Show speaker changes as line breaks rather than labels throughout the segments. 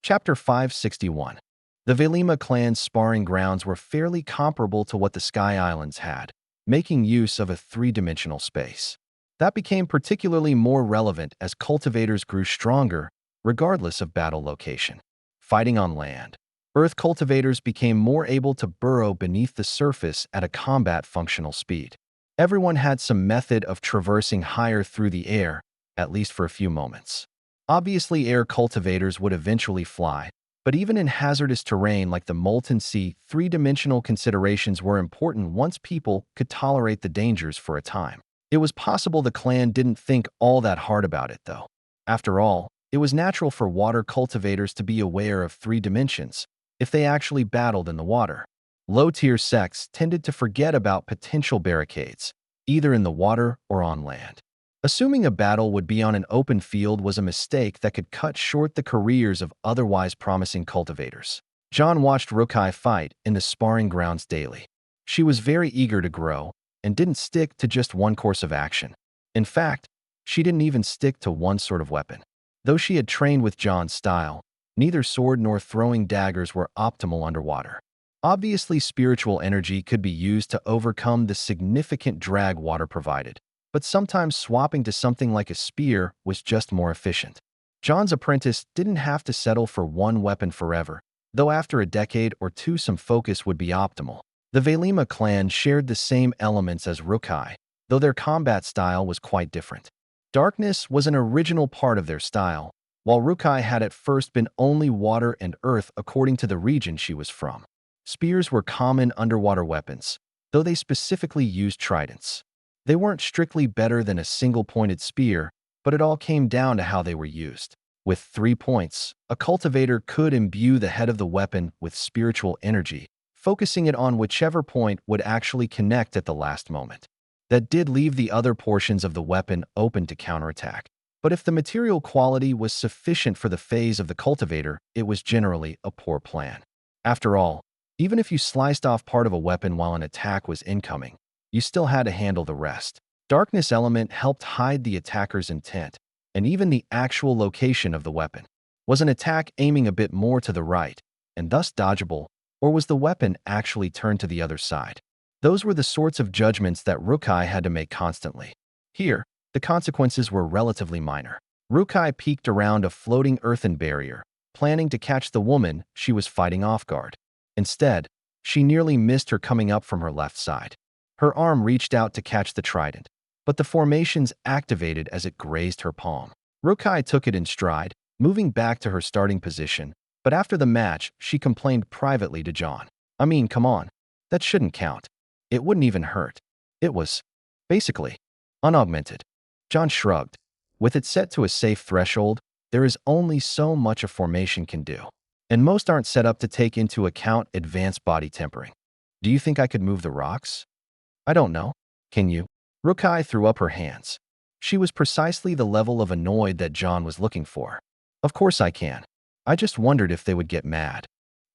Chapter 561. The Velima clan's sparring grounds were fairly comparable to what the Sky Islands had, making use of a three-dimensional space. That became particularly more relevant as cultivators grew stronger, regardless of battle location. Fighting on land, Earth cultivators became more able to burrow beneath the surface at a combat-functional speed. Everyone had some method of traversing higher through the air, at least for a few moments. Obviously, air cultivators would eventually fly, but even in hazardous terrain like the molten sea, three-dimensional considerations were important once people could tolerate the dangers for a time. It was possible the clan didn't think all that hard about it, though. After all, it was natural for water cultivators to be aware of three dimensions if they actually battled in the water. Low-tier sects tended to forget about potential barricades, either in the water or on land. Assuming a battle would be on an open field was a mistake that could cut short the careers of otherwise promising cultivators. John watched Rukai fight in the sparring grounds daily. She was very eager to grow and didn't stick to just one course of action. In fact, she didn't even stick to one sort of weapon. Though she had trained with John's style, neither sword nor throwing daggers were optimal underwater. Obviously, spiritual energy could be used to overcome the significant drag water provided, but sometimes swapping to something like a spear was just more efficient. John's apprentice didn't have to settle for one weapon forever, though after a decade or two some focus would be optimal. The Velima clan shared the same elements as Rukai, though their combat style was quite different. Darkness was an original part of their style, while Rukai had at first been only water and earth according to the region she was from. Spears were common underwater weapons, though they specifically used tridents. They weren't strictly better than a single-pointed spear, but it all came down to how they were used. With 3 points, a cultivator could imbue the head of the weapon with spiritual energy, focusing it on whichever point would actually connect at the last moment. That did leave the other portions of the weapon open to counterattack. But if the material quality was sufficient for the phase of the cultivator, it was generally a poor plan. After all, even if you sliced off part of a weapon while an attack was incoming, you still had to handle the rest. Darkness element helped hide the attacker's intent, and even the actual location of the weapon. Was an attack aiming a bit more to the right, and thus dodgeable, or was the weapon actually turned to the other side? Those were the sorts of judgments that Rukai had to make constantly. Here, the consequences were relatively minor. Rukai peeked around a floating earthen barrier, planning to catch the woman she was fighting off guard. Instead, she nearly missed her coming up from her left side. Her arm reached out to catch the trident, but the formations activated as it grazed her palm. Rukai took it in stride, moving back to her starting position, but after the match, she complained privately to John. "I mean, come on. That shouldn't count. It wouldn't even hurt. It was, basically, unaugmented." John shrugged. With it set to a safe threshold, there is only so much a formation can do, and most aren't set up to take into account advanced body tempering. "Do you think I could move the rocks?" "I don't know. Can you?" Rukai threw up her hands. She was precisely the level of annoyed that John was looking for. "Of course I can. I just wondered if they would get mad.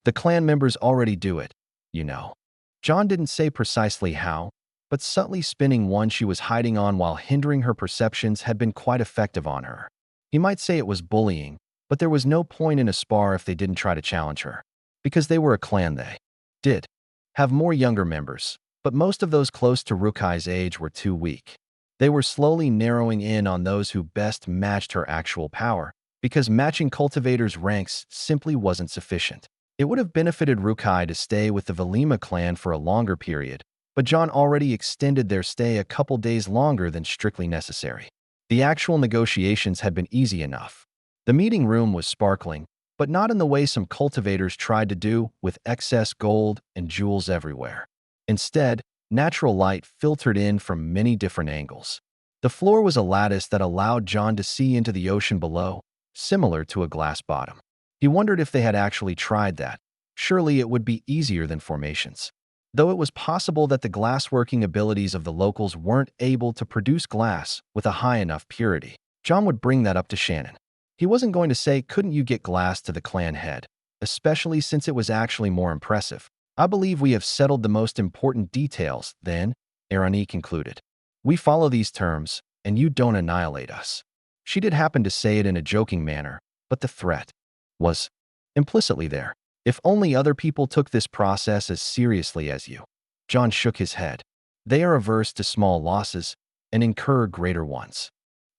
The clan members already do it, you know." John didn't say precisely how, but subtly spinning one she was hiding on while hindering her perceptions had been quite effective on her. He might say it was bullying, but there was no point in a spar if they didn't try to challenge her. Because they were a clan, they did have more younger members, but most of those close to Rukai's age were too weak. They were slowly narrowing in on those who best matched her actual power, because matching cultivators' ranks simply wasn't sufficient. It would have benefited Rukai to stay with the Velima clan for a longer period, but John already extended their stay a couple days longer than strictly necessary. The actual negotiations had been easy enough. The meeting room was sparkling, but not in the way some cultivators tried to do, with excess gold and jewels everywhere. Instead, natural light filtered in from many different angles. The floor was a lattice that allowed John to see into the ocean below, similar to a glass bottom. He wondered if they had actually tried that. Surely it would be easier than formations. Though it was possible that the glassworking abilities of the locals weren't able to produce glass with a high enough purity. John would bring that up to Shannon. He wasn't going to say, "Couldn't you get glass to the clan head?" especially since it was actually more impressive. "I believe we have settled the most important details, then," Arani concluded. "We follow these terms, and you don't annihilate us." She did happen to say it in a joking manner, but the threat was implicitly there. If only other people took this process as seriously as you. John shook his head. They are averse to small losses and incur greater ones.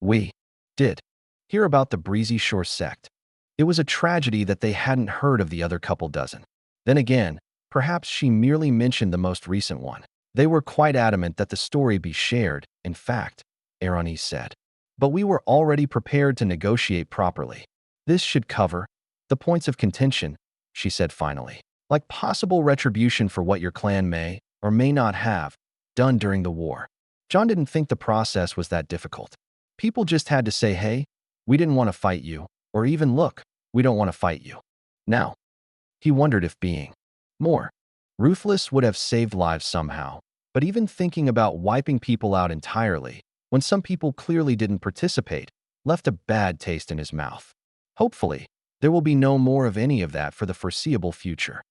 We did hear about the Breezy Shore sect. It was a tragedy that they hadn't heard of the other couple dozen. Then again, perhaps she merely mentioned the most recent one. They were quite adamant that the story be shared, in fact, Aaroni said. But we were already prepared to negotiate properly. This should cover the points of contention, she said finally, like possible retribution for what your clan may or may not have done during the war. John didn't think the process was that difficult. People just had to say, hey, we didn't want to fight you, or even look, we don't want to fight you. Now, he wondered if being more ruthless would have saved lives somehow, but even thinking about wiping people out entirely, when some people clearly didn't participate, left a bad taste in his mouth. Hopefully, there will be no more of any of that for the foreseeable future.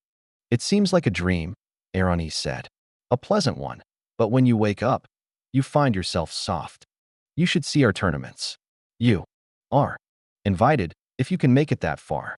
It seems like a dream, Aaroni said. A pleasant one, but when you wake up, you find yourself soft. You should see our tournaments. You are invited if you can make it that far.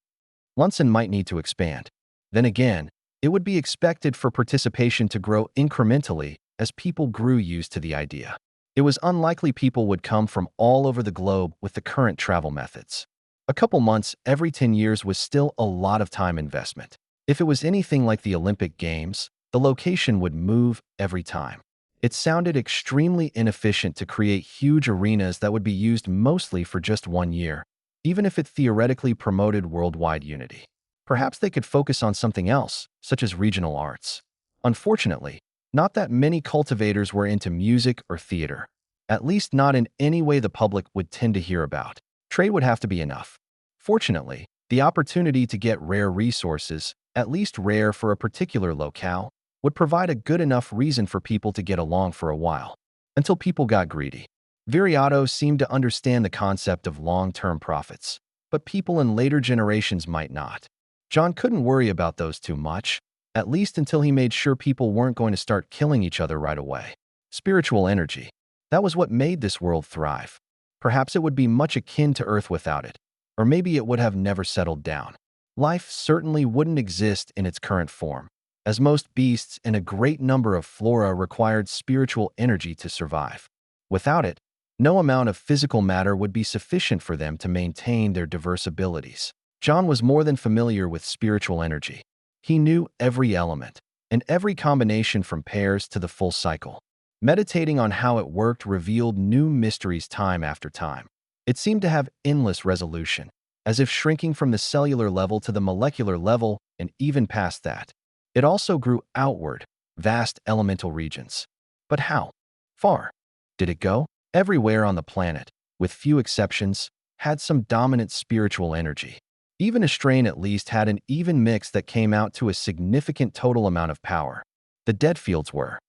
Lunson might need to expand. Then again, it would be expected for participation to grow incrementally as people grew used to the idea. It was unlikely people would come from all over the globe with the current travel methods. A couple months every 10 years was still a lot of time investment. If it was anything like the Olympic Games, the location would move every time. It sounded extremely inefficient to create huge arenas that would be used mostly for just 1 year, even if it theoretically promoted worldwide unity. Perhaps they could focus on something else, such as regional arts. Unfortunately, not that many cultivators were into music or theater, at least not in any way the public would tend to hear about. Trade would have to be enough. Fortunately, the opportunity to get rare resources, at least rare for a particular locale, would provide a good enough reason for people to get along for a while, until people got greedy. Viriato seemed to understand the concept of long-term profits, but people in later generations might not. John couldn't worry about those too much, at least until he made sure people weren't going to start killing each other right away. Spiritual energy. That was what made this world thrive. Perhaps it would be much akin to Earth without it, or maybe it would have never settled down. Life certainly wouldn't exist in its current form, as most beasts and a great number of flora required spiritual energy to survive. Without it, no amount of physical matter would be sufficient for them to maintain their diverse abilities. John was more than familiar with spiritual energy. He knew every element, and every combination from pairs to the full cycle. Meditating on how it worked revealed new mysteries time after time. It seemed to have endless resolution, as if shrinking from the cellular level to the molecular level and even past that. It also grew outward, vast elemental regions. But how far did it go? Everywhere on the planet, with few exceptions, had some dominant spiritual energy. Even a strain at least had an even mix that came out to a significant total amount of power. The dead fields were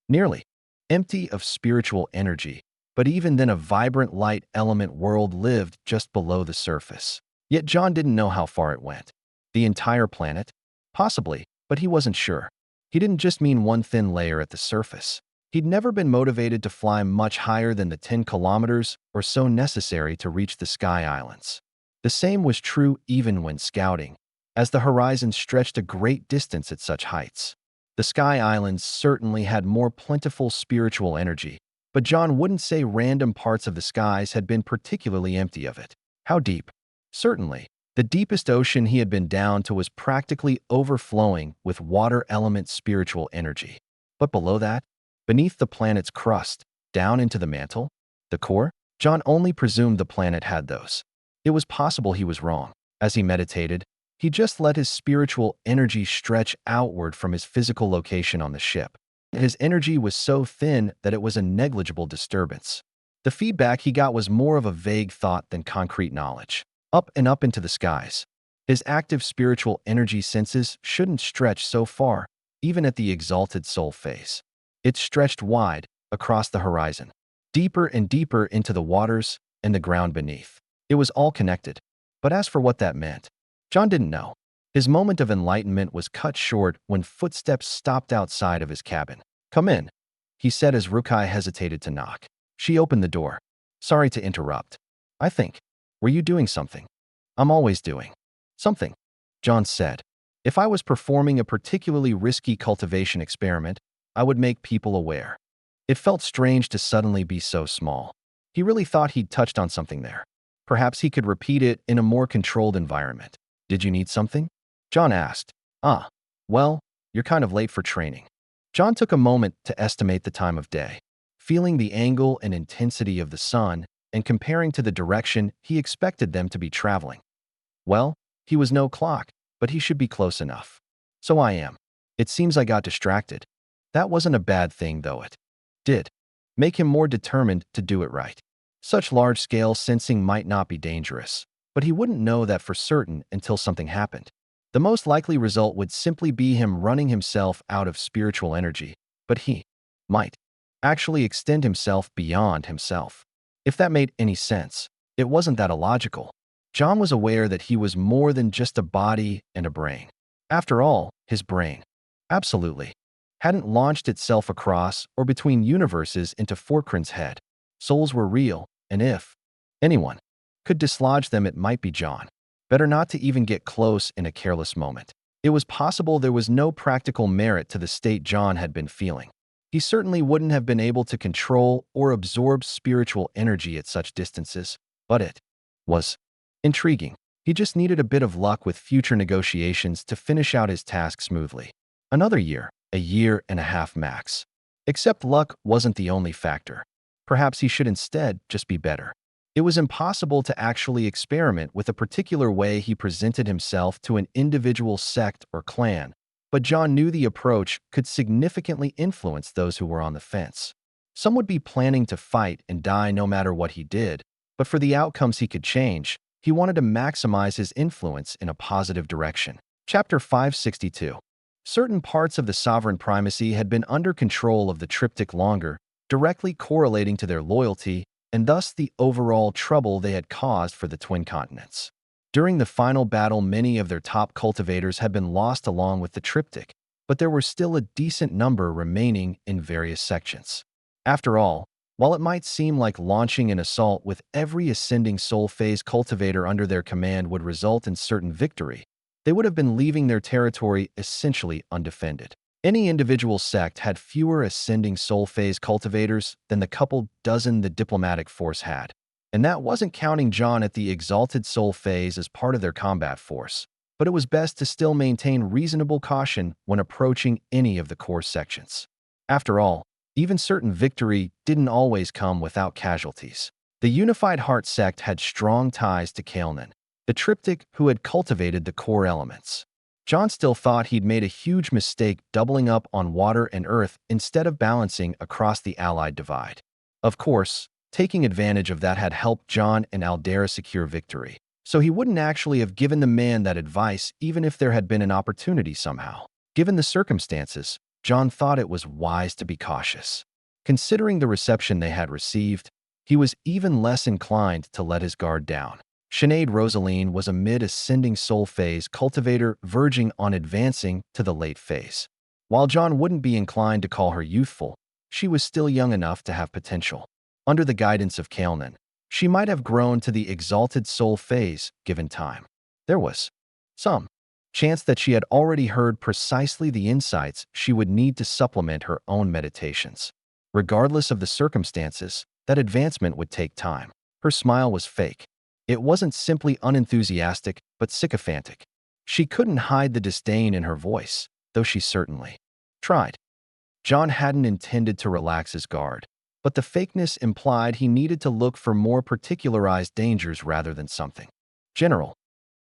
nearly empty of spiritual energy, but even then a vibrant light element world lived just below the surface. Yet John didn't know how far it went. The entire planet? Possibly, but he wasn't sure. He didn't just mean one thin layer at the surface. He'd never been motivated to fly much higher than the 10 kilometers or so necessary to reach the Sky Islands. The same was true even when scouting, as the horizon stretched a great distance at such heights. The Sky Islands certainly had more plentiful spiritual energy, but John wouldn't say random parts of the skies had been particularly empty of it. How deep? Certainly, the deepest ocean he had been down to was practically overflowing with water element spiritual energy. But below that, beneath the planet's crust, down into the mantle, the core, John only presumed the planet had those. It was possible he was wrong. As he meditated, he just let his spiritual energy stretch outward from his physical location on the ship. His energy was so thin that it was a negligible disturbance. The feedback he got was more of a vague thought than concrete knowledge. Up and up into the skies. His active spiritual energy senses shouldn't stretch so far, even at the exalted soul phase. It stretched wide, across the horizon, deeper and deeper into the waters and the ground beneath. It was all connected. But as for what that meant, John didn't know. His moment of enlightenment was cut short when footsteps stopped outside of his cabin. "Come in," he said as Rukai hesitated to knock. She opened the door. "Sorry to interrupt. I think. Were you doing something?" "I'm always doing something," John said. If I was performing a particularly risky cultivation experiment, I would make people aware. It felt strange to suddenly be so small. He really thought he'd touched on something there. Perhaps he could repeat it in a more controlled environment. Did you need something? John asked. Well, you're kind of late for training. John took a moment to estimate the time of day, feeling the angle and intensity of the sun and comparing to the direction he expected them to be traveling. Well, he was no clock, but he should be close enough. So I am. It seems I got distracted. That wasn't a bad thing, though it did make him more determined to do it right. Such large-scale sensing might not be dangerous, but he wouldn't know that for certain until something happened. The most likely result would simply be him running himself out of spiritual energy, but he might actually extend himself beyond himself. If that made any sense, it wasn't that illogical. John was aware that he was more than just a body and a brain. After all, his brain absolutely hadn't launched itself across or between universes into Fortkran's head. Souls were real, and if anyone could dislodge them, it might be John. Better not to even get close in a careless moment. It was possible there was no practical merit to the state John had been feeling. He certainly wouldn't have been able to control or absorb spiritual energy at such distances, but it was intriguing. He just needed a bit of luck with future negotiations to finish out his task smoothly. Another year, a year and a half max. Except luck wasn't the only factor. Perhaps he should instead just be better. It was impossible to actually experiment with a particular way he presented himself to an individual sect or clan, but John knew the approach could significantly influence those who were on the fence. Some would be planning to fight and die no matter what he did, but for the outcomes he could change, he wanted to maximize his influence in a positive direction. Chapter 562. Certain parts of the sovereign primacy had been under control of the triptych longer, directly correlating to their loyalty and thus the overall trouble they had caused for the twin continents. During the final battle, many of their top cultivators had been lost along with the triptych, but there were still a decent number remaining in various sections. After all, while it might seem like launching an assault with every ascending soul phase cultivator under their command would result in certain victory, they would have been leaving their territory essentially undefended. Any individual sect had fewer ascending soul phase cultivators than the couple dozen the diplomatic force had. And that wasn't counting John at the exalted soul phase as part of their combat force, but it was best to still maintain reasonable caution when approaching any of the core sections. After all, even certain victory didn't always come without casualties. The Unified Heart sect had strong ties to Kalnan, the triptych who had cultivated the core elements. John still thought he'd made a huge mistake doubling up on water and earth instead of balancing across the Allied divide. Of course, taking advantage of that had helped John and Aldera secure victory, so he wouldn't actually have given the man that advice even if there had been an opportunity somehow. Given the circumstances, John thought it was wise to be cautious. Considering the reception they had received, he was even less inclined to let his guard down. Sinead Rosaline was a mid-ascending soul phase cultivator verging on advancing to the late phase. While John wouldn't be inclined to call her youthful, she was still young enough to have potential. Under the guidance of Kalnan, she might have grown to the exalted soul phase given time. There was some chance that she had already heard precisely the insights she would need to supplement her own meditations. Regardless of the circumstances, that advancement would take time. Her smile was fake. It wasn't simply unenthusiastic, but sycophantic. She couldn't hide the disdain in her voice, though she certainly tried. John hadn't intended to relax his guard, but the fakeness implied he needed to look for more particularized dangers rather than something general.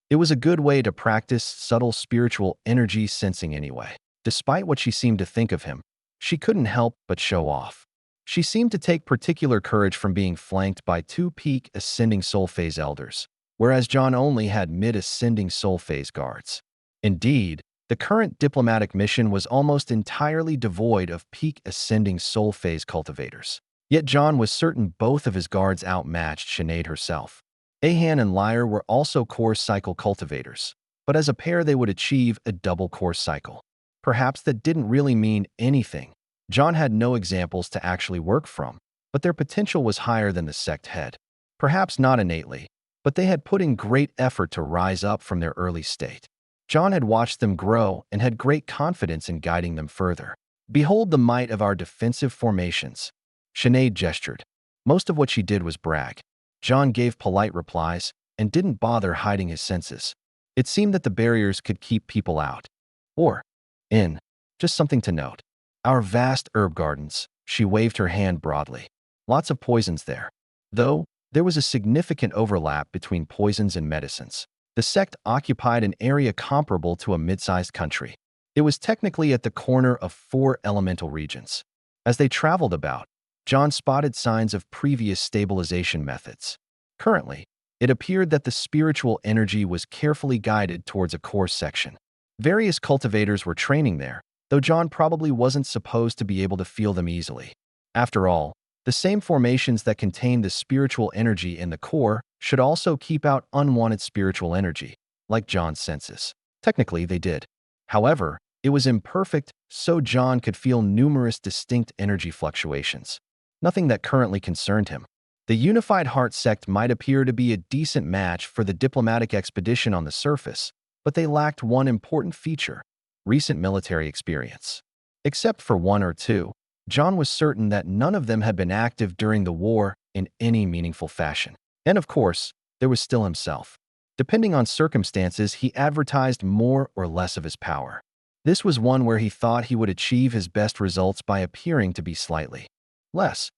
It was a good way to practice subtle spiritual energy sensing anyway. Despite what she seemed to think of him, she couldn't help but show off. She seemed to take particular courage from being flanked by two peak ascending soul phase elders, whereas John only had mid-ascending soul phase guards. Indeed, the current diplomatic mission was almost entirely devoid of peak ascending soul phase cultivators. Yet John was certain both of his guards outmatched Sinead herself. Ahan and Lyre were also core cycle cultivators, but as a pair they would achieve a double core cycle. Perhaps that didn't really mean anything. John had no examples to actually work from, but their potential was higher than the sect had. Perhaps not innately, but they had put in great effort to rise up from their early state. John had watched them grow and had great confidence in guiding them further. Behold the might of our defensive formations. Sinead gestured. Most of what she did was brag. John gave polite replies and didn't bother hiding his senses. It seemed that the barriers could keep people out. Or in. Just something to note. Our vast herb gardens, she waved her hand broadly. Lots of poisons there. Though, there was a significant overlap between poisons and medicines. The sect occupied an area comparable to a mid-sized country. It was technically at the corner of 4 elemental regions. As they traveled about, John spotted signs of previous stabilization methods. Currently, it appeared that the spiritual energy was carefully guided towards a core section. Various cultivators were training there, though John probably wasn't supposed to be able to feel them easily. After all, the same formations that contain the spiritual energy in the core should also keep out unwanted spiritual energy, like John's senses. Technically, they did. However, it was imperfect, so John could feel numerous distinct energy fluctuations. Nothing that currently concerned him. The Unified Heart sect might appear to be a decent match for the diplomatic expedition on the surface, but they lacked one important feature: recent military experience. Except for 1 or 2, John was certain that none of them had been active during the war in any meaningful fashion. And of course, there was still himself. Depending on circumstances, he advertised more or less of his power. This was one where he thought he would achieve his best results by appearing to be slightly less.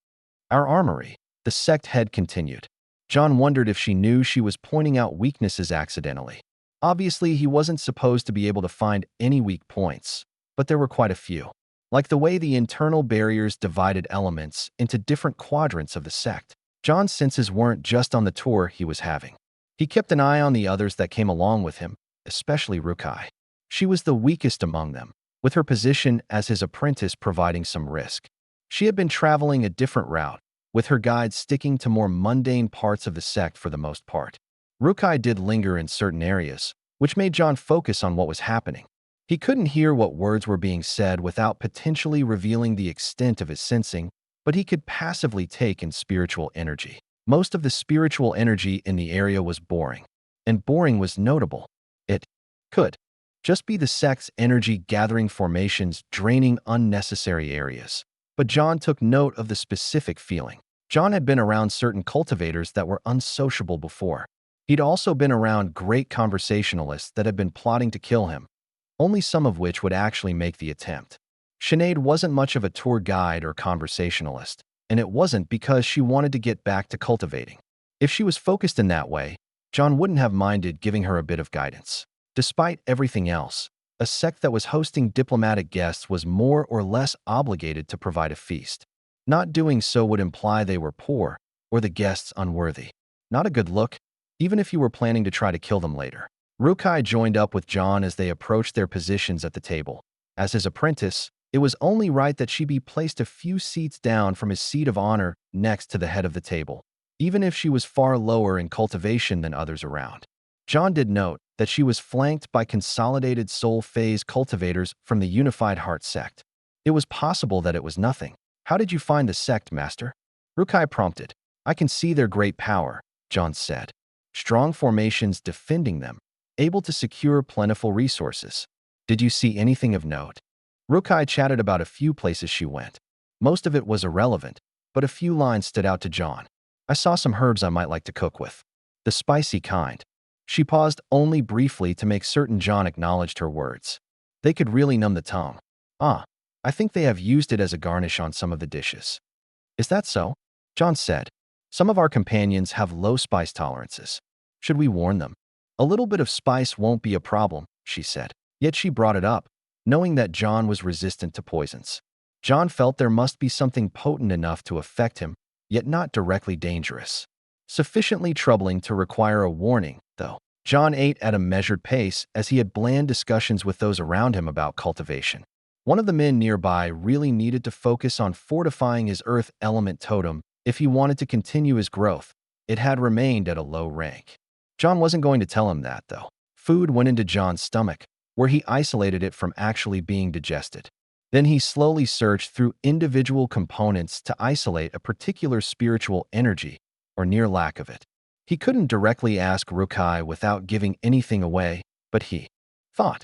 Our armory, the sect head continued. John wondered if she knew she was pointing out weaknesses accidentally. Obviously, he wasn't supposed to be able to find any weak points, but there were quite a few. Like the way the internal barriers divided elements into different quadrants of the sect. John's senses weren't just on the tour he was having. He kept an eye on the others that came along with him, especially Rukai. She was the weakest among them, with her position as his apprentice providing some risk. She had been traveling a different route, with her guide sticking to more mundane parts of the sect for the most part. Rukai did linger in certain areas, which made John focus on what was happening. He couldn't hear what words were being said without potentially revealing the extent of his sensing, but he could passively take in spiritual energy. Most of the spiritual energy in the area was boring, and boring was notable. It could just be the sect's energy-gathering formations draining unnecessary areas. But John took note of the specific feeling. John had been around certain cultivators that were unsociable before. He'd also been around great conversationalists that had been plotting to kill him, only some of which would actually make the attempt. Sinead wasn't much of a tour guide or conversationalist, and it wasn't because she wanted to get back to cultivating. If she was focused in that way, John wouldn't have minded giving her a bit of guidance. Despite everything else, a sect that was hosting diplomatic guests was more or less obligated to provide a feast. Not doing so would imply they were poor or the guests unworthy. Not a good look, even if you were planning to try to kill them later. Rukai joined up with John as they approached their positions at the table. As his apprentice, it was only right that she be placed a few seats down from his seat of honor next to the head of the table, even if she was far lower in cultivation than others around. John did note that she was flanked by consolidated soul phase cultivators from the Unified Heart sect. It was possible that it was nothing. How did you find the sect, Master? Rukai prompted. I can see their great power, John said. Strong formations defending them, able to secure plentiful resources. Did you see anything of note? Rukai chatted about a few places she went. Most of it was irrelevant, but a few lines stood out to John. I saw some herbs I might like to cook with. The spicy kind. She paused only briefly to make certain John acknowledged her words. They could really numb the tongue. Ah, I think they have used it as a garnish on some of the dishes. Is that so? John said. Some of our companions have low spice tolerances. Should we warn them? A little bit of spice won't be a problem, she said. Yet she brought it up, knowing that John was resistant to poisons. John felt there must be something potent enough to affect him, yet not directly dangerous. Sufficiently troubling to require a warning, though. John ate at a measured pace as he had bland discussions with those around him about cultivation. One of the men nearby really needed to focus on fortifying his earth element totem if he wanted to continue his growth. It had remained at a low rank. John wasn't going to tell him that, though. Food went into John's stomach, where he isolated it from actually being digested. Then he slowly searched through individual components to isolate a particular spiritual energy, or near lack of it. He couldn't directly ask Rukai without giving anything away, but he thought.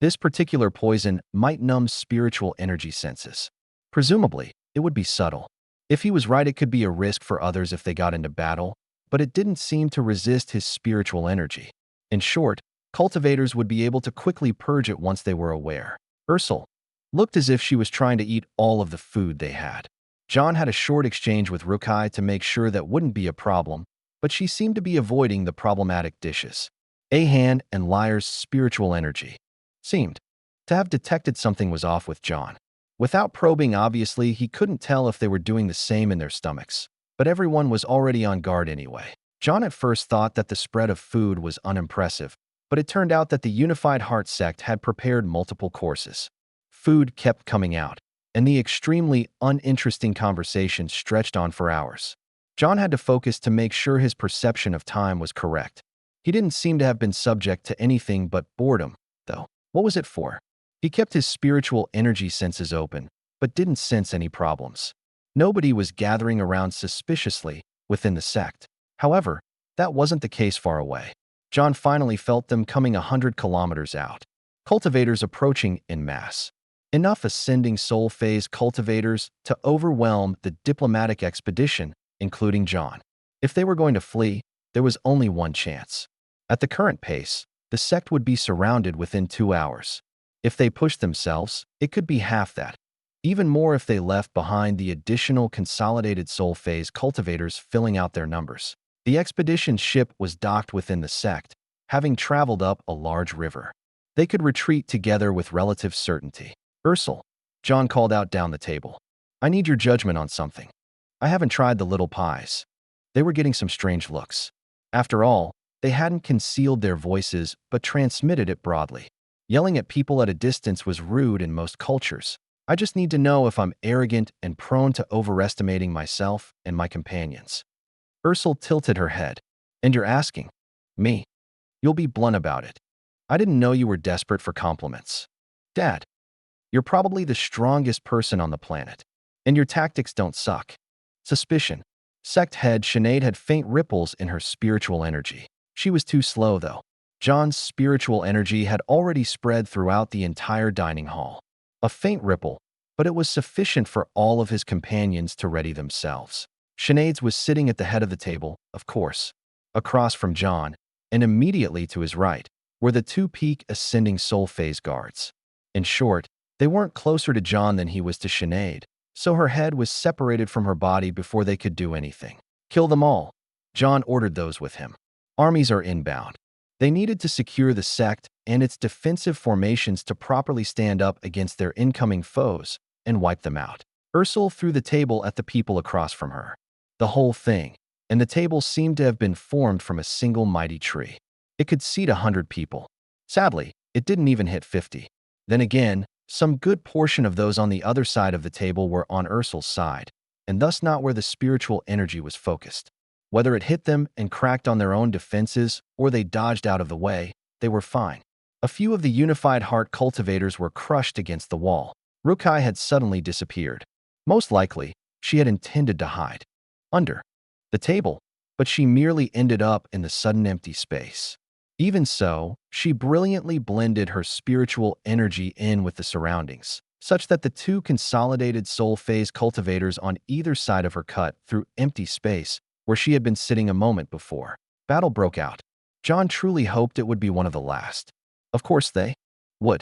This particular poison might numb spiritual energy senses. Presumably, it would be subtle. If he was right, it could be a risk for others if they got into battle, but it didn't seem to resist his spiritual energy. In short, cultivators would be able to quickly purge it once they were aware. Ursel looked as if she was trying to eat all of the food they had. John had a short exchange with Rukai to make sure that wouldn't be a problem, but she seemed to be avoiding the problematic dishes. Ahan and Lyre's spiritual energy seemed to have detected something was off with John. Without probing, obviously, he couldn't tell if they were doing the same in their stomachs, but everyone was already on guard anyway. John at first thought that the spread of food was unimpressive, but it turned out that the Unified Heart sect had prepared multiple courses. Food kept coming out, and the extremely uninteresting conversation stretched on for hours. John had to focus to make sure his perception of time was correct. He didn't seem to have been subject to anything but boredom, though. What was it for? He kept his spiritual energy senses open, but didn't sense any problems. Nobody was gathering around suspiciously within the sect. However, that wasn't the case far away. John finally felt them coming 100 kilometers out. Cultivators approaching en masse. Enough ascending soul phase cultivators to overwhelm the diplomatic expedition, including John. If they were going to flee, there was only one chance. At the current pace, the sect would be surrounded within 2 hours. If they pushed themselves, it could be half that. Even more if they left behind the additional consolidated soul phase cultivators filling out their numbers. The expedition ship was docked within the sect, having traveled up a large river. They could retreat together with relative certainty. Ursel, John called out down the table. I need your judgment on something. I haven't tried the little pies. They were getting some strange looks. After all, they hadn't concealed their voices but transmitted it broadly. Yelling at people at a distance was rude in most cultures. I just need to know if I'm arrogant and prone to overestimating myself and my companions. Ursel tilted her head. And you're asking? Me? You'll be blunt about it. I didn't know you were desperate for compliments. Dad, you're probably the strongest person on the planet, and your tactics don't suck. Suspicion. Sect head Sinead had faint ripples in her spiritual energy. She was too slow, though. John's spiritual energy had already spread throughout the entire dining hall. A faint ripple, but it was sufficient for all of his companions to ready themselves. Sinead's was sitting at the head of the table, of course, across from John, and immediately to his right were the 2 peak ascending soul phase guards. In short, they weren't closer to John than he was to Sinead, so her head was separated from her body before they could do anything. Kill them all. John ordered those with him. Armies are inbound. They needed to secure the sect and its defensive formations to properly stand up against their incoming foes and wipe them out. Ursel threw the table at the people across from her. The whole thing, and the table seemed to have been formed from a single mighty tree. It could seat 100 people. Sadly, it didn't even hit 50. Then again, some good portion of those on the other side of the table were on Ursel's side, and thus not where the spiritual energy was focused. Whether it hit them and cracked on their own defenses or they dodged out of the way, they were fine. A few of the Unified Heart cultivators were crushed against the wall. Rukai had suddenly disappeared. Most likely, she had intended to hide under the table, but she merely ended up in the sudden empty space. Even so, she brilliantly blended her spiritual energy in with the surroundings, such that the 2 consolidated soul phase cultivators on either side of her cut through empty space where she had been sitting a moment before. Battle broke out. John truly hoped it would be one of the last. Of course they would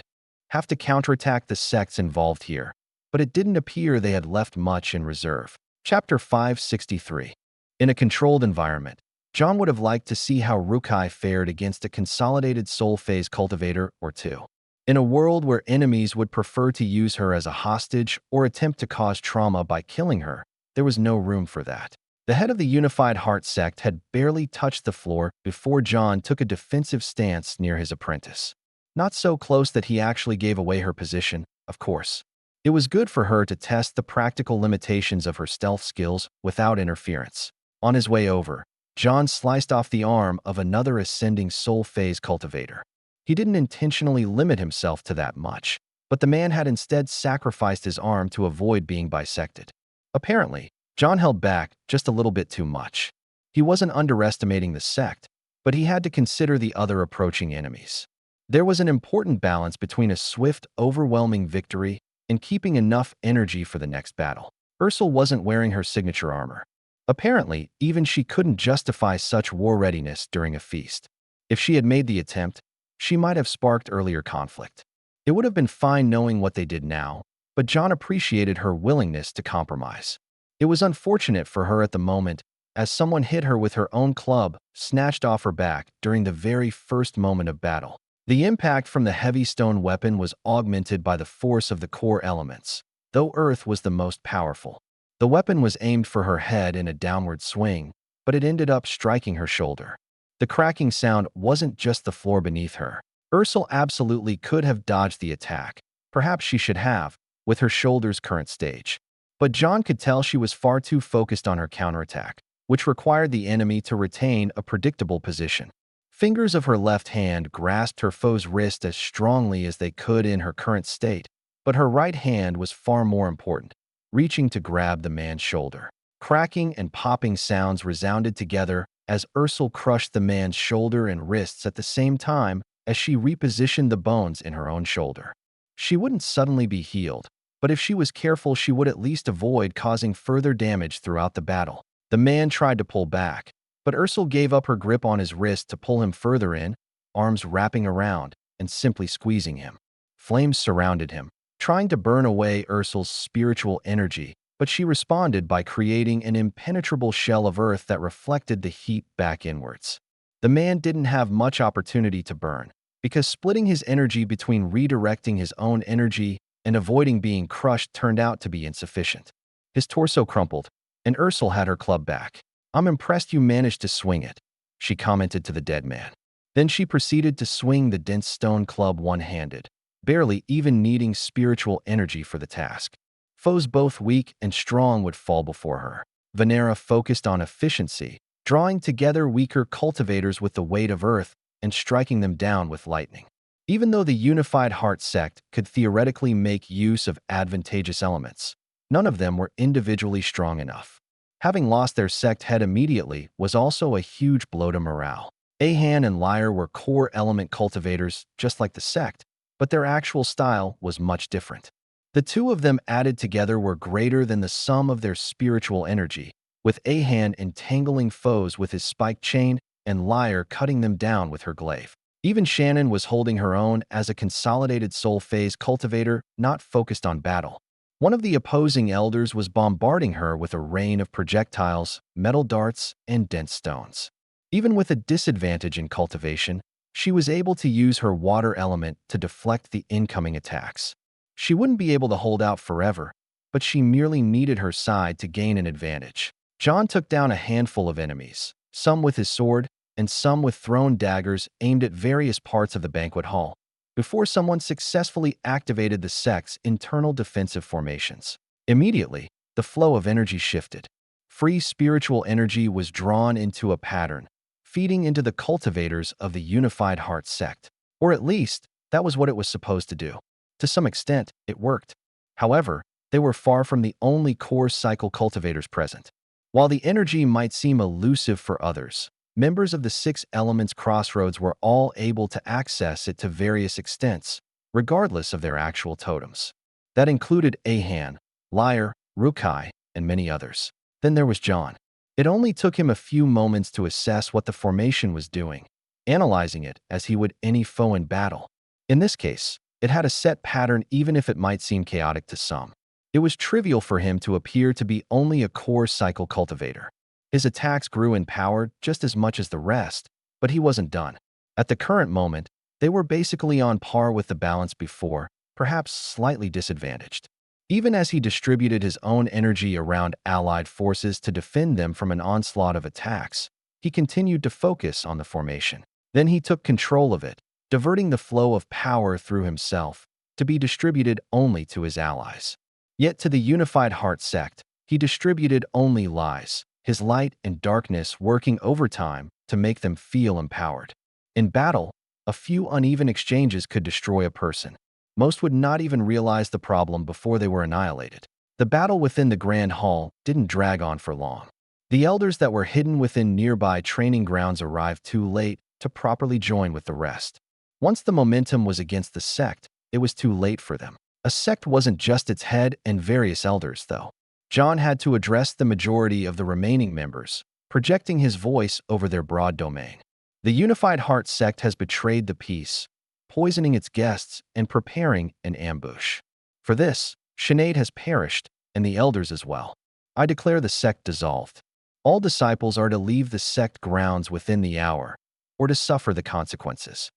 have to counterattack the sects involved here, but it didn't appear they had left much in reserve. Chapter 563. In a controlled environment, John would have liked to see how Rukai fared against a consolidated soul phase cultivator or 2. In a world where enemies would prefer to use her as a hostage or attempt to cause trauma by killing her, there was no room for that. The head of the Unified Heart sect had barely touched the floor before John took a defensive stance near his apprentice. Not so close that he actually gave away her position, of course. It was good for her to test the practical limitations of her stealth skills without interference. On his way over, John sliced off the arm of another ascending soul phase cultivator. He didn't intentionally limit himself to that much, but the man had instead sacrificed his arm to avoid being bisected. Apparently, John held back just a little bit too much. He wasn't underestimating the sect, but he had to consider the other approaching enemies. There was an important balance between a swift, overwhelming victory and keeping enough energy for the next battle. Ursula wasn't wearing her signature armor. Apparently, even she couldn't justify such war readiness during a feast. If she had made the attempt, she might have sparked earlier conflict. It would have been fine knowing what they did now, but John appreciated her willingness to compromise. It was unfortunate for her at the moment, as someone hit her with her own club, snatched off her back during the very first moment of battle. The impact from the heavy stone weapon was augmented by the force of the core elements, though Earth was the most powerful. The weapon was aimed for her head in a downward swing, but it ended up striking her shoulder. The cracking sound wasn't just the floor beneath her. Ursula absolutely could have dodged the attack. Perhaps she should have, with her shoulder's current stage. But John could tell she was far too focused on her counterattack, which required the enemy to retain a predictable position. Fingers of her left hand grasped her foe's wrist as strongly as they could in her current state, but her right hand was far more important, reaching to grab the man's shoulder. Cracking and popping sounds resounded together as Ursula crushed the man's shoulder and wrists at the same time as she repositioned the bones in her own shoulder. She wouldn't suddenly be healed, but if she was careful, she would at least avoid causing further damage throughout the battle. The man tried to pull back, but Ursula gave up her grip on his wrist to pull him further in, arms wrapping around and simply squeezing him. Flames surrounded him, trying to burn away Ursula's spiritual energy, but she responded by creating an impenetrable shell of earth that reflected the heat back inwards. The man didn't have much opportunity to burn, because splitting his energy between redirecting his own energy and avoiding being crushed turned out to be insufficient. His torso crumpled, and Ursula had her club back. "I'm impressed you managed to swing it," she commented to the dead man. Then she proceeded to swing the dense stone club one-handed, barely even needing spiritual energy for the task. Foes both weak and strong would fall before her. Venera focused on efficiency, drawing together weaker cultivators with the weight of earth and striking them down with lightning. Even though the Unified Heart sect could theoretically make use of advantageous elements, none of them were individually strong enough. Having lost their sect head immediately was also a huge blow to morale. Ahan and Lyre were core element cultivators, just like the sect, but their actual style was much different. The two of them added together were greater than the sum of their spiritual energy, with Ahan entangling foes with his spike chain and Lyre cutting them down with her glaive. Even Shannon was holding her own as a consolidated soul phase cultivator not focused on battle. One of the opposing elders was bombarding her with a rain of projectiles, metal darts, and dense stones. Even with a disadvantage in cultivation, she was able to use her water element to deflect the incoming attacks. She wouldn't be able to hold out forever, but she merely needed her side to gain an advantage. John took down a handful of enemies, some with his sword and some with thrown daggers aimed at various parts of the banquet hall, before someone successfully activated the sect's internal defensive formations. Immediately, the flow of energy shifted. Free spiritual energy was drawn into a pattern, feeding into the cultivators of the Unified Heart sect. Or at least, that was what it was supposed to do. To some extent, it worked. However, they were far from the only core cycle cultivators present. While the energy might seem elusive for others, members of the 6 Elements Crossroads were all able to access it to various extents, regardless of their actual totems. That included Ahan, Lyre, Rukai, and many others. Then there was John. It only took him a few moments to assess what the formation was doing, analyzing it as he would any foe in battle. In this case, it had a set pattern even if it might seem chaotic to some. It was trivial for him to appear to be only a core cycle cultivator. His attacks grew in power just as much as the rest, but he wasn't done. At the current moment, they were basically on par with the balance before, perhaps slightly disadvantaged. Even as he distributed his own energy around allied forces to defend them from an onslaught of attacks, he continued to focus on the formation. Then he took control of it, diverting the flow of power through himself to be distributed only to his allies. Yet to the Unified Heart sect, he distributed only lies, his light and darkness working overtime to make them feel empowered. In battle, a few uneven exchanges could destroy a person. Most would not even realize the problem before they were annihilated. The battle within the Grand Hall didn't drag on for long. The elders that were hidden within nearby training grounds arrived too late to properly join with the rest. Once the momentum was against the sect, it was too late for them. A sect wasn't just its head and various elders, though. John had to address the majority of the remaining members, projecting his voice over their broad domain. The Unified Heart sect has betrayed the peace, poisoning its guests and preparing an ambush. For this, Sinead has perished, and the elders as well. I declare the sect dissolved. All disciples are to leave the sect grounds within the hour, or to suffer the consequences.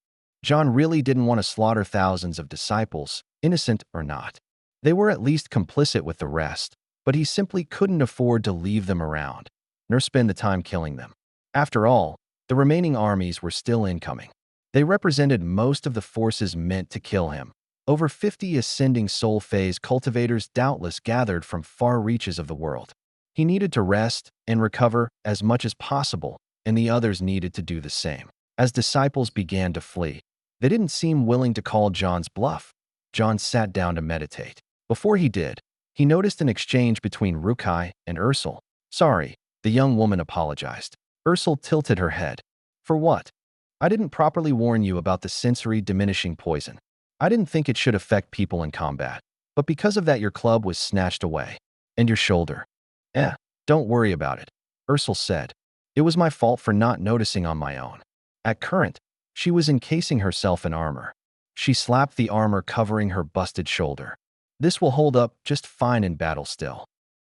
John really didn't want to slaughter thousands of disciples, innocent or not. They were at least complicit with the rest, but he simply couldn't afford to leave them around, nor spend the time killing them. After all, the remaining armies were still incoming. They represented most of the forces meant to kill him. Over 50 ascending soul phase cultivators doubtless gathered from far reaches of the world. He needed to rest and recover as much as possible, and the others needed to do the same. As disciples began to flee, they didn't seem willing to call John's bluff. John sat down to meditate. Before he did, he noticed an exchange between Rukai and Ursel. "Sorry," the young woman apologized. Ursel tilted her head. "For what?" "I didn't properly warn you about the sensory diminishing poison. I didn't think it should affect people in combat. But because of that, your club was snatched away. And your shoulder." Don't worry about it," Ursel said. "It was my fault for not noticing on my own." At current, she was encasing herself in armor. She slapped the armor covering her busted shoulder. "This will hold up just fine in battle still."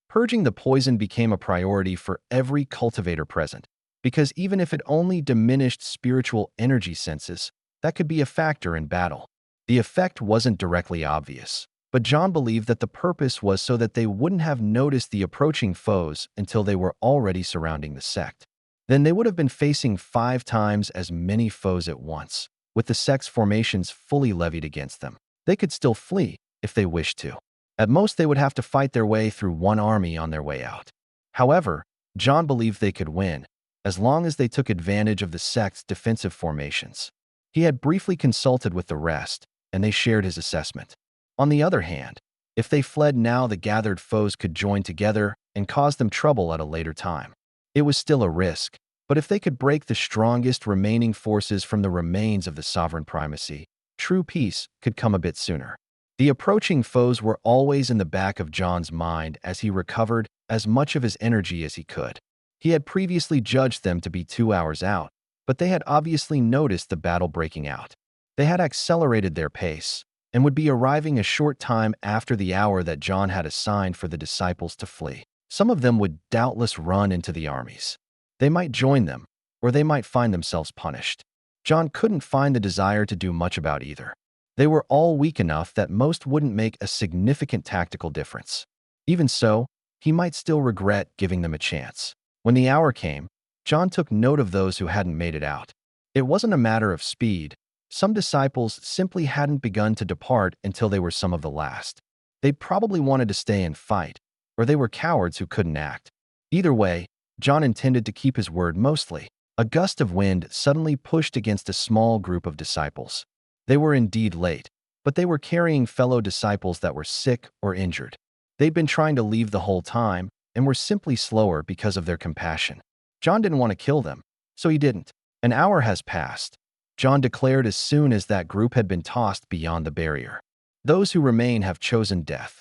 Purging the poison became a priority for every cultivator present, because even if it only diminished spiritual energy senses, that could be a factor in battle. The effect wasn't directly obvious, but John believed that the purpose was so that they wouldn't have noticed the approaching foes until they were already surrounding the sect. Then they would have been facing 5 times as many foes at once, with the sect's formations fully levied against them. They could still flee if they wished to. At most, they would have to fight their way through one army on their way out. However, John believed they could win, as long as they took advantage of the sect's defensive formations. He had briefly consulted with the rest, and they shared his assessment. On the other hand, if they fled now, the gathered foes could join together and cause them trouble at a later time. It was still a risk, but if they could break the strongest remaining forces from the remains of the sovereign primacy, true peace could come a bit sooner. The approaching foes were always in the back of John's mind as he recovered as much of his energy as he could. He had previously judged them to be 2 hours out, but they had obviously noticed the battle breaking out. They had accelerated their pace and would be arriving a short time after the hour that John had assigned for the disciples to flee. Some of them would doubtless run into the armies. They might join them, or they might find themselves punished. John couldn't find the desire to do much about either. They were all weak enough that most wouldn't make a significant tactical difference. Even so, he might still regret giving them a chance. When the hour came, John took note of those who hadn't made it out. It wasn't a matter of speed. Some disciples simply hadn't begun to depart until they were some of the last. They probably wanted to stay and fight, or they were cowards who couldn't act. Either way, John intended to keep his word mostly. A gust of wind suddenly pushed against a small group of disciples. They were indeed late, but they were carrying fellow disciples that were sick or injured. They'd been trying to leave the whole time and were simply slower because of their compassion. John didn't want to kill them, so he didn't. An hour has passed, John declared as soon as that group had been tossed beyond the barrier. Those who remain have chosen death.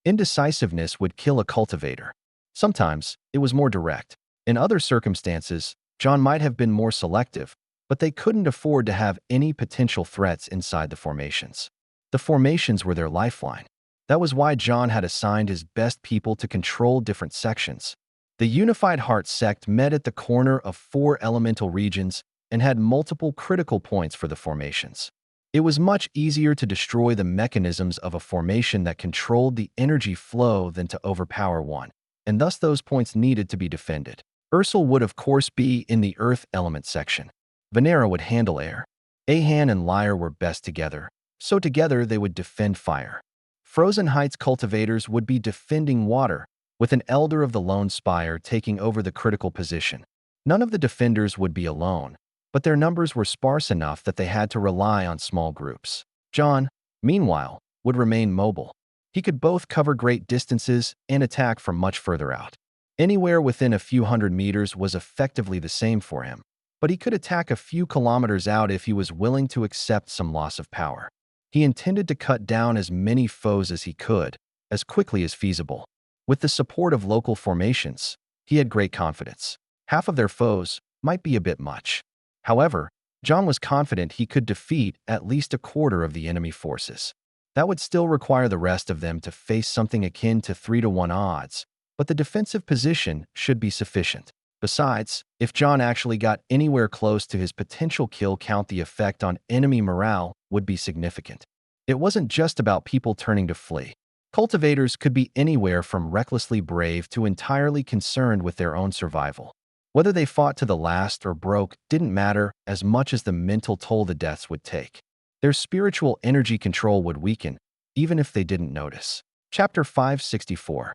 Indecisiveness would kill a cultivator. Sometimes, it was more direct. In other circumstances, John might have been more selective, but they couldn't afford to have any potential threats inside the formations. The formations were their lifeline. That was why John had assigned his best people to control different sections. The Unified Heart sect met at the corner of 4 elemental regions and had multiple critical points for the formations. It was much easier to destroy the mechanisms of a formation that controlled the energy flow than to overpower one, and thus those points needed to be defended. Ursel would of course be in the earth element section. Venera would handle air. Ahan and Lyre were best together, so together they would defend fire. Frozen Heights cultivators would be defending water, with an Elder of the Lone Spire taking over the critical position. None of the defenders would be alone, but their numbers were sparse enough that they had to rely on small groups. John, meanwhile, would remain mobile. He could both cover great distances and attack from much further out. Anywhere within a few hundred meters was effectively the same for him. but he could attack a few kilometers out if he was willing to accept some loss of power. He intended to cut down as many foes as he could, as quickly as feasible. With the support of local formations, he had great confidence. Half of their foes might be a bit much. However, John was confident he could defeat at least a quarter of the enemy forces. That would still require the rest of them to face something akin to 3-to-1 odds, but the defensive position should be sufficient. Besides, if John actually got anywhere close to his potential kill count, the effect on enemy morale would be significant. It wasn't just about people turning to flee. Cultivators could be anywhere from recklessly brave to entirely concerned with their own survival. Whether they fought to the last or broke didn't matter as much as the mental toll the deaths would take. Their spiritual energy control would weaken, even if they didn't notice. Chapter 564.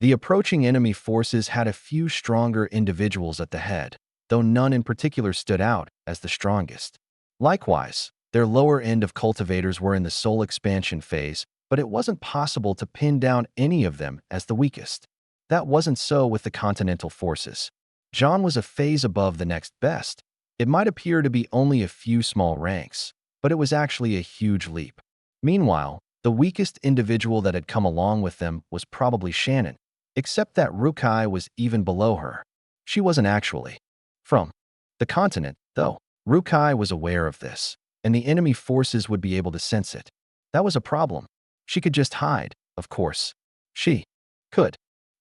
The approaching enemy forces had a few stronger individuals at the head, though none in particular stood out as the strongest. Likewise, their lower end of cultivators were in the soul expansion phase, but it wasn't possible to pin down any of them as the weakest. That wasn't so with the continental forces. John was a phase above the next best. It might appear to be only a few small ranks, but it was actually a huge leap. Meanwhile, the weakest individual that had come along with them was probably Shannon, except that Rukai was even below her. She wasn't actually from the continent, though. Rukai was aware of this, and the enemy forces would be able to sense it. That was a problem. She could just hide, of course. She could,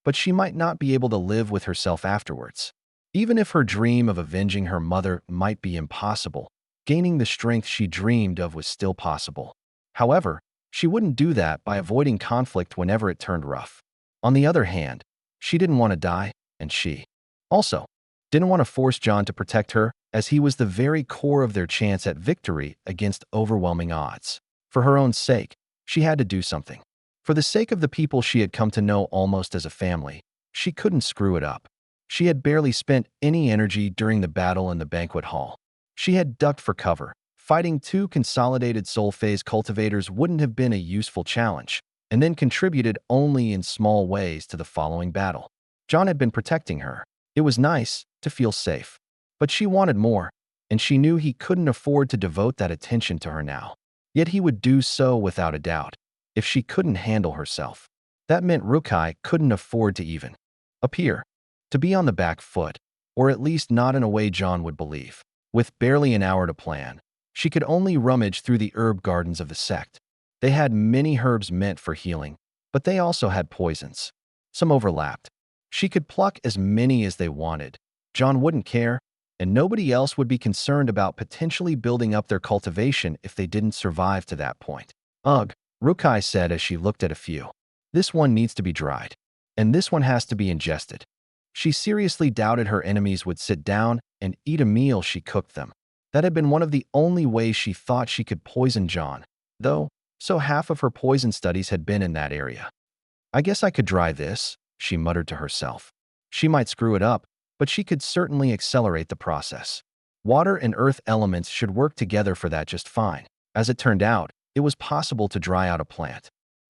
but she might not be able to live with herself afterwards. Even if her dream of avenging her mother might be impossible, gaining the strength she dreamed of was still possible. However, she wouldn't do that by avoiding conflict whenever it turned rough. On the other hand, she didn't want to die, and she also didn't want to force John to protect her, as he was the very core of their chance at victory against overwhelming odds. For her own sake, she had to do something. For the sake of the people she had come to know almost as a family, she couldn't screw it up. She had barely spent any energy during the battle in the banquet hall. She had ducked for cover. Fighting two consolidated soul phase cultivators wouldn't have been a useful challenge, and then contributed only in small ways to the following battle. John had been protecting her. It was nice to feel safe, but she wanted more, and she knew he couldn't afford to devote that attention to her now. Yet he would do so without a doubt, if she couldn't handle herself. That meant Rukai couldn't afford to even appear to be on the back foot, or at least not in a way John would believe. With barely an hour to plan, she could only rummage through the herb gardens of the sect. They had many herbs meant for healing, but they also had poisons. Some overlapped. She could pluck as many as they wanted. John wouldn't care, and nobody else would be concerned about potentially building up their cultivation if they didn't survive to that point. Ugh, Rukai said as she looked at a few. This one needs to be dried, and this one has to be ingested. She seriously doubted her enemies would sit down and eat a meal she cooked them. That had been one of the only ways she thought she could poison John, though, so half of her poison studies had been in that area. I guess I could dry this, she muttered to herself. She might screw it up, but she could certainly accelerate the process. Water and earth elements should work together for that just fine. As it turned out, it was possible to dry out a plant.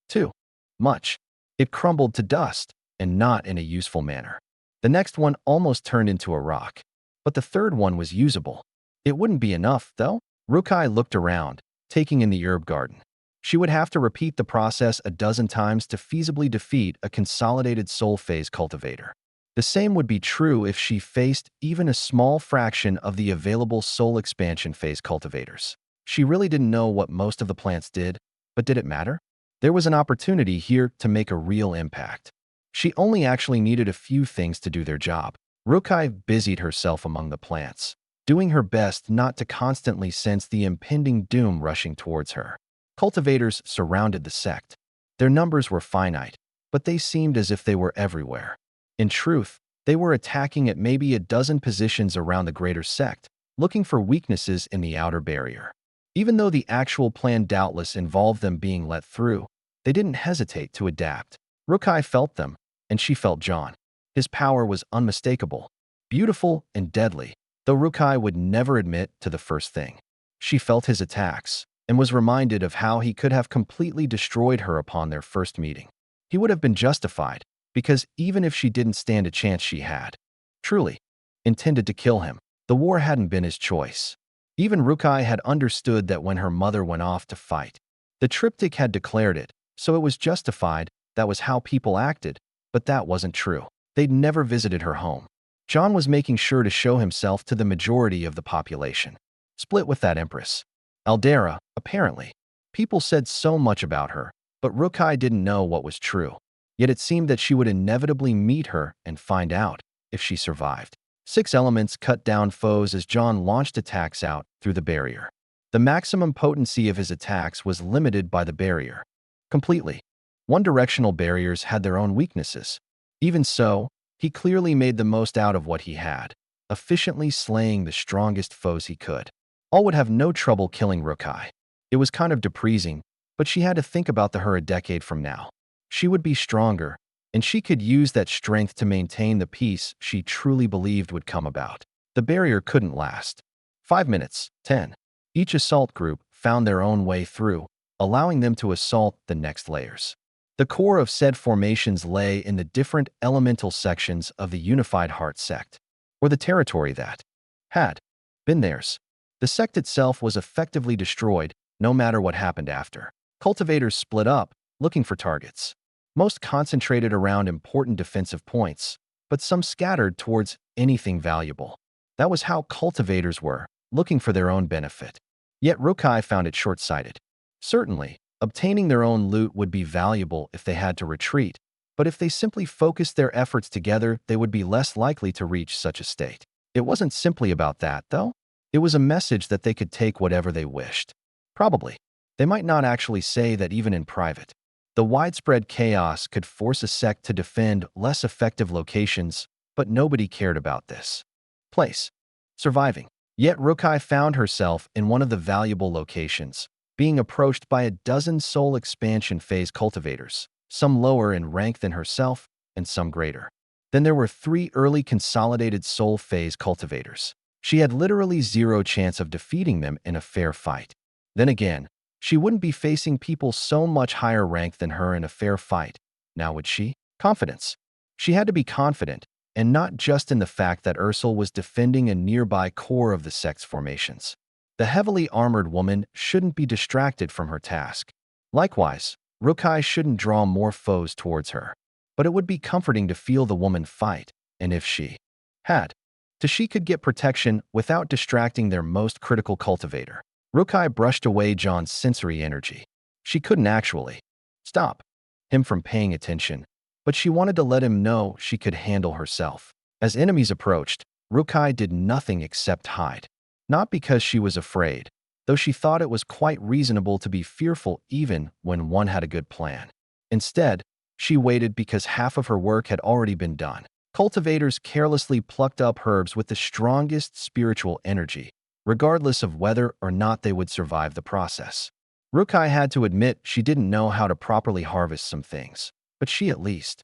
Too much. It crumbled to dust, and not in a useful manner. The next one almost turned into a rock, but the third one was usable. It wouldn't be enough, though. Rukai looked around, taking in the herb garden. She would have to repeat the process a dozen times to feasibly defeat a consolidated soul phase cultivator. The same would be true if she faced even a small fraction of the available soul expansion phase cultivators. She really didn't know what most of the plants did, but did it matter? There was an opportunity here to make a real impact. She only actually needed a few things to do their job. Rukai busied herself among the plants, doing her best not to constantly sense the impending doom rushing towards her. Cultivators surrounded the sect. Their numbers were finite, but they seemed as if they were everywhere. In truth, they were attacking at maybe a dozen positions around the greater sect, looking for weaknesses in the outer barrier. Even though the actual plan doubtless involved them being let through, they didn't hesitate to adapt. Rukai felt them, and she felt John. His power was unmistakable, beautiful and deadly, though Rukai would never admit to the first thing. She felt his attacks, and was reminded of how he could have completely destroyed her upon their first meeting. He would have been justified, because even if she didn't stand a chance she had, truly, intended to kill him. The war hadn't been his choice. Even Rukai had understood that when her mother went off to fight. The triptych had declared it, so it was justified. That was how people acted, but that wasn't true. They'd never visited her home. John was making sure to show himself to the majority of the population. Split with that empress. Aldera, apparently. People said so much about her, but Rukai didn't know what was true. Yet it seemed that she would inevitably meet her and find out if she survived. 6 elements cut down foes as John launched attacks out through the barrier. The maximum potency of his attacks was limited by the barrier. Completely. One-directional barriers had their own weaknesses. Even so, he clearly made the most out of what he had, efficiently slaying the strongest foes he could. All would have no trouble killing Rukai. It was kind of depressing, but she had to think about her a decade from now. She would be stronger, and she could use that strength to maintain the peace she truly believed would come about. The barrier couldn't last. 5 minutes, 10. Each assault group found their own way through, allowing them to assault the next layers. The core of said formations lay in the different elemental sections of the Unified Heart sect, or the territory that had been theirs. The sect itself was effectively destroyed, no matter what happened after. Cultivators split up, looking for targets. Most concentrated around important defensive points, but some scattered towards anything valuable. That was how cultivators were, looking for their own benefit. Yet Rukai found it short-sighted. Certainly, obtaining their own loot would be valuable if they had to retreat, but if they simply focused their efforts together, they would be less likely to reach such a state. It wasn't simply about that, though. It was a message that they could take whatever they wished. Probably. They might not actually say that even in private. The widespread chaos could force a sect to defend less effective locations, but nobody cared about this. Place. Surviving. Yet Rukai found herself in one of the valuable locations, being approached by a dozen soul expansion phase cultivators, some lower in rank than herself and some greater. Then there were 3 early consolidated soul phase cultivators. She had literally zero chance of defeating them in a fair fight. Then again, she wouldn't be facing people so much higher rank than her in a fair fight. Now would she? Confidence. She had to be confident, and not just in the fact that Ursula was defending a nearby core of the sect's formations. The heavily armored woman shouldn't be distracted from her task. Likewise, Rukai shouldn't draw more foes towards her. But it would be comforting to feel the woman fight, and if she had to, she could get protection without distracting their most critical cultivator. Rukai brushed away John's sensory energy. She couldn't actually stop him from paying attention, but she wanted to let him know she could handle herself. As enemies approached, Rukai did nothing except hide. Not because she was afraid, though she thought it was quite reasonable to be fearful even when one had a good plan. Instead, she waited because half of her work had already been done. Cultivators carelessly plucked up herbs with the strongest spiritual energy, regardless of whether or not they would survive the process. Rukai had to admit she didn't know how to properly harvest some things, but she at least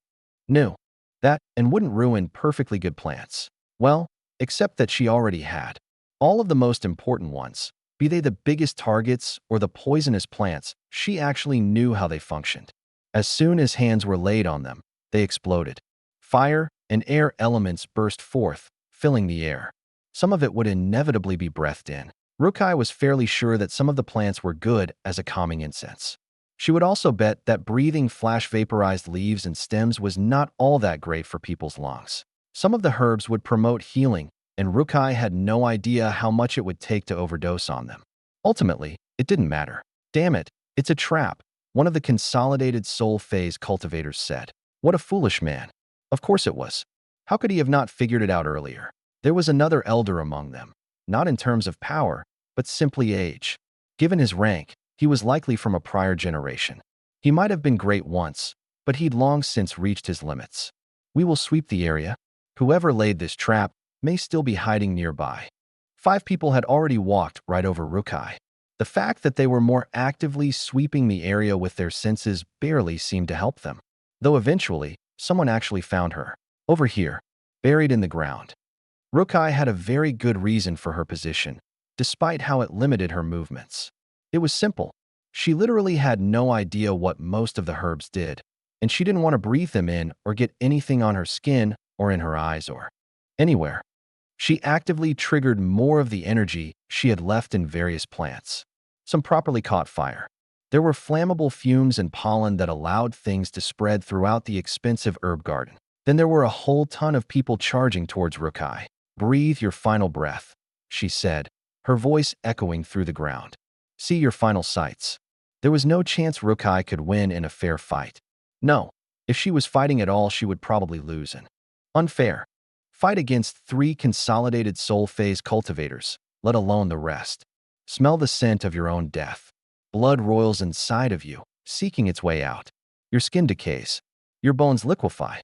knew that and wouldn't ruin perfectly good plants. Well, except that she already had. All of the most important ones, be they the biggest targets or the poisonous plants, she actually knew how they functioned. As soon as hands were laid on them, they exploded. Fire and air elements burst forth, filling the air. Some of it would inevitably be breathed in. Rukai was fairly sure that some of the plants were good as a calming incense. She would also bet that breathing flash-vaporized leaves and stems was not all that great for people's lungs. Some of the herbs would promote healing, and Rukai had no idea how much it would take to overdose on them. Ultimately, it didn't matter. Damn it, it's a trap, one of the consolidated soul phase cultivators said. What a foolish man. Of course it was. How could he have not figured it out earlier? There was another elder among them, not in terms of power, but simply age. Given his rank, he was likely from a prior generation. He might have been great once, but he'd long since reached his limits. We will sweep the area. Whoever laid this trap may still be hiding nearby. 5 people had already walked right over Rukai. The fact that they were more actively sweeping the area with their senses barely seemed to help them. Though eventually, someone actually found her. Over here, buried in the ground. Rukai had a very good reason for her position, despite how it limited her movements. It was simple. She literally had no idea what most of the herbs did, and she didn't want to breathe them in or get anything on her skin or in her eyes or anywhere. She actively triggered more of the energy she had left in various plants. Some properly caught fire. There were flammable fumes and pollen that allowed things to spread throughout the expensive herb garden. Then there were a whole ton of people charging towards Rukai. "Breathe your final breath," she said, her voice echoing through the ground. "See your final sights." There was no chance Rukai could win in a fair fight. No, if she was fighting at all, she would probably lose in unfair fight against 3 consolidated soul phase cultivators, let alone the rest. Smell the scent of your own death. Blood roils inside of you, seeking its way out. Your skin decays. Your bones liquefy.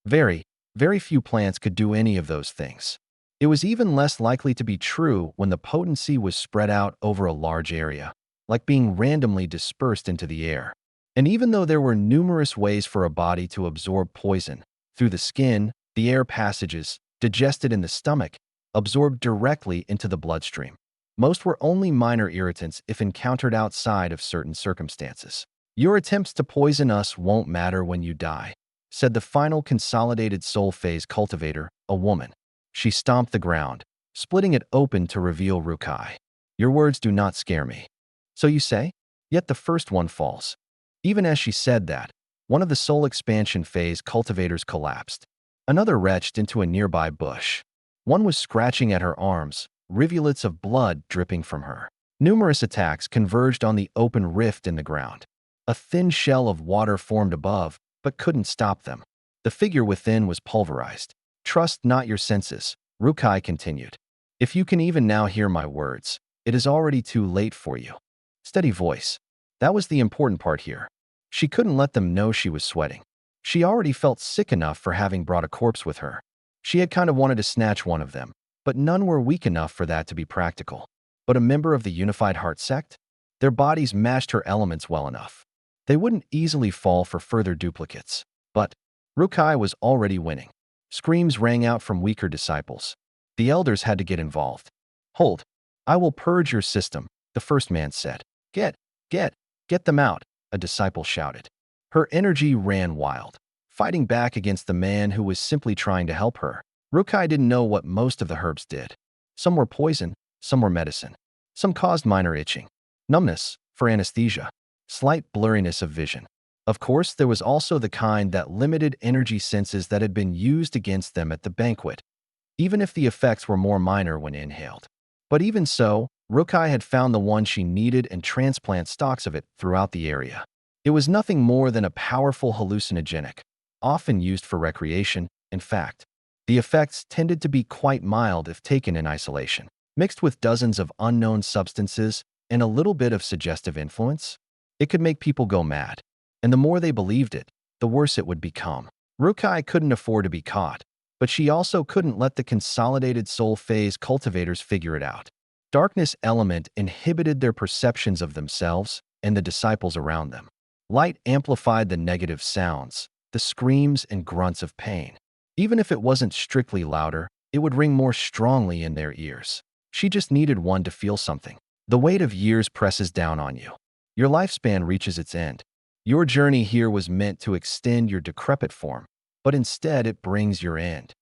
Very, very few plants could do any of those things. It was even less likely to be true when the potency was spread out over a large area, like being randomly dispersed into the air. And even though there were numerous ways for a body to absorb poison, through the skin, the air passages, digested in the stomach, absorbed directly into the bloodstream. Most were only minor irritants if encountered outside of certain circumstances. "Your attempts to poison us won't matter when you die," said the final consolidated soul phase cultivator, a woman. She stomped the ground, splitting it open to reveal Rukai. "Your words do not scare me." "So you say?" Yet the first one falls. Even as she said that, one of the soul expansion phase cultivators collapsed. Another retched into a nearby bush. One was scratching at her arms, rivulets of blood dripping from her. Numerous attacks converged on the open rift in the ground. A thin shell of water formed above, but couldn't stop them. The figure within was pulverized. "Trust not your senses," Rukai continued. "If you can even now hear my words, it is already too late for you." Steady voice. That was the important part here. She couldn't let them know she was sweating. She already felt sick enough for having brought a corpse with her. She had kind of wanted to snatch one of them, but none were weak enough for that to be practical. But a member of the Unified Heart sect? Their bodies matched her elements well enough. They wouldn't easily fall for further duplicates. But Rukai was already winning. Screams rang out from weaker disciples. The elders had to get involved. "Hold. I will purge your system," the first man said. Get them out," a disciple shouted. Her energy ran wild, fighting back against the man who was simply trying to help her. Rukai didn't know what most of the herbs did. Some were poison, some were medicine. Some caused minor itching, numbness for anesthesia, slight blurriness of vision. Of course, there was also the kind that limited energy senses that had been used against them at the banquet, even if the effects were more minor when inhaled. But even so, Rukai had found the one she needed and transplant stocks of it throughout the area. It was nothing more than a powerful hallucinogenic, often used for recreation. In fact, the effects tended to be quite mild if taken in isolation. Mixed with dozens of unknown substances and a little bit of suggestive influence, it could make people go mad. And the more they believed it, the worse it would become. Rukai couldn't afford to be caught, but she also couldn't let the consolidated soul phase cultivators figure it out. Darkness element inhibited their perceptions of themselves and the disciples around them. Light amplified the negative sounds, the screams and grunts of pain. Even if it wasn't strictly louder, it would ring more strongly in their ears. She just needed one to feel something. The weight of years presses down on you. Your lifespan reaches its end. Your journey here was meant to extend your decrepit form, but instead it brings your end.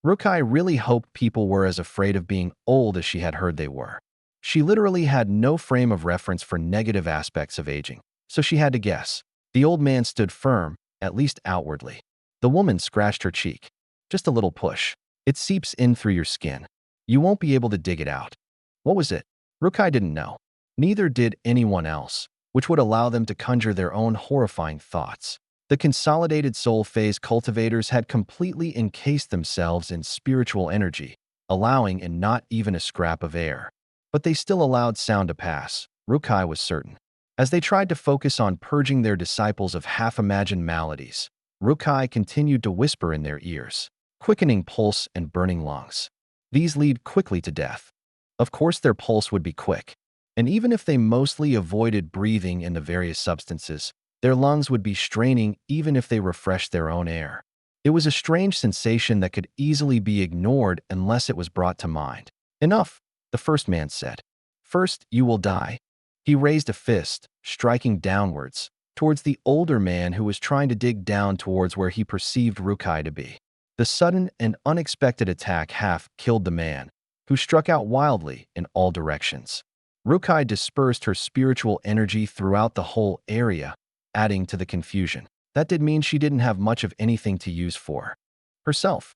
Rukai really hoped people were as afraid of being old as she had heard they were. She literally had no frame of reference for negative aspects of aging, so she had to guess. The old man stood firm, at least outwardly. The woman scratched her cheek. "Just a little push. It seeps in through your skin. You won't be able to dig it out." What was it? Rukai didn't know. Neither did anyone else, which would allow them to conjure their own horrifying thoughts. The consolidated soul phase cultivators had completely encased themselves in spiritual energy, allowing in not even a scrap of air. But they still allowed sound to pass, Rukai was certain. As they tried to focus on purging their disciples of half-imagined maladies, Rukai continued to whisper in their ears, quickening pulse and burning lungs. These lead quickly to death. Of course their pulse would be quick, and even if they mostly avoided breathing in the various substances, their lungs would be straining even if they refreshed their own air. It was a strange sensation that could easily be ignored unless it was brought to mind. "Enough," the first man said. "First, you will die." He raised a fist, striking downwards, towards the older man who was trying to dig down towards where he perceived Rukai to be. The sudden and unexpected attack half killed the man, who struck out wildly in all directions. Rukai dispersed her spiritual energy throughout the whole area, adding to the confusion. That did mean she didn't have much of anything to use for herself.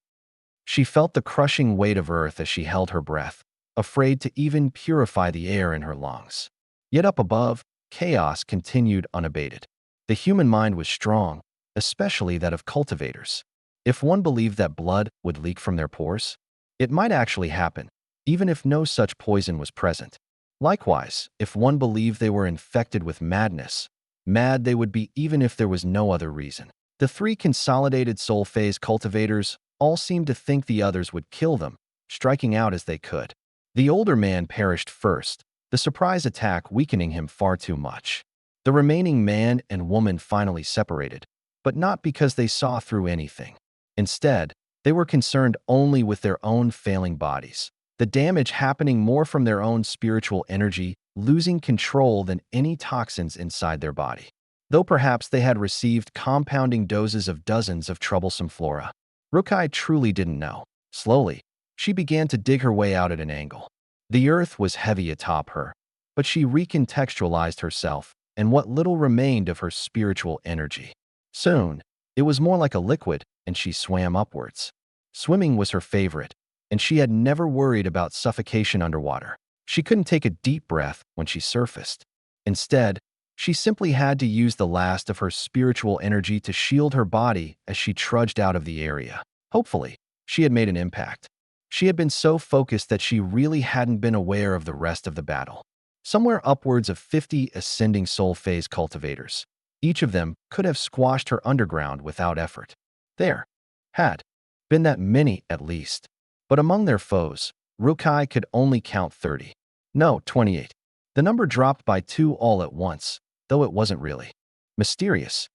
She felt the crushing weight of earth as she held her breath, afraid to even purify the air in her lungs. Yet up above, chaos continued unabated. The human mind was strong, especially that of cultivators. If one believed that blood would leak from their pores, it might actually happen, even if no such poison was present. Likewise, if one believed they were infected with madness, mad they would be even if there was no other reason. The three consolidated soul phase cultivators all seemed to think the others would kill them, striking out as they could. The older man perished first, the surprise attack weakening him far too much. The remaining man and woman finally separated, but not because they saw through anything. Instead, they were concerned only with their own failing bodies, the damage happening more from their own spiritual energy losing control than any toxins inside their body. Though perhaps they had received compounding doses of dozens of troublesome flora. Rukai truly didn't know. Slowly, she began to dig her way out at an angle. The earth was heavy atop her, but she recontextualized herself and what little remained of her spiritual energy. Soon, it was more like a liquid, and she swam upwards. Swimming was her favorite, and she had never worried about suffocation underwater. She couldn't take a deep breath when she surfaced. Instead, she simply had to use the last of her spiritual energy to shield her body as she trudged out of the area. Hopefully, she had made an impact. She had been so focused that she really hadn't been aware of the rest of the battle. Somewhere upwards of 50 ascending soul phase cultivators. Each of them could have squashed her underground without effort. There had been that many at least. But among their foes, Rukai could only count 30. No, 28. The number dropped by 2 all at once, though it wasn't really mysterious.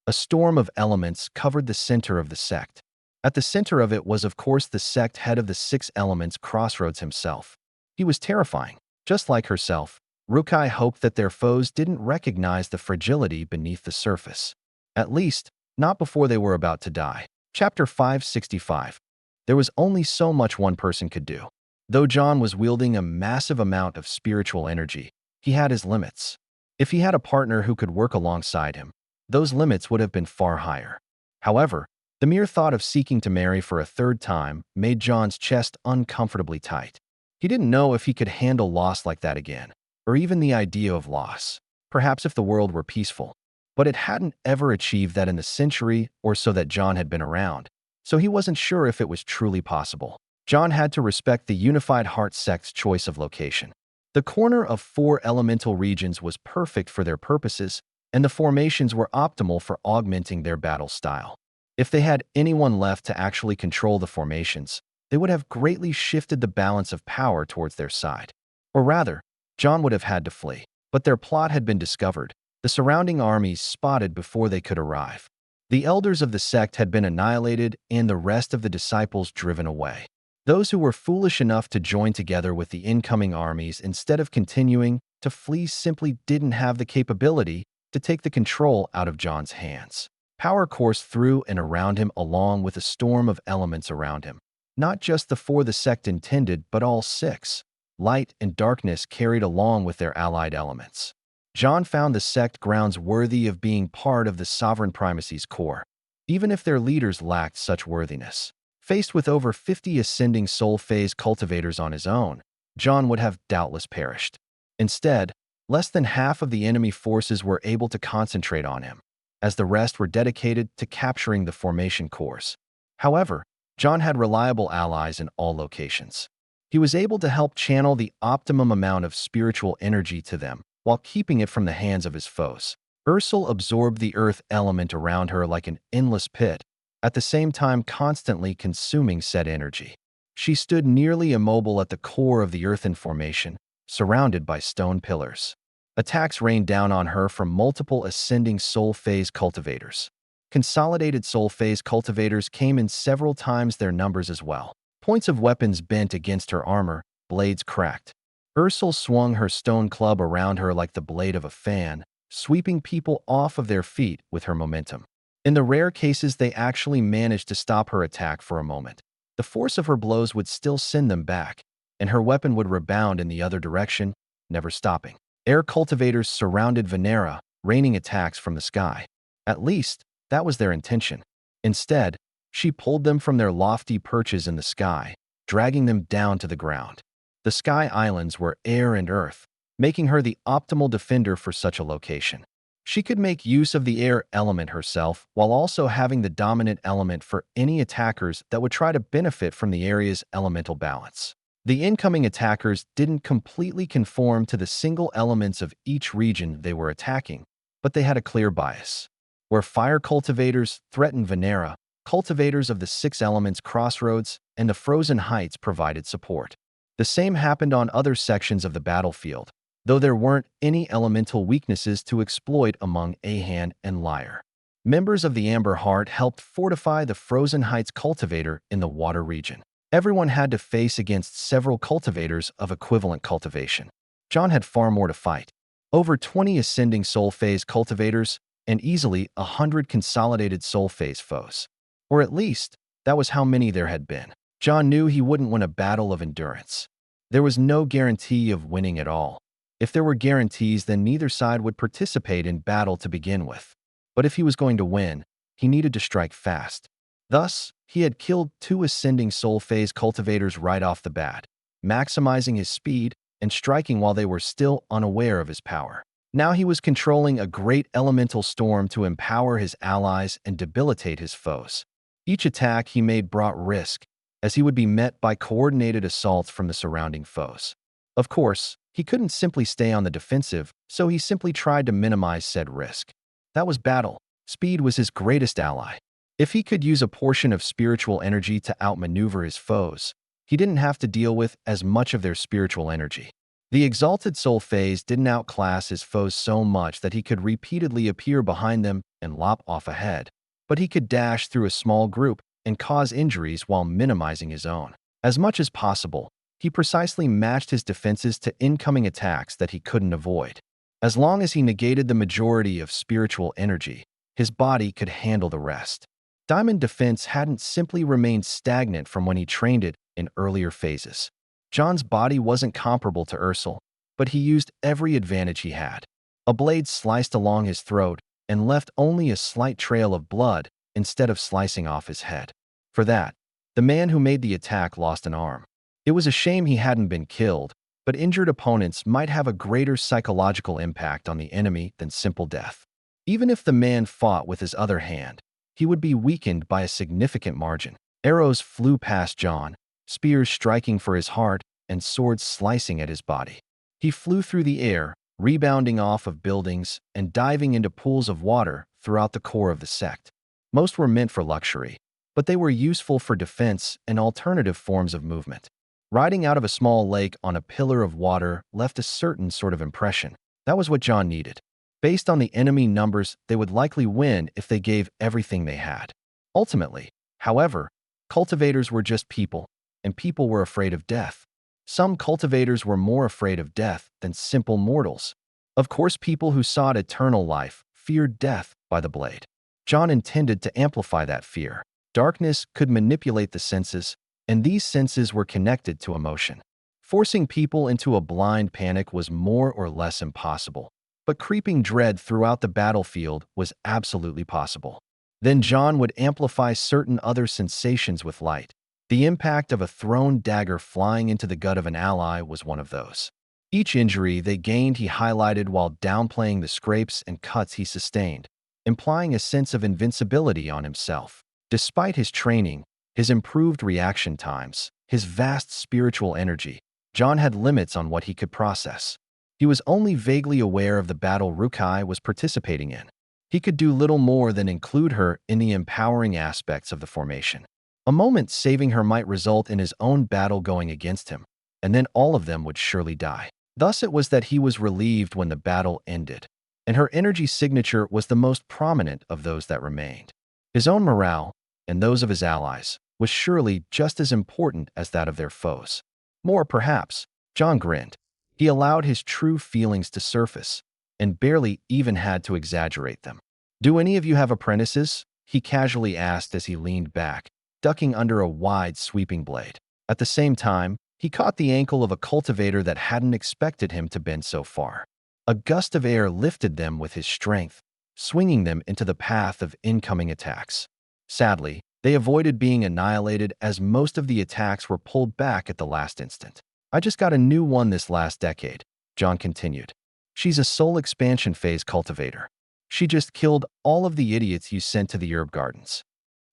A storm of elements covered the center of the sect. At the center of it was, of course, the sect head of the 6 elements, Crossroads himself. He was terrifying. Just like herself, Rukai hoped that their foes didn't recognize the fragility beneath the surface. At least, not before they were about to die. Chapter 565. There was only so much one person could do. Though John was wielding a massive amount of spiritual energy, he had his limits. If he had a partner who could work alongside him, those limits would have been far higher. However, the mere thought of seeking to marry for a third time made John's chest uncomfortably tight. He didn't know if he could handle loss like that again, or even the idea of loss. Perhaps if the world were peaceful. But it hadn't ever achieved that in the century or so that John had been around, so he wasn't sure if it was truly possible. John had to respect the Unified Heart sect's choice of location. The corner of 4 elemental regions was perfect for their purposes, and the formations were optimal for augmenting their battle style. If they had anyone left to actually control the formations, they would have greatly shifted the balance of power towards their side. Or rather, John would have had to flee. But their plot had been discovered, the surrounding armies spotted before they could arrive. The elders of the sect had been annihilated and the rest of the disciples driven away. Those who were foolish enough to join together with the incoming armies instead of continuing to flee simply didn't have the capability to take the control out of John's hands. Power coursed through and around him along with a storm of elements around him. Not just the 4 the sect intended, but all 6. Light and darkness carried along with their allied elements. John found the sect grounds worthy of being part of the sovereign primacy's core, even if their leaders lacked such worthiness. Faced with over 50 ascending soul phase cultivators on his own, John would have doubtless perished. Instead, less than half of the enemy forces were able to concentrate on him, as the rest were dedicated to capturing the formation cores. However, John had reliable allies in all locations. He was able to help channel the optimum amount of spiritual energy to them while keeping it from the hands of his foes. Ursel absorbed the earth element around her like an endless pit, at the same time constantly consuming said energy. She stood nearly immobile at the core of the earthen formation, surrounded by stone pillars. Attacks rained down on her from multiple ascending soul phase cultivators. Consolidated soul phase cultivators came in several times their numbers as well. Points of weapons bent against her armor, blades cracked. Ursel swung her stone club around her like the blade of a fan, sweeping people off of their feet with her momentum. In the rare cases they actually managed to stop her attack for a moment, the force of her blows would still send them back, and her weapon would rebound in the other direction, never stopping. Air cultivators surrounded Venera, raining attacks from the sky. At least, that was their intention. Instead, she pulled them from their lofty perches in the sky, dragging them down to the ground. The Sky Islands were air and earth, making her the optimal defender for such a location. She could make use of the air element herself while also having the dominant element for any attackers that would try to benefit from the area's elemental balance. The incoming attackers didn't completely conform to the single elements of each region they were attacking, but they had a clear bias. Where fire cultivators threatened Venera, cultivators of the six elements Crossroads and the Frozen Heights provided support. The same happened on other sections of the battlefield, though there weren't any elemental weaknesses to exploit among Ahan and Lyre. Members of the Amber Heart helped fortify the Frozen Heights cultivator in the water region. Everyone had to face against several cultivators of equivalent cultivation. John had far more to fight. Over 20 ascending soul phase cultivators and easily 100 consolidated soul phase foes. Or at least, that was how many there had been. John knew he wouldn't win a battle of endurance. There was no guarantee of winning at all. If there were guarantees, then neither side would participate in battle to begin with. But if he was going to win, he needed to strike fast. Thus, he had killed 2 ascending soul phase cultivators right off the bat, maximizing his speed and striking while they were still unaware of his power. Now he was controlling a great elemental storm to empower his allies and debilitate his foes. Each attack he made brought risk, as he would be met by coordinated assaults from the surrounding foes. Of course, he couldn't simply stay on the defensive, so he simply tried to minimize said risk. That was battle. Speed was his greatest ally. If he could use a portion of spiritual energy to outmaneuver his foes, he didn't have to deal with as much of their spiritual energy. The Exalted Soul phase didn't outclass his foes so much that he could repeatedly appear behind them and lop off ahead, but he could dash through a small group and cause injuries while minimizing his own. As much as possible, he precisely matched his defenses to incoming attacks that he couldn't avoid. As long as he negated the majority of spiritual energy, his body could handle the rest. Diamond defense hadn't simply remained stagnant from when he trained it in earlier phases. John's body wasn't comparable to Ursel, but he used every advantage he had. A blade sliced along his throat and left only a slight trail of blood instead of slicing off his head. For that, the man who made the attack lost an arm. It was a shame he hadn't been killed, but injured opponents might have a greater psychological impact on the enemy than simple death. Even if the man fought with his other hand, he would be weakened by a significant margin. Arrows flew past John, spears striking for his heart and swords slicing at his body. He flew through the air, rebounding off of buildings and diving into pools of water throughout the core of the sect. Most were meant for luxury, but they were useful for defense and alternative forms of movement. Riding out of a small lake on a pillar of water left a certain sort of impression. That was what John needed. Based on the enemy numbers, they would likely win if they gave everything they had. Ultimately, however, cultivators were just people, and people were afraid of death. Some cultivators were more afraid of death than simple mortals. Of course, people who sought eternal life feared death by the blade. John intended to amplify that fear. Darkness could manipulate the senses, and these senses were connected to emotion. Forcing people into a blind panic was more or less impossible, but creeping dread throughout the battlefield was absolutely possible. Then John would amplify certain other sensations with light. The impact of a thrown dagger flying into the gut of an ally was one of those. Each injury they gained he highlighted while downplaying the scrapes and cuts he sustained, implying a sense of invincibility on himself. Despite his training, his improved reaction times, his vast spiritual energy, John had limits on what he could process. He was only vaguely aware of the battle Rukai was participating in. He could do little more than include her in the empowering aspects of the formation. A moment saving her might result in his own battle going against him, and then all of them would surely die. Thus it was that he was relieved when the battle ended, and her energy signature was the most prominent of those that remained. His own morale, and those of his allies, was surely just as important as that of their foes. More, perhaps. John grinned. He allowed his true feelings to surface, and barely even had to exaggerate them. "Do any of you have apprentices?" he casually asked as he leaned back, ducking under a wide, sweeping blade. At the same time, he caught the ankle of a cultivator that hadn't expected him to bend so far. A gust of air lifted them with his strength, swinging them into the path of incoming attacks. Sadly, they avoided being annihilated as most of the attacks were pulled back at the last instant. I just got a new one this last decade, John continued. She's a soul expansion phase cultivator. She just killed all of the idiots you sent to the herb gardens.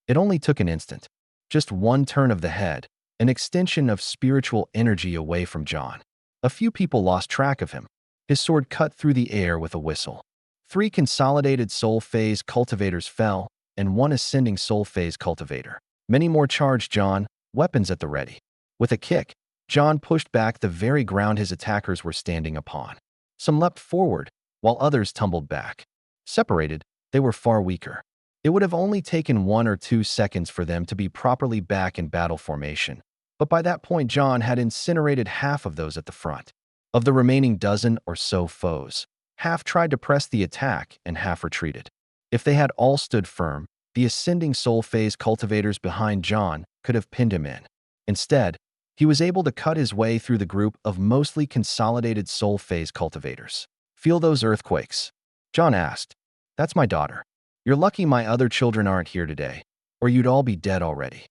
It only took an instant. Just one turn of the head, an extension of spiritual energy away from John. A few people lost track of him. His sword cut through the air with a whistle. 3 consolidated soul phase cultivators fell, and 1 ascending soul phase cultivator. Many more charged John, weapons at the ready. With a kick, John pushed back the very ground his attackers were standing upon. Some leapt forward, while others tumbled back. Separated, they were far weaker. It would have only taken 1 or 2 seconds for them to be properly back in battle formation, but by that point John had incinerated half of those at the front. Of the remaining dozen or so foes, half tried to press the attack and half retreated. If they had all stood firm, the ascending soul phase cultivators behind John could have pinned him in. Instead, he was able to cut his way through the group of mostly consolidated soul phase cultivators. Feel those earthquakes? John asked. That's my daughter. You're lucky my other children aren't here today, or you'd all be dead already.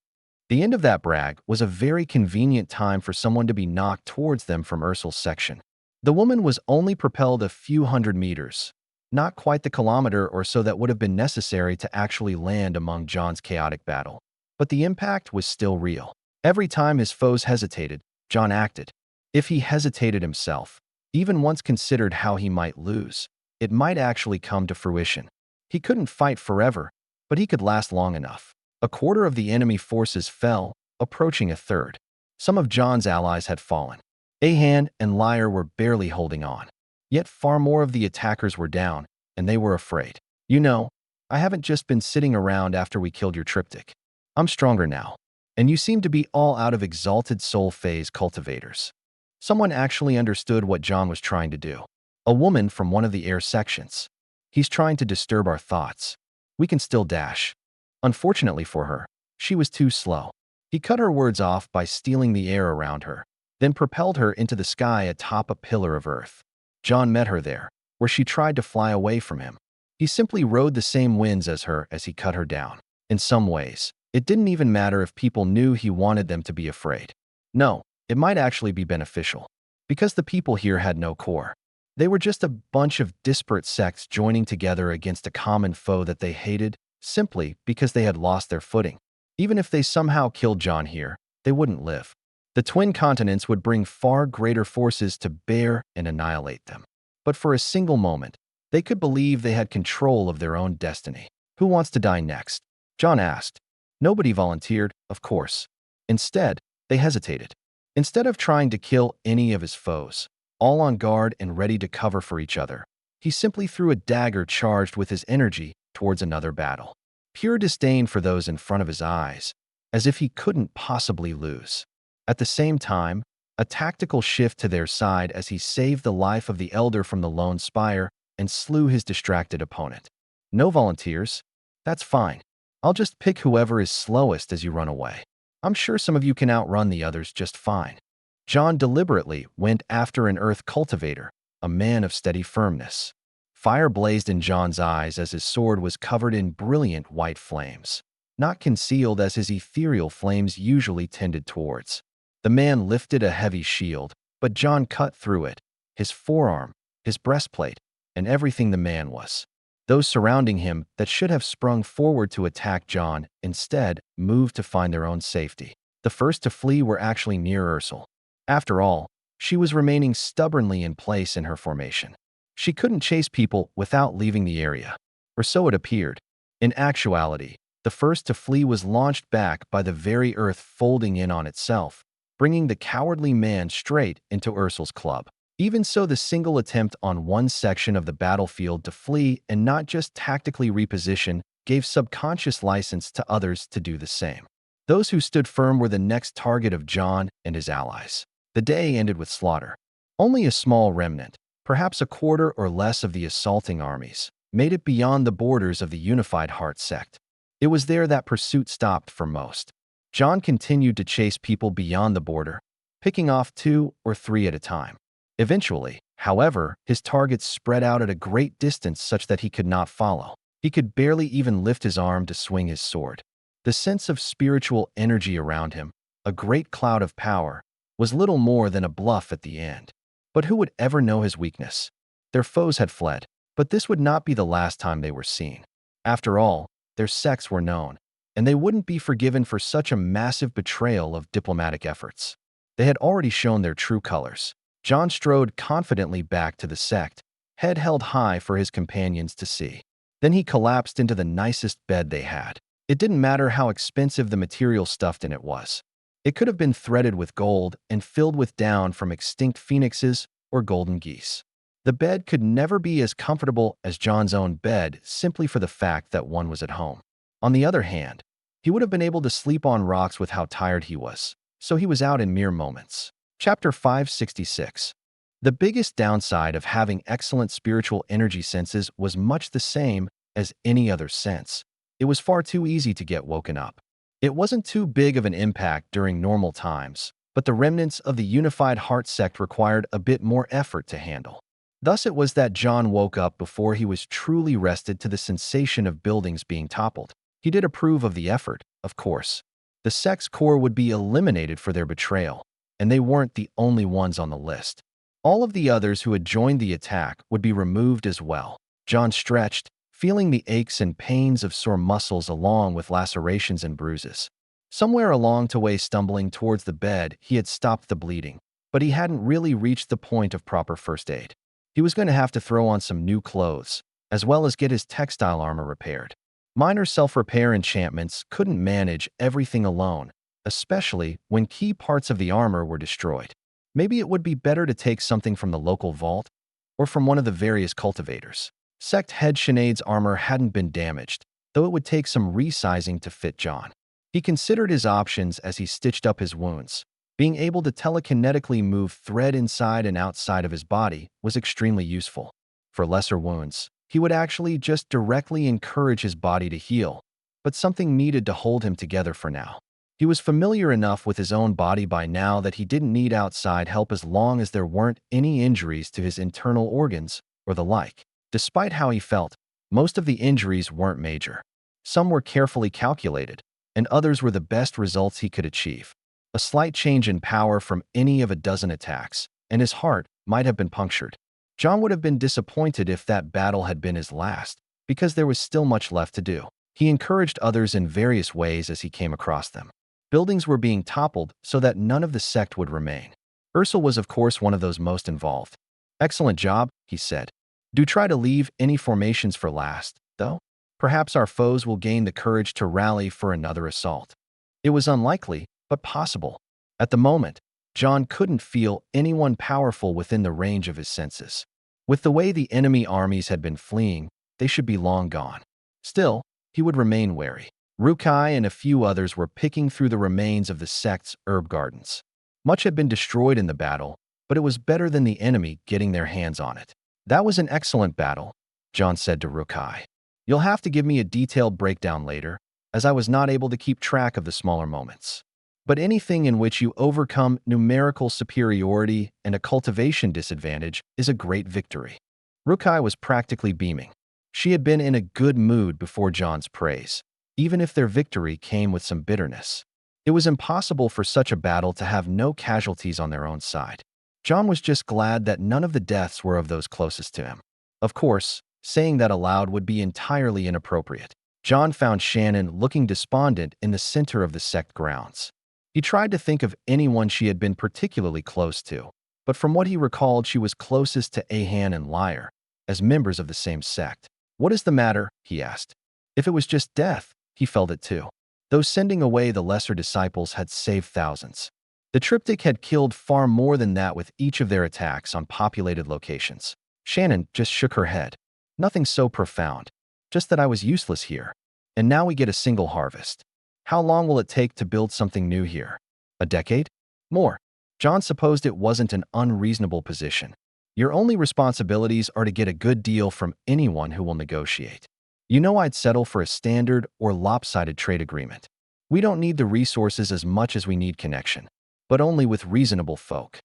The end of that brag was a very convenient time for someone to be knocked towards them from Ursul's section. The woman was only propelled a few hundred meters, not quite the kilometer or so that would have been necessary to actually land among John's chaotic battle. But the impact was still real. Every time his foes hesitated, John acted. If he hesitated himself, even once considered how he might lose, it might actually come to fruition. He couldn't fight forever, but he could last long enough. A quarter of the enemy forces fell, approaching a third. Some of John's allies had fallen. Ahan and Lyre were barely holding on. Yet far more of the attackers were down, and they were afraid. You know, I haven't just been sitting around after we killed your triptych. I'm stronger now. And you seem to be all out of exalted soul phase cultivators. Someone actually understood what John was trying to do. A woman from one of the air sections. He's trying to disturb our thoughts. We can still dash. Unfortunately for her, she was too slow. He cut her words off by stealing the air around her, then propelled her into the sky atop a pillar of earth. John met her there, where she tried to fly away from him. He simply rode the same winds as her as he cut her down. In some ways, it didn't even matter if people knew he wanted them to be afraid. No, it might actually be beneficial. Because the people here had no core. They were just a bunch of disparate sects joining together against a common foe that they hated, simply because they had lost their footing. Even if they somehow killed John here, they wouldn't live. The twin continents would bring far greater forces to bear and annihilate them. But for a single moment, they could believe they had control of their own destiny. Who wants to die next? John asked. Nobody volunteered, of course. Instead, they hesitated. Instead of trying to kill any of his foes, all on guard and ready to cover for each other, he simply threw a dagger charged with his energy towards another battle. Pure disdain for those in front of his eyes, as if he couldn't possibly lose. At the same time, a tactical shift to their side as he saved the life of the elder from the lone spire and slew his distracted opponent. No volunteers? That's fine. I'll just pick whoever is slowest as you run away. I'm sure some of you can outrun the others just fine. John deliberately went after an earth cultivator, a man of steady firmness. Fire blazed in John's eyes as his sword was covered in brilliant white flames, not concealed as his ethereal flames usually tended towards. The man lifted a heavy shield, but John cut through it, his forearm, his breastplate, and everything the man was. Those surrounding him that should have sprung forward to attack John instead moved to find their own safety. The first to flee were actually near Ursul. After all, she was remaining stubbornly in place in her formation. She couldn't chase people without leaving the area, or so it appeared. In actuality, the first to flee was launched back by the very earth folding in on itself, bringing the cowardly man straight into Ursul's club. Even so, the single attempt on one section of the battlefield to flee and not just tactically reposition gave subconscious license to others to do the same. Those who stood firm were the next target of John and his allies. The day ended with slaughter. Only a small remnant, perhaps a quarter or less of the assaulting armies, made it beyond the borders of the unified Heart sect. It was there that pursuit stopped for most. John continued to chase people beyond the border, picking off 2 or 3 at a time. Eventually, however, his targets spread out at a great distance such that he could not follow. He could barely even lift his arm to swing his sword. The sense of spiritual energy around him, a great cloud of power, was little more than a bluff at the end. But who would ever know his weakness? Their foes had fled, but this would not be the last time they were seen. After all, their sects were known, and they wouldn't be forgiven for such a massive betrayal of diplomatic efforts. They had already shown their true colors. John strode confidently back to the sect, head held high for his companions to see. Then he collapsed into the nicest bed they had. It didn't matter how expensive the material stuffed in it was. It could have been threaded with gold and filled with down from extinct phoenixes or golden geese. The bed could never be as comfortable as John's own bed simply for the fact that one was at home. On the other hand, he would have been able to sleep on rocks with how tired he was, so he was out in mere moments. Chapter 566. The biggest downside of having excellent spiritual energy senses was much the same as any other sense. It was far too easy to get woken up. It wasn't too big of an impact during normal times, but the remnants of the Unified Heart sect required a bit more effort to handle. Thus it was that John woke up before he was truly rested to the sensation of buildings being toppled. He did approve of the effort, of course. The sect's core would be eliminated for their betrayal, and they weren't the only ones on the list. All of the others who had joined the attack would be removed as well. John stretched, feeling the aches and pains of sore muscles along with lacerations and bruises. Somewhere along the way, stumbling towards the bed, he had stopped the bleeding, but he hadn't really reached the point of proper first aid. He was going to have to throw on some new clothes, as well as get his textile armor repaired. Minor self-repair enchantments couldn't manage everything alone, especially when key parts of the armor were destroyed. Maybe it would be better to take something from the local vault, or from one of the various cultivators. Sect head Sinead's armor hadn't been damaged, though it would take some resizing to fit John. He considered his options as he stitched up his wounds. Being able to telekinetically move thread inside and outside of his body was extremely useful. For lesser wounds, he would actually just directly encourage his body to heal, but something needed to hold him together for now. He was familiar enough with his own body by now that he didn't need outside help as long as there weren't any injuries to his internal organs or the like. Despite how he felt, most of the injuries weren't major. Some were carefully calculated, and others were the best results he could achieve. A slight change in power from any of a dozen attacks, and his heart might have been punctured. John would have been disappointed if that battle had been his last, because there was still much left to do. He encouraged others in various ways as he came across them. Buildings were being toppled so that none of the sect would remain. Ursel was of course one of those most involved. "Excellent job," he said. "Do try to leave any formations for last, though. Perhaps our foes will gain the courage to rally for another assault." It was unlikely, but possible. At the moment, John couldn't feel anyone powerful within the range of his senses. With the way the enemy armies had been fleeing, they should be long gone. Still, he would remain wary. Rukai and a few others were picking through the remains of the sect's herb gardens. Much had been destroyed in the battle, but it was better than the enemy getting their hands on it. "That was an excellent battle," John said to Rukai. "You'll have to give me a detailed breakdown later, as I was not able to keep track of the smaller moments. But anything in which you overcome numerical superiority and a cultivation disadvantage is a great victory." Rukai was practically beaming. She had been in a good mood before John's praise, even if their victory came with some bitterness. It was impossible for such a battle to have no casualties on their own side. John was just glad that none of the deaths were of those closest to him. Of course, saying that aloud would be entirely inappropriate. John found Shannon looking despondent in the center of the sect grounds. He tried to think of anyone she had been particularly close to, but from what he recalled, she was closest to Ahan and Lyre, as members of the same sect. "What is the matter?" he asked. If it was just death, he felt it too. Though sending away the lesser disciples had saved thousands. The triptych had killed far more than that with each of their attacks on populated locations. Shannon just shook her head. "Nothing so profound. Just that I was useless here. And now we get a single harvest. How long will it take to build something new here? A decade? More." John supposed it wasn't an unreasonable position. Your only responsibilities are to get a good deal from anyone who will negotiate. You know I'd settle for a standard or lopsided trade agreement. We don't need the resources as much as we need connection, but only with reasonable folk.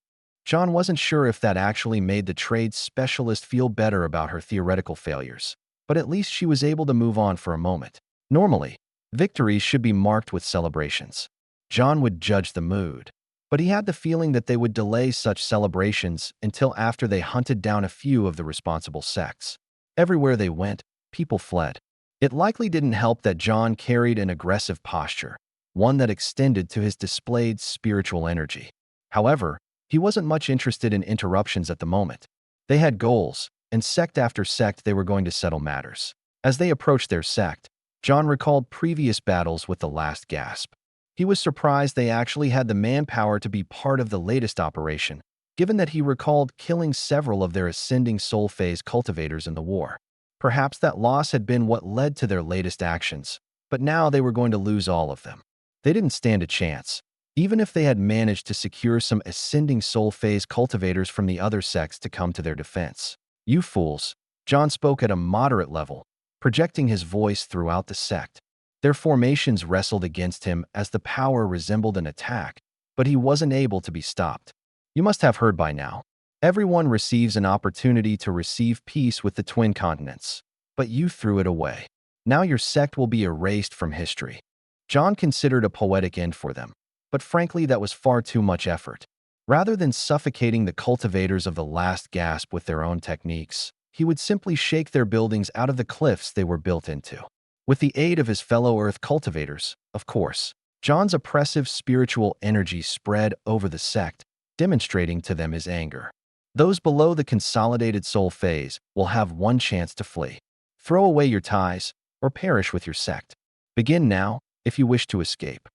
John wasn't sure if that actually made the trade specialist feel better about her theoretical failures, but at least she was able to move on for a moment. Normally, victories should be marked with celebrations. John would judge the mood, but he had the feeling that they would delay such celebrations until after they hunted down a few of the responsible sects. Everywhere they went, people fled. It likely didn't help that John carried an aggressive posture, one that extended to his displayed spiritual energy. However, he wasn't much interested in interruptions at the moment. They had goals, and sect after sect they were going to settle matters. As they approached their sect, John recalled previous battles with the last gasp. He was surprised they actually had the manpower to be part of the latest operation, given that he recalled killing several of their ascending soul phase cultivators in the war. Perhaps that loss had been what led to their latest actions, but now they were going to lose all of them. They didn't stand a chance, even if they had managed to secure some ascending soul phase cultivators from the other sects to come to their defense. You fools, John spoke at a moderate level, projecting his voice throughout the sect. Their formations wrestled against him as the power resembled an attack, but he wasn't able to be stopped. You must have heard by now. Everyone receives an opportunity to receive peace with the twin continents, but you threw it away. Now your sect will be erased from history. John considered a poetic end for them, but frankly that was far too much effort. Rather than suffocating the cultivators of the last gasp with their own techniques, he would simply shake their buildings out of the cliffs they were built into. With the aid of his fellow Earth cultivators, of course, John's oppressive spiritual energy spread over the sect, demonstrating to them his anger. Those below the consolidated soul phase will have one chance to flee. Throw away your ties, or perish with your sect. Begin now, if you wish to escape.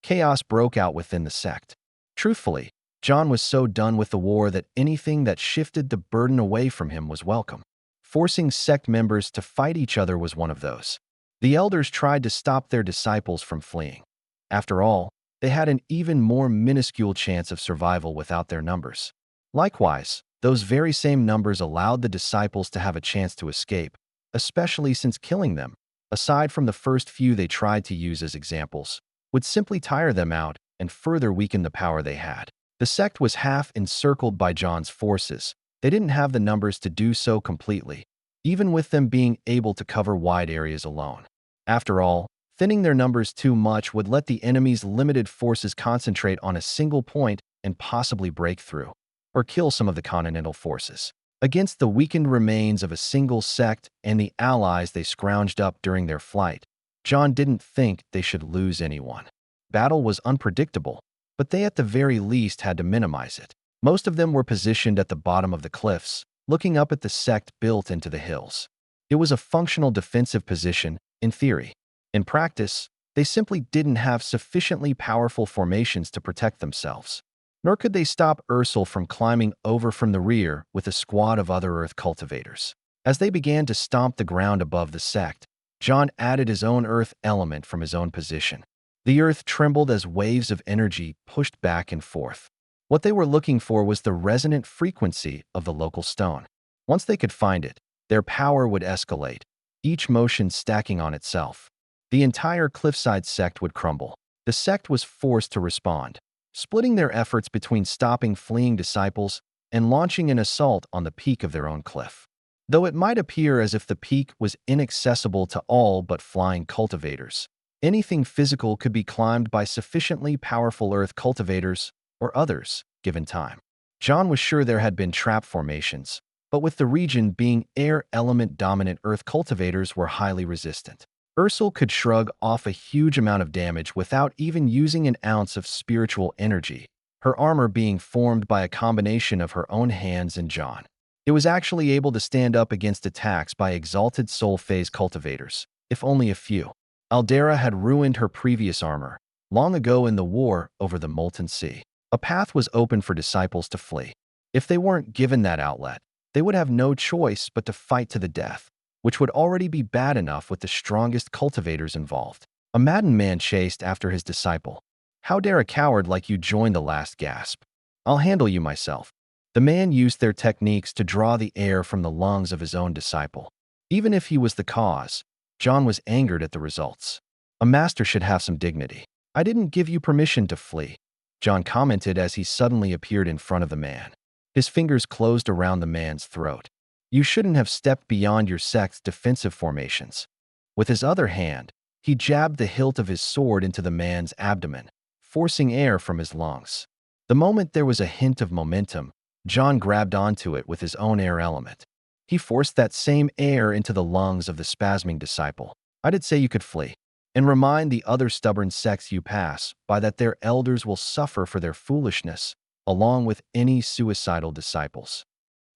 Chaos broke out within the sect. Truthfully, John was so done with the war that anything that shifted the burden away from him was welcome. Forcing sect members to fight each other was one of those. The elders tried to stop their disciples from fleeing. After all, they had an even more minuscule chance of survival without their numbers. Likewise, those very same numbers allowed the disciples to have a chance to escape, especially since killing them, aside from the first few they tried to use as examples, would simply tire them out and further weaken the power they had. The sect was half encircled by John's forces. They didn't have the numbers to do so completely, even with them being able to cover wide areas alone. After all, thinning their numbers too much would let the enemy's limited forces concentrate on a single point and possibly break through, or kill some of the continental forces. Against the weakened remains of a single sect and the allies they scrounged up during their flight, John didn't think they should lose anyone. Battle was unpredictable, but they at the very least had to minimize it. Most of them were positioned at the bottom of the cliffs, looking up at the sect built into the hills. It was a functional defensive position, in theory. In practice, they simply didn't have sufficiently powerful formations to protect themselves. Nor could they stop Ursel from climbing over from the rear with a squad of other Earth cultivators. As they began to stomp the ground above the sect, John added his own Earth element from his own position. The Earth trembled as waves of energy pushed back and forth. What they were looking for was the resonant frequency of the local stone. Once they could find it, their power would escalate, each motion stacking on itself. The entire cliffside sect would crumble. The sect was forced to respond, splitting their efforts between stopping fleeing disciples and launching an assault on the peak of their own cliff. Though it might appear as if the peak was inaccessible to all but flying cultivators, anything physical could be climbed by sufficiently powerful Earth cultivators or others, given time. John was sure there had been trap formations, but with the region being air element-dominant Earth cultivators were highly resistant. Ursel could shrug off a huge amount of damage without even using an ounce of spiritual energy, her armor being formed by a combination of her own hands and John. It was actually able to stand up against attacks by exalted soul phase cultivators, if only a few. Aldera had ruined her previous armor, long ago in the war over the Molten Sea. A path was open for disciples to flee. If they weren't given that outlet, they would have no choice but to fight to the death, which would already be bad enough with the strongest cultivators involved. A maddened man chased after his disciple. "How dare a coward like you join the last gasp? I'll handle you myself." The man used their techniques to draw the air from the lungs of his own disciple. Even if he was the cause, John was angered at the results. A master should have some dignity. I didn't give you permission to flee, John commented as he suddenly appeared in front of the man. His fingers closed around the man's throat. You shouldn't have stepped beyond your sect's defensive formations. With his other hand, he jabbed the hilt of his sword into the man's abdomen, forcing air from his lungs. The moment there was a hint of momentum, John grabbed onto it with his own air element. He forced that same air into the lungs of the spasming disciple. I did say you could flee, and remind the other stubborn sects you pass by that their elders will suffer for their foolishness, along with any suicidal disciples.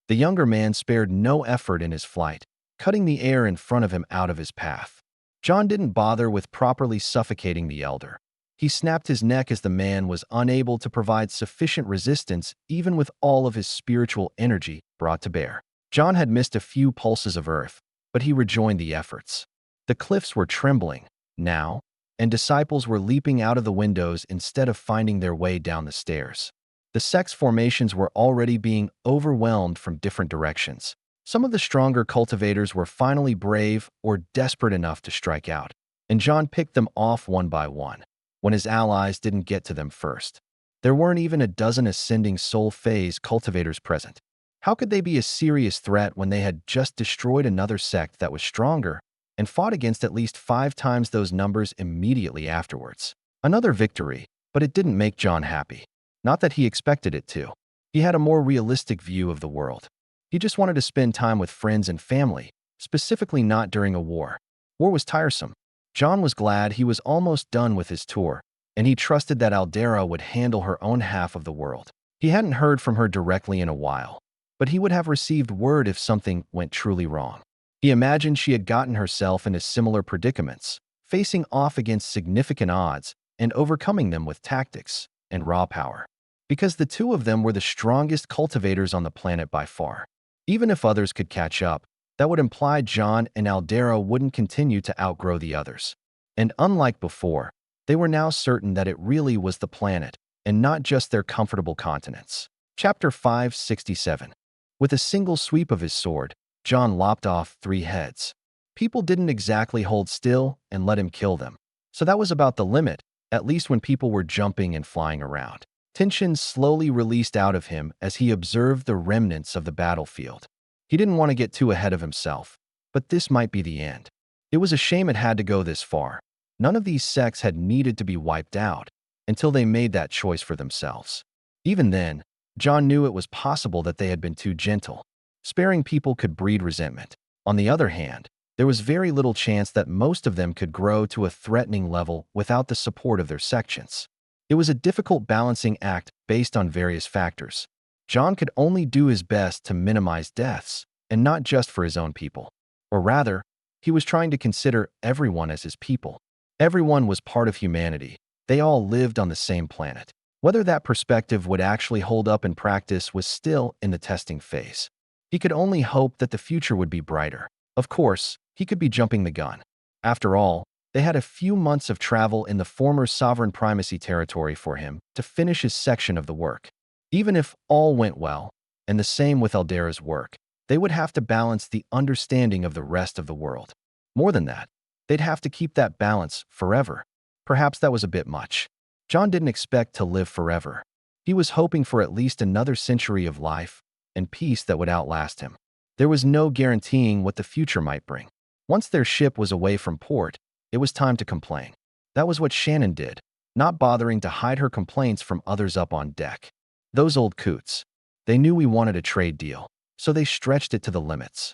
The younger man spared no effort in his flight, cutting the air in front of him out of his path. John didn't bother with properly suffocating the elder. He snapped his neck as the man was unable to provide sufficient resistance even with all of his spiritual energy brought to bear. John had missed a few pulses of earth, but he rejoined the efforts. The cliffs were trembling now, and disciples were leaping out of the windows instead of finding their way down the stairs. The sect's formations were already being overwhelmed from different directions. Some of the stronger cultivators were finally brave or desperate enough to strike out, and John picked them off one by one when his allies didn't get to them first. There weren't even a dozen ascending soul phase cultivators present. How could they be a serious threat when they had just destroyed another sect that was stronger and fought against at least 5 times those numbers immediately afterwards? Another victory, but it didn't make John happy. Not that he expected it to. He had a more realistic view of the world. He just wanted to spend time with friends and family, specifically not during a war. War was tiresome. John was glad he was almost done with his tour, and he trusted that Aldera would handle her own half of the world. He hadn't heard from her directly in a while, but he would have received word if something went truly wrong. He imagined she had gotten herself into similar predicaments, facing off against significant odds and overcoming them with tactics and raw power. Because the two of them were the strongest cultivators on the planet by far. Even if others could catch up, that would imply John and Aldera wouldn't continue to outgrow the others. And unlike before, they were now certain that it really was the planet, and not just their comfortable continents. Chapter 567. With a single sweep of his sword, John lopped off 3 heads. People didn't exactly hold still and let him kill them. So that was about the limit, at least when people were jumping and flying around. Tension slowly released out of him as he observed the remnants of the battlefield. He didn't want to get too ahead of himself, but this might be the end. It was a shame it had to go this far. None of these sects had needed to be wiped out until they made that choice for themselves. Even then, John knew it was possible that they had been too gentle. Sparing people could breed resentment. On the other hand, there was very little chance that most of them could grow to a threatening level without the support of their sections. It was a difficult balancing act based on various factors. John could only do his best to minimize deaths, and not just for his own people. Or rather, he was trying to consider everyone as his people. Everyone was part of humanity. They all lived on the same planet. Whether that perspective would actually hold up in practice was still in the testing phase. He could only hope that the future would be brighter. Of course, he could be jumping the gun. After all, they had a few months of travel in the former sovereign primacy territory for him to finish his section of the work. Even if all went well, and the same with Aldera's work, they would have to balance the understanding of the rest of the world. More than that, they'd have to keep that balance forever. Perhaps that was a bit much. John didn't expect to live forever. He was hoping for at least another century of life and peace that would outlast him. There was no guaranteeing what the future might bring. Once their ship was away from port, it was time to complain. That was what Shannon did, not bothering to hide her complaints from others up on deck. Those old coots. They knew we wanted a trade deal, so they stretched it to the limits.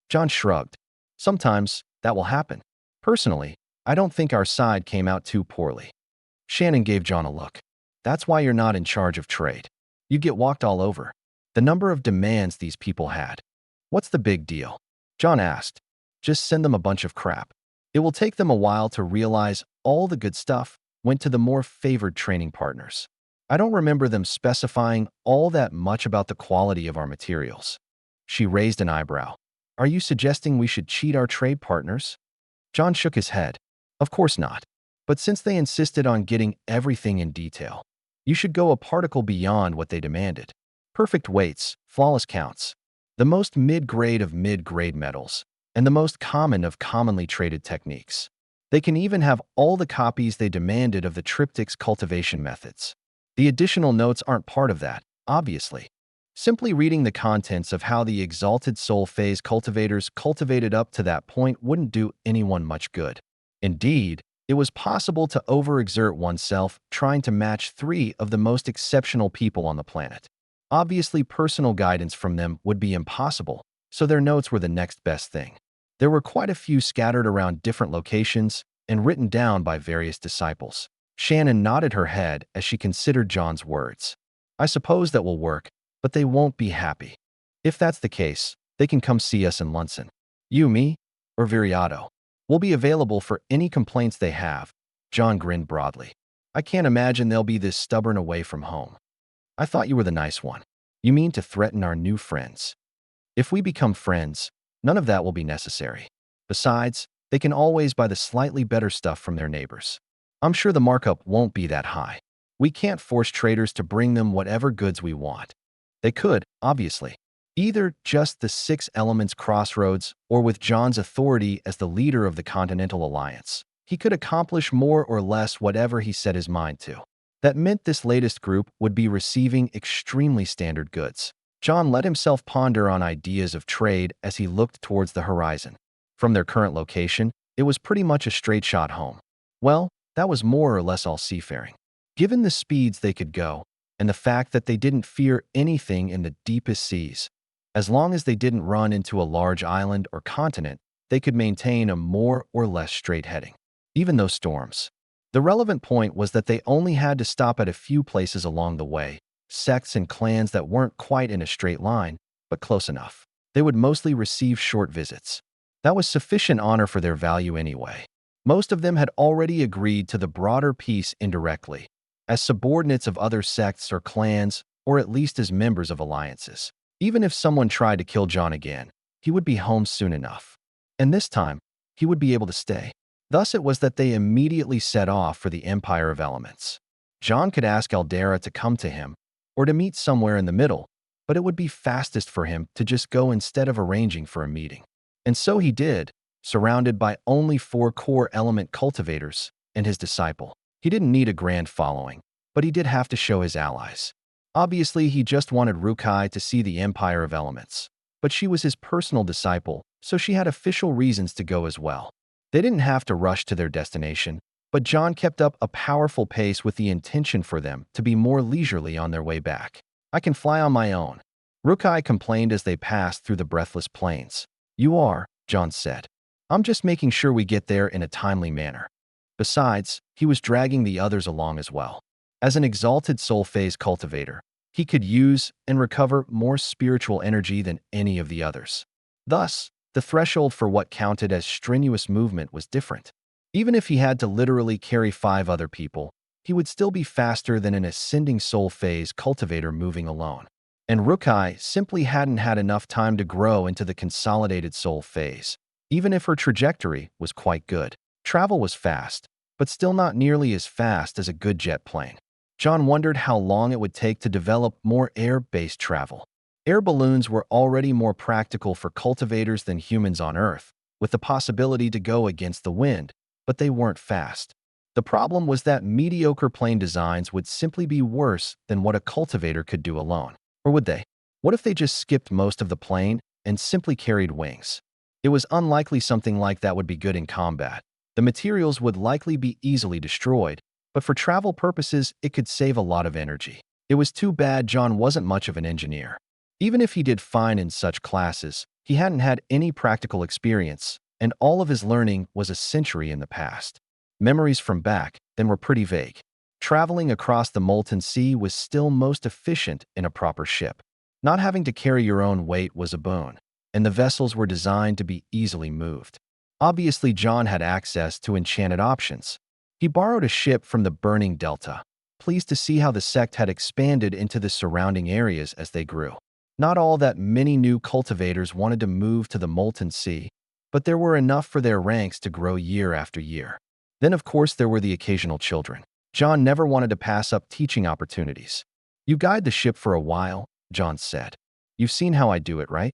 John shrugged. Sometimes, that will happen. Personally, I don't think our side came out too poorly. Shannon gave John a look. That's why you're not in charge of trade. You'd get walked all over. The number of demands these people had. What's the big deal? John asked. Just send them a bunch of crap. It will take them a while to realize all the good stuff went to the more favored training partners. I don't remember them specifying all that much about the quality of our materials. She raised an eyebrow. Are you suggesting we should cheat our trade partners? John shook his head. Of course not. But since they insisted on getting everything in detail, you should go a particle beyond what they demanded. Perfect weights, flawless counts, the most mid-grade of mid-grade metals, and the most common of commonly traded techniques. They can even have all the copies they demanded of the triptych's cultivation methods. The additional notes aren't part of that, obviously. Simply reading the contents of how the exalted soul phase cultivators cultivated up to that point wouldn't do anyone much good. Indeed, it was possible to overexert oneself trying to match 3 of the most exceptional people on the planet. Obviously, personal guidance from them would be impossible, so their notes were the next best thing. There were quite a few scattered around different locations and written down by various disciples. Shannon nodded her head as she considered John's words. I suppose that will work, but they won't be happy. If that's the case, they can come see us in Lunson. You, me, or Viriato. We'll be available for any complaints they have. John grinned broadly. I can't imagine they'll be this stubborn away from home. I thought you were the nice one. You mean to threaten our new friends? If we become friends, none of that will be necessary. Besides, they can always buy the slightly better stuff from their neighbors. I'm sure the markup won't be that high. We can't force traders to bring them whatever goods we want. They could, obviously. Either just the 6 elements crossroads or with John's authority as the leader of the Continental Alliance. He could accomplish more or less whatever he set his mind to. That meant this latest group would be receiving extremely standard goods. John let himself ponder on ideas of trade as he looked towards the horizon. From their current location, it was pretty much a straight shot home. Well, that was more or less all seafaring. Given the speeds they could go, and the fact that they didn't fear anything in the deepest seas, as long as they didn't run into a large island or continent, they could maintain a more or less straight heading. Even those storms. The relevant point was that they only had to stop at a few places along the way, sects and clans that weren't quite in a straight line, but close enough. They would mostly receive short visits. That was sufficient honor for their value anyway. Most of them had already agreed to the broader peace indirectly, as subordinates of other sects or clans, or at least as members of alliances. Even if someone tried to kill John again, he would be home soon enough. And this time, he would be able to stay. Thus it was that they immediately set off for the Empire of Elements. John could ask Aldera to come to him, or to meet somewhere in the middle, but it would be fastest for him to just go instead of arranging for a meeting. And so he did, surrounded by only 4 core element cultivators and his disciple. He didn't need a grand following, but he did have to show his allies. Obviously, he just wanted Rukai to see the Empire of Elements, but she was his personal disciple, so she had official reasons to go as well. They didn't have to rush to their destination, but John kept up a powerful pace with the intention for them to be more leisurely on their way back. I can fly on my own, Rukai complained as they passed through the breathless plains. You are, John said. I'm just making sure we get there in a timely manner. Besides, he was dragging the others along as well. As an exalted soul phase cultivator, he could use and recover more spiritual energy than any of the others. Thus, the threshold for what counted as strenuous movement was different. Even if he had to literally carry 5 other people, he would still be faster than an ascending soul phase cultivator moving alone. And Rukai simply hadn't had enough time to grow into the consolidated soul phase, even if her trajectory was quite good. Travel was fast, but still not nearly as fast as a good jet plane. John wondered how long it would take to develop more air-based travel. Air balloons were already more practical for cultivators than humans on Earth, with the possibility to go against the wind, but they weren't fast. The problem was that mediocre plane designs would simply be worse than what a cultivator could do alone. Or would they? What if they just skipped most of the plane and simply carried wings? It was unlikely something like that would be good in combat. The materials would likely be easily destroyed, but for travel purposes, it could save a lot of energy. It was too bad John wasn't much of an engineer. Even if he did fine in such classes, he hadn't had any practical experience, and all of his learning was a century in the past. Memories from back then were pretty vague. Traveling across the molten sea was still most efficient in a proper ship. Not having to carry your own weight was a boon, and the vessels were designed to be easily moved. Obviously, John had access to enchanted options. He borrowed a ship from the burning delta, pleased to see how the sect had expanded into the surrounding areas as they grew. Not all that many new cultivators wanted to move to the molten sea, but there were enough for their ranks to grow year after year. Then, of course, there were the occasional children. John never wanted to pass up teaching opportunities. You guide the ship for a while, John said. You've seen how I do it, right?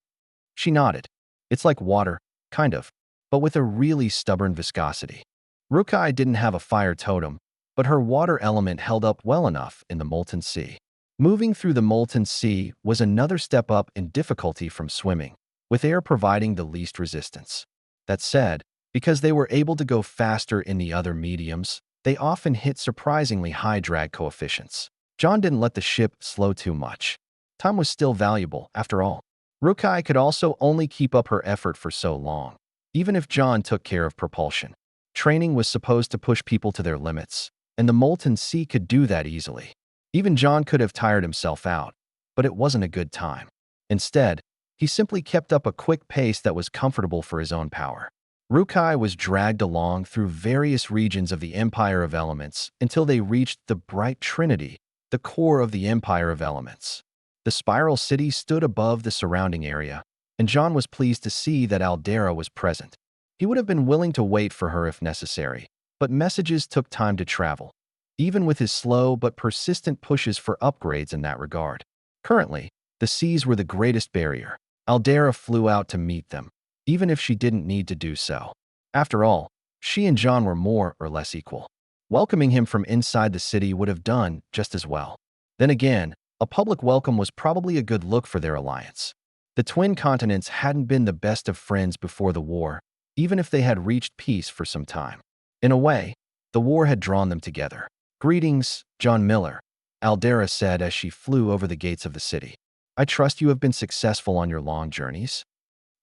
She nodded. It's like water. kind of, but with a really stubborn viscosity. Rukai didn't have a fire totem, but her water element held up well enough in the molten sea. Moving through the molten sea was another step up in difficulty from swimming, with air providing the least resistance. That said, because they were able to go faster in the other mediums, they often hit surprisingly high drag coefficients. John didn't let the ship slow too much. Time was still valuable, after all. Rukai could also only keep up her effort for so long, even if John took care of propulsion. Training was supposed to push people to their limits, and the molten sea could do that easily. Even John could have tired himself out, but it wasn't a good time. Instead, he simply kept up a quick pace that was comfortable for his own power. Rukai was dragged along through various regions of the Empire of Elements until they reached the Bright Trinity, the core of the Empire of Elements. The spiral city stood above the surrounding area, and John was pleased to see that Aldera was present. He would have been willing to wait for her if necessary, but messages took time to travel, even with his slow but persistent pushes for upgrades in that regard. Currently, the seas were the greatest barrier. Aldera flew out to meet them, even if she didn't need to do so. After all, she and John were more or less equal. Welcoming him from inside the city would have done just as well. Then again, a public welcome was probably a good look for their alliance. The twin continents hadn't been the best of friends before the war, even if they had reached peace for some time. In a way, the war had drawn them together. "Greetings, John Miller," Aldera said as she flew over the gates of the city. "I trust you have been successful on your long journeys."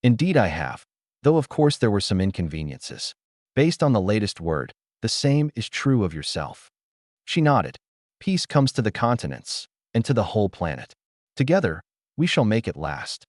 "Indeed I have, though of course there were some inconveniences. Based on the latest word, the same is true of yourself." She nodded. "Peace comes to the continents, and to the whole planet. Together, we shall make it last."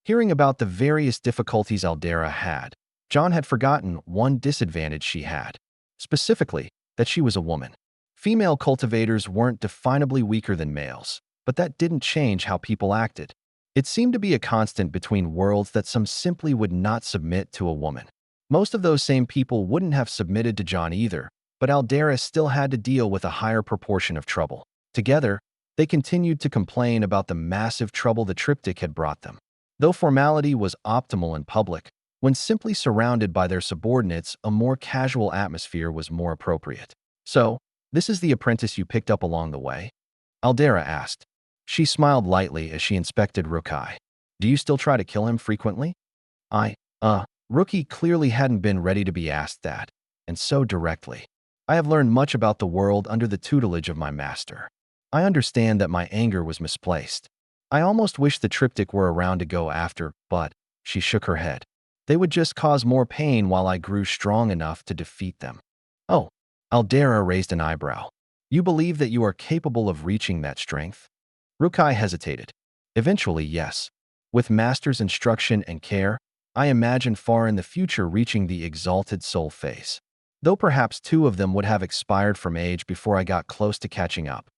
Hearing about the various difficulties Aldera had, John had forgotten one disadvantage she had, specifically, that she was a woman. Female cultivators weren't definably weaker than males, but that didn't change how people acted. It seemed to be a constant between worlds that some simply would not submit to a woman. Most of those same people wouldn't have submitted to John either, but Aldera still had to deal with a higher proportion of trouble. Together, they continued to complain about the massive trouble the triptych had brought them. Though formality was optimal in public, when simply surrounded by their subordinates, a more casual atmosphere was more appropriate. "So, this is the apprentice you picked up along the way?" Aldera asked. She smiled lightly as she inspected Rukai. "Do you still try to kill him frequently?" Rookie clearly hadn't been ready to be asked that, and so directly. "I have learned much about the world under the tutelage of my master. I understand that my anger was misplaced. I almost wish the triptych were around to go after, but," she shook her head, "they would just cause more pain while I grew strong enough to defeat them." "Oh," Aldera raised an eyebrow. "You believe that you are capable of reaching that strength?" Rukai hesitated. "Eventually, yes. With master's instruction and care, I imagine far in the future reaching the exalted soul phase. Though perhaps two of them would have expired from age before I got close to catching up."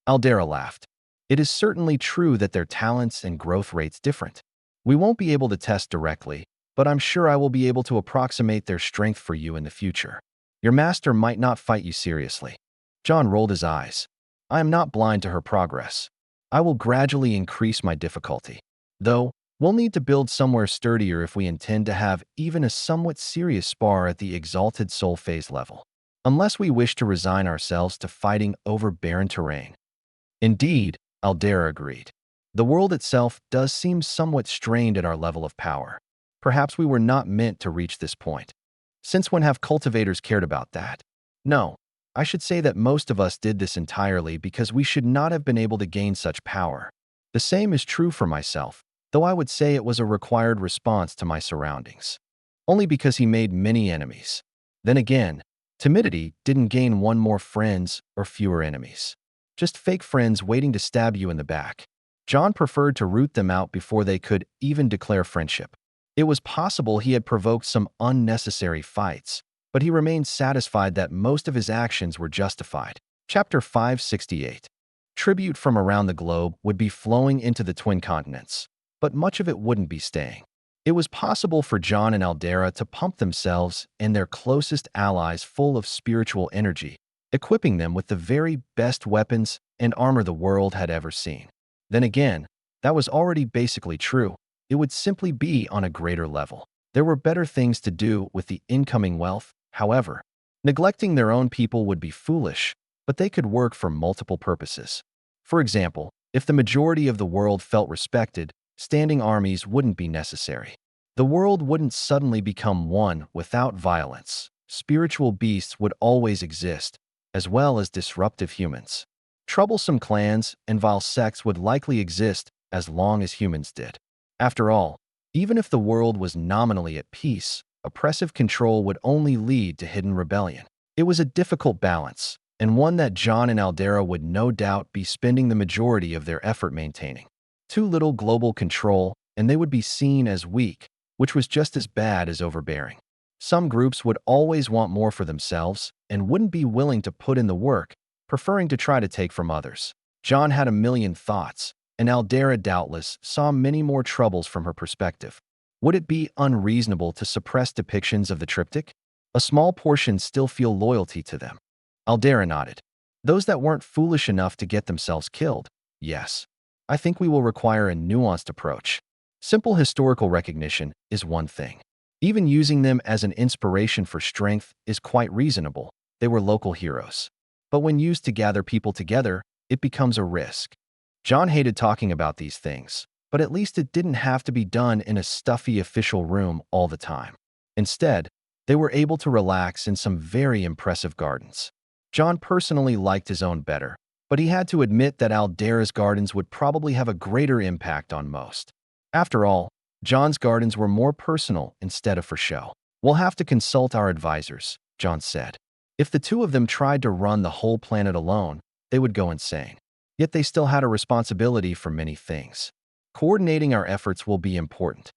Aldera laughed. "It is certainly true that their talents and growth rates different. We won't be able to test directly, but I'm sure I will be able to approximate their strength for you in the future. Your master might not fight you seriously." John rolled his eyes. "I am not blind to her progress. I will gradually increase my difficulty. Though, we'll need to build somewhere sturdier if we intend to have even a somewhat serious spar at the exalted soul phase level. Unless we wish to resign ourselves to fighting over barren terrain." "Indeed," Aldera agreed. "The world itself does seem somewhat strained at our level of power. Perhaps we were not meant to reach this point. Since when have cultivators cared about that? No, I should say that most of us did this entirely because we should not have been able to gain such power. The same is true for myself, though I would say it was a required response to my surroundings. Only because he made many enemies. Then again, timidity didn't gain one more friends or fewer enemies. Just fake friends waiting to stab you in the back. John preferred to root them out before they could even declare friendship. It was possible he had provoked some unnecessary fights, but he remained satisfied that most of his actions were justified. Chapter 568. Tribute from around the globe would be flowing into the twin continents, but much of it wouldn't be staying. It was possible for John and Aldera to pump themselves and their closest allies full of spiritual energy, equipping them with the very best weapons and armor the world had ever seen. Then again, that was already basically true. It would simply be on a greater level. There were better things to do with the incoming wealth, however. Neglecting their own people would be foolish, but they could work for multiple purposes. For example, if the majority of the world felt respected, standing armies wouldn't be necessary. The world wouldn't suddenly become one without violence. Spiritual beasts would always exist, as well as disruptive humans. Troublesome clans and vile sects would likely exist as long as humans did. After all, even if the world was nominally at peace, oppressive control would only lead to hidden rebellion. It was a difficult balance, and one that John and Aldera would no doubt be spending the majority of their effort maintaining. Too little global control, and they would be seen as weak, which was just as bad as overbearing. Some groups would always want more for themselves and wouldn't be willing to put in the work, preferring to try to take from others. John had a million thoughts, and Aldera doubtless saw many more troubles from her perspective. Would it be unreasonable to suppress depictions of the triptych? A small portion still feel loyalty to them. Aldera nodded. Those that weren't foolish enough to get themselves killed, yes. I think we will require a nuanced approach. Simple historical recognition is one thing. Even using them as an inspiration for strength is quite reasonable. They were local heroes. But when used to gather people together, it becomes a risk. John hated talking about these things, but at least it didn't have to be done in a stuffy official room all the time. Instead, they were able to relax in some very impressive gardens. John personally liked his own better, but he had to admit that Aldera's gardens would probably have a greater impact on most. After all, John's gardens were more personal instead of for show. We'll have to consult our advisors, John said. If the two of them tried to run the whole planet alone, they would go insane. Yet they still had a responsibility for many things. Coordinating our efforts will be important.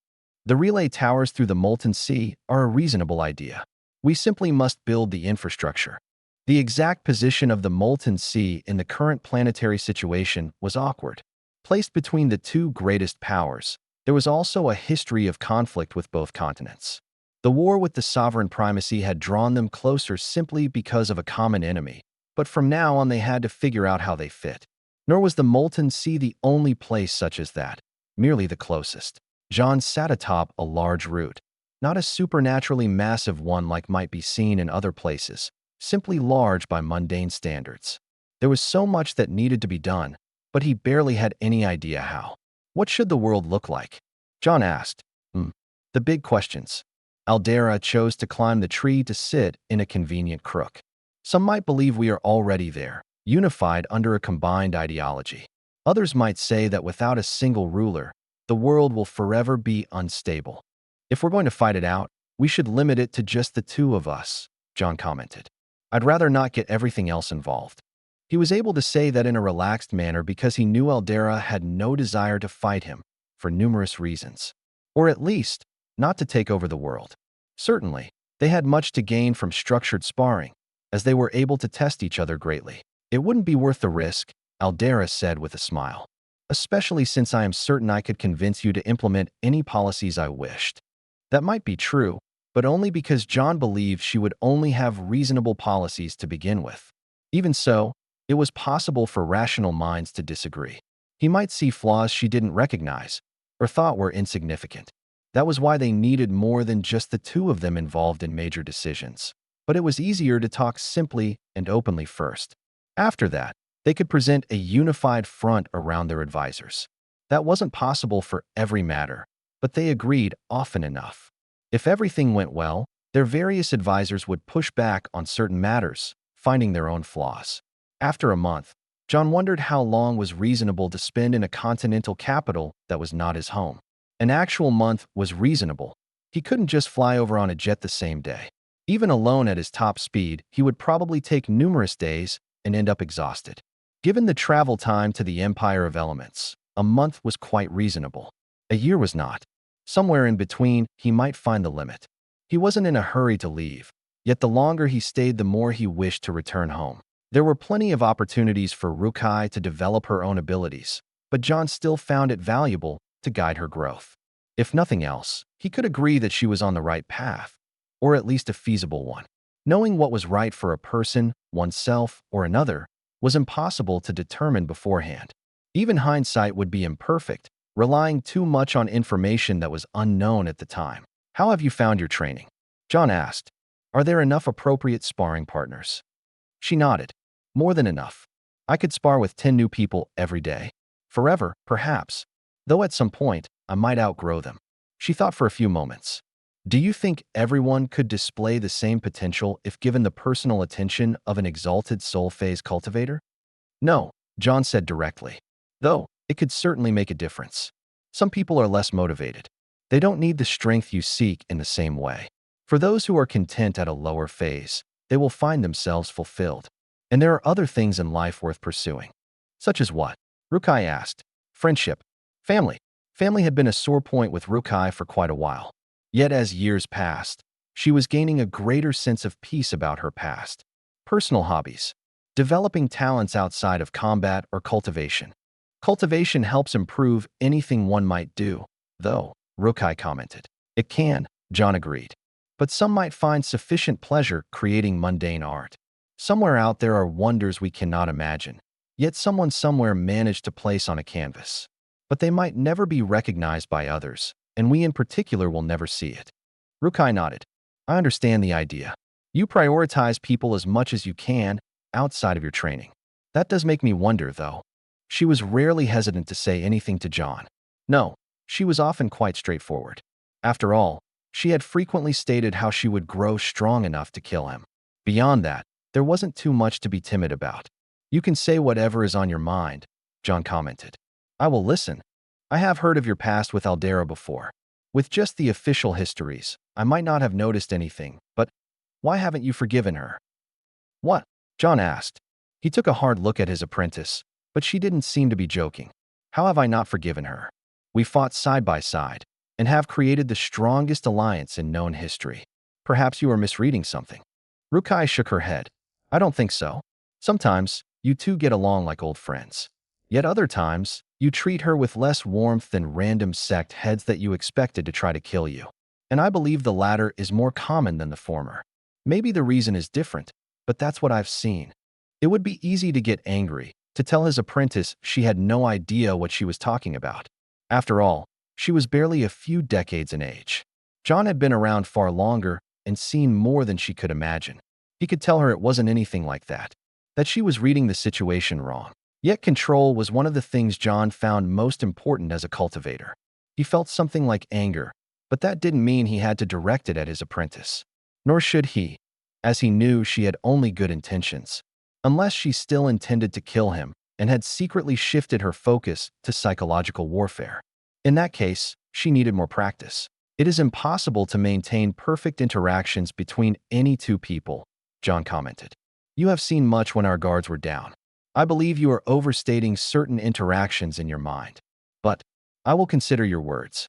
The relay towers through the molten sea are a reasonable idea. We simply must build the infrastructure. The exact position of the molten sea in the current planetary situation was awkward. Placed between the two greatest powers, there was also a history of conflict with both continents. The war with the sovereign primacy had drawn them closer simply because of a common enemy, but from now on they had to figure out how they fit. Nor was the molten sea the only place such as that, merely the closest. John sat atop a large root, not a supernaturally massive one like might be seen in other places, simply large by mundane standards. There was so much that needed to be done, but he barely had any idea how. What should the world look like? John asked. The big questions. Aldera chose to climb the tree to sit in a convenient crook. Some might believe we are already there, unified under a combined ideology. Others might say that without a single ruler, the world will forever be unstable. If we're going to fight it out, we should limit it to just the two of us, John commented. I'd rather not get everything else involved. He was able to say that in a relaxed manner because he knew Aldera had no desire to fight him, for numerous reasons. Or at least, not to take over the world. Certainly, they had much to gain from structured sparring, as they were able to test each other greatly. It wouldn't be worth the risk, Aldera said with a smile. Especially since I am certain I could convince you to implement any policies I wished. That might be true, but only because John believed she would only have reasonable policies to begin with. Even so, it was possible for rational minds to disagree. He might see flaws she didn't recognize, or thought were insignificant. That was why they needed more than just the two of them involved in major decisions. But it was easier to talk simply and openly first. After that, they could present a unified front around their advisors. That wasn't possible for every matter, but they agreed often enough. If everything went well, their various advisors would push back on certain matters, finding their own flaws. After a month, John wondered how long was reasonable to spend in a continental capital that was not his home. An actual month was reasonable. He couldn't just fly over on a jet the same day. Even alone at his top speed, he would probably take numerous days and end up exhausted. Given the travel time to the Empire of Elements, a month was quite reasonable. A year was not. Somewhere in between, he might find the limit. He wasn't in a hurry to leave, yet the longer he stayed, the more he wished to return home. There were plenty of opportunities for Rukai to develop her own abilities, but John still found it valuable to guide her growth. If nothing else, he could agree that she was on the right path, or at least a feasible one. Knowing what was right for a person, oneself, or another was impossible to determine beforehand. Even hindsight would be imperfect, relying too much on information that was unknown at the time. How have you found your training? John asked. Are there enough appropriate sparring partners? She nodded. More than enough. I could spar with 10 new people every day. Forever, perhaps. Though at some point, I might outgrow them. She thought for a few moments. Do you think everyone could display the same potential if given the personal attention of an exalted soul phase cultivator? No, John said directly. Though, it could certainly make a difference. Some people are less motivated. They don't need the strength you seek in the same way. For those who are content at a lower phase, they will find themselves fulfilled. And there are other things in life worth pursuing. Such as what? Rukai asked. Friendship. Family. Family had been a sore point with Rukai for quite a while. Yet as years passed, she was gaining a greater sense of peace about her past. Personal hobbies. Developing talents outside of combat or cultivation. Cultivation helps improve anything one might do, though, Rukai commented. It can, John agreed. But some might find sufficient pleasure creating mundane art. Somewhere out there are wonders we cannot imagine, yet someone somewhere managed to place on a canvas. But they might never be recognized by others, and we in particular will never see it. Rukai nodded. I understand the idea. You prioritize people as much as you can outside of your training. That does make me wonder, though. She was rarely hesitant to say anything to John. No, she was often quite straightforward. After all, she had frequently stated how she would grow strong enough to kill him. Beyond that, there wasn't too much to be timid about. You can say whatever is on your mind, John commented. I will listen. I have heard of your past with Aldera before. With just the official histories, I might not have noticed anything, but why haven't you forgiven her? What? John asked. He took a hard look at his apprentice, but she didn't seem to be joking. How have I not forgiven her? We fought side by side and have created the strongest alliance in known history. Perhaps you are misreading something. Rukai shook her head. I don't think so. Sometimes, you two get along like old friends. Yet other times, you treat her with less warmth than random sect heads that you expected to try to kill you. And I believe the latter is more common than the former. Maybe the reason is different, but that's what I've seen. It would be easy to get angry, to tell his apprentice she had no idea what she was talking about. After all, she was barely a few decades in age. John had been around far longer and seen more than she could imagine. He could tell her it wasn't anything like that, that she was reading the situation wrong. Yet control was one of the things John found most important as a cultivator. He felt something like anger, but that didn't mean he had to direct it at his apprentice. Nor should he, as he knew she had only good intentions, unless she still intended to kill him and had secretly shifted her focus to psychological warfare. In that case, she needed more practice. It is impossible to maintain perfect interactions between any two people, John commented. You have seen much when our guards were down. I believe you are overstating certain interactions in your mind. But I will consider your words.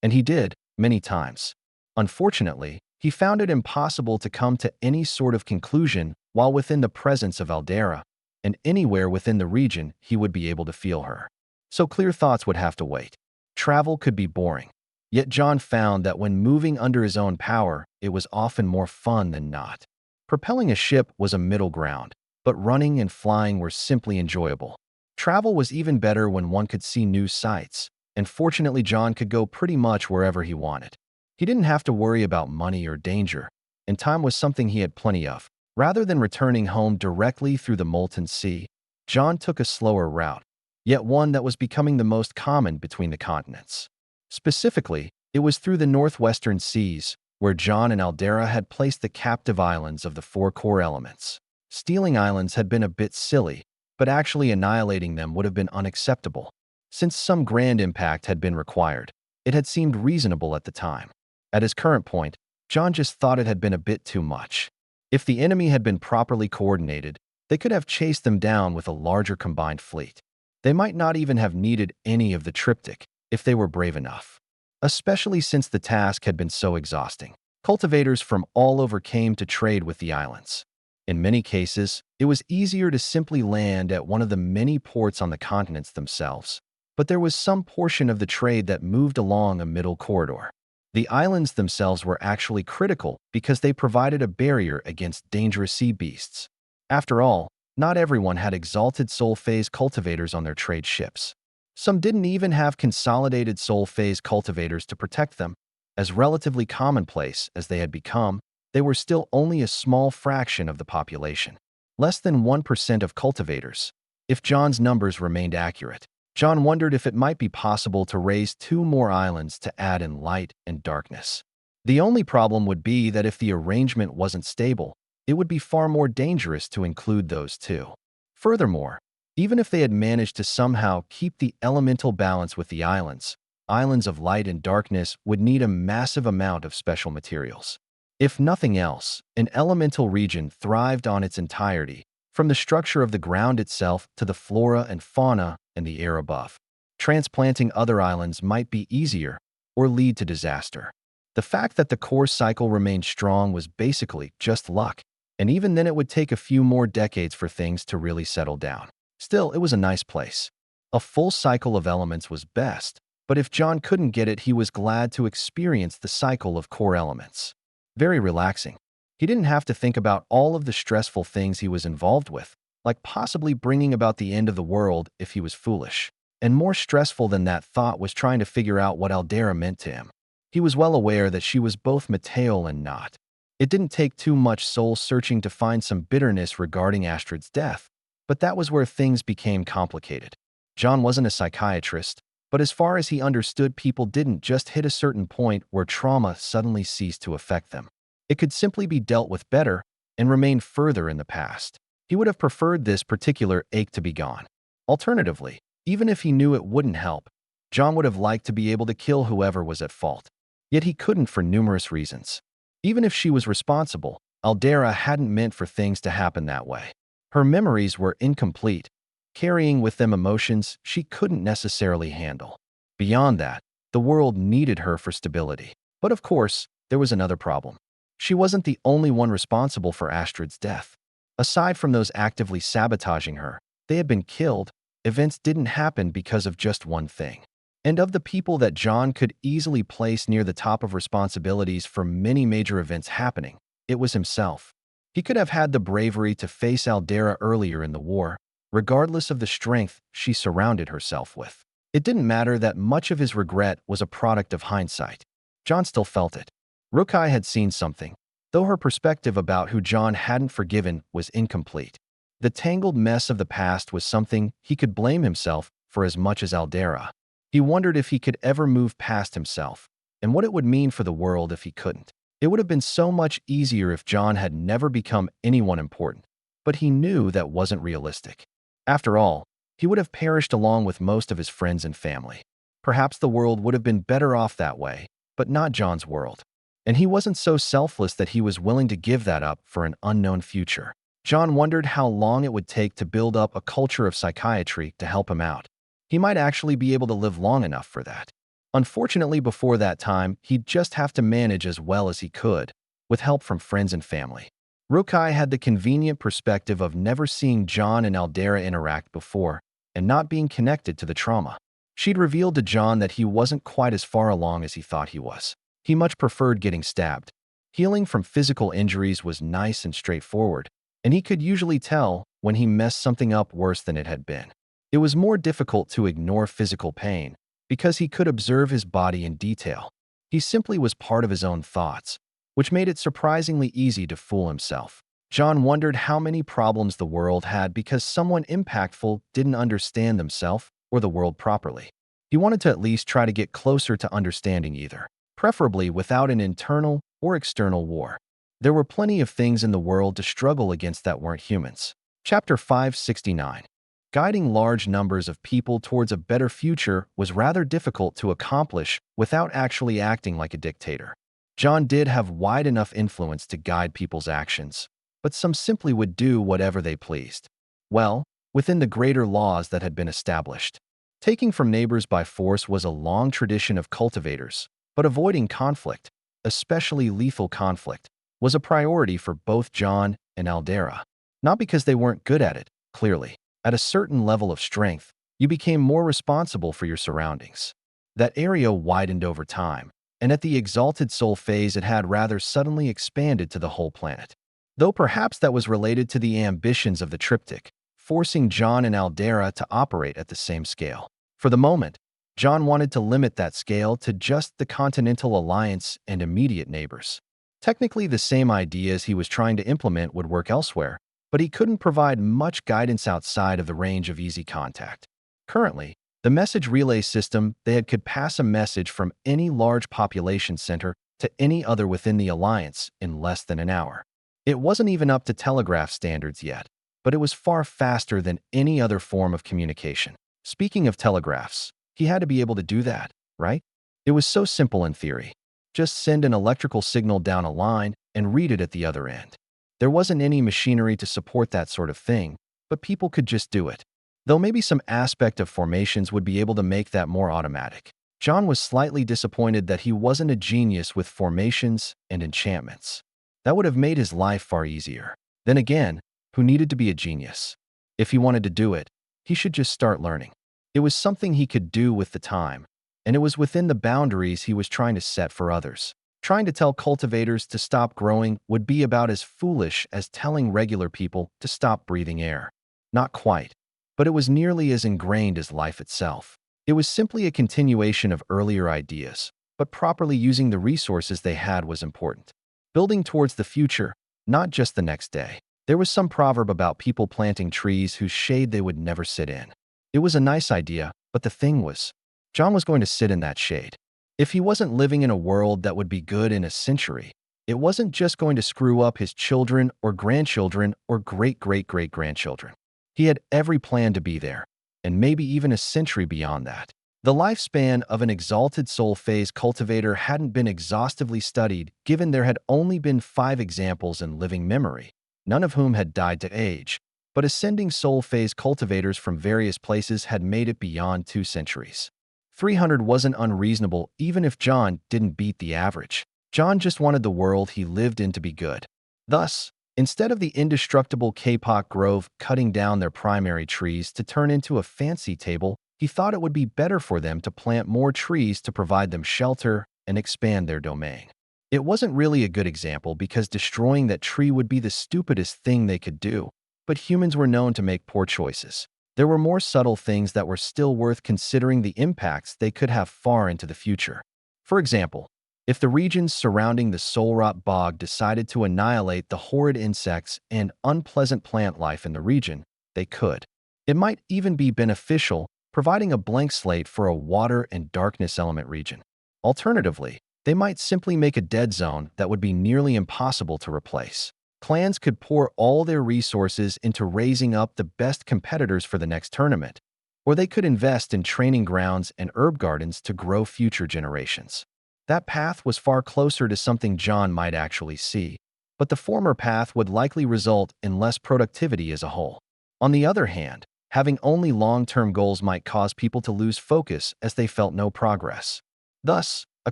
And he did, many times. Unfortunately, he found it impossible to come to any sort of conclusion while within the presence of Aldera, and anywhere within the region he would be able to feel her. So clear thoughts would have to wait. Travel could be boring. Yet John found that when moving under his own power, it was often more fun than not. Propelling a ship was a middle ground, but running and flying were simply enjoyable. Travel was even better when one could see new sights, and fortunately John could go pretty much wherever he wanted. He didn't have to worry about money or danger, and time was something he had plenty of. Rather than returning home directly through the molten sea, John took a slower route, yet one that was becoming the most common between the continents. Specifically, it was through the northwestern seas, where John and Aldera had placed the captive islands of the four core elements. Stealing islands had been a bit silly, but actually annihilating them would have been unacceptable. Since some grand impact had been required, it had seemed reasonable at the time. At his current point, John just thought it had been a bit too much. If the enemy had been properly coordinated, they could have chased them down with a larger combined fleet. They might not even have needed any of the triptych if they were brave enough. Especially since the task had been so exhausting. Cultivators from all over came to trade with the islands. In many cases, it was easier to simply land at one of the many ports on the continents themselves. But there was some portion of the trade that moved along a middle corridor. The islands themselves were actually critical because they provided a barrier against dangerous sea beasts. After all, not everyone had exalted soul phase cultivators on their trade ships. Some didn't even have consolidated soul phase cultivators to protect them. as relatively commonplace as they had become, they were still only a small fraction of the population. Less than 1% of cultivators. If John's numbers remained accurate, John wondered if it might be possible to raise 2 more islands to add in light and darkness. The only problem would be that if the arrangement wasn't stable, it would be far more dangerous to include those 2. Furthermore, even if they had managed to somehow keep the elemental balance with the islands of light and darkness would need a massive amount of special materials. If nothing else, an elemental region thrived on its entirety, from the structure of the ground itself to the flora and fauna and the air above. Transplanting other islands might be easier or lead to disaster. The fact that the core cycle remained strong was basically just luck, and even then it would take a few more decades for things to really settle down. Still, it was a nice place. A full cycle of elements was best, but if John couldn't get it, he was glad to experience the cycle of core elements. Very relaxing. He didn't have to think about all of the stressful things he was involved with, like possibly bringing about the end of the world if he was foolish. And more stressful than that thought was trying to figure out what Aldera meant to him. He was well aware that she was both Mateo and not. It didn't take too much soul-searching to find some bitterness regarding Astrid's death, but that was where things became complicated. John wasn't a psychiatrist, but as far as he understood, people didn't just hit a certain point where trauma suddenly ceased to affect them. It could simply be dealt with better and remain further in the past. He would have preferred this particular ache to be gone. Alternatively, even if he knew it wouldn't help, John would have liked to be able to kill whoever was at fault. Yet he couldn't for numerous reasons. Even if she was responsible, Aldera hadn't meant for things to happen that way. Her memories were incomplete, carrying with them emotions she couldn't necessarily handle. Beyond that, the world needed her for stability. But of course, there was another problem. She wasn't the only one responsible for Astrid's death. Aside from those actively sabotaging her, they had been killed. Events didn't happen because of just one thing. And of the people that John could easily place near the top of responsibilities for many major events happening, it was himself. He could have had the bravery to face Aldera earlier in the war, regardless of the strength she surrounded herself with. It didn't matter that much of his regret was a product of hindsight. John still felt it. Rukai had seen something, though her perspective about who John hadn't forgiven was incomplete. The tangled mess of the past was something he could blame himself for as much as Aldera. He wondered if he could ever move past himself, and what it would mean for the world if he couldn't. It would have been so much easier if John had never become anyone important, but he knew that wasn't realistic. After all, he would have perished along with most of his friends and family. Perhaps the world would have been better off that way, but not John's world. And he wasn't so selfless that he was willing to give that up for an unknown future. John wondered how long it would take to build up a culture of psychiatry to help him out. He might actually be able to live long enough for that. Unfortunately, before that time, he'd just have to manage as well as he could, with help from friends and family. Rukai had the convenient perspective of never seeing John and Aldera interact before, and not being connected to the trauma. She'd revealed to John that he wasn't quite as far along as he thought he was. He much preferred getting stabbed. Healing from physical injuries was nice and straightforward, and he could usually tell when he messed something up worse than it had been. It was more difficult to ignore physical pain, because he could observe his body in detail. He simply was part of his own thoughts, which made it surprisingly easy to fool himself. John wondered how many problems the world had because someone impactful didn't understand themselves or the world properly. He wanted to at least try to get closer to understanding either, preferably without an internal or external war. There were plenty of things in the world to struggle against that weren't humans. Chapter 569. Guiding large numbers of people towards a better future was rather difficult to accomplish without actually acting like a dictator. John did have wide enough influence to guide people's actions, but some simply would do whatever they pleased. Well, within the greater laws that had been established. Taking from neighbors by force was a long tradition of cultivators, but avoiding conflict, especially lethal conflict, was a priority for both John and Aldera. Not because they weren't good at it, clearly. At a certain level of strength, you became more responsible for your surroundings. That area widened over time, and at the exalted soul phase it had rather suddenly expanded to the whole planet. Though perhaps that was related to the ambitions of the triptych, forcing John and Aldera to operate at the same scale. For the moment, John wanted to limit that scale to just the Continental Alliance and immediate neighbors. Technically, the same ideas he was trying to implement would work elsewhere, but he couldn't provide much guidance outside of the range of easy contact. Currently, the message relay system could pass a message from any large population center to any other within the Alliance in less than an hour. It wasn't even up to telegraph standards yet, but it was far faster than any other form of communication. Speaking of telegraphs, he had to be able to do that, right? It was so simple in theory. Just send an electrical signal down a line and read it at the other end. There wasn't any machinery to support that sort of thing, but people could just do it. Though maybe some aspect of formations would be able to make that more automatic. John was slightly disappointed that he wasn't a genius with formations and enchantments. That would have made his life far easier. Then again, who needed to be a genius? If he wanted to do it, he should just start learning. It was something he could do with the time, and it was within the boundaries he was trying to set for others. Trying to tell cultivators to stop growing would be about as foolish as telling regular people to stop breathing air. Not quite, but it was nearly as ingrained as life itself. It was simply a continuation of earlier ideas, but properly using the resources they had was important. Building towards the future, not just the next day. There was some proverb about people planting trees whose shade they would never sit in. It was a nice idea, but the thing was, John was going to sit in that shade. If he wasn't living in a world that would be good in a century, it wasn't just going to screw up his children or grandchildren or great-great-great-grandchildren. He had every plan to be there, and maybe even a century beyond that. The lifespan of an exalted soul phase cultivator hadn't been exhaustively studied, given there had only been 5 examples in living memory, none of whom had died to age, but ascending soul phase cultivators from various places had made it beyond 2 centuries. 300 wasn't unreasonable even if John didn't beat the average. John just wanted the world he lived in to be good. Thus, instead of the indestructible Kapok Grove cutting down their primary trees to turn into a fancy table, he thought it would be better for them to plant more trees to provide them shelter and expand their domain. It wasn't really a good example because destroying that tree would be the stupidest thing they could do, but humans were known to make poor choices. There were more subtle things that were still worth considering the impacts they could have far into the future. For example, if the regions surrounding the Soulrot Bog decided to annihilate the horrid insects and unpleasant plant life in the region, they could. It might even be beneficial, providing a blank slate for a water and darkness element region. Alternatively, they might simply make a dead zone that would be nearly impossible to replace. Clans could pour all their resources into raising up the best competitors for the next tournament, or they could invest in training grounds and herb gardens to grow future generations. That path was far closer to something John might actually see, but the former path would likely result in less productivity as a whole. On the other hand, having only long-term goals might cause people to lose focus as they felt no progress. Thus, a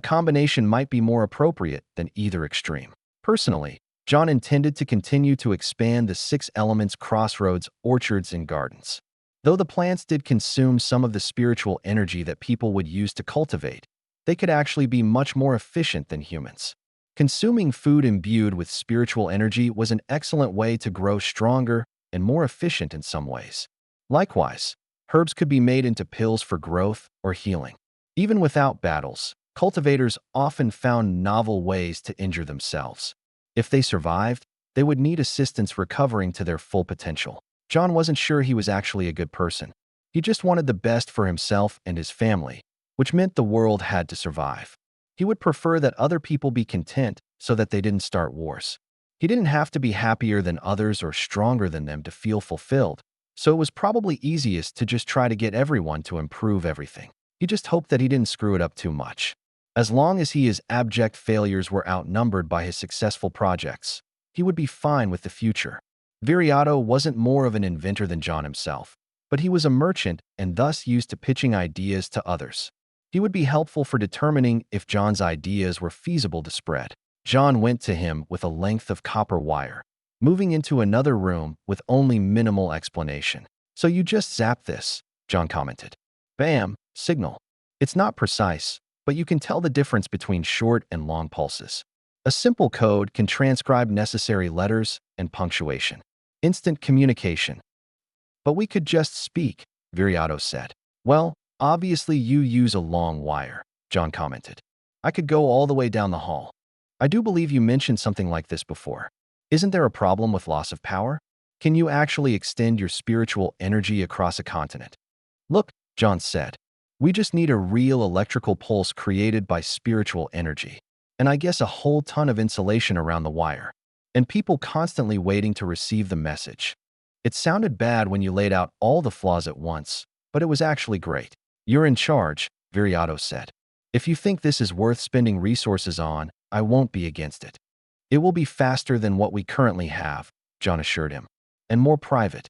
combination might be more appropriate than either extreme. Personally, John intended to continue to expand the 6 elements crossroads, orchards, and gardens. Though the plants did consume some of the spiritual energy that people would use to cultivate, they could actually be much more efficient than humans. Consuming food imbued with spiritual energy was an excellent way to grow stronger and more efficient in some ways. Likewise, herbs could be made into pills for growth or healing. Even without battles, cultivators often found novel ways to injure themselves. If they survived, they would need assistance recovering to their full potential. John wasn't sure he was actually a good person. He just wanted the best for himself and his family, which meant the world had to survive. He would prefer that other people be content so that they didn't start wars. He didn't have to be happier than others or stronger than them to feel fulfilled, so it was probably easiest to just try to get everyone to improve everything. He just hoped that he didn't screw it up too much. As long as his abject failures were outnumbered by his successful projects, he would be fine with the future. Viriato wasn't more of an inventor than John himself, but he was a merchant and thus used to pitching ideas to others. He would be helpful for determining if John's ideas were feasible to spread. John went to him with a length of copper wire, moving into another room with only minimal explanation. "So you just zap this," John commented. "Bam, signal. It's not precise, but you can tell the difference between short and long pulses. A simple code can transcribe necessary letters and punctuation. Instant communication." "But we could just speak," Viriato said. "Well, Obviously, you use a long wire, John commented. I could go all the way down the hall. I do believe you mentioned something like this before. Isn't there a problem with loss of power? Can you actually extend your spiritual energy across a continent? Look, John said, we just need a real electrical pulse created by spiritual energy. And I guess a whole ton of insulation around the wire. And people constantly waiting to receive the message. It sounded bad when you laid out all the flaws at once, but it was actually great. You're in charge, Viriato said. If you think this is worth spending resources on, I won't be against it. It will be faster than what we currently have, John assured him. And more private.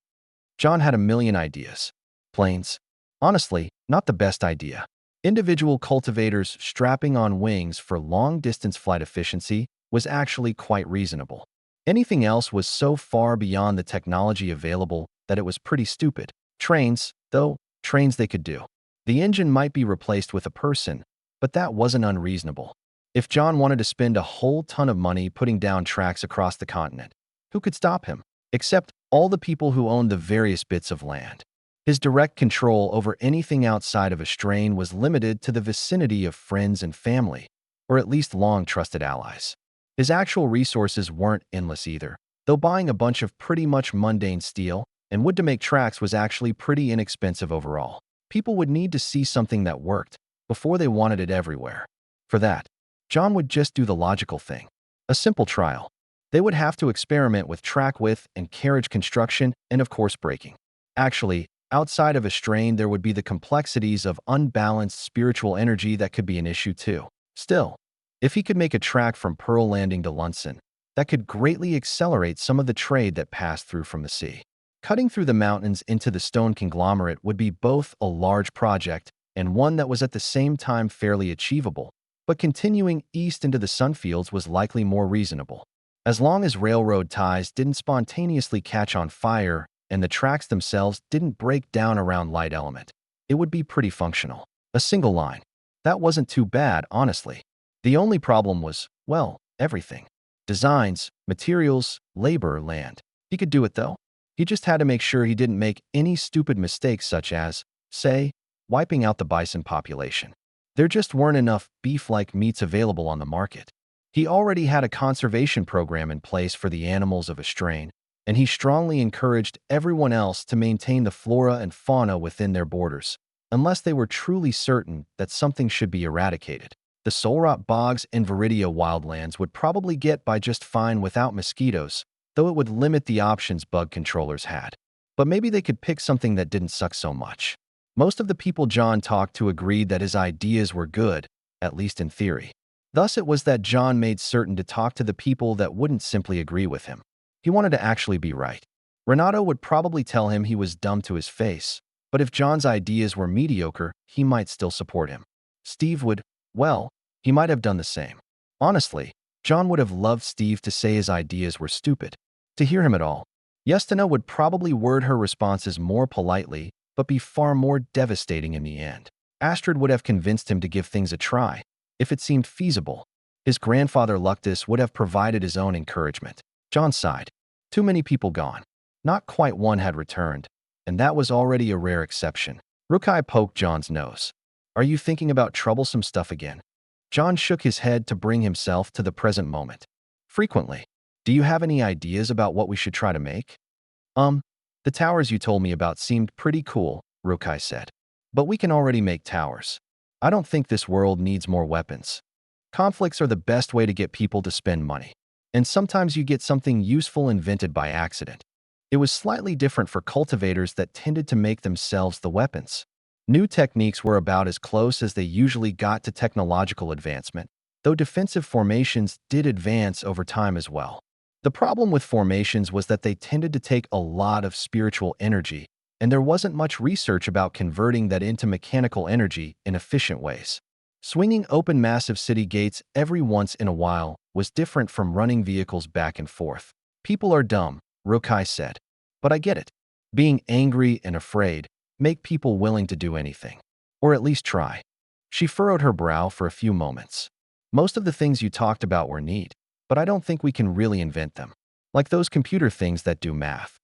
John had a million ideas. Planes? Honestly, not the best idea. Individual cultivators strapping on wings for long-distance flight efficiency was actually quite reasonable. Anything else was so far beyond the technology available that it was pretty stupid. Trains, though, trains they could do. The engine might be replaced with a person, but that wasn't unreasonable. If John wanted to spend a whole ton of money putting down tracks across the continent, who could stop him? Except all the people who owned the various bits of land. His direct control over anything outside of a strain was limited to the vicinity of friends and family, or at least long-trusted allies. His actual resources weren't endless either, though buying a bunch of pretty much mundane steel and wood to make tracks was actually pretty inexpensive overall. People would need to see something that worked before they wanted it everywhere. For that, John would just do the logical thing. A simple trial. They would have to experiment with track width and carriage construction and, of course, braking. Actually, outside of a strain, there would be the complexities of unbalanced spiritual energy that could be an issue too. Still, if he could make a track from Pearl Landing to Lunson, that could greatly accelerate some of the trade that passed through from the sea. Cutting through the mountains into the stone conglomerate would be both a large project and one that was at the same time fairly achievable, but continuing east into the sunfields was likely more reasonable. As long as railroad ties didn't spontaneously catch on fire and the tracks themselves didn't break down around light element, it would be pretty functional. A single line. That wasn't too bad, honestly. The only problem was, well, everything. Designs, materials, labor, land. He could do it though. He just had to make sure he didn't make any stupid mistakes such as, say, wiping out the bison population. There just weren't enough beef-like meats available on the market. He already had a conservation program in place for the animals of a strain, and he strongly encouraged everyone else to maintain the flora and fauna within their borders, unless they were truly certain that something should be eradicated. The Solrot bogs and Viridia wildlands would probably get by just fine without mosquitoes, though it would limit the options bug controllers had. But maybe they could pick something that didn't suck so much. Most of the people John talked to agreed that his ideas were good, at least in theory. Thus it was that John made certain to talk to the people that wouldn't simply agree with him. He wanted to actually be right. Renato would probably tell him he was dumb to his face, but if John's ideas were mediocre, he might still support him. Steve would, well, he might have done the same. Honestly, John would have loved Steve to say his ideas were stupid. To hear him at all, Justina would probably word her responses more politely, but be far more devastating in the end. Astrid would have convinced him to give things a try, if it seemed feasible. His grandfather Luctus would have provided his own encouragement. John sighed. Too many people gone. Not quite one had returned, and that was already a rare exception. Rukai poked John's nose. Are you thinking about troublesome stuff again? John shook his head to bring himself to the present moment. Frequently. Do you have any ideas about what we should try to make? The towers you told me about seemed pretty cool, Rukai said. But we can already make towers. I don't think this world needs more weapons. Conflicts are the best way to get people to spend money. And sometimes you get something useful invented by accident. It was slightly different for cultivators that tended to make themselves the weapons. New techniques were about as close as they usually got to technological advancement, though defensive formations did advance over time as well. The problem with formations was that they tended to take a lot of spiritual energy, and there wasn't much research about converting that into mechanical energy in efficient ways. Swinging open massive city gates every once in a while was different from running vehicles back and forth. People are dumb, Rukai said. But I get it. Being angry and afraid make people willing to do anything. Or at least try. She furrowed her brow for a few moments. Most of the things you talked about were neat, but I don't think we can really invent them. Like those computer things that do math.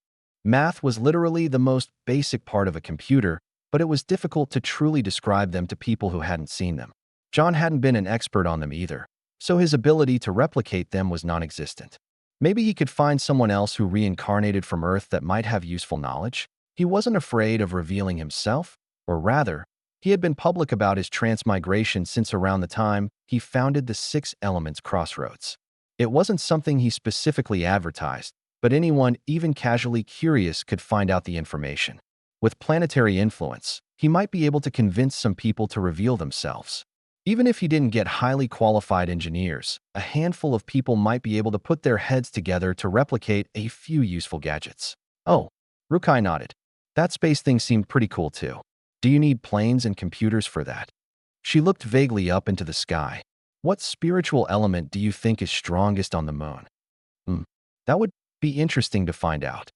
Math was literally the most basic part of a computer, but it was difficult to truly describe them to people who hadn't seen them. John hadn't been an expert on them either, so his ability to replicate them was non-existent. Maybe he could find someone else who reincarnated from Earth that might have useful knowledge. He wasn't afraid of revealing himself, or rather, he had been public about his transmigration since around the time he founded the Six Elements Crossroads. It wasn't something he specifically advertised, but anyone, even casually curious, could find out the information. With planetary influence, he might be able to convince some people to reveal themselves. Even if he didn't get highly qualified engineers, a handful of people might be able to put their heads together to replicate a few useful gadgets. Oh, Rukai nodded. That space thing seemed pretty cool too. Do you need planes and computers for that? She looked vaguely up into the sky. What spiritual element do you think is strongest on the moon? That would be interesting to find out.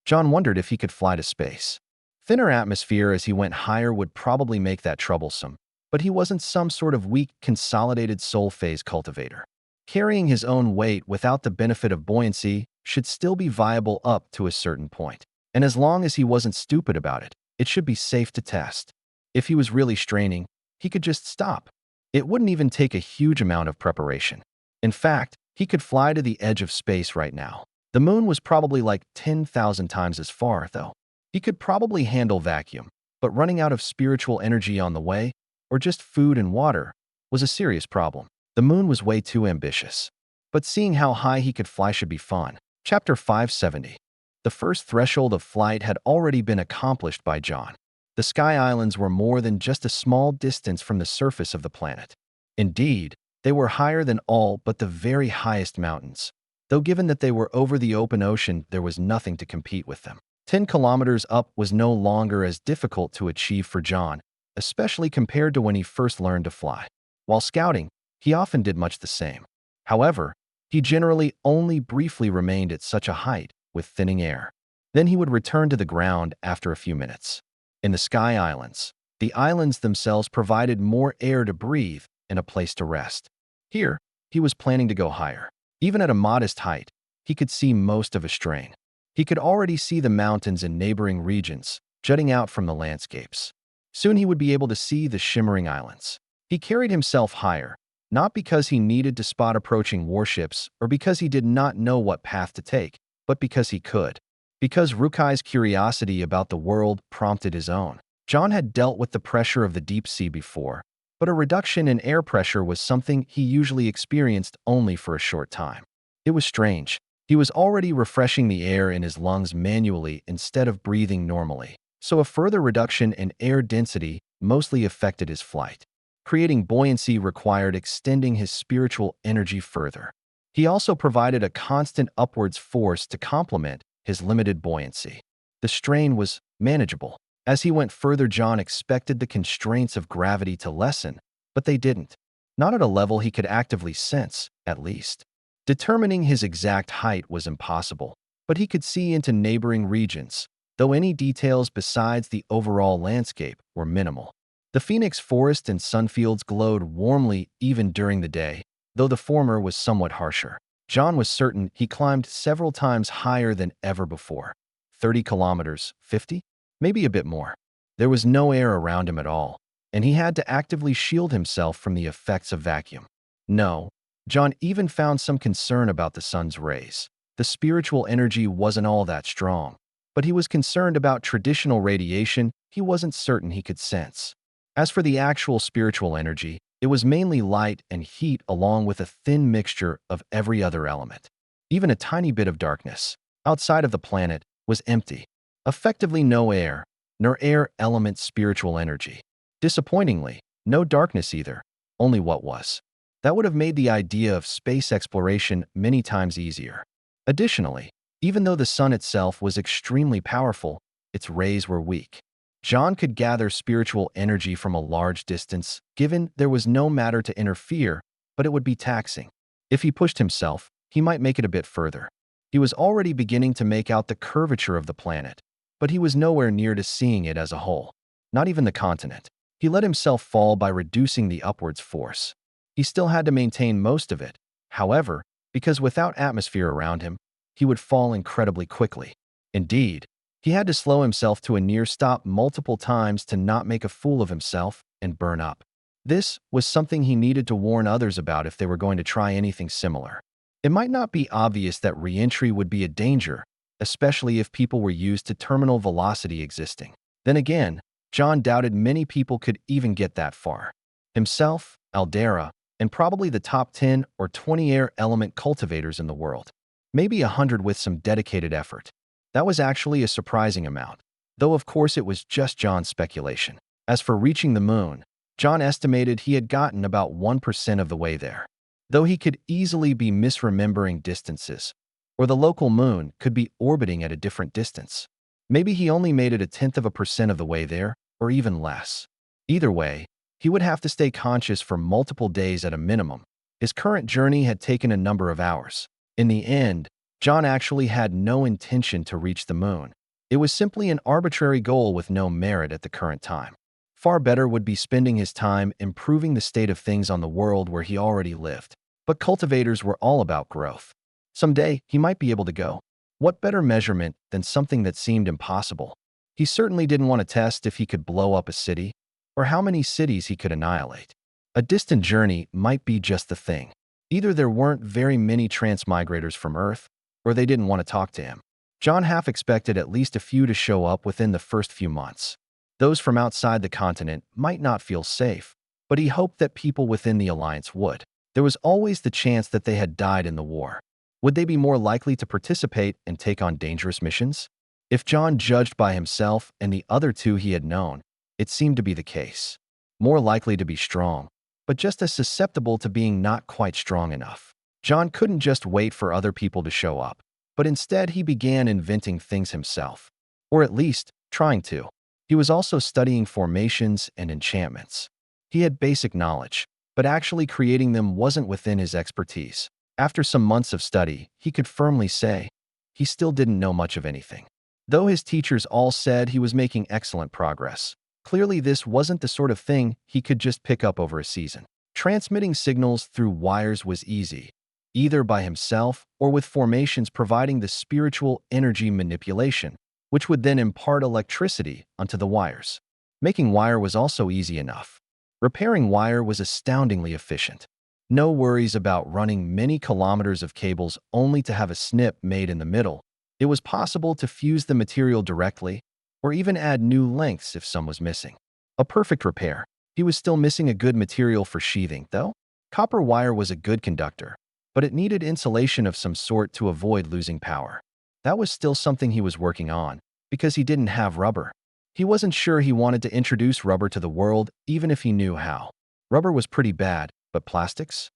John wondered if he could fly to space. Thinner atmosphere as he went higher would probably make that troublesome, but he wasn't some sort of weak, consolidated soul phase cultivator. Carrying his own weight without the benefit of buoyancy should still be viable up to a certain point. And as long as he wasn't stupid about it, it should be safe to test. If he was really straining, he could just stop. It wouldn't even take a huge amount of preparation. In fact, he could fly to the edge of space right now. The moon was probably like 10,000 times as far, though. He could probably handle vacuum, but running out of spiritual energy on the way, or just food and water, was a serious problem. The moon was way too ambitious. But seeing how high he could fly should be fun. Chapter 570. The first threshold of flight had already been accomplished by John. The Sky Islands were more than just a small distance from the surface of the planet. Indeed, they were higher than all but the very highest mountains. Though given that they were over the open ocean, there was nothing to compete with them. 10 kilometers up was no longer as difficult to achieve for John, especially compared to when he first learned to fly. While scouting, he often did much the same. However, he generally only briefly remained at such a height, with thinning air. Then he would return to the ground after a few minutes. In the Sky Islands, the islands themselves provided more air to breathe and a place to rest. Here, he was planning to go higher. Even at a modest height, he could see most of a strain. He could already see the mountains and neighboring regions, jutting out from the landscapes. Soon he would be able to see the shimmering islands. He carried himself higher, not because he needed to spot approaching warships or because he did not know what path to take, but because he could. Because Rukai's curiosity about the world prompted his own. John had dealt with the pressure of the deep sea before, but a reduction in air pressure was something he usually experienced only for a short time. It was strange. He was already refreshing the air in his lungs manually instead of breathing normally, so a further reduction in air density mostly affected his flight. Creating buoyancy required extending his spiritual energy further. He also provided a constant upwards force to complement his limited buoyancy. The strain was manageable. As he went further, John expected the constraints of gravity to lessen, but they didn't. Not at a level he could actively sense, at least. Determining his exact height was impossible, but he could see into neighboring regions, though any details besides the overall landscape were minimal. The Phoenix Forest and sunfields glowed warmly even during the day, though the former was somewhat harsher. John was certain he climbed several times higher than ever before. 30 kilometers, 50? Maybe a bit more. There was no air around him at all, and he had to actively shield himself from the effects of vacuum. No, John even found some concern about the sun's rays. The spiritual energy wasn't all that strong, but he was concerned about traditional radiation he wasn't certain he could sense. As for the actual spiritual energy, it was mainly light and heat along with a thin mixture of every other element. Even a tiny bit of darkness, outside of the planet, was empty. Effectively no air, nor air element spiritual energy. Disappointingly, no darkness either, only what was. That would have made the idea of space exploration many times easier. Additionally, even though the sun itself was extremely powerful, its rays were weak. John could gather spiritual energy from a large distance, given there was no matter to interfere, but it would be taxing. If he pushed himself, he might make it a bit further. He was already beginning to make out the curvature of the planet, but he was nowhere near to seeing it as a whole. Not even the continent. He let himself fall by reducing the upwards force. He still had to maintain most of it, however, because without atmosphere around him, he would fall incredibly quickly. Indeed, He had to slow himself to a near stop multiple times to not make a fool of himself and burn up. This was something he needed to warn others about if they were going to try anything similar. It might not be obvious that re-entry would be a danger, especially if people were used to terminal velocity existing. Then again, John doubted many people could even get that far. Himself, Aldera, and probably the top 10 or 20 air element cultivators in the world. Maybe 100 with some dedicated effort. That was actually a surprising amount, though of course it was just John's speculation. As for reaching the moon, John estimated he had gotten about 1% of the way there. Though he could easily be misremembering distances, or the local moon could be orbiting at a different distance. Maybe he only made it 0.1% of the way there, or even less. Either way, he would have to stay conscious for multiple days at a minimum. His current journey had taken a number of hours. In the end, John actually had no intention to reach the moon. It was simply an arbitrary goal with no merit at the current time. Far better would be spending his time improving the state of things on the world where he already lived. But cultivators were all about growth. Someday, he might be able to go. What better measurement than something that seemed impossible? He certainly didn't want to test if he could blow up a city, or how many cities he could annihilate. A distant journey might be just the thing. Either there weren't very many transmigrators from Earth, or they didn't want to talk to him. John half expected at least a few to show up within the first few months. Those from outside the continent might not feel safe, but he hoped that people within the alliance would. There was always the chance that they had died in the war. Would they be more likely to participate and take on dangerous missions? If John judged by himself and the other two he had known, it seemed to be the case. More likely to be strong, but just as susceptible to being not quite strong enough. John couldn't just wait for other people to show up, but instead he began inventing things himself. Or at least, trying to. He was also studying formations and enchantments. He had basic knowledge, but actually creating them wasn't within his expertise. After some months of study, he could firmly say he still didn't know much of anything. Though his teachers all said he was making excellent progress, clearly this wasn't the sort of thing he could just pick up over a season. Transmitting signals through wires was easy, either by himself or with formations providing the spiritual energy manipulation, which would then impart electricity onto the wires. Making wire was also easy enough. Repairing wire was astoundingly efficient. No worries about running many kilometers of cables only to have a snip made in the middle. It was possible to fuse the material directly, or even add new lengths if some was missing. A perfect repair. He was still missing a good material for sheathing, though. Copper wire was a good conductor, but it needed insulation of some sort to avoid losing power. That was still something he was working on, because he didn't have rubber. He wasn't sure he wanted to introduce rubber to the world, even if he knew how. Rubber was pretty bad, but plastics?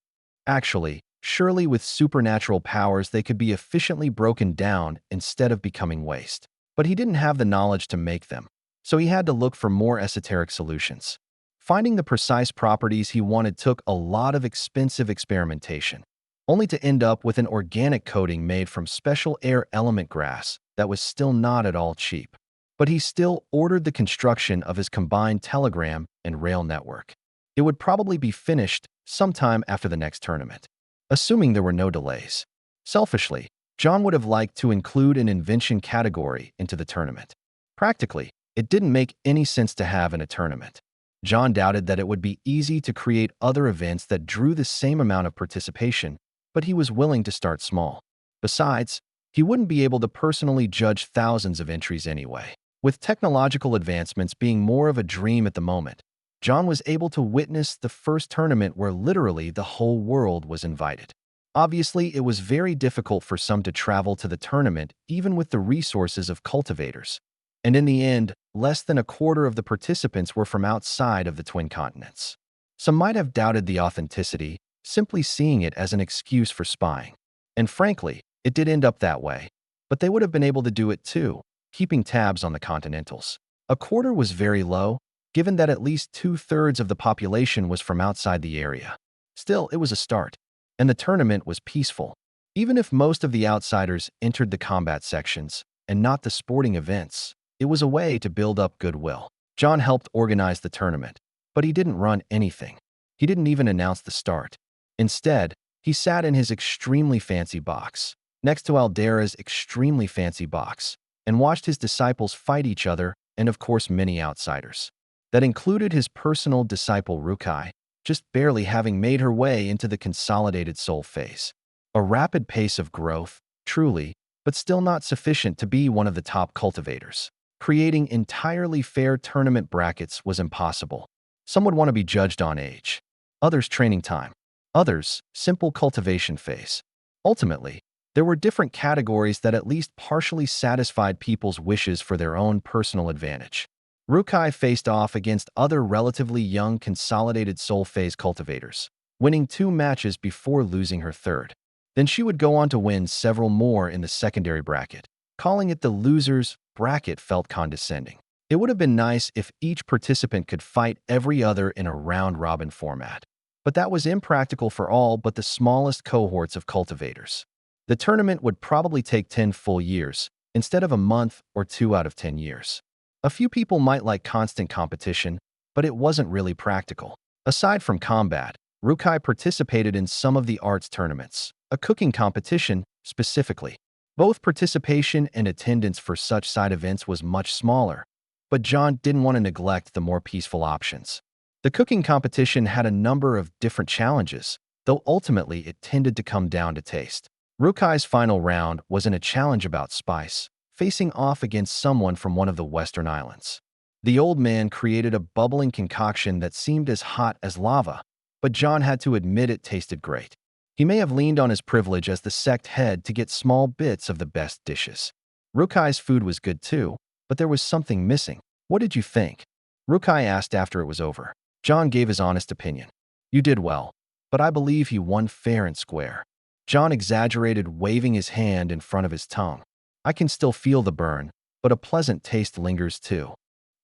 Actually, surely with supernatural powers they could be efficiently broken down instead of becoming waste. But he didn't have the knowledge to make them, so he had to look for more esoteric solutions. Finding the precise properties he wanted took a lot of expensive experimentation, only to end up with an organic coating made from special air element grass that was still not at all cheap. But he still ordered the construction of his combined telegram and rail network. It would probably be finished sometime after the next tournament, assuming there were no delays. Selfishly, John would have liked to include an invention category into the tournament. Practically, it didn't make any sense to have in a tournament. John doubted that it would be easy to create other events that drew the same amount of participation, but he was willing to start small. Besides, he wouldn't be able to personally judge thousands of entries anyway. With technological advancements being more of a dream at the moment, John was able to witness the first tournament where literally the whole world was invited. Obviously, it was very difficult for some to travel to the tournament even with the resources of cultivators. And in the end, less than a quarter of the participants were from outside of the twin continents. Some might have doubted the authenticity, simply seeing it as an excuse for spying. And frankly, it did end up that way. But they would have been able to do it too, keeping tabs on the Continentals. A quarter was very low, given that at least 2/3 of the population was from outside the area. Still, it was a start, and the tournament was peaceful. Even if most of the outsiders entered the combat sections, and not the sporting events, it was a way to build up goodwill. John helped organize the tournament, but he didn't run anything. He didn't even announce the start. Instead, he sat in his extremely fancy box, next to Aldera's extremely fancy box, and watched his disciples fight each other and, of course, many outsiders. That included his personal disciple Rukai, just barely having made her way into the consolidated soul phase. A rapid pace of growth, truly, but still not sufficient to be one of the top cultivators. Creating entirely fair tournament brackets was impossible. Some would want to be judged on age, others training time, others simple cultivation phase. Ultimately, there were different categories that at least partially satisfied people's wishes for their own personal advantage. Rukai faced off against other relatively young consolidated soul phase cultivators, winning 2 matches before losing her third. Then she would go on to win several more in the secondary bracket. Calling it the loser's bracket felt condescending. It would have been nice if each participant could fight every other in a round-robin format. But that was impractical for all but the smallest cohorts of cultivators. The tournament would probably take 10 full years, instead of a month or 2 out of 10 years. A few people might like constant competition, but it wasn't really practical. Aside from combat, Rukai participated in some of the arts tournaments, a cooking competition specifically. Both participation and attendance for such side events was much smaller, but John didn't want to neglect the more peaceful options. The cooking competition had a number of different challenges, though ultimately it tended to come down to taste. Rukai's final round was in a challenge about spice, facing off against someone from one of the Western Islands. The old man created a bubbling concoction that seemed as hot as lava, but John had to admit it tasted great. He may have leaned on his privilege as the sect head to get small bits of the best dishes. Rukai's food was good too, but there was something missing. "What did you think?" Rukai asked after it was over. John gave his honest opinion. "You did well, but I believe he won fair and square." John exaggerated, waving his hand in front of his tongue. "I can still feel the burn, but a pleasant taste lingers too."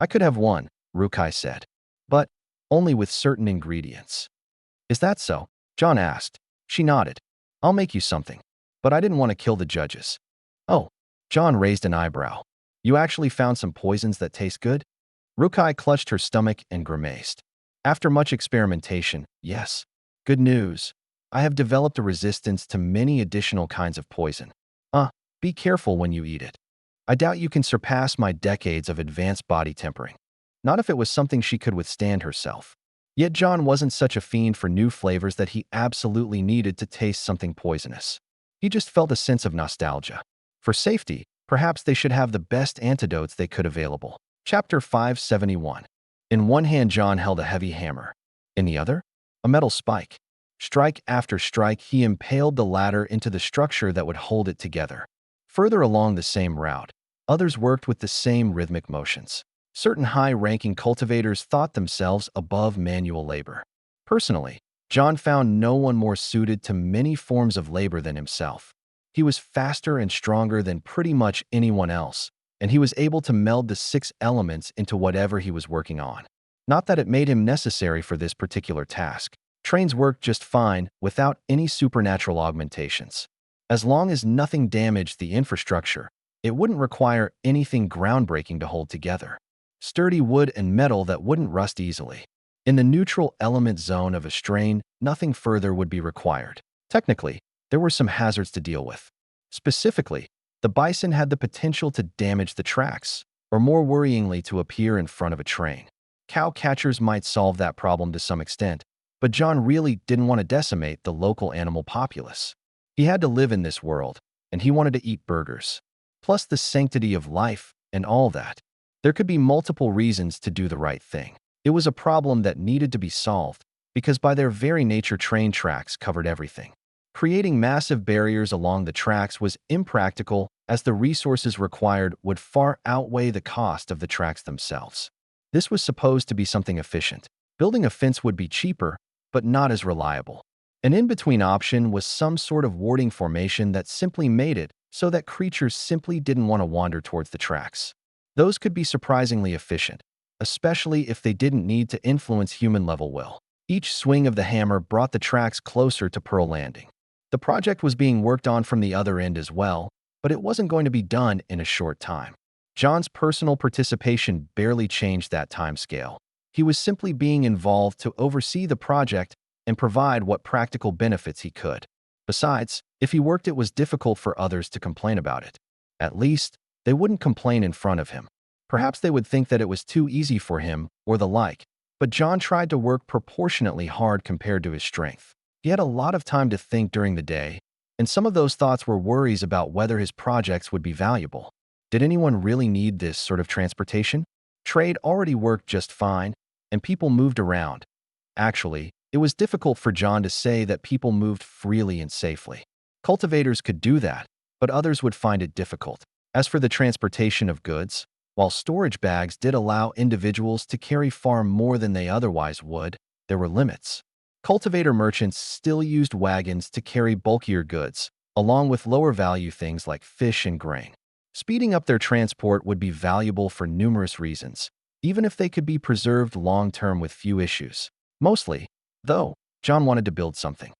"I could have won," Rukai said, "but only with certain ingredients." "Is that so?" John asked. She nodded. "I'll make you something. But I didn't want to kill the judges." "Oh." John raised an eyebrow. "You actually found some poisons that taste good?" Rukai clutched her stomach and grimaced. "After much experimentation, yes. Good news. I have developed a resistance to many additional kinds of poison. Be careful when you eat it. I doubt you can surpass my decades of advanced body tempering." Not if it was something she could withstand herself. Yet John wasn't such a fiend for new flavors that he absolutely needed to taste something poisonous. He just felt a sense of nostalgia. For safety, perhaps they should have the best antidotes they could available. Chapter 571. In one hand, John held a heavy hammer. In the other, a metal spike. Strike after strike, he impaled the latter into the structure that would hold it together. Further along the same route, others worked with the same rhythmic motions. Certain high-ranking cultivators thought themselves above manual labor. Personally, John found no one more suited to many forms of labor than himself. He was faster and stronger than pretty much anyone else, and he was able to meld the 6 elements into whatever he was working on. Not that it made him necessary for this particular task. Trains worked just fine without any supernatural augmentations. As long as nothing damaged the infrastructure, it wouldn't require anything groundbreaking to hold together. Sturdy wood and metal that wouldn't rust easily. In the neutral element zone of a strain, nothing further would be required. Technically, there were some hazards to deal with. Specifically, the bison had the potential to damage the tracks, or more worryingly, to appear in front of a train. Cow catchers might solve that problem to some extent, but John really didn't want to decimate the local animal populace. He had to live in this world, and he wanted to eat burgers. Plus the sanctity of life and all that. There could be multiple reasons to do the right thing. It was a problem that needed to be solved, because by their very nature, train tracks covered everything. Creating massive barriers along the tracks was impractical, as the resources required would far outweigh the cost of the tracks themselves. This was supposed to be something efficient. Building a fence would be cheaper, but not as reliable. An in-between option was some sort of warding formation that simply made it so that creatures simply didn't want to wander towards the tracks. Those could be surprisingly efficient, especially if they didn't need to influence human-level will. Each swing of the hammer brought the tracks closer to Pearl Landing. The project was being worked on from the other end as well, but it wasn't going to be done in a short time. John's personal participation barely changed that timescale. He was simply being involved to oversee the project and provide what practical benefits he could. Besides, if he worked, it was difficult for others to complain about it. At least, They wouldn't complain in front of him. Perhaps they would think that it was too easy for him or the like, but John tried to work proportionately hard compared to his strength. He had a lot of time to think during the day, and some of those thoughts were worries about whether his projects would be valuable. Did anyone really need this sort of transportation? Trade already worked just fine, and people moved around. Actually, it was difficult for John to say that people moved freely and safely. Cultivators could do that, but others would find it difficult. As for the transportation of goods, while storage bags did allow individuals to carry far more than they otherwise would, there were limits. Cultivator merchants still used wagons to carry bulkier goods, along with lower-value things like fish and grain. Speeding up their transport would be valuable for numerous reasons, even if they could be preserved long-term with few issues. Mostly, though, John wanted to build something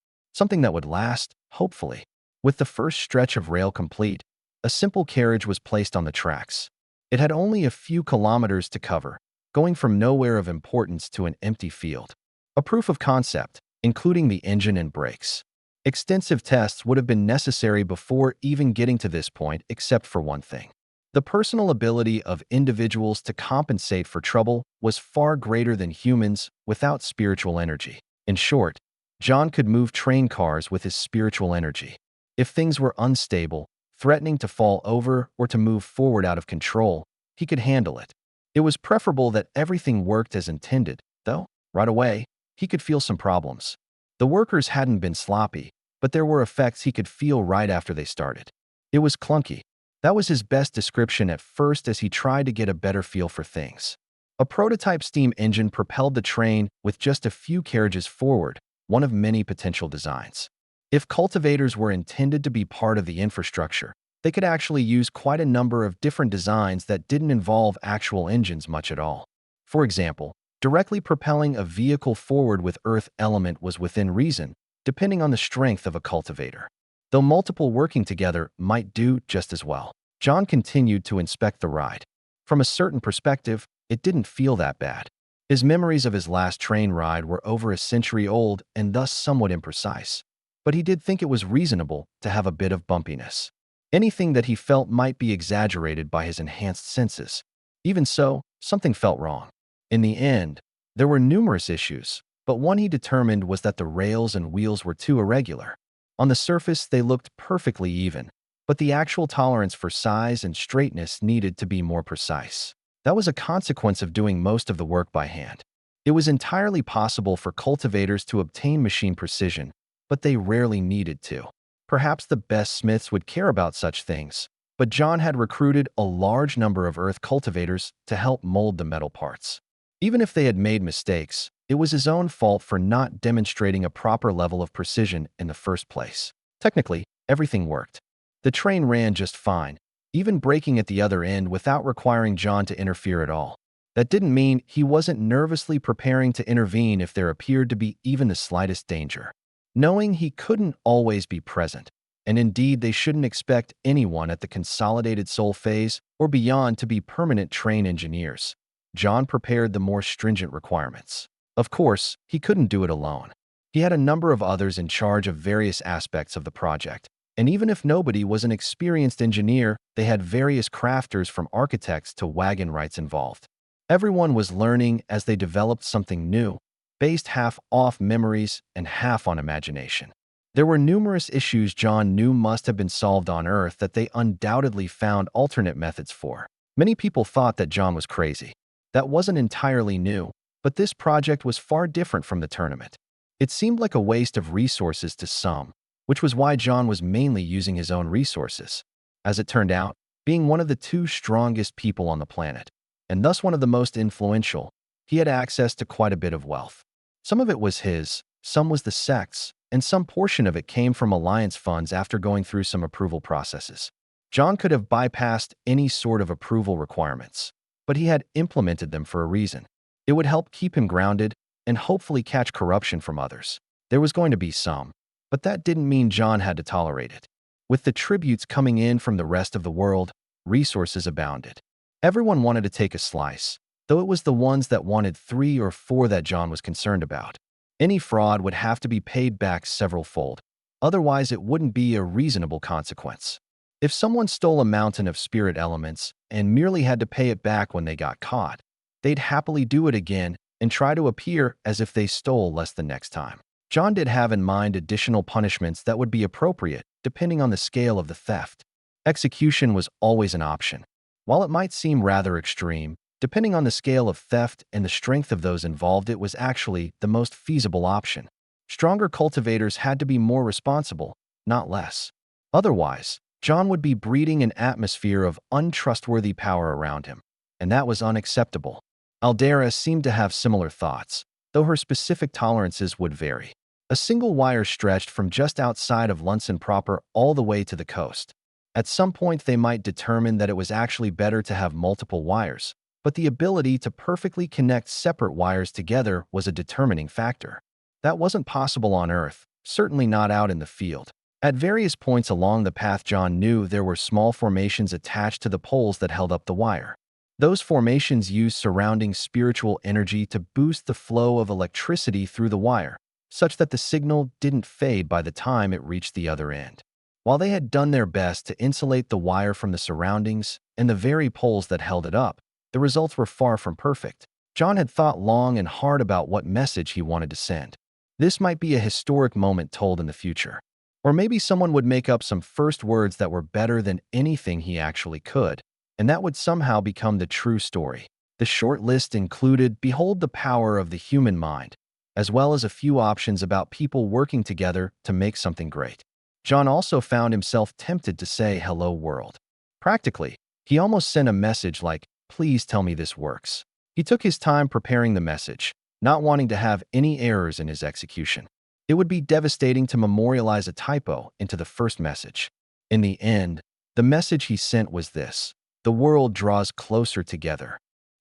that would last, hopefully. With the first stretch of rail complete, a simple carriage was placed on the tracks. It had only a few kilometers to cover, going from nowhere of importance to an empty field. A proof of concept, including the engine and brakes. Extensive tests would have been necessary before even getting to this point, except for one thing. The personal ability of individuals to compensate for trouble was far greater than humans without spiritual energy. In short, John could move train cars with his spiritual energy. If things were unstable, threatening to fall over or to move forward out of control, he could handle it. It was preferable that everything worked as intended, though, right away, he could feel some problems. The workers hadn't been sloppy, but there were effects he could feel right after they started. It was clunky. That was his best description at first as he tried to get a better feel for things. A prototype steam engine propelled the train with just a few carriages forward, one of many potential designs. If cultivators were intended to be part of the infrastructure, they could actually use quite a number of different designs that didn't involve actual engines much at all. For example, directly propelling a vehicle forward with earth element was within reason, depending on the strength of a cultivator. Though multiple working together might do just as well. John continued to inspect the ride. From a certain perspective, it didn't feel that bad. His memories of his last train ride were over a century old and thus somewhat imprecise. But he did think it was reasonable to have a bit of bumpiness. Anything that he felt might be exaggerated by his enhanced senses. Even so, something felt wrong. In the end, there were numerous issues, but one he determined was that the rails and wheels were too irregular. On the surface, they looked perfectly even, but the actual tolerance for size and straightness needed to be more precise. That was a consequence of doing most of the work by hand. It was entirely possible for cultivators to obtain machine precision, but they rarely needed to. Perhaps the best smiths would care about such things, but John had recruited a large number of earth cultivators to help mold the metal parts. Even if they had made mistakes, it was his own fault for not demonstrating a proper level of precision in the first place. Technically, everything worked. The train ran just fine, even braking at the other end without requiring John to interfere at all. That didn't mean he wasn't nervously preparing to intervene if there appeared to be even the slightest danger. Knowing he couldn't always be present, and indeed they shouldn't expect anyone at the consolidated soul phase or beyond to be permanent train engineers, John prepared the more stringent requirements. Of course, he couldn't do it alone. He had a number of others in charge of various aspects of the project, and even if nobody was an experienced engineer, they had various crafters from architects to wagon wrights involved. Everyone was learning as they developed something new, based half off memories and half on imagination. There were numerous issues John knew must have been solved on Earth that they undoubtedly found alternate methods for. Many people thought that John was crazy. That wasn't entirely new, but this project was far different from the tournament. It seemed like a waste of resources to some, which was why John was mainly using his own resources. As it turned out, being one of the two strongest people on the planet, and thus one of the most influential, he had access to quite a bit of wealth. Some of it was his, some was the sect's, and some portion of it came from alliance funds after going through some approval processes. John could have bypassed any sort of approval requirements, but he had implemented them for a reason. It would help keep him grounded and hopefully catch corruption from others. There was going to be some, but that didn't mean John had to tolerate it. With the tributes coming in from the rest of the world, resources abounded. Everyone wanted to take a slice, though it was the ones that wanted 3 or 4 that John was concerned about. Any fraud would have to be paid back several-fold. Otherwise, it wouldn't be a reasonable consequence. If someone stole a mountain of spirit elements and merely had to pay it back when they got caught, they'd happily do it again and try to appear as if they stole less the next time. John did have in mind additional punishments that would be appropriate depending on the scale of the theft. Execution was always an option. While it might seem rather extreme, depending on the scale of theft and the strength of those involved, it was actually the most feasible option. Stronger cultivators had to be more responsible, not less. Otherwise, John would be breeding an atmosphere of untrustworthy power around him, and that was unacceptable. Aldera seemed to have similar thoughts, though her specific tolerances would vary. A single wire stretched from just outside of Lunson proper all the way to the coast. At some point, they might determine that it was actually better to have multiple wires, but the ability to perfectly connect separate wires together was a determining factor. That wasn't possible on Earth, certainly not out in the field. At various points along the path, John knew there were small formations attached to the poles that held up the wire. Those formations used surrounding spiritual energy to boost the flow of electricity through the wire, such that the signal didn't fade by the time it reached the other end. While they had done their best to insulate the wire from the surroundings and the very poles that held it up, the results were far from perfect. John had thought long and hard about what message he wanted to send. This might be a historic moment told in the future. Or maybe someone would make up some first words that were better than anything he actually could, and that would somehow become the true story. The short list included "Behold the power of the human mind," as well as a few options about people working together to make something great. John also found himself tempted to say "Hello world." Practically, he almost sent a message like, "Please tell me this works." He took his time preparing the message, not wanting to have any errors in his execution. It would be devastating to memorialize a typo into the first message. In the end, the message he sent was this: the world draws closer together.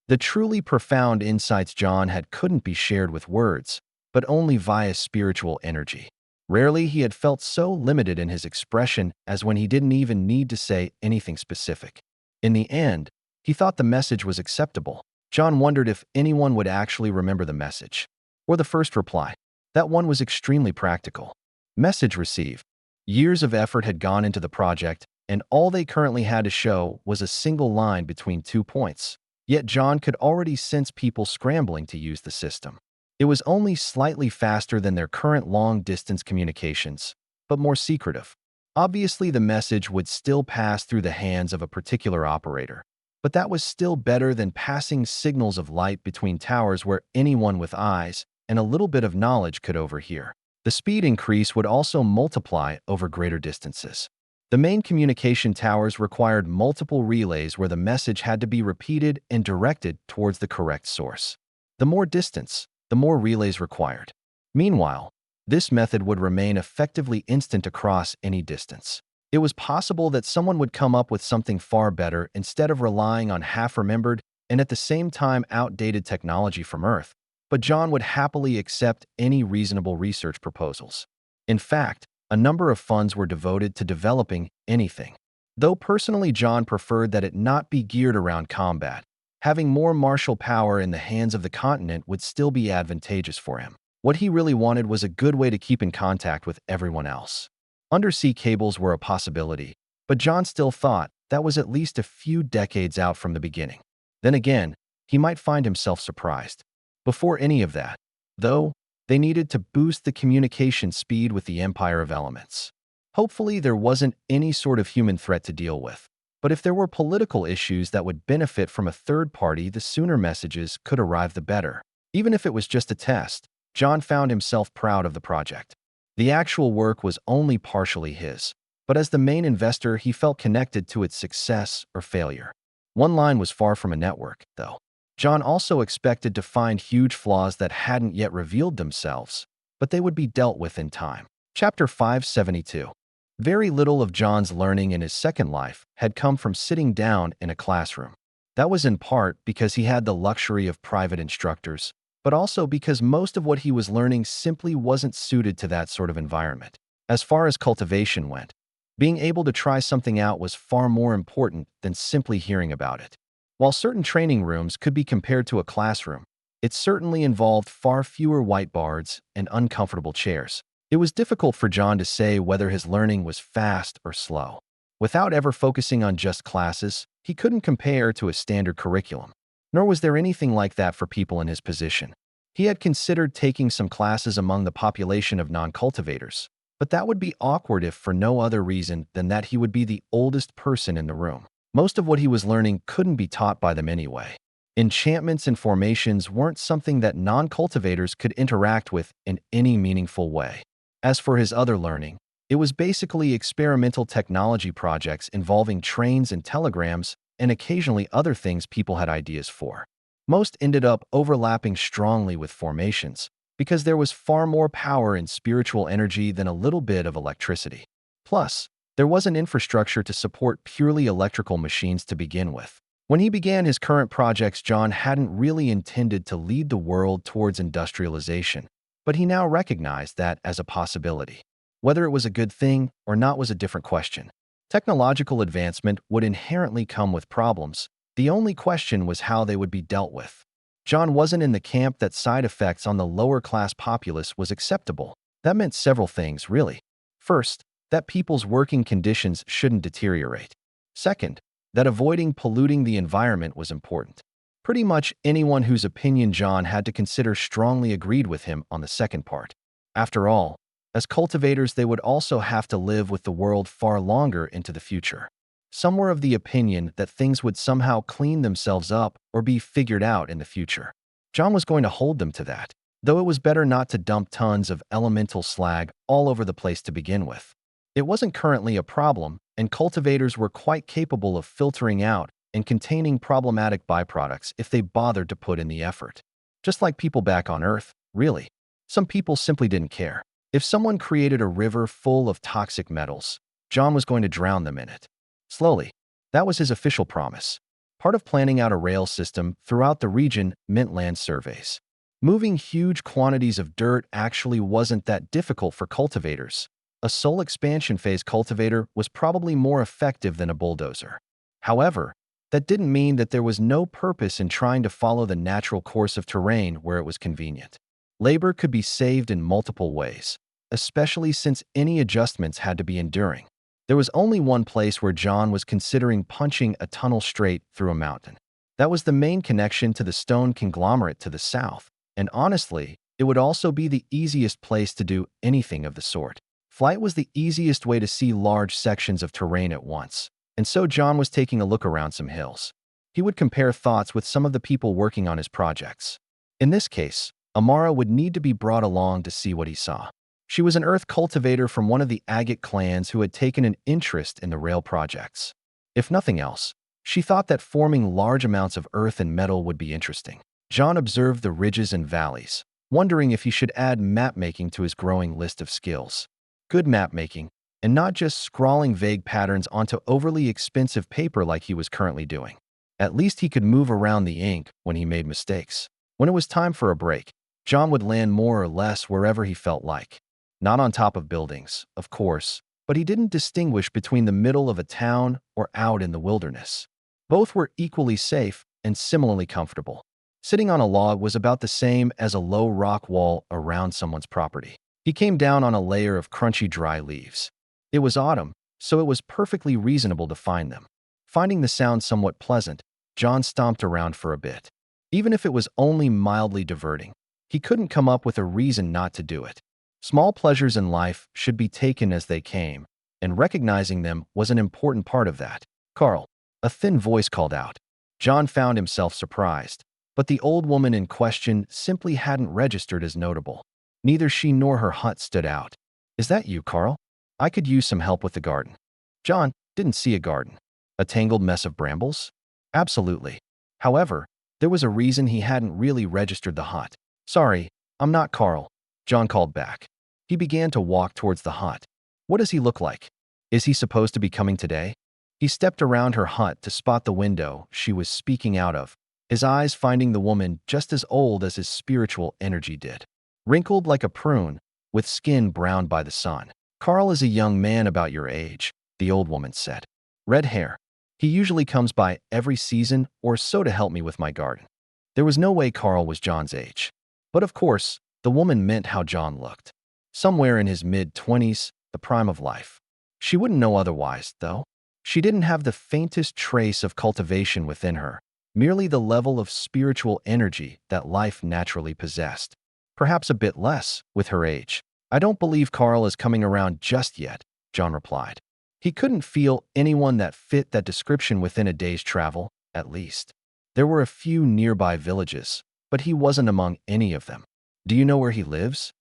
The truly profound insights John had couldn't be shared with words, but only via spiritual energy. Rarely he had felt so limited in his expression as when he didn't even need to say anything specific. In the end, he thought the message was acceptable. John wondered if anyone would actually remember the message. Or the first reply. That one was extremely practical. Message received. Years of effort had gone into the project, and all they currently had to show was a single line between 2 points. Yet John could already sense people scrambling to use the system. It was only slightly faster than their current long-distance communications, but more secretive. Obviously, the message would still pass through the hands of a particular operator, but that was still better than passing signals of light between towers where anyone with eyes and a little bit of knowledge could overhear. The speed increase would also multiply over greater distances. The main communication towers required multiple relays where the message had to be repeated and directed towards the correct source. The more distance, the more relays required. Meanwhile, this method would remain effectively instant across any distance. It was possible that someone would come up with something far better instead of relying on half-remembered and at the same time outdated technology from Earth, but John would happily accept any reasonable research proposals. In fact, a number of funds were devoted to developing anything. Though personally John preferred that it not be geared around combat, having more martial power in the hands of the continent would still be advantageous for him. What he really wanted was a good way to keep in contact with everyone else. Undersea cables were a possibility, but John still thought that was at least a few decades out from the beginning. Then again, he might find himself surprised. Before any of that, though, they needed to boost the communication speed with the Empire of Elements. Hopefully, there wasn't any sort of human threat to deal with, but if there were political issues that would benefit from a third party, the sooner messages could arrive the better. Even if it was just a test, John found himself proud of the project. The actual work was only partially his, but as the main investor, he felt connected to its success or failure. One line was far from a network, though. John also expected to find huge flaws that hadn't yet revealed themselves, but they would be dealt with in time. Chapter 572. Very little of John's learning in his second life had come from sitting down in a classroom. That was in part because he had the luxury of private instructors, but also because most of what he was learning simply wasn't suited to that sort of environment. As far as cultivation went, being able to try something out was far more important than simply hearing about it. While certain training rooms could be compared to a classroom, it certainly involved far fewer whiteboards and uncomfortable chairs. It was difficult for John to say whether his learning was fast or slow. Without ever focusing on just classes, he couldn't compare to a standard curriculum. Nor was there anything like that for people in his position. He had considered taking some classes among the population of non-cultivators, but that would be awkward if for no other reason than that he would be the oldest person in the room. Most of what he was learning couldn't be taught by them anyway. Enchantments and formations weren't something that non-cultivators could interact with in any meaningful way. As for his other learning, it was basically experimental technology projects involving trains and telegrams and occasionally other things people had ideas for. Most ended up overlapping strongly with formations, because there was far more power in spiritual energy than a little bit of electricity. Plus, there was an infrastructure to support purely electrical machines to begin with. When he began his current projects, John hadn't really intended to lead the world towards industrialization, but he now recognized that as a possibility. Whether it was a good thing or not was a different question. Technological advancement would inherently come with problems. The only question was how they would be dealt with. John wasn't in the camp that side effects on the lower-class populace was acceptable. That meant several things, really. First, that people's working conditions shouldn't deteriorate. Second, that avoiding polluting the environment was important. Pretty much anyone whose opinion John had to consider strongly agreed with him on the second part. After all, as cultivators, they would also have to live with the world far longer into the future. Some were of the opinion that things would somehow clean themselves up or be figured out in the future. John was going to hold them to that, though it was better not to dump tons of elemental slag all over the place to begin with. It wasn't currently a problem, and cultivators were quite capable of filtering out and containing problematic byproducts if they bothered to put in the effort. Just like people back on Earth, really. Some people simply didn't care. If someone created a river full of toxic metals, John was going to drown them in it. Slowly. That was his official promise. Part of planning out a rail system throughout the region meant land surveys. Moving huge quantities of dirt actually wasn't that difficult for cultivators. A soul expansion phase cultivator was probably more effective than a bulldozer. However, that didn't mean that there was no purpose in trying to follow the natural course of terrain where it was convenient. Labor could be saved in multiple ways, especially since any adjustments had to be enduring. There was only one place where John was considering punching a tunnel straight through a mountain. That was the main connection to the stone conglomerate to the south, and honestly, it would also be the easiest place to do anything of the sort. Flight was the easiest way to see large sections of terrain at once, and so John was taking a look around some hills. He would compare thoughts with some of the people working on his projects. In this case, Amara would need to be brought along to see what he saw. She was an earth cultivator from one of the agate clans who had taken an interest in the rail projects. If nothing else, she thought that forming large amounts of earth and metal would be interesting. John observed the ridges and valleys, wondering if he should add map-making to his growing list of skills. Good map-making, and not just scrawling vague patterns onto overly expensive paper like he was currently doing. At least he could move around the ink when he made mistakes. When it was time for a break, John would land more or less wherever he felt like. Not on top of buildings, of course, but he didn't distinguish between the middle of a town or out in the wilderness. Both were equally safe and similarly comfortable. Sitting on a log was about the same as a low rock wall around someone's property. He came down on a layer of crunchy dry leaves. It was autumn, so it was perfectly reasonable to find them. Finding the sound somewhat pleasant, John stomped around for a bit. Even if it was only mildly diverting, he couldn't come up with a reason not to do it. Small pleasures in life should be taken as they came, and recognizing them was an important part of that. "Carl," a thin voice called out. John found himself surprised, but the old woman in question simply hadn't registered as notable. Neither she nor her hut stood out. "Is that you, Carl? I could use some help with the garden." John didn't see a garden. A tangled mess of brambles? Absolutely. However, there was a reason he hadn't really registered the hut. "Sorry, I'm not Carl," John called back. He began to walk towards the hut. What does he look like? Is he supposed to be coming today? He stepped around her hut to spot the window she was speaking out of, his eyes finding the woman just as old as his spiritual energy did. Wrinkled like a prune, with skin browned by the sun. "Carl is a young man about your age," the old woman said. "Red hair. He usually comes by every season or so to help me with my garden." There was no way Carl was John's age. But of course, the woman meant how John looked. Somewhere in his mid-20s, the prime of life. She wouldn't know otherwise, though. She didn't have the faintest trace of cultivation within her, merely the level of spiritual energy that life naturally possessed. Perhaps a bit less with her age. I don't believe Carl is coming around just yet, John replied. He couldn't feel anyone that fit that description within a day's travel, at least. There were a few nearby villages, but he wasn't among any of them. Do you know where he lives?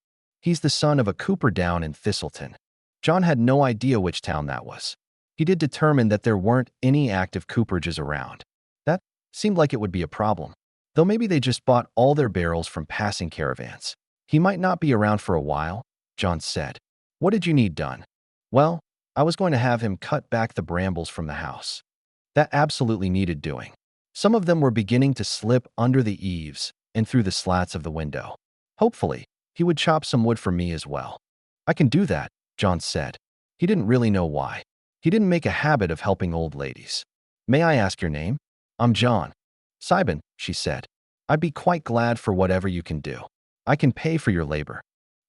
He's the son of a cooper down in Thistleton. John had no idea which town that was. He did determine that there weren't any active cooperages around. That seemed like it would be a problem, though maybe they just bought all their barrels from passing caravans. He might not be around for a while, John said. What did you need done? Well, I was going to have him cut back the brambles from the house. That absolutely needed doing. Some of them were beginning to slip under the eaves and through the slats of the window. Hopefully, he would chop some wood for me as well. I can do that, John said. He didn't really know why. He didn't make a habit of helping old ladies. May I ask your name? I'm John. Simon, she said. I'd be quite glad for whatever you can do. I can pay for your labor.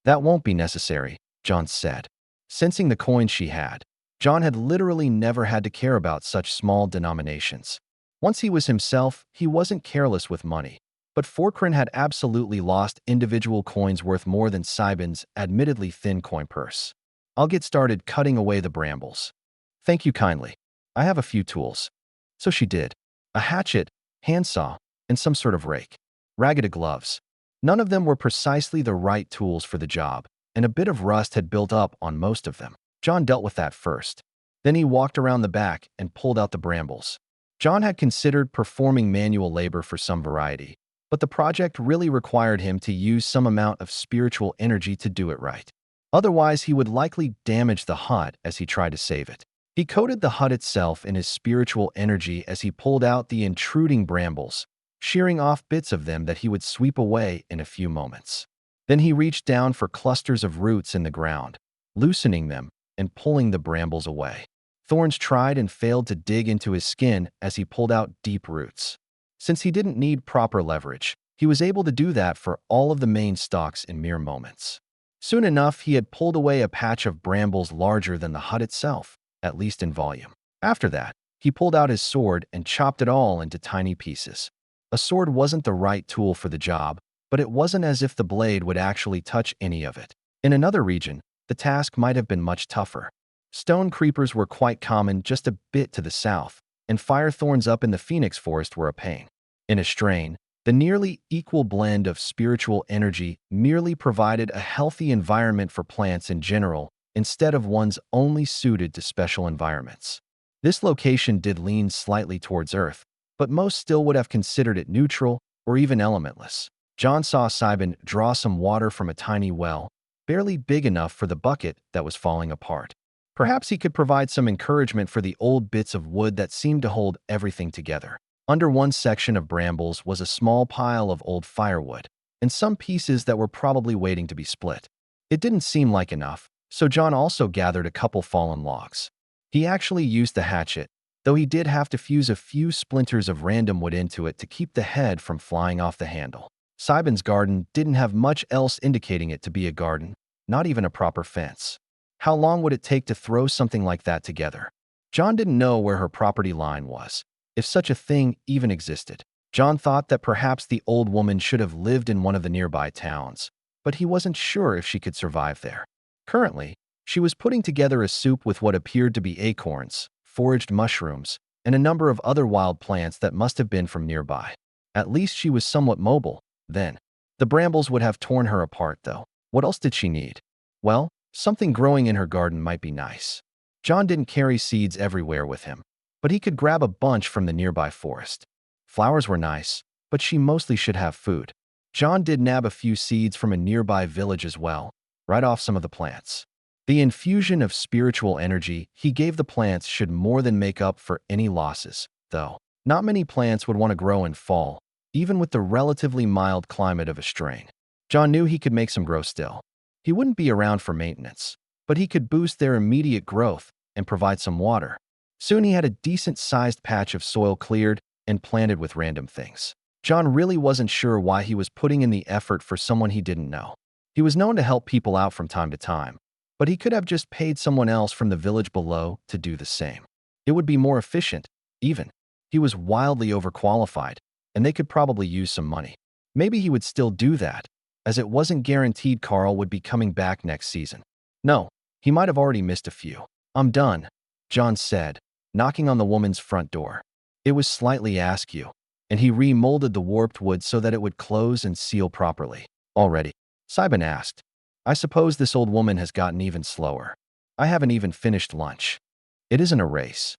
That won't be necessary, John said. Sensing the coin she had, John had literally never had to care about such small denominations. Once he was himself, he wasn't careless with money. But Fortkran had absolutely lost individual coins worth more than Simon's admittedly thin coin purse. I'll get started cutting away the brambles. Thank you kindly. I have a few tools. So she did. A hatchet, handsaw, and some sort of rake. Ragged gloves. None of them were precisely the right tools for the job, and a bit of rust had built up on most of them. John dealt with that first. Then he walked around the back and pulled out the brambles. John had considered performing manual labor for some variety, but the project really required him to use some amount of spiritual energy to do it right. Otherwise, he would likely damage the hut as he tried to save it. He coated the hut itself in his spiritual energy as he pulled out the intruding brambles, shearing off bits of them that he would sweep away in a few moments. Then he reached down for clusters of roots in the ground, loosening them and pulling the brambles away. Thorns tried and failed to dig into his skin as he pulled out deep roots. Since he didn't need proper leverage, he was able to do that for all of the main stalks in mere moments. Soon enough, he had pulled away a patch of brambles larger than the hut itself, at least in volume. After that, he pulled out his sword and chopped it all into tiny pieces. A sword wasn't the right tool for the job, but it wasn't as if the blade would actually touch any of it. In another region, the task might have been much tougher. Stone creepers were quite common just a bit to the south, and fire thorns up in the Phoenix Forest were a pain. In a strain, the nearly equal blend of spiritual energy merely provided a healthy environment for plants in general, instead of ones only suited to special environments. This location did lean slightly towards Earth, but most still would have considered it neutral or even elementless. John saw Simon draw some water from a tiny well, barely big enough for the bucket that was falling apart. Perhaps he could provide some encouragement for the old bits of wood that seemed to hold everything together. Under one section of brambles was a small pile of old firewood, and some pieces that were probably waiting to be split. It didn't seem like enough, so John also gathered a couple fallen logs. He actually used the hatchet, though he did have to fuse a few splinters of random wood into it to keep the head from flying off the handle. Simon's garden didn't have much else indicating it to be a garden, not even a proper fence. How long would it take to throw something like that together? John didn't know where her property line was, if such a thing even existed. John thought that perhaps the old woman should have lived in one of the nearby towns, but he wasn't sure if she could survive there. Currently, she was putting together a soup with what appeared to be acorns, foraged mushrooms, and a number of other wild plants that must have been from nearby. At least she was somewhat mobile, then. The brambles would have torn her apart, though. What else did she need? Well, something growing in her garden might be nice. John didn't carry seeds everywhere with him, but he could grab a bunch from the nearby forest. Flowers were nice, but she mostly should have food. John did nab a few seeds from a nearby village as well, right off some of the plants. The infusion of spiritual energy he gave the plants should more than make up for any losses, though. Not many plants would want to grow in fall, even with the relatively mild climate of a strain. John knew he could make some grow still. He wouldn't be around for maintenance, but he could boost their immediate growth and provide some water. Soon he had a decent-sized patch of soil cleared and planted with random things. John really wasn't sure why he was putting in the effort for someone he didn't know. He was known to help people out from time to time, but he could have just paid someone else from the village below to do the same. It would be more efficient, even. He was wildly overqualified, and they could probably use some money. Maybe he would still do that, as it wasn't guaranteed Carl would be coming back next season. No, he might have already missed a few. I'm done, John said, knocking on the woman's front door. It was slightly askew, and he remolded the warped wood so that it would close and seal properly. Already? Simon asked. I suppose this old woman has gotten even slower. I haven't even finished lunch. It isn't a race.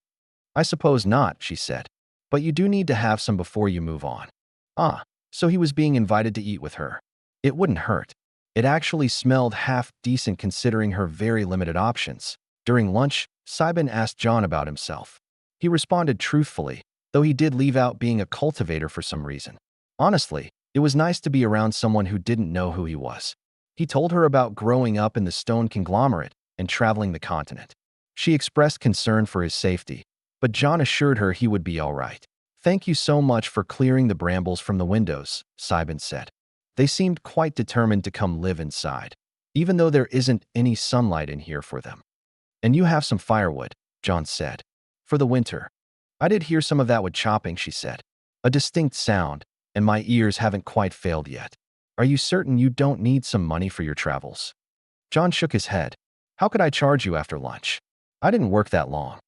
I suppose not, she said. But you do need to have some before you move on. Ah, so he was being invited to eat with her. It wouldn't hurt. It actually smelled half decent considering her very limited options. During lunch, Simon asked John about himself. He responded truthfully, though he did leave out being a cultivator for some reason. Honestly, it was nice to be around someone who didn't know who he was. He told her about growing up in the stone conglomerate and traveling the continent. She expressed concern for his safety, but John assured her he would be all right. Thank you so much for clearing the brambles from the windows, Simon said. They seemed quite determined to come live inside, even though there isn't any sunlight in here for them. And you have some firewood, John said. For the winter. I did hear some of that wood chopping, she said. A distinct sound, and my ears haven't quite failed yet. Are you certain you don't need some money for your travels? John shook his head. How could I charge you after lunch? I didn't work that long.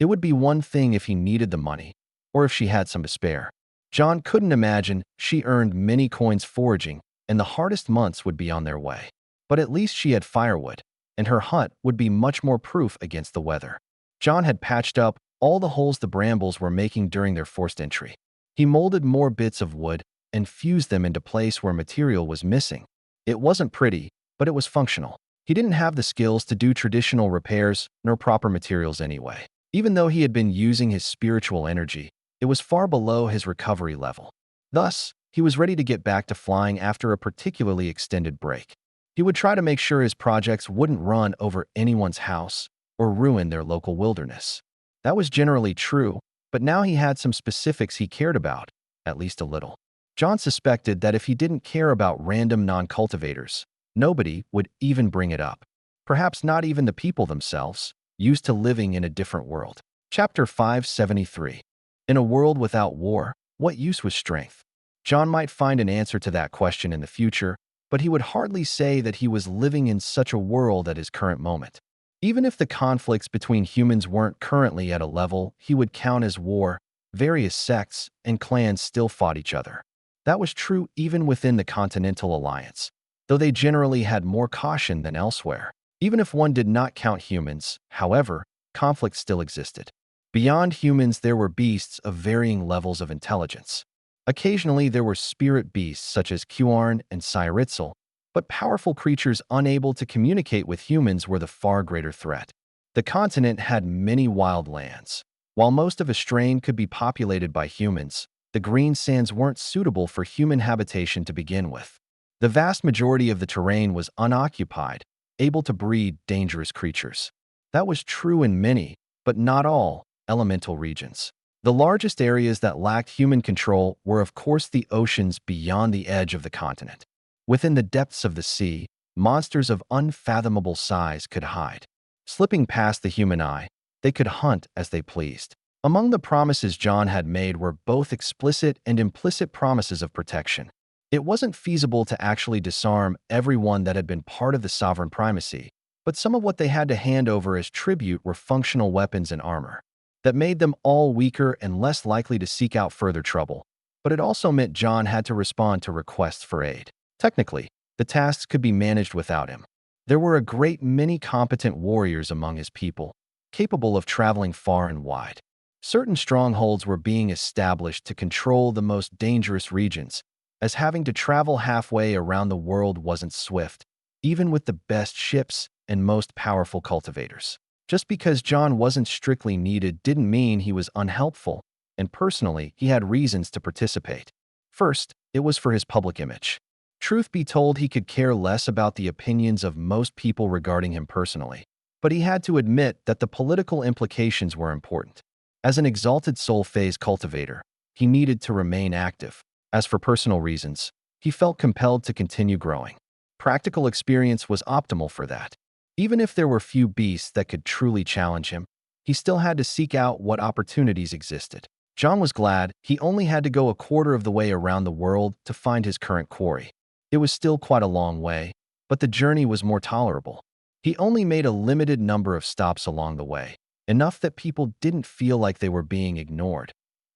It would be one thing if he needed the money, or if she had some to spare. John couldn't imagine she earned many coins foraging, and the hardest months would be on their way. But at least she had firewood, and her hut would be much more proof against the weather. John had patched up all the holes the brambles were making during their forced entry. He molded more bits of wood and fused them into place where material was missing. It wasn't pretty, but it was functional. He didn't have the skills to do traditional repairs nor proper materials anyway. Even though he had been using his spiritual energy, it was far below his recovery level. Thus, he was ready to get back to flying after a particularly extended break. He would try to make sure his projects wouldn't run over anyone's house or ruin their local wilderness. That was generally true, but now he had some specifics he cared about, at least a little. John suspected that if he didn't care about random non-cultivators, nobody would even bring it up. Perhaps not even the people themselves, used to living in a different world. Chapter 573. In a world without war, what use was strength? John might find an answer to that question in the future, but he would hardly say that he was living in such a world at his current moment. Even if the conflicts between humans weren't currently at a level he would count as war, various sects and clans still fought each other. That was true even within the Continental Alliance, though they generally had more caution than elsewhere. Even if one did not count humans, however, conflict still existed. Beyond humans, there were beasts of varying levels of intelligence. Occasionally, there were spirit beasts such as Qarn and Cyritzel, but powerful creatures unable to communicate with humans were the far greater threat. The continent had many wild lands. While most of Astrain could be populated by humans, the green sands weren't suitable for human habitation to begin with. The vast majority of the terrain was unoccupied, able to breed dangerous creatures. That was true in many, but not all, elemental regions. The largest areas that lacked human control were of course the oceans beyond the edge of the continent. Within the depths of the sea, monsters of unfathomable size could hide. Slipping past the human eye, they could hunt as they pleased. Among the promises John had made were both explicit and implicit promises of protection. It wasn't feasible to actually disarm everyone that had been part of the sovereign primacy, but some of what they had to hand over as tribute were functional weapons and armor. That made them all weaker and less likely to seek out further trouble, but it also meant John had to respond to requests for aid. Technically, the tasks could be managed without him. There were a great many competent warriors among his people, capable of traveling far and wide. Certain strongholds were being established to control the most dangerous regions, as having to travel halfway around the world wasn't swift, even with the best ships and most powerful cultivators. Just because John wasn't strictly needed didn't mean he was unhelpful, and personally, he had reasons to participate. First, it was for his public image. Truth be told, he could care less about the opinions of most people regarding him personally, but he had to admit that the political implications were important. As an exalted soul phase cultivator, he needed to remain active. As for personal reasons, he felt compelled to continue growing. Practical experience was optimal for that. Even if there were few beasts that could truly challenge him, he still had to seek out what opportunities existed. John was glad he only had to go a quarter of the way around the world to find his current quarry. It was still quite a long way, but the journey was more tolerable. He only made a limited number of stops along the way, enough that people didn't feel like they were being ignored,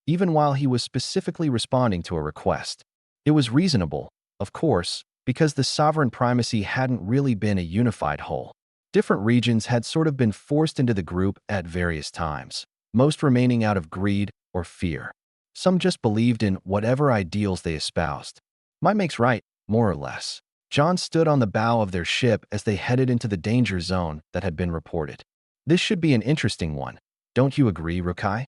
even while he was specifically responding to a request. It was reasonable, of course, because the sovereign primacy hadn't really been a unified whole. Different regions had sort of been forced into the group at various times, most remaining out of greed or fear. Some just believed in whatever ideals they espoused. Might makes right, more or less. John stood on the bow of their ship as they headed into the danger zone that had been reported. This should be an interesting one. Don't you agree, Rukai?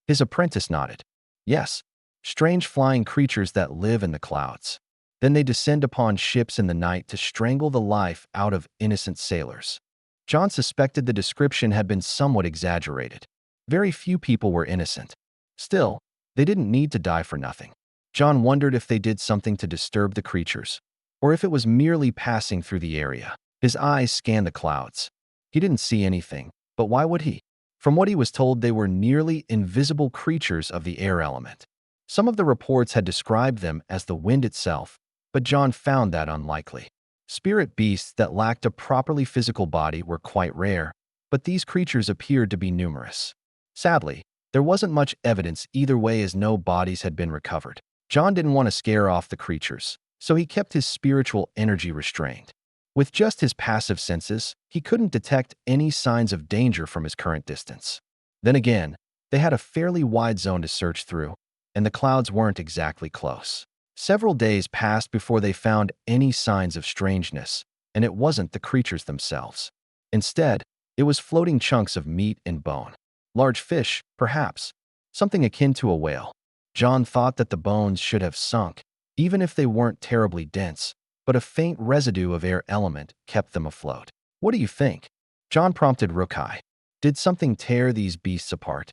His apprentice nodded. Yes, strange flying creatures that live in the clouds. Then they descend upon ships in the night to strangle the life out of innocent sailors. John suspected the description had been somewhat exaggerated. Very few people were innocent. Still, they didn't need to die for nothing. John wondered if they did something to disturb the creatures, or if it was merely passing through the area. His eyes scanned the clouds. He didn't see anything, but why would he? From what he was told, they were nearly invisible creatures of the air element. Some of the reports had described them as the wind itself, but John found that unlikely. Spirit beasts that lacked a properly physical body were quite rare, but these creatures appeared to be numerous. Sadly, there wasn't much evidence either way as no bodies had been recovered. John didn't want to scare off the creatures, so he kept his spiritual energy restrained. With just his passive senses, he couldn't detect any signs of danger from his current distance. Then again, they had a fairly wide zone to search through, and the clouds weren't exactly close. Several days passed before they found any signs of strangeness, and it wasn't the creatures themselves. Instead, it was floating chunks of meat and bone. Large fish, perhaps, something akin to a whale. John thought that the bones should have sunk, even if they weren't terribly dense, but a faint residue of air element kept them afloat. What do you think? John prompted Rukai. Did something tear these beasts apart?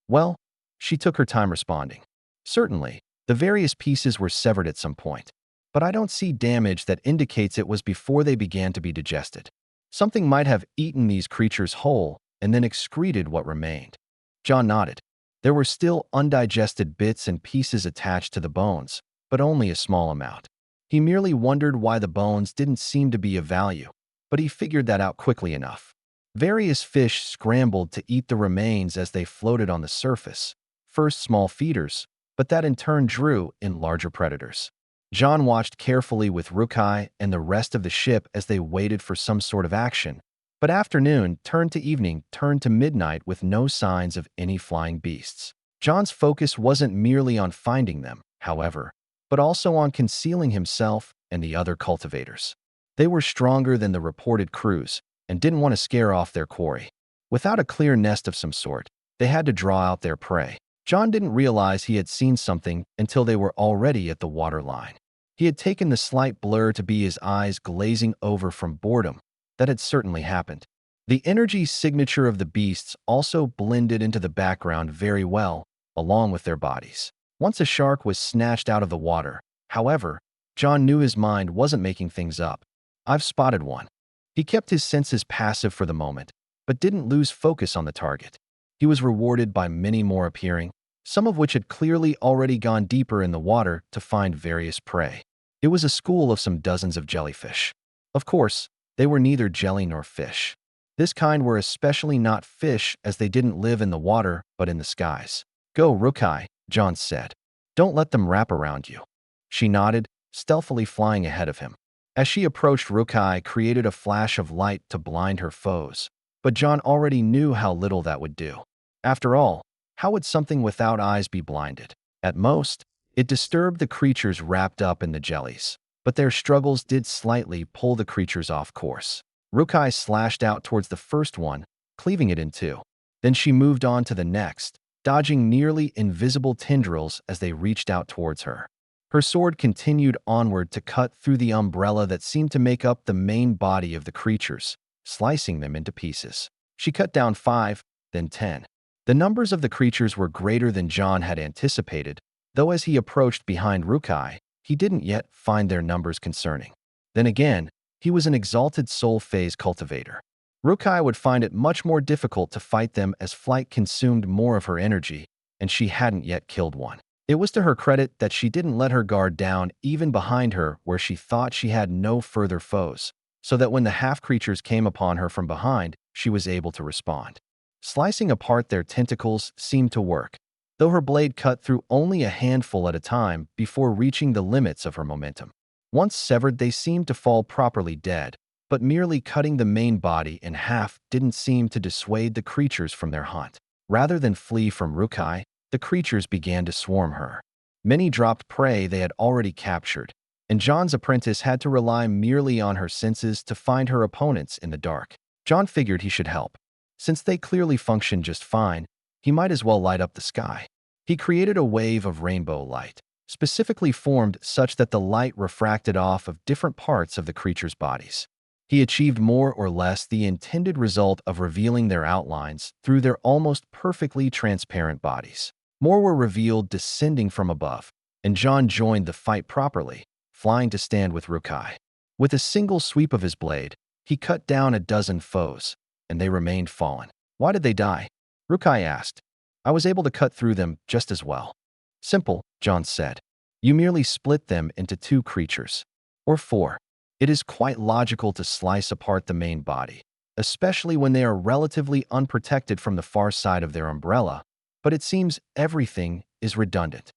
Well, she took her time responding. Certainly, the various pieces were severed at some point, but I don't see damage that indicates it was before they began to be digested. Something might have eaten these creatures whole and then excreted what remained. John nodded. There were still undigested bits and pieces attached to the bones, but only a small amount. He merely wondered why the bones didn't seem to be of value, but he figured that out quickly enough. Various fish scrambled to eat the remains as they floated on the surface, first small feeders, but that in turn drew in larger predators. John watched carefully with Rukai and the rest of the ship as they waited for some sort of action, but afternoon turned to evening, turned to midnight with no signs of any flying beasts. John's focus wasn't merely on finding them, however, but also on concealing himself and the other cultivators. They were stronger than the reported crews and didn't want to scare off their quarry. Without a clear nest of some sort, they had to draw out their prey. John didn't realize he had seen something until they were already at the water line. He had taken the slight blur to be his eyes glazing over from boredom. That had certainly happened. The energy signature of the beasts also blended into the background very well, along with their bodies. Once a shark was snatched out of the water, however, John knew his mind wasn't making things up. I've spotted one. He kept his senses passive for the moment, but didn't lose focus on the target. He was rewarded by many more appearing, some of which had clearly already gone deeper in the water to find various prey. It was a school of some dozens of jellyfish. Of course, they were neither jelly nor fish. This kind were especially not fish as they didn't live in the water but in the skies. Go, Rukai, John said. Don't let them wrap around you. She nodded, stealthily flying ahead of him. As she approached, Rukai created a flash of light to blind her foes, but John already knew how little that would do. After all, how would something without eyes be blinded? At most, it disturbed the creatures wrapped up in the jellies, but their struggles did slightly pull the creatures off course. Rukai slashed out towards the first one, cleaving it in two. Then she moved on to the next, dodging nearly invisible tendrils as they reached out towards her. Her sword continued onward to cut through the umbrella that seemed to make up the main body of the creatures, slicing them into pieces. She cut down 5, then 10. The numbers of the creatures were greater than John had anticipated, though as he approached behind Rukai, he didn't yet find their numbers concerning. Then again, he was an exalted soul phase cultivator. Rukai would find it much more difficult to fight them as flight consumed more of her energy, and she hadn't yet killed one. It was to her credit that she didn't let her guard down even behind her where she thought she had no further foes, so that when the half-creatures came upon her from behind, she was able to respond. Slicing apart their tentacles seemed to work, though her blade cut through only a handful at a time before reaching the limits of her momentum. Once severed, they seemed to fall properly dead, but merely cutting the main body in half didn't seem to dissuade the creatures from their hunt. Rather than flee from Rukai, the creatures began to swarm her. Many dropped prey they had already captured, and John's apprentice had to rely merely on her senses to find her opponents in the dark. John figured he should help. Since they clearly functioned just fine, he might as well light up the sky. He created a wave of rainbow light, specifically formed such that the light refracted off of different parts of the creatures' bodies. He achieved more or less the intended result of revealing their outlines through their almost perfectly transparent bodies. More were revealed descending from above, and John joined the fight properly, flying to stand with Rukai. With a single sweep of his blade, he cut down a dozen foes, and they remained fallen. Why did they die? Rukai asked. I was able to cut through them just as well. Simple, John said. You merely split them into two creatures. Or four. It is quite logical to slice apart the main body, especially when they are relatively unprotected from the far side of their umbrella, but it seems everything is redundant.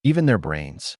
Even their brains.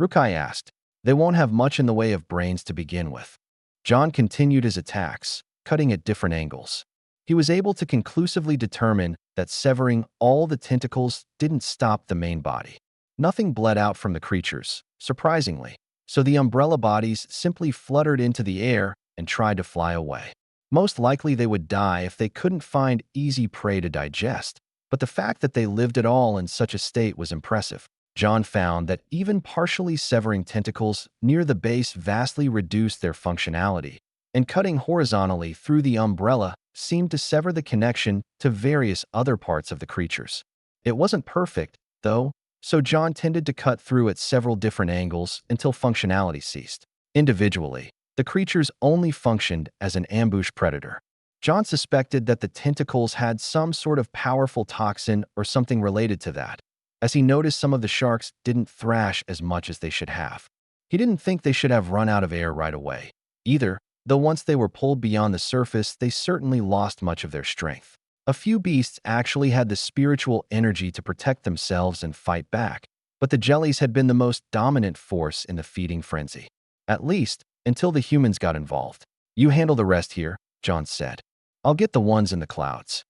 Rukai asked. They won't have much in the way of brains to begin with. John continued his attacks, cutting at different angles. He was able to conclusively determine that severing all the tentacles didn't stop the main body. Nothing bled out from the creatures, surprisingly, so the umbrella bodies simply fluttered into the air and tried to fly away. Most likely they would die if they couldn't find easy prey to digest, but the fact that they lived at all in such a state was impressive. John found that even partially severing tentacles near the base vastly reduced their functionality, and cutting horizontally through the umbrella seemed to sever the connection to various other parts of the creatures. It wasn't perfect, though, so John tended to cut through at several different angles until functionality ceased. Individually, the creatures only functioned as an ambush predator. John suspected that the tentacles had some sort of powerful toxin or something related to that, as he noticed some of the sharks didn't thrash as much as they should have. He didn't think they should have run out of air right away, either, though once they were pulled beyond the surface, they certainly lost much of their strength. A few beasts actually had the spiritual energy to protect themselves and fight back, but the jellies had been the most dominant force in the feeding frenzy. At least, until the humans got involved. You handle the rest here, John said. I'll get the ones in the clouds.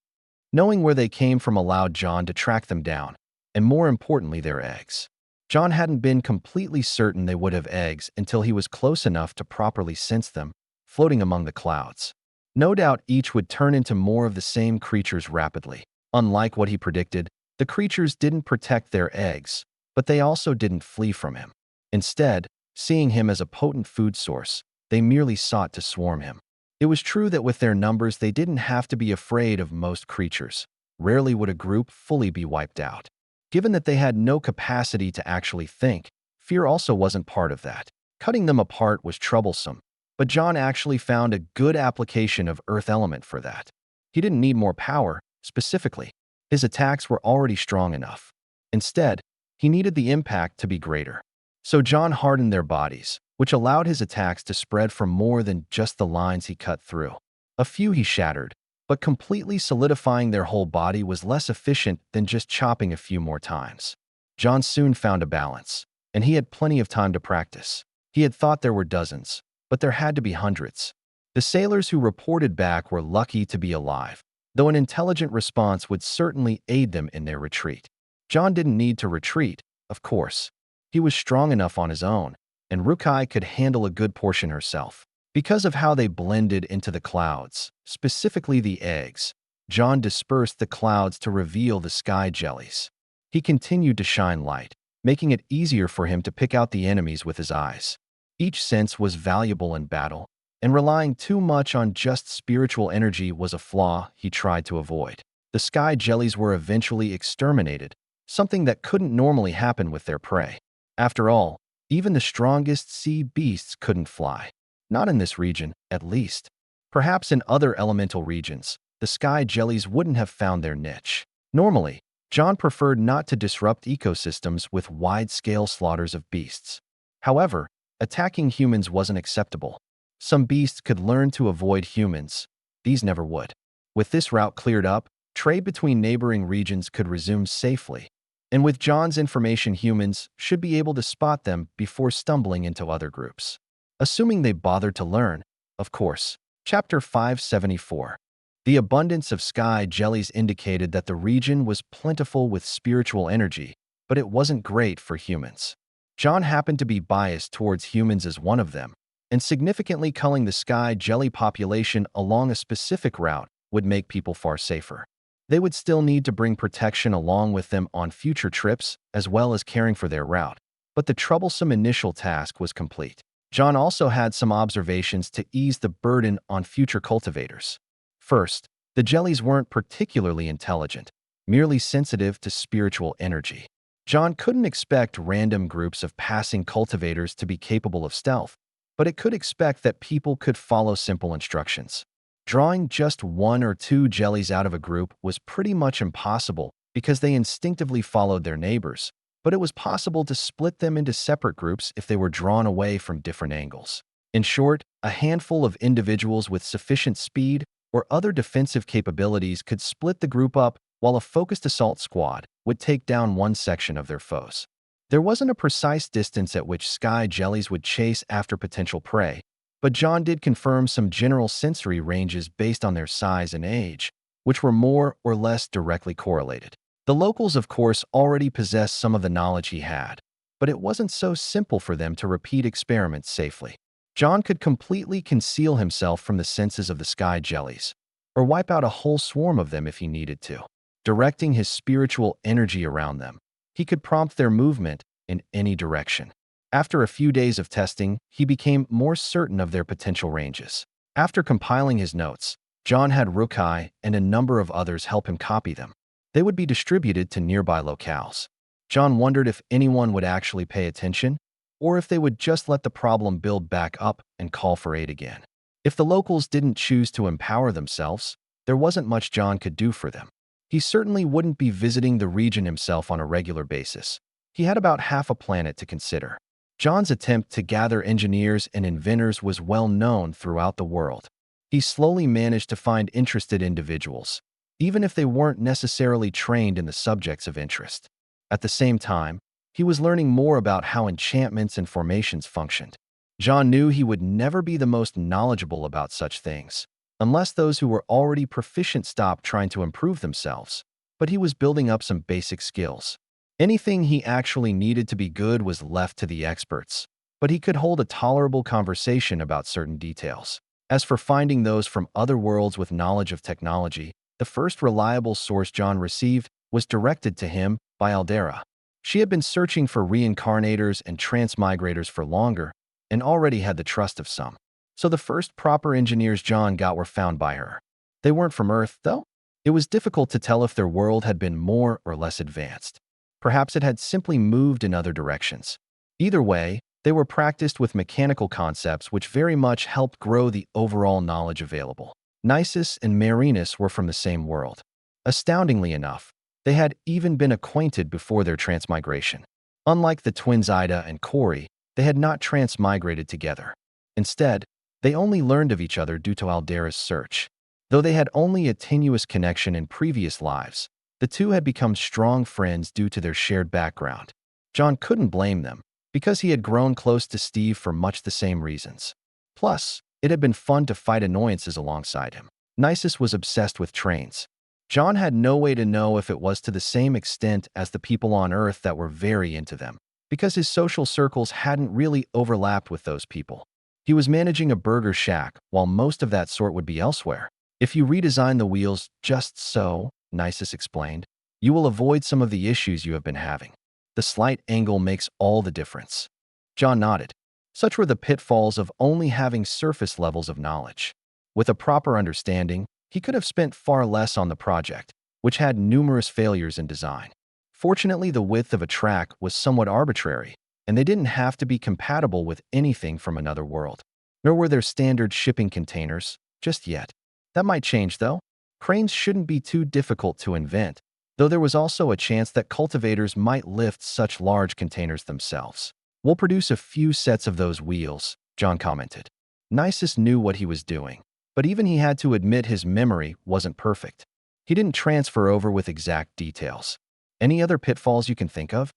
Knowing where they came from allowed John to track them down, and more importantly, their eggs. John hadn't been completely certain they would have eggs until he was close enough to properly sense them, floating among the clouds. No doubt each would turn into more of the same creatures rapidly. Unlike what he predicted, the creatures didn't protect their eggs, but they also didn't flee from him. Instead, seeing him as a potent food source, they merely sought to swarm him. It was true that with their numbers they didn't have to be afraid of most creatures. Rarely would a group fully be wiped out. Given that they had no capacity to actually think, fear also wasn't part of that. Cutting them apart was troublesome, but John actually found a good application of Earth Element for that. He didn't need more power, specifically. His attacks were already strong enough. Instead, he needed the impact to be greater. So John hardened their bodies, which allowed his attacks to spread for more than just the lines he cut through. A few he shattered, but completely solidifying their whole body was less efficient than just chopping a few more times. John soon found a balance, and he had plenty of time to practice. He had thought there were dozens, but there had to be hundreds. The sailors who reported back were lucky to be alive, though an intelligent response would certainly aid them in their retreat. John didn't need to retreat, of course. He was strong enough on his own, and Rukai could handle a good portion herself. Because of how they blended into the clouds, specifically the eggs, John dispersed the clouds to reveal the sky jellies. He continued to shine light, making it easier for him to pick out the enemies with his eyes. Each sense was valuable in battle, and relying too much on just spiritual energy was a flaw he tried to avoid. The sky jellies were eventually exterminated, something that couldn't normally happen with their prey. After all, even the strongest sea beasts couldn't fly. Not in this region, at least. Perhaps in other elemental regions, the sky jellies wouldn't have found their niche. Normally, John preferred not to disrupt ecosystems with wide-scale slaughters of beasts. However, attacking humans wasn't acceptable. Some beasts could learn to avoid humans. These never would. With this route cleared up, trade between neighboring regions could resume safely. And with John's information, humans should be able to spot them before stumbling into other groups. Assuming they bothered to learn, of course. Chapter 574. The abundance of sky jellies indicated that the region was plentiful with spiritual energy, but it wasn't great for humans. John happened to be biased towards humans as one of them, and significantly culling the sky jelly population along a specific route would make people far safer. They would still need to bring protection along with them on future trips, as well as caring for their route. But the troublesome initial task was complete. John also had some observations to ease the burden on future cultivators. First, the jellies weren't particularly intelligent, merely sensitive to spiritual energy. John couldn't expect random groups of passing cultivators to be capable of stealth, but it could expect that people could follow simple instructions. Drawing just one or two jellies out of a group was pretty much impossible because they instinctively followed their neighbors, but it was possible to split them into separate groups if they were drawn away from different angles. In short, a handful of individuals with sufficient speed or other defensive capabilities could split the group up, while a focused assault squad would take down one section of their foes. There wasn't a precise distance at which sky jellies would chase after potential prey, but John did confirm some general sensory ranges based on their size and age, which were more or less directly correlated. The locals, of course, already possessed some of the knowledge he had, but it wasn't so simple for them to repeat experiments safely. John could completely conceal himself from the senses of the sky jellies, or wipe out a whole swarm of them if he needed to. Directing his spiritual energy around them, he could prompt their movement in any direction. After a few days of testing, he became more certain of their potential ranges. After compiling his notes, John had Rukai and a number of others help him copy them. They would be distributed to nearby locales. John wondered if anyone would actually pay attention, or if they would just let the problem build back up and call for aid again. If the locals didn't choose to empower themselves, there wasn't much John could do for them. He certainly wouldn't be visiting the region himself on a regular basis. He had about half a planet to consider. John's attempt to gather engineers and inventors was well known throughout the world. He slowly managed to find interested individuals, even if they weren't necessarily trained in the subjects of interest. At the same time, he was learning more about how enchantments and formations functioned. John knew he would never be the most knowledgeable about such things, unless those who were already proficient stopped trying to improve themselves, but he was building up some basic skills. Anything he actually needed to be good was left to the experts, but he could hold a tolerable conversation about certain details. As for finding those from other worlds with knowledge of technology, the first reliable source John received was directed to him by Aldera. She had been searching for reincarnators and transmigrators for longer and already had the trust of some. So the first proper engineers John got were found by her. They weren't from Earth, though. It was difficult to tell if their world had been more or less advanced. Perhaps it had simply moved in other directions. Either way, they were practiced with mechanical concepts which very much helped grow the overall knowledge available. Nisus and Marinus were from the same world. Astoundingly enough, they had even been acquainted before their transmigration. Unlike the twins Ida and Corey, they had not transmigrated together. Instead, they only learned of each other due to Aldera's search. Though they had only a tenuous connection in previous lives, the two had become strong friends due to their shared background. John couldn't blame them, because he had grown close to Steve for much the same reasons. Plus, it had been fun to fight annoyances alongside him. Nisus was obsessed with trains. John had no way to know if it was to the same extent as the people on Earth that were very into them, because his social circles hadn't really overlapped with those people. He was managing a burger shack, while most of that sort would be elsewhere. If you redesign the wheels just so, Nisus explained, you will avoid some of the issues you have been having. The slight angle makes all the difference. John nodded. Such were the pitfalls of only having surface levels of knowledge. With a proper understanding, he could have spent far less on the project, which had numerous failures in design. Fortunately, the width of a track was somewhat arbitrary, and they didn't have to be compatible with anything from another world. Nor were there standard shipping containers, just yet. That might change, though. Cranes shouldn't be too difficult to invent, though there was also a chance that cultivators might lift such large containers themselves. We'll produce a few sets of those wheels, John commented. Nisus knew what he was doing, but even he had to admit his memory wasn't perfect. He didn't transfer over with exact details. Any other pitfalls you can think of?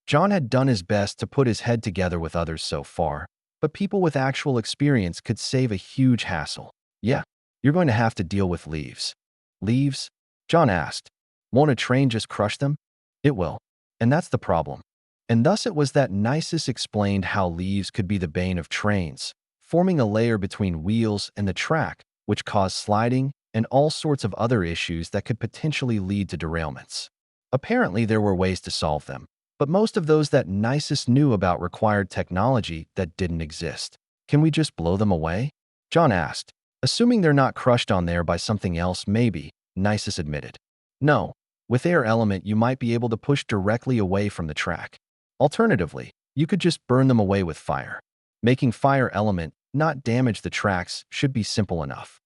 John had done his best to put his head together with others so far, but people with actual experience could save a huge hassle. Yeah, you're going to have to deal with leaves. Leaves? John asked. Won't a train just crush them? It will. And that's the problem. And thus it was that Nisus explained how leaves could be the bane of trains, forming a layer between wheels and the track, which caused sliding and all sorts of other issues that could potentially lead to derailments. Apparently, there were ways to solve them, but most of those that Nisus knew about required technology that didn't exist. Can we just blow them away? John asked. Assuming they're not crushed on there by something else, maybe, Nisus admitted. No, with air element you might be able to push directly away from the track. Alternatively, you could just burn them away with fire. Making fire element not damage the tracks should be simple enough.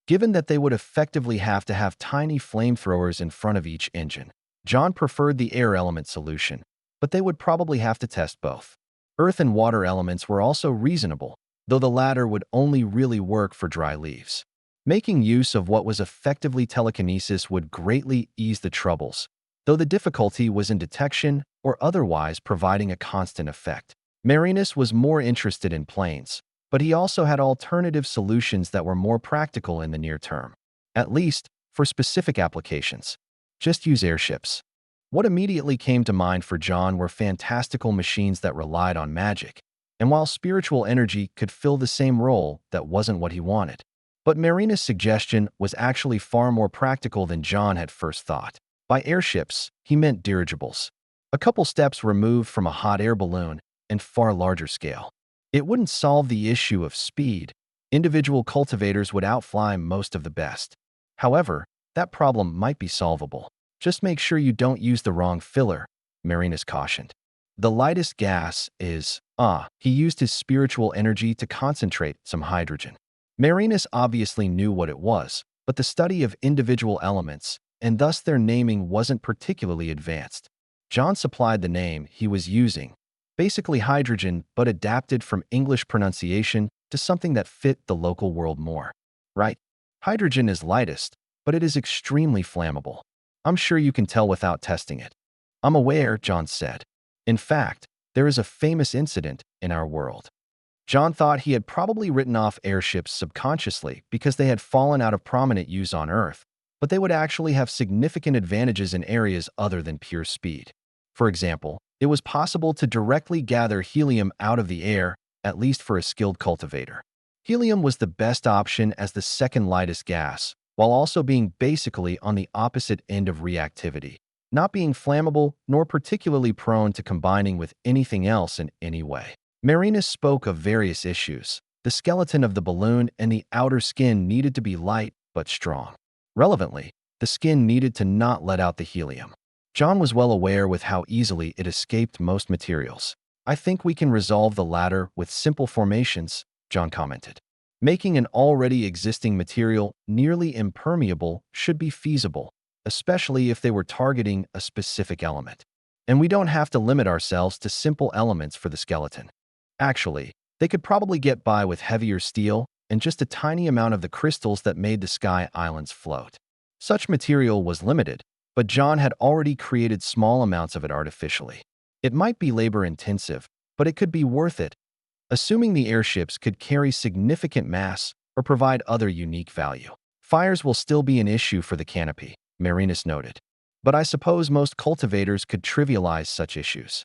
Given that they would effectively have to have tiny flamethrowers in front of each engine, John preferred the air element solution, but they would probably have to test both. Earth and water elements were also reasonable, though the latter would only really work for dry leaves. Making use of what was effectively telekinesis would greatly ease the troubles, though the difficulty was in detection or otherwise providing a constant effect. Marinus was more interested in planes, but he also had alternative solutions that were more practical in the near term. At least, for specific applications. Just use airships. What immediately came to mind for John were fantastical machines that relied on magic, and while spiritual energy could fill the same role, that wasn't what he wanted. But Marinus' suggestion was actually far more practical than John had first thought. By airships, he meant dirigibles. A couple steps removed from a hot air balloon and far larger scale. It wouldn't solve the issue of speed. Individual cultivators would outfly most of the best. However, that problem might be solvable. Just make sure you don't use the wrong filler, Marinus cautioned. The lightest gas is, he used his spiritual energy to concentrate some hydrogen. Marinus obviously knew what it was, but the study of individual elements, and thus their naming, wasn't particularly advanced. John supplied the name he was using, basically hydrogen, but adapted from English pronunciation to something that fit the local world more. Right? Hydrogen is lightest, but it is extremely flammable. I'm sure you can tell without testing it. I'm aware, John said. In fact, there is a famous incident in our world. John thought he had probably written off airships subconsciously because they had fallen out of prominent use on Earth, but they would actually have significant advantages in areas other than pure speed. For example, it was possible to directly gather helium out of the air, at least for a skilled cultivator. Helium was the best option as the second lightest gas, while also being basically on the opposite end of reactivity, not being flammable nor particularly prone to combining with anything else in any way. Marinus spoke of various issues. The skeleton of the balloon and the outer skin needed to be light but strong. Relevantly, the skin needed to not let out the helium. John was well aware with how easily it escaped most materials. I think we can resolve the latter with simple formations, John commented. Making an already existing material nearly impermeable should be feasible, especially if they were targeting a specific element. And we don't have to limit ourselves to simple elements for the skeleton. Actually, they could probably get by with heavier steel and just a tiny amount of the crystals that made the Sky Islands float. Such material was limited, but John had already created small amounts of it artificially. It might be labor-intensive, but it could be worth it, assuming the airships could carry significant mass or provide other unique value. Fires will still be an issue for the canopy, Marinus noted. But I suppose most cultivators could trivialize such issues.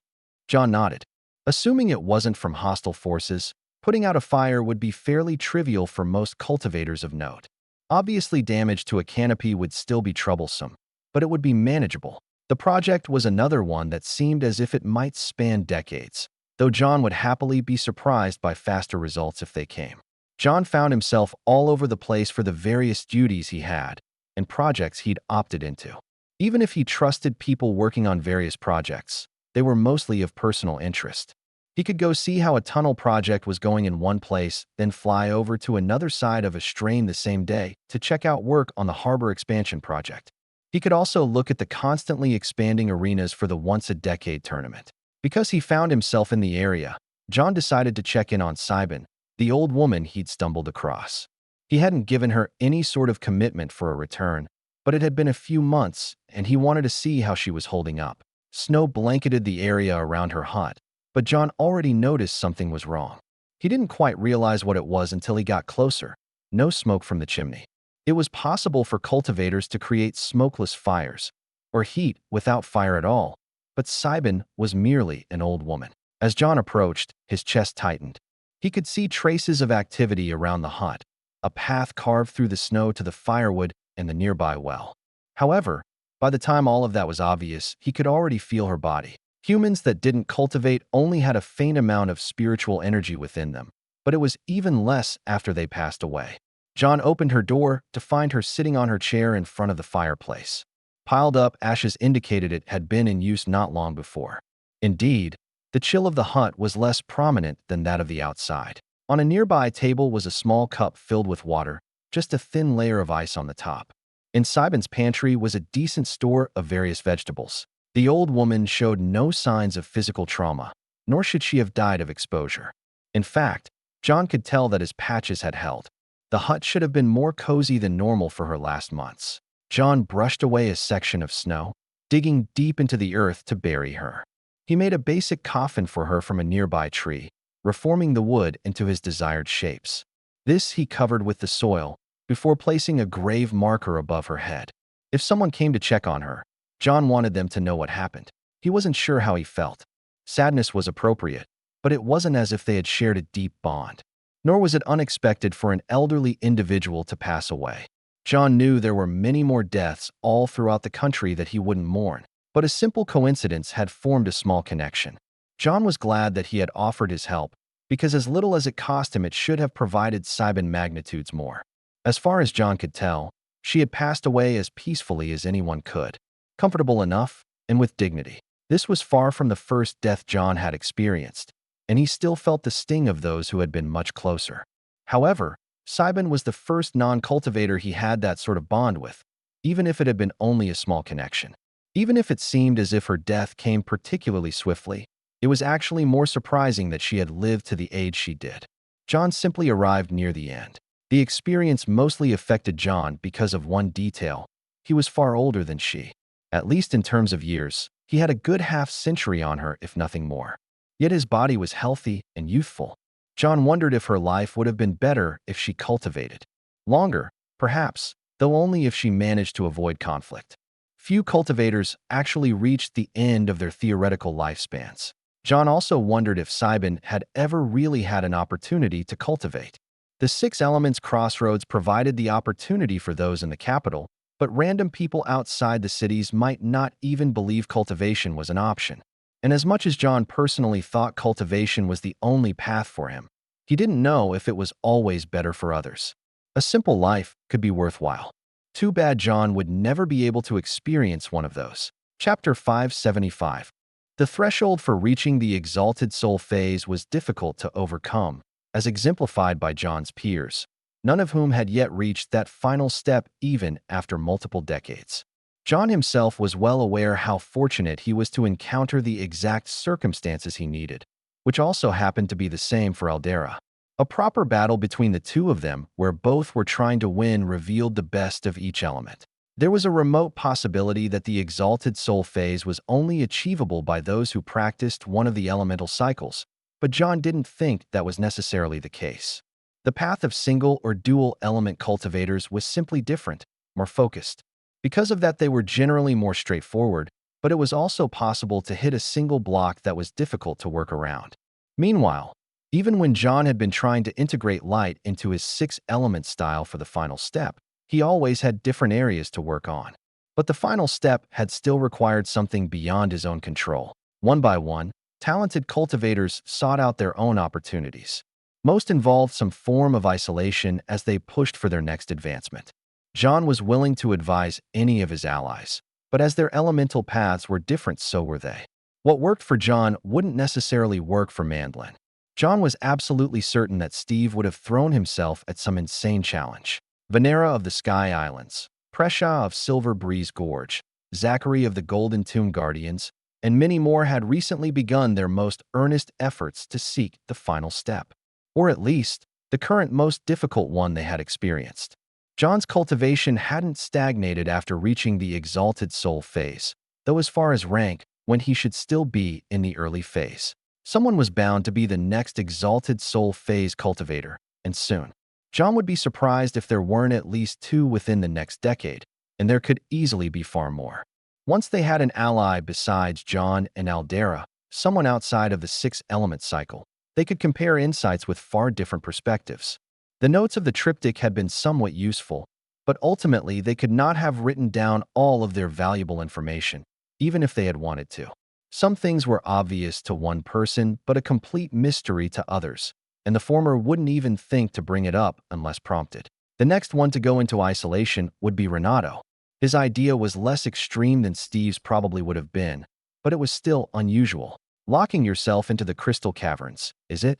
John nodded. Assuming it wasn't from hostile forces, putting out a fire would be fairly trivial for most cultivators of note. Obviously, damage to a canopy would still be troublesome, but it would be manageable. The project was another one that seemed as if it might span decades, though John would happily be surprised by faster results if they came. John found himself all over the place for the various duties he had and projects he'd opted into. Even if he trusted people working on various projects, they were mostly of personal interest. He could go see how a tunnel project was going in one place, then fly over to another side of a strain the same day to check out work on the harbor expansion project. He could also look at the constantly expanding arenas for the once-a-decade tournament. Because he found himself in the area, John decided to check in on Cybin, the old woman he'd stumbled across. He hadn't given her any sort of commitment for a return, but it had been a few months, and he wanted to see how she was holding up. Snow blanketed the area around her hut, but John already noticed something was wrong. He didn't quite realize what it was until he got closer. No smoke from the chimney. It was possible for cultivators to create smokeless fires, or heat without fire at all, but Cybin was merely an old woman. As John approached, his chest tightened. He could see traces of activity around the hut, a path carved through the snow to the firewood and the nearby well. However, by the time all of that was obvious, he could already feel her body. Humans that didn't cultivate only had a faint amount of spiritual energy within them, but it was even less after they passed away. John opened her door to find her sitting on her chair in front of the fireplace. Piled up ashes indicated it had been in use not long before. Indeed, the chill of the hut was less prominent than that of the outside. On a nearby table was a small cup filled with water, just a thin layer of ice on the top. In Cybin's pantry was a decent store of various vegetables. The old woman showed no signs of physical trauma, nor should she have died of exposure. In fact, John could tell that his patches had held. The hut should have been more cozy than normal for her last months. John brushed away a section of snow, digging deep into the earth to bury her. He made a basic coffin for her from a nearby tree, reforming the wood into his desired shapes. This he covered with the soil before placing a grave marker above her head. If someone came to check on her, John wanted them to know what happened. He wasn't sure how he felt. Sadness was appropriate, but it wasn't as if they had shared a deep bond. Nor was it unexpected for an elderly individual to pass away. John knew there were many more deaths all throughout the country that he wouldn't mourn, but a simple coincidence had formed a small connection. John was glad that he had offered his help, because as little as it cost him, it should have provided Cybin magnitudes more. As far as John could tell, she had passed away as peacefully as anyone could. Comfortable enough, and with dignity. This was far from the first death John had experienced, and he still felt the sting of those who had been much closer. However, Cybin was the first non-cultivator he had that sort of bond with, even if it had been only a small connection. Even if it seemed as if her death came particularly swiftly, it was actually more surprising that she had lived to the age she did. John simply arrived near the end. The experience mostly affected John because of one detail. He was far older than she. At least in terms of years, he had a good half-century on her, if nothing more. Yet his body was healthy and youthful. John wondered if her life would have been better if she cultivated. Longer, perhaps, though only if she managed to avoid conflict. Few cultivators actually reached the end of their theoretical lifespans. John also wondered if Cybin had ever really had an opportunity to cultivate. The Six Elements Crossroads provided the opportunity for those in the capital, but random people outside the cities might not even believe cultivation was an option. And as much as John personally thought cultivation was the only path for him, he didn't know if it was always better for others. A simple life could be worthwhile. Too bad John would never be able to experience one of those. Chapter 575. The threshold for reaching the exalted soul phase was difficult to overcome, as exemplified by John's peers, none of whom had yet reached that final step even after multiple decades. John himself was well aware how fortunate he was to encounter the exact circumstances he needed, which also happened to be the same for Aldera. A proper battle between the two of them, where both were trying to win, revealed the best of each element. There was a remote possibility that the exalted soul phase was only achievable by those who practiced one of the elemental cycles, but John didn't think that was necessarily the case. The path of single or dual element cultivators was simply different, more focused. Because of that, they were generally more straightforward, but it was also possible to hit a single block that was difficult to work around. Meanwhile, even when John had been trying to integrate light into his six-element style for the final step, he always had different areas to work on. But the final step had still required something beyond his own control. One by one, talented cultivators sought out their own opportunities. Most involved some form of isolation as they pushed for their next advancement. John was willing to advise any of his allies, but as their elemental paths were different, so were they. What worked for John wouldn't necessarily work for Mandlin. John was absolutely certain that Steve would have thrown himself at some insane challenge. Venera of the Sky Islands, Presha of Silver Breeze Gorge, Zachary of the Golden Tomb Guardians, and many more had recently begun their most earnest efforts to seek the final step, or at least, the current most difficult one they had experienced. John's cultivation hadn't stagnated after reaching the Exalted Soul phase, though as far as rank, when he should still be in the early phase. Someone was bound to be the next Exalted Soul phase cultivator, and soon. John would be surprised if there weren't at least two within the next decade, and there could easily be far more. Once they had an ally besides John and Aldera, someone outside of the six-element cycle, they could compare insights with far different perspectives. The notes of the triptych had been somewhat useful, but ultimately they could not have written down all of their valuable information, even if they had wanted to. Some things were obvious to one person, but a complete mystery to others, and the former wouldn't even think to bring it up unless prompted. The next one to go into isolation would be Renato. His idea was less extreme than Steve's probably would have been, but it was still unusual. Locking yourself into the crystal caverns, is it?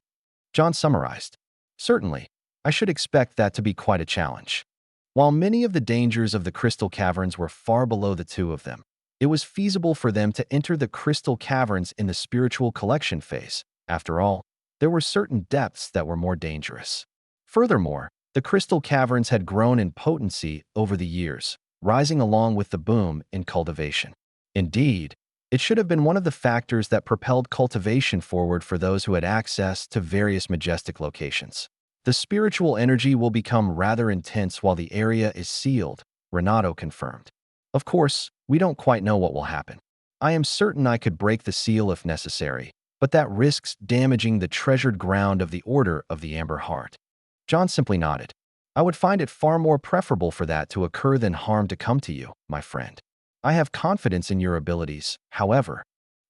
John summarized. Certainly. I should expect that to be quite a challenge. While many of the dangers of the crystal caverns were far below the two of them, it was feasible for them to enter the crystal caverns in the spiritual collection phase. After all, there were certain depths that were more dangerous. Furthermore, the crystal caverns had grown in potency over the years, rising along with the boom in cultivation. Indeed, it should have been one of the factors that propelled cultivation forward for those who had access to various majestic locations. The spiritual energy will become rather intense while the area is sealed, Renato confirmed. Of course, we don't quite know what will happen. I am certain I could break the seal if necessary, but that risks damaging the treasured ground of the Order of the Amber Heart. John simply nodded. I would find it far more preferable for that to occur than harm to come to you, my friend. I have confidence in your abilities, however.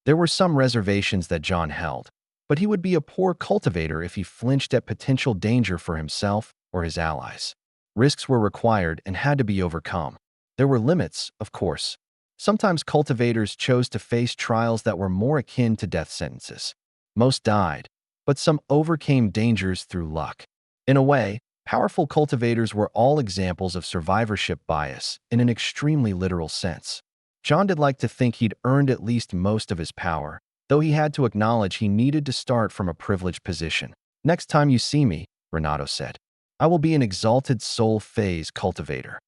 There were some reservations that John held, but he would be a poor cultivator if he flinched at potential danger for himself or his allies. Risks were required and had to be overcome. There were limits, of course. Sometimes cultivators chose to face trials that were more akin to death sentences. Most died, but some overcame dangers through luck. In a way, powerful cultivators were all examples of survivorship bias in an extremely literal sense. John did like to think he'd earned at least most of his power, though he had to acknowledge he needed to start from a privileged position. Next time you see me, Renato said, I will be an Exalted Soul phase cultivator.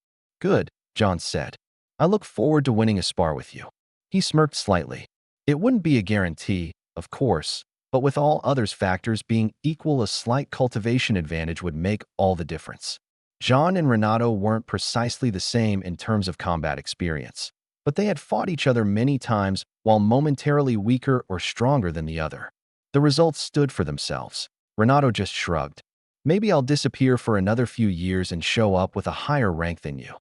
Good, John said. I look forward to winning a spar with you. He smirked slightly. It wouldn't be a guarantee, of course, but with all others factors being equal, a slight cultivation advantage would make all the difference. John and Renato weren't precisely the same in terms of combat experience, but they had fought each other many times while momentarily weaker or stronger than the other. The results stood for themselves. Renato just shrugged. Maybe I'll disappear for another few years and show up with a higher rank than you.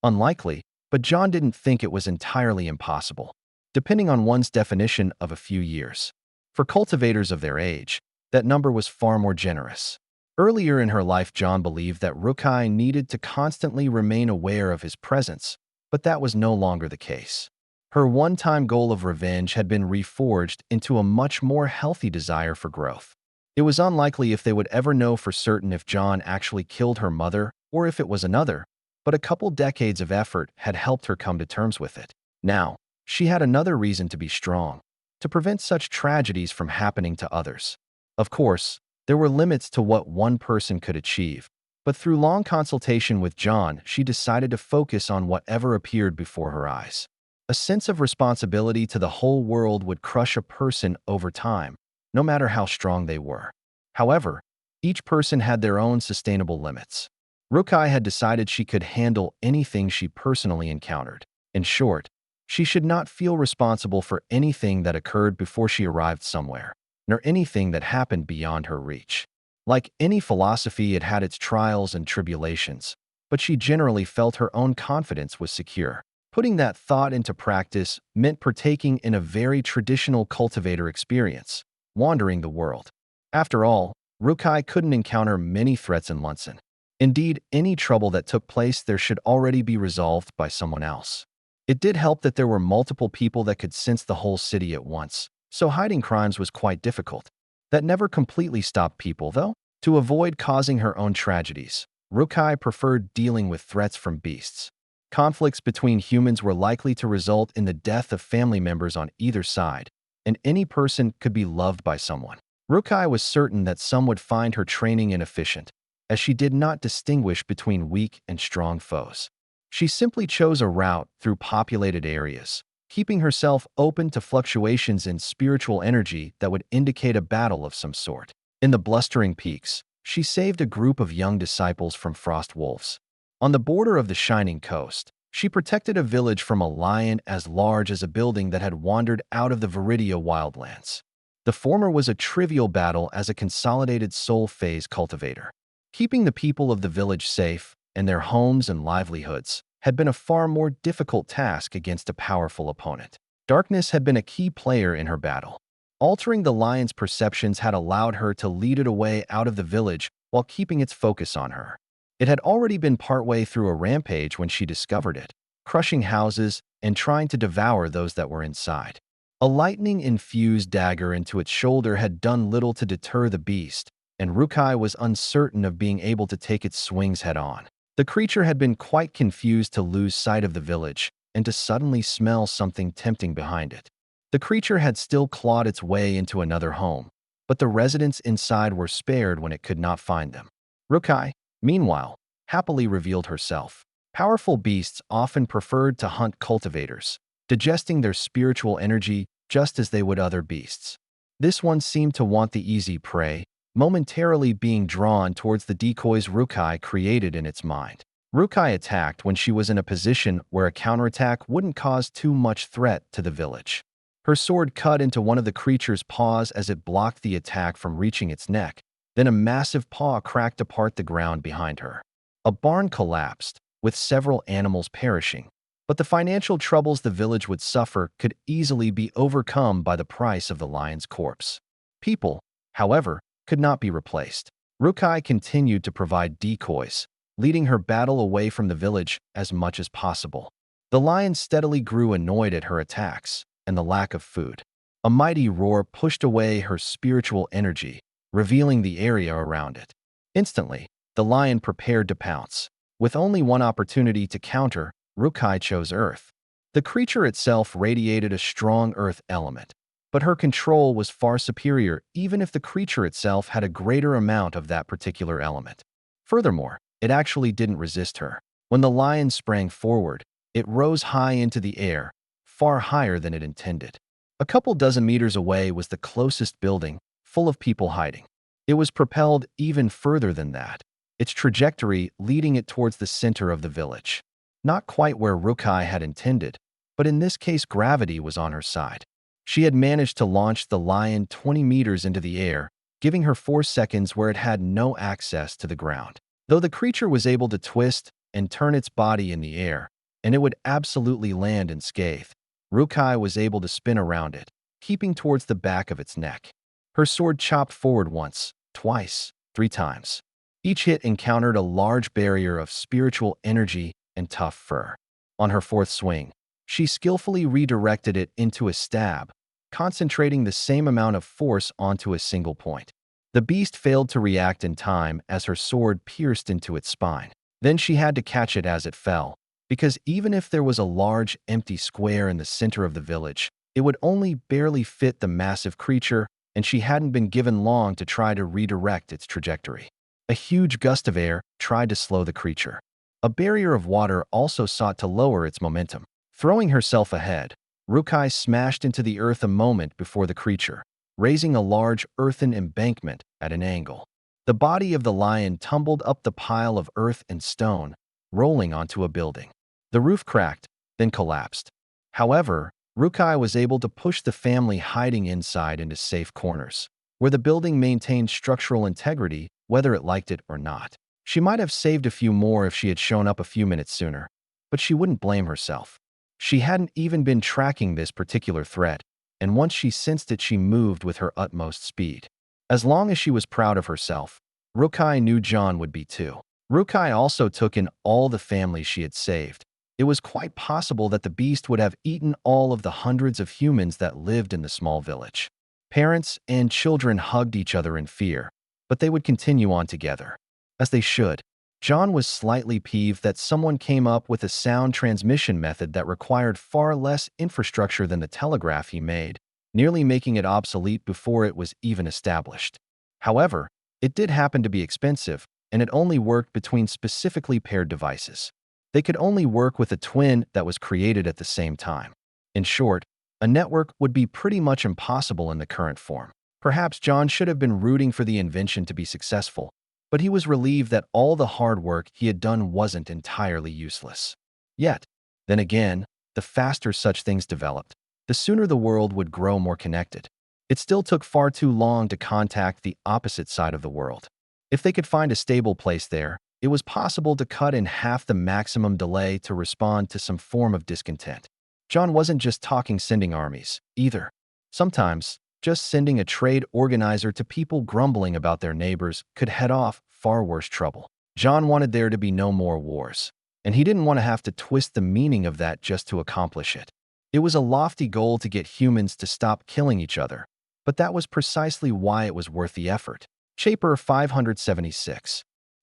Unlikely, but John didn't think it was entirely impossible, depending on one's definition of a few years. For cultivators of their age, that number was far more generous. Earlier in her life, John believed that Rukai needed to constantly remain aware of his presence, but that was no longer the case. Her one-time goal of revenge had been reforged into a much more healthy desire for growth. It was unlikely if they would ever know for certain if John actually killed her mother or if it was another, but a couple decades of effort had helped her come to terms with it. Now, she had another reason to be strong, to prevent such tragedies from happening to others. Of course, there were limits to what one person could achieve, but through long consultation with John, she decided to focus on whatever appeared before her eyes. A sense of responsibility to the whole world would crush a person over time, no matter how strong they were. However, each person had their own sustainable limits. Rukai had decided she could handle anything she personally encountered. In short, she should not feel responsible for anything that occurred before she arrived somewhere, nor anything that happened beyond her reach. Like any philosophy, it had its trials and tribulations, but she generally felt her own confidence was secure. Putting that thought into practice meant partaking in a very traditional cultivator experience, wandering the world. After all, Rukai couldn't encounter many threats in Lunson. Indeed, any trouble that took place there should already be resolved by someone else. It did help that there were multiple people that could sense the whole city at once, so hiding crimes was quite difficult. That never completely stopped people, though. To avoid causing her own tragedies, Rukai preferred dealing with threats from beasts. Conflicts between humans were likely to result in the death of family members on either side, and any person could be loved by someone. Rukai was certain that some would find her training inefficient, as she did not distinguish between weak and strong foes. She simply chose a route through populated areas, keeping herself open to fluctuations in spiritual energy that would indicate a battle of some sort. In the blustering peaks, she saved a group of young disciples from frost wolves. On the border of the shining coast, she protected a village from a lion as large as a building that had wandered out of the Viridia wildlands. The former was a trivial battle as a consolidated soul phase cultivator. Keeping the people of the village safe and their homes and livelihoods had been a far more difficult task against a powerful opponent. Darkness had been a key player in her battle. Altering the lion's perceptions had allowed her to lead it away out of the village while keeping its focus on her. It had already been partway through a rampage when she discovered it, crushing houses and trying to devour those that were inside. A lightning-infused dagger into its shoulder had done little to deter the beast, and Rukai was uncertain of being able to take its swings head-on. The creature had been quite confused to lose sight of the village and to suddenly smell something tempting behind it. The creature had still clawed its way into another home, but the residents inside were spared when it could not find them. Rukai, meanwhile, happily revealed herself. Powerful beasts often preferred to hunt cultivators, digesting their spiritual energy just as they would other beasts. This one seemed to want the easy prey, momentarily being drawn towards the decoys Rukai created in its mind. Rukai attacked when she was in a position where a counterattack wouldn't cause too much threat to the village. Her sword cut into one of the creature's paws as it blocked the attack from reaching its neck. Then a massive paw cracked apart the ground behind her. A barn collapsed, with several animals perishing. But the financial troubles the village would suffer could easily be overcome by the price of the lion's corpse. People, however, could not be replaced. Rukai continued to provide decoys, leading her battle away from the village as much as possible. The lion steadily grew annoyed at her attacks and the lack of food. A mighty roar pushed away her spiritual energy, revealing the area around it. Instantly, the lion prepared to pounce. With only one opportunity to counter, Rukai chose Earth. The creature itself radiated a strong Earth element, but her control was far superior even if the creature itself had a greater amount of that particular element. Furthermore, it actually didn't resist her. When the lion sprang forward, it rose high into the air, far higher than it intended. A couple dozen meters away was the closest building, full of people hiding. It was propelled even further than that, its trajectory leading it towards the center of the village. Not quite where Rukai had intended, but in this case gravity was on her side. She had managed to launch the lion 20 meters into the air, giving her 4 seconds where it had no access to the ground. Though the creature was able to twist and turn its body in the air, and it would absolutely land unscathed, Rukai was able to spin around it, keeping towards the back of its neck. Her sword chopped forward once, twice, 3 times. Each hit encountered a large barrier of spiritual energy and tough fur. On her 4th swing, she skillfully redirected it into a stab, concentrating the same amount of force onto a single point. The beast failed to react in time as her sword pierced into its spine. Then she had to catch it as it fell, because even if there was a large empty square in the center of the village, it would only barely fit the massive creature, and she hadn't been given long to try to redirect its trajectory. A huge gust of air tried to slow the creature. A barrier of water also sought to lower its momentum. Throwing herself ahead, Rukai smashed into the earth a moment before the creature, raising a large earthen embankment at an angle. The body of the lion tumbled up the pile of earth and stone, rolling onto a building. The roof cracked, then collapsed. However, Rukai was able to push the family hiding inside into safe corners, where the building maintained structural integrity whether it liked it or not. She might have saved a few more if she had shown up a few minutes sooner, but she wouldn't blame herself. She hadn't even been tracking this particular threat, and once she sensed it, she moved with her utmost speed. As long as she was proud of herself, Rukai knew John would be too. Rukai also took in all the families she had saved, It was quite possible that the beast would have eaten all of the hundreds of humans that lived in the small village. Parents and children hugged each other in fear, but they would continue on together. As they should. John was slightly peeved that someone came up with a sound transmission method that required far less infrastructure than the telegraph he made, nearly making it obsolete before it was even established. However, it did happen to be expensive, and it only worked between specifically paired devices. They could only work with a twin that was created at the same time. In short, a network would be pretty much impossible in the current form. Perhaps John should have been rooting for the invention to be successful, but he was relieved that all the hard work he had done wasn't entirely useless. Yet, then again, the faster such things developed, the sooner the world would grow more connected. It still took far too long to contact the opposite side of the world. If they could find a stable place there, it was possible to cut in half the maximum delay to respond to some form of discontent. John wasn't just talking sending armies, either. Sometimes, just sending a trade organizer to people grumbling about their neighbors could head off far worse trouble. John wanted there to be no more wars, and he didn't want to have to twist the meaning of that just to accomplish it. It was a lofty goal to get humans to stop killing each other, but that was precisely why it was worth the effort. Shaper 576.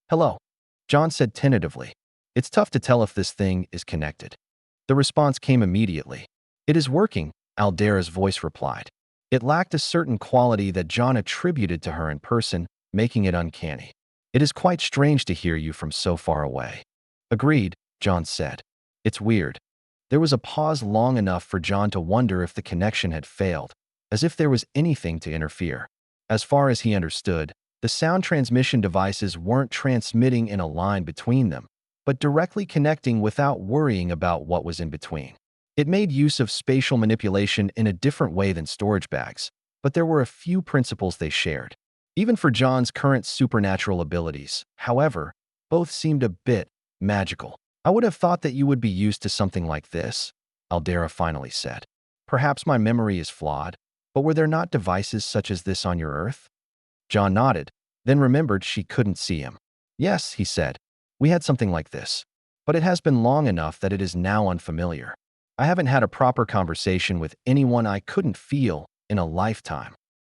Hello, John said tentatively. It's tough to tell if this thing is connected. The response came immediately. It is working, Aldera's voice replied. It lacked a certain quality that John attributed to her in person, making it uncanny. It is quite strange to hear you from so far away. Agreed, John said. It's weird. There was a pause long enough for John to wonder if the connection had failed, as if there was anything to interfere. As far as he understood, the sound transmission devices weren't transmitting in a line between them, but directly connecting without worrying about what was in between. It made use of spatial manipulation in a different way than storage bags, but there were a few principles they shared. Even for John's current supernatural abilities, however, both seemed a bit magical. I would have thought that you would be used to something like this, Aldera finally said. Perhaps my memory is flawed, but were there not devices such as this on your Earth? John nodded, then remembered she couldn't see him. Yes, he said. We had something like this, but it has been long enough that it is now unfamiliar. I haven't had a proper conversation with anyone I couldn't feel in a lifetime.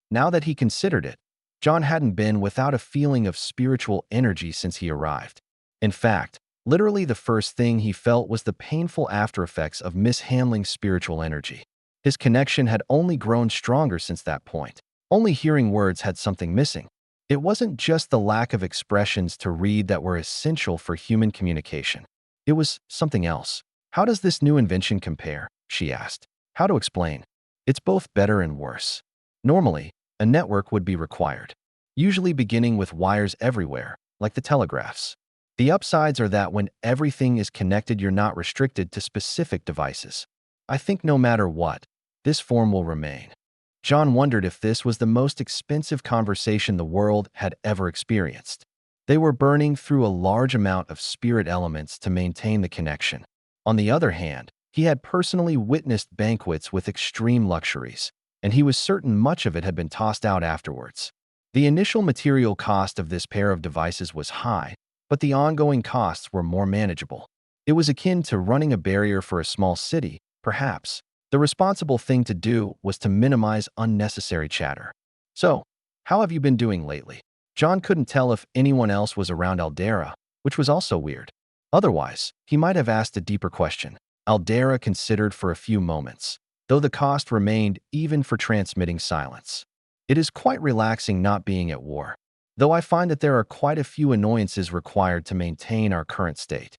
Now that he considered it, John hadn't been without a feeling of spiritual energy since he arrived. In fact, literally the first thing he felt was the painful aftereffects of mishandling spiritual energy. His connection had only grown stronger since that point. Only hearing words had something missing. It wasn't just the lack of expressions to read that were essential for human communication. It was something else. How does this new invention compare? She asked. How to explain? It's both better and worse. Normally, a network would be required, usually beginning with wires everywhere, like the telegraphs. The upsides are that when everything is connected, you're not restricted to specific devices. I think no matter what, this form will remain. John wondered if this was the most expensive conversation the world had ever experienced. They were burning through a large amount of spirit elements to maintain the connection. On the other hand, he had personally witnessed banquets with extreme luxuries, and he was certain much of it had been tossed out afterwards. The initial material cost of this pair of devices was high, but the ongoing costs were more manageable. It was akin to running a barrier for a small city, perhaps. The responsible thing to do was to minimize unnecessary chatter. So, how have you been doing lately? John couldn't tell if anyone else was around Aldera, which was also weird. Otherwise, he might have asked a deeper question. Aldera considered for a few moments, though the cost remained even for transmitting silence. It is quite relaxing not being at war, though I find that there are quite a few annoyances required to maintain our current state.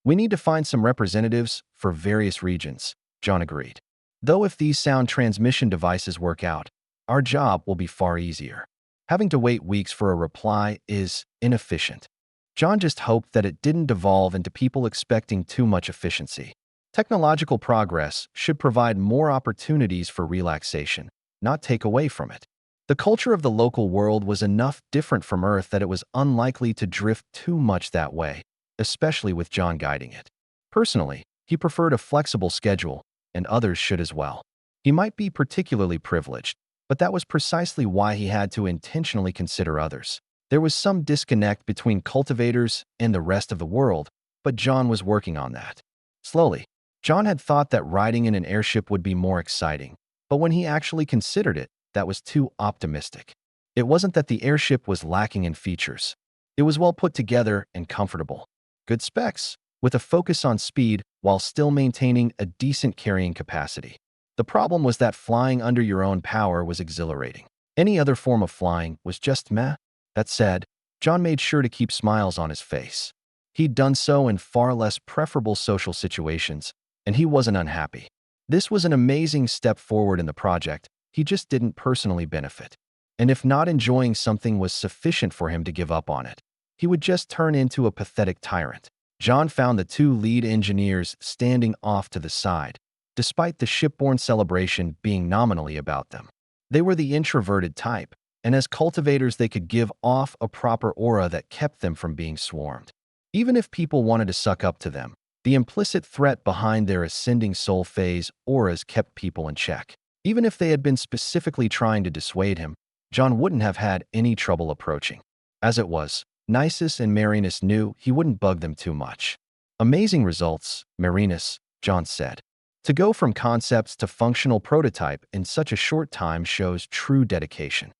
We need to find some representatives for various regions, John agreed. Though if these sound transmission devices work out, our job will be far easier. Having to wait weeks for a reply is inefficient. John just hoped that it didn't devolve into people expecting too much efficiency. Technological progress should provide more opportunities for relaxation, not take away from it. The culture of the local world was enough different from Earth that it was unlikely to drift too much that way, especially with John guiding it. Personally, he preferred a flexible schedule, and others should as well. He might be particularly privileged, but that was precisely why he had to intentionally consider others. There was some disconnect between cultivators and the rest of the world, but John was working on that. Slowly, John had thought that riding in an airship would be more exciting, but when he actually considered it, that was too optimistic. It wasn't that the airship was lacking in features. It was well put together and comfortable. Good specs, with a focus on speed while still maintaining a decent carrying capacity. The problem was that flying under your own power was exhilarating. Any other form of flying was just meh. That said, John made sure to keep smiles on his face. He'd done so in far less preferable social situations, and he wasn't unhappy. This was an amazing step forward in the project. He just didn't personally benefit. And if not enjoying something was sufficient for him to give up on it, he would just turn into a pathetic tyrant. John found the two lead engineers standing off to the side, despite the shipborne celebration being nominally about them. They were the introverted type, and as cultivators they could give off a proper aura that kept them from being swarmed. Even if people wanted to suck up to them, the implicit threat behind their ascending soul phase auras kept people in check. Even if they had been specifically trying to dissuade him, John wouldn't have had any trouble approaching. As it was, Nisus and Marinus knew he wouldn't bug them too much. Amazing results, Marinus, John said. To go from concepts to functional prototype in such a short time shows true dedication.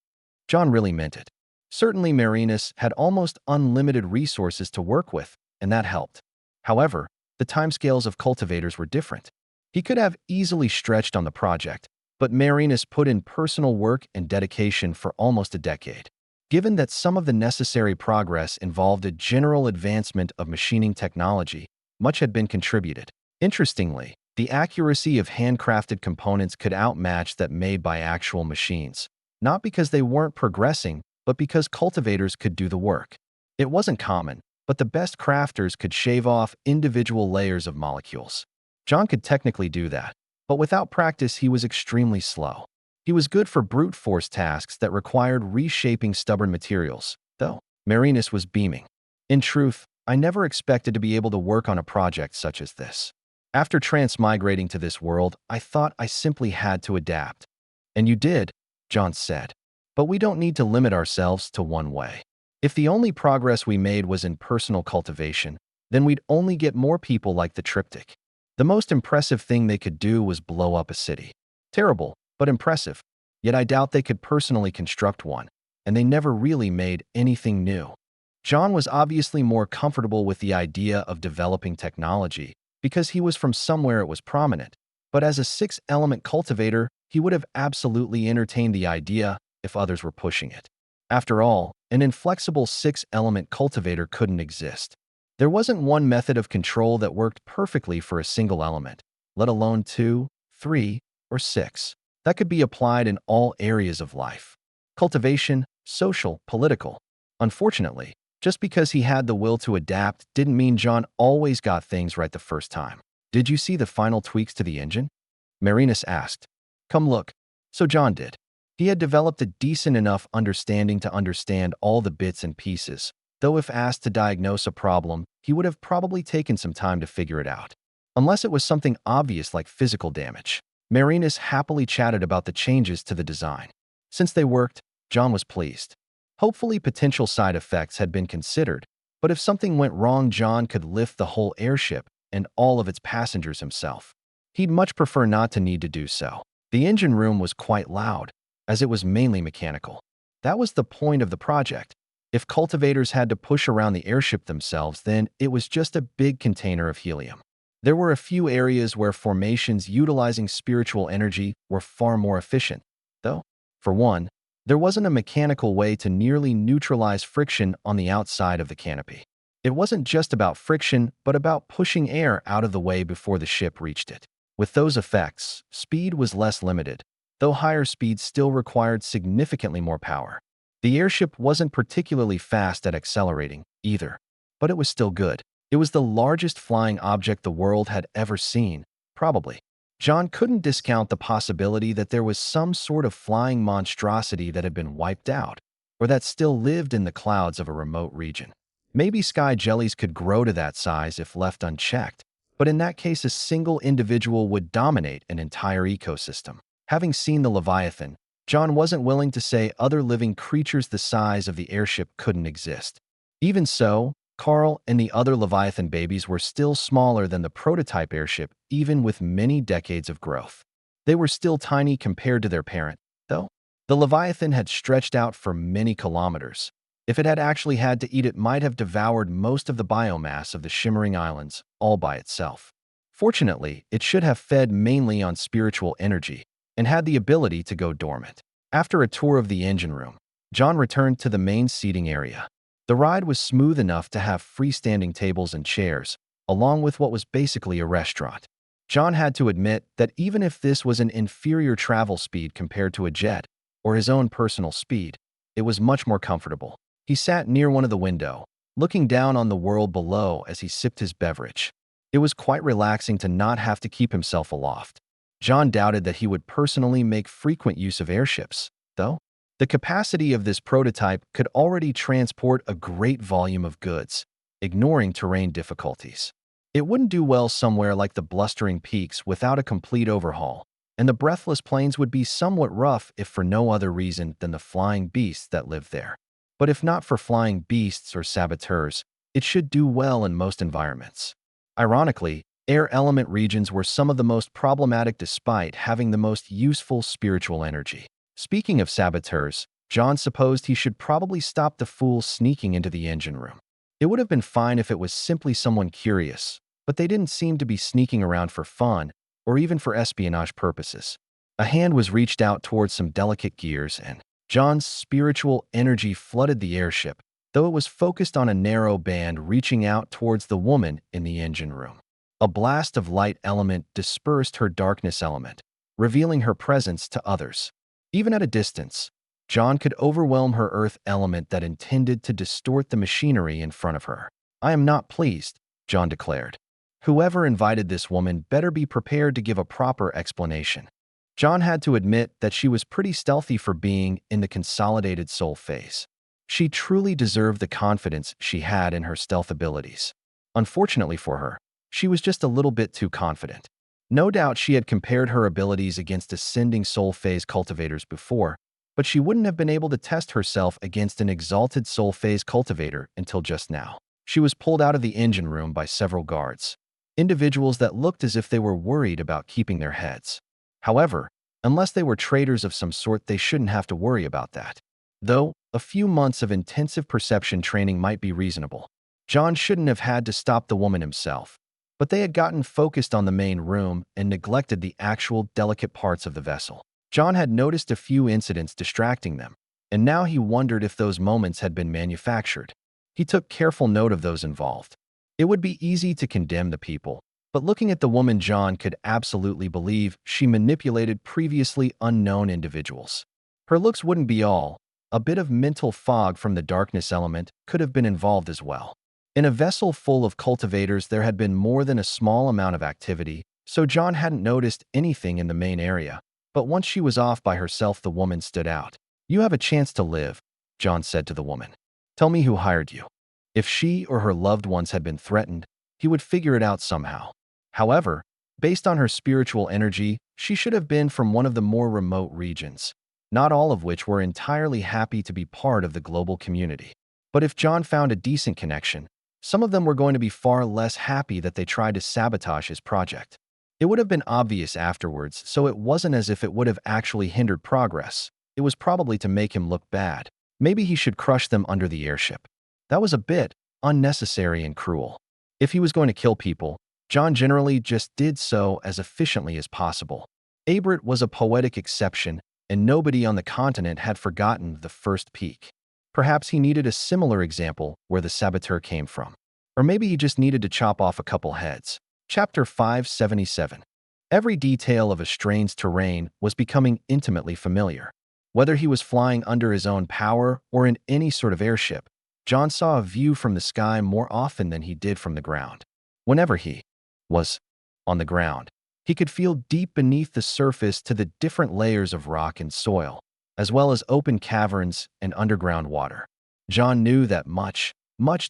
John really meant it. Certainly Marinus had almost unlimited resources to work with, and that helped. However, the timescales of cultivators were different. He could have easily stretched on the project, but Marinus put in personal work and dedication for almost a decade. Given that some of the necessary progress involved a general advancement of machining technology, much had been contributed. Interestingly, the accuracy of handcrafted components could outmatch that made by actual machines, not because they weren't progressing, but because cultivators could do the work. It wasn't common, but the best crafters could shave off individual layers of molecules. John could technically do that, but without practice he was extremely slow. He was good for brute force tasks that required reshaping stubborn materials, though. Marinus was beaming. In truth, I never expected to be able to work on a project such as this. After transmigrating to this world, I thought I simply had to adapt. And you did, John said. But we don't need to limit ourselves to one way. If the only progress we made was in personal cultivation, then we'd only get more people like the triptych. The most impressive thing they could do was blow up a city. Terrible, but impressive. Yet I doubt they could personally construct one, and they never really made anything new. John was obviously more comfortable with the idea of developing technology because he was from somewhere it was prominent, but as a six-element cultivator, he would have absolutely entertained the idea if others were pushing it. After all, an inflexible six-element cultivator couldn't exist. There wasn't one method of control that worked perfectly for a single element, let alone 2, 3, or 6. That could be applied in all areas of life. Cultivation, social, political. Unfortunately, just because he had the will to adapt didn't mean John always got things right the first time. Did you see the final tweaks to the engine? Marinus asked. Come look. So John did. He had developed a decent enough understanding to understand all the bits and pieces, though if asked to diagnose a problem, he would have probably taken some time to figure it out. Unless it was something obvious like physical damage. Marinus happily chatted about the changes to the design. Since they worked, John was pleased. Hopefully potential side effects had been considered, but if something went wrong, John could lift the whole airship and all of its passengers himself. He'd much prefer not to need to do so. The engine room was quite loud, as it was mainly mechanical. That was the point of the project. If cultivators had to push around the airship themselves, then it was just a big container of helium. There were a few areas where formations utilizing spiritual energy were far more efficient, though. For one, there wasn't a mechanical way to nearly neutralize friction on the outside of the canopy. It wasn't just about friction, but about pushing air out of the way before the ship reached it. With those effects, speed was less limited, though higher speeds still required significantly more power. The airship wasn't particularly fast at accelerating, either, but it was still good. It was the largest flying object the world had ever seen, probably. John couldn't discount the possibility that there was some sort of flying monstrosity that had been wiped out, or that still lived in the clouds of a remote region. Maybe sky jellies could grow to that size if left unchecked, but in that case a single individual would dominate an entire ecosystem. Having seen the Leviathan, John wasn't willing to say other living creatures the size of the airship couldn't exist. Even so, Carl and the other Leviathan babies were still smaller than the prototype airship, even with many decades of growth. They were still tiny compared to their parent, though. The Leviathan had stretched out for many kilometers. If it had actually had to eat, it might have devoured most of the biomass of the Shimmering Islands all by itself. Fortunately, it should have fed mainly on spiritual energy and had the ability to go dormant. After a tour of the engine room, John returned to the main seating area. The ride was smooth enough to have freestanding tables and chairs, along with what was basically a restaurant. John had to admit that even if this was an inferior travel speed compared to a jet or his own personal speed, it was much more comfortable. He sat near one of the windows, looking down on the world below as he sipped his beverage. It was quite relaxing to not have to keep himself aloft. John doubted that he would personally make frequent use of airships, though. The capacity of this prototype could already transport a great volume of goods, ignoring terrain difficulties. It wouldn't do well somewhere like the blustering peaks without a complete overhaul, and the breathless plains would be somewhat rough if for no other reason than the flying beasts that live there. But if not for flying beasts or saboteurs, it should do well in most environments. Ironically, air element regions were some of the most problematic despite having the most useful spiritual energy. Speaking of saboteurs, John supposed he should probably stop the fool sneaking into the engine room. It would have been fine if it was simply someone curious, but they didn't seem to be sneaking around for fun or even for espionage purposes. A hand was reached out towards some delicate gears and John's spiritual energy flooded the airship, though it was focused on a narrow band reaching out towards the woman in the engine room. A blast of light element dispersed her darkness element, revealing her presence to others. Even at a distance, John could overwhelm her earth element that intended to distort the machinery in front of her. "I am not pleased," John declared. "Whoever invited this woman better be prepared to give a proper explanation." John had to admit that she was pretty stealthy for being in the consolidated soul phase. She truly deserved the confidence she had in her stealth abilities. Unfortunately for her, she was just a little bit too confident. No doubt she had compared her abilities against ascending soul phase cultivators before, but she wouldn't have been able to test herself against an exalted soul phase cultivator until just now. She was pulled out of the engine room by several guards, individuals that looked as if they were worried about keeping their heads. However, unless they were traitors of some sort, they shouldn't have to worry about that. Though, a few months of intensive perception training might be reasonable. John shouldn't have had to stop the woman himself, but they had gotten focused on the main room and neglected the actual delicate parts of the vessel. John had noticed a few incidents distracting them, and now he wondered if those moments had been manufactured. He took careful note of those involved. It would be easy to condemn the people, but looking at the woman, John could absolutely believe she manipulated previously unknown individuals. Her looks wouldn't be all. A bit of mental fog from the darkness element could have been involved as well. In a vessel full of cultivators, there had been more than a small amount of activity, so John hadn't noticed anything in the main area. But once she was off by herself, the woman stood out. "You have a chance to live," John said to the woman. "Tell me who hired you." If she or her loved ones had been threatened, he would figure it out somehow. However, based on her spiritual energy, she should have been from one of the more remote regions, not all of which were entirely happy to be part of the global community. But if John found a decent connection, some of them were going to be far less happy that they tried to sabotage his project. It would have been obvious afterwards, so it wasn't as if it would have actually hindered progress. It was probably to make him look bad. Maybe he should crush them under the airship. That was a bit unnecessary and cruel. If he was going to kill people, John generally just did so as efficiently as possible. Abrit was a poetic exception, and nobody on the continent had forgotten the first peak. Perhaps he needed a similar example where the saboteur came from. Or maybe he just needed to chop off a couple heads. Chapter 577. Every detail of Estraine's terrain was becoming intimately familiar. Whether he was flying under his own power or in any sort of airship, John saw a view from the sky more often than he did from the ground. Whenever he was on the ground, he could feel deep beneath the surface to the different layers of rock and soil, as well as open caverns and underground water. John knew that much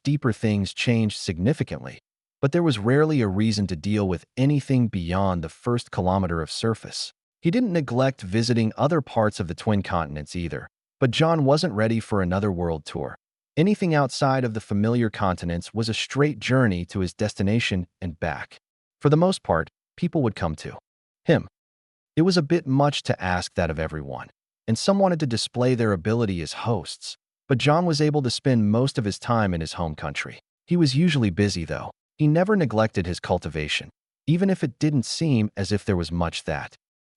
deeper things changed significantly, but there was rarely a reason to deal with anything beyond the first kilometer of surface. He didn't neglect visiting other parts of the twin continents either, but John wasn't ready for another world tour. Anything outside of the familiar continents was a straight journey to his destination and back. For the most part, people would come to him. It was a bit much to ask that of everyone, and some wanted to display their ability as hosts, but John was able to spend most of his time in his home country. He was usually busy, though. He never neglected his cultivation, even if it didn't seem as if there was much that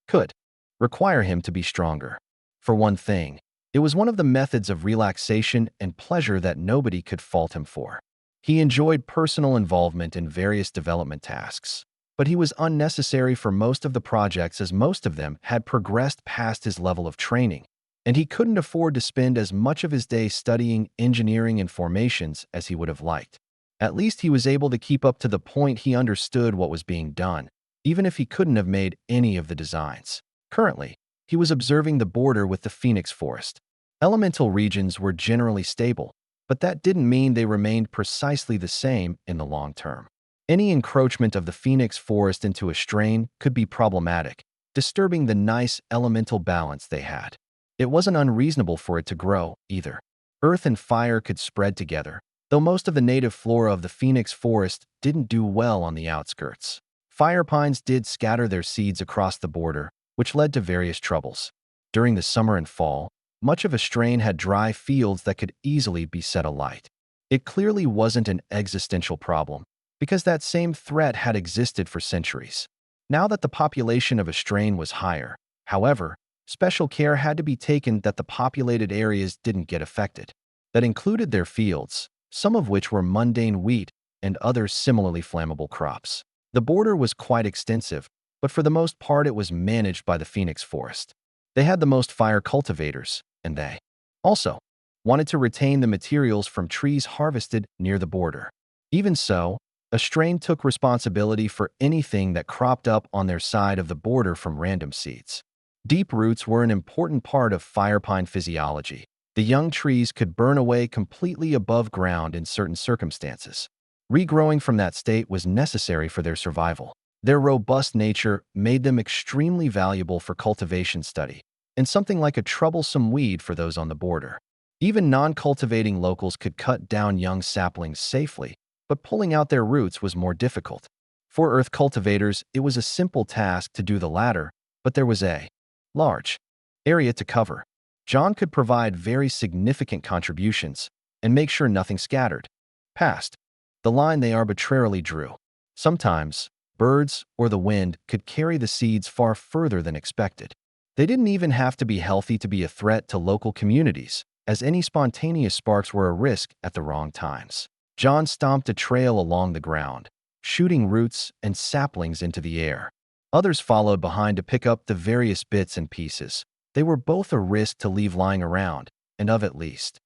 could require him to be stronger. For one thing, it was one of the methods of relaxation and pleasure that nobody could fault him for. He enjoyed personal involvement in various development tasks, but he was unnecessary for most of the projects as most of them had progressed past his level of training, and he couldn't afford to spend as much of his day studying engineering and formations as he would have liked. At least he was able to keep up to the point he understood what was being done, even if he couldn't have made any of the designs. Currently, he was observing the border with the Phoenix Forest. Elemental regions were generally stable, but that didn't mean they remained precisely the same in the long term. Any encroachment of the Phoenix Forest into a strain could be problematic, disturbing the nice elemental balance they had. It wasn't unreasonable for it to grow, either. Earth and fire could spread together, though most of the native flora of the Phoenix Forest didn't do well on the outskirts. Fire pines did scatter their seeds across the border, which led to various troubles. During the summer and fall, much of a strain had dry fields that could easily be set alight. It clearly wasn't an existential problem, because that same threat had existed for centuries. Now that the population of a strain was higher, however, special care had to be taken that the populated areas didn't get affected. That included their fields, some of which were mundane wheat and other similarly flammable crops. The border was quite extensive, but for the most part it was managed by the Phoenix Forest. They had the most fire cultivators, and they also wanted to retain the materials from trees harvested near the border. Even so, a strain took responsibility for anything that cropped up on their side of the border from random seeds. Deep roots were an important part of firepine physiology. The young trees could burn away completely above ground in certain circumstances. Regrowing from that state was necessary for their survival. Their robust nature made them extremely valuable for cultivation study, and something like a troublesome weed for those on the border. Even non-cultivating locals could cut down young saplings safely, but pulling out their roots was more difficult. For earth cultivators, it was a simple task to do the latter, but there was a large area to cover. John could provide very significant contributions and make sure nothing scattered past the line they arbitrarily drew. Sometimes, birds or the wind could carry the seeds far further than expected. They didn't even have to be healthy to be a threat to local communities, as any spontaneous sparks were a risk at the wrong times. John stomped a trail along the ground, shooting roots and saplings into the air. Others followed behind to pick up the various bits and pieces. They were both a risk to leave lying around, and of at least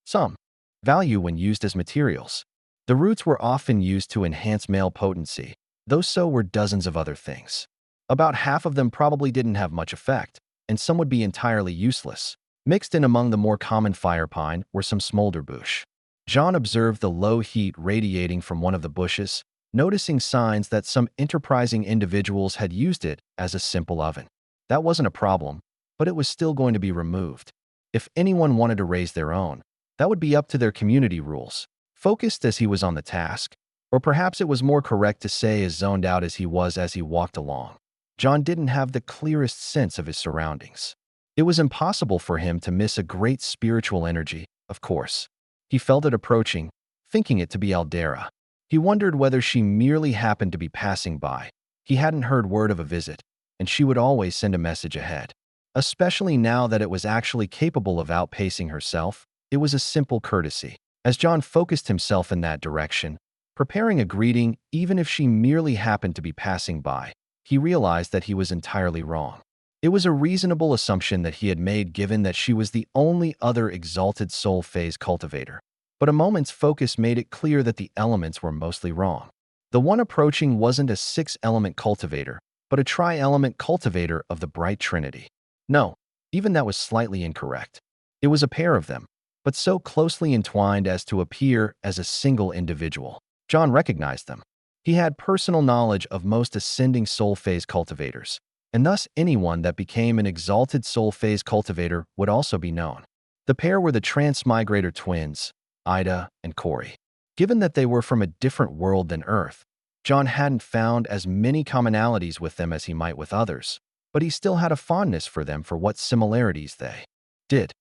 some value when used as materials. The roots were often used to enhance male potency, though so were dozens of other things. About half of them probably didn't have much effect, and some would be entirely useless. Mixed in among the more common firepine were some smolder bush. John observed the low heat radiating from one of the bushes, noticing signs that some enterprising individuals had used it as a simple oven. That wasn't a problem, but it was still going to be removed. If anyone wanted to raise their own, that would be up to their community rules. Focused as he was on the task, or perhaps it was more correct to say as zoned out as he was as he walked along, John didn't have the clearest sense of his surroundings. It was impossible for him to miss a great spiritual energy, of course. He felt it approaching, thinking it to be Aldera. He wondered whether she merely happened to be passing by. He hadn't heard word of a visit, and she would always send a message ahead. Especially now that it was actually capable of outpacing herself, it was a simple courtesy. As John focused himself in that direction, preparing a greeting even if she merely happened to be passing by, he realized that he was entirely wrong. It was a reasonable assumption that he had made given that she was the only other exalted soul phase cultivator. But a moment's focus made it clear that the elements were mostly wrong. The one approaching wasn't a six-element cultivator, but a tri-element cultivator of the Bright Trinity. No, even that was slightly incorrect. It was a pair of them, but so closely entwined as to appear as a single individual. John recognized them. He had personal knowledge of most ascending soul phase cultivators, and thus anyone that became an exalted soul phase cultivator would also be known. The pair were the Transmigrator twins, Ida, and Corey. Given that they were from a different world than Earth, John hadn't found as many commonalities with them as he might with others, but he still had a fondness for them for what similarities they did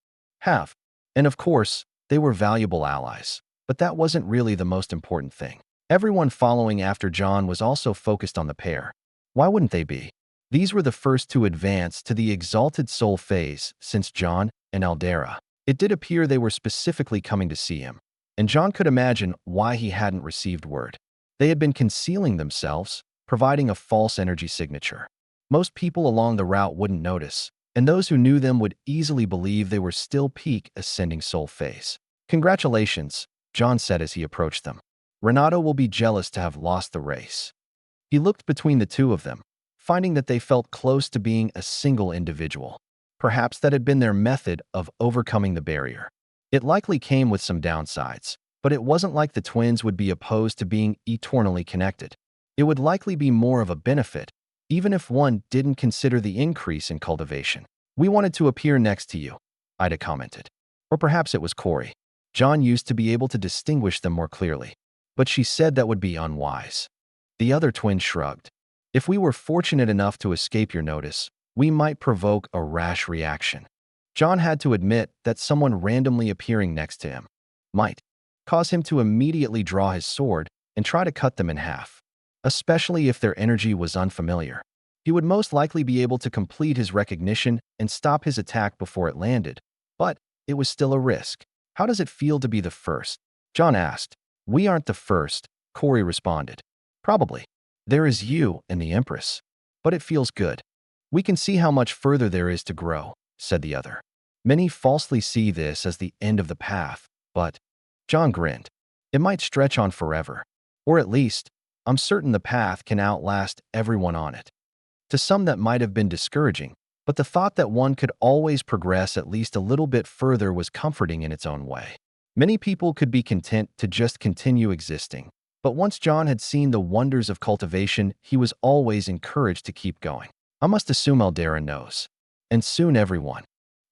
have. And of course, they were valuable allies, but that wasn't really the most important thing. Everyone following after John was also focused on the pair. Why wouldn't they be? These were the first to advance to the exalted soul phase since John and Aldera. It did appear they were specifically coming to see him, and John could imagine why he hadn't received word. They had been concealing themselves, providing a false energy signature. Most people along the route wouldn't notice, and those who knew them would easily believe they were still peak ascending soul phase. "Congratulations," John said as he approached them. "Renato will be jealous to have lost the race." He looked between the two of them, finding that they felt close to being a single individual. Perhaps that had been their method of overcoming the barrier. It likely came with some downsides, but it wasn't like the twins would be opposed to being eternally connected. It would likely be more of a benefit, even if one didn't consider the increase in cultivation. "We wanted to appear next to you," Ida commented. Or perhaps it was Corey. John used to be able to distinguish them more clearly, but she said that would be unwise. The other twin shrugged. "If we were fortunate enough to escape your notice, we might provoke a rash reaction." John had to admit that someone randomly appearing next to him might cause him to immediately draw his sword and try to cut them in half, especially if their energy was unfamiliar. He would most likely be able to complete his recognition and stop his attack before it landed, but it was still a risk. "How does it feel to be the first?" John asked. "We aren't the first," Corey responded. "Probably. There is you and the Empress. But it feels good. We can see how much further there is to grow," said the other. "Many falsely see this as the end of the path, but—" John grinned. "It might stretch on forever. Or at least, I'm certain the path can outlast everyone on it." To some that might have been discouraging, but the thought that one could always progress at least a little bit further was comforting in its own way. Many people could be content to just continue existing, but once John had seen the wonders of cultivation, he was always encouraged to keep going. "I must assume Aldera knows. And soon everyone."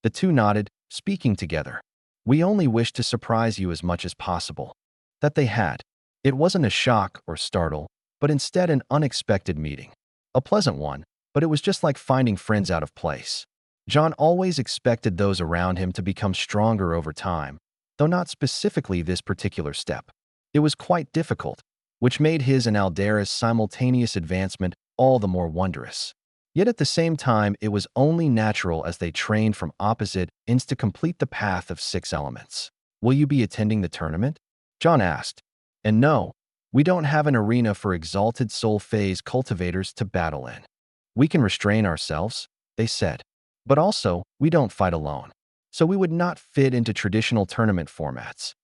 The two nodded, speaking together. "We only wished to surprise you as much as possible." That they had. It wasn't a shock or startle, but instead an unexpected meeting. A pleasant one, but it was just like finding friends out of place. John always expected those around him to become stronger over time, though not specifically this particular step. It was quite difficult, which made his and Aldera's simultaneous advancement all the more wondrous. Yet at the same time, it was only natural as they trained from opposite ends to complete the path of 6 elements. "Will you be attending the tournament?" John asked. "And no, we don't have an arena for exalted soul phase cultivators to battle in. We can restrain ourselves," they said. "But also, we don't fight alone. So we would not fit into traditional tournament formats.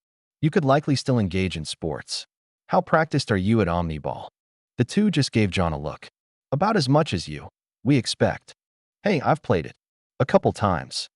You could likely still engage in sports. How practiced are you at Omniball?" The two just gave John a look. "About as much as you, we expect." "Hey, I've played it. A couple times."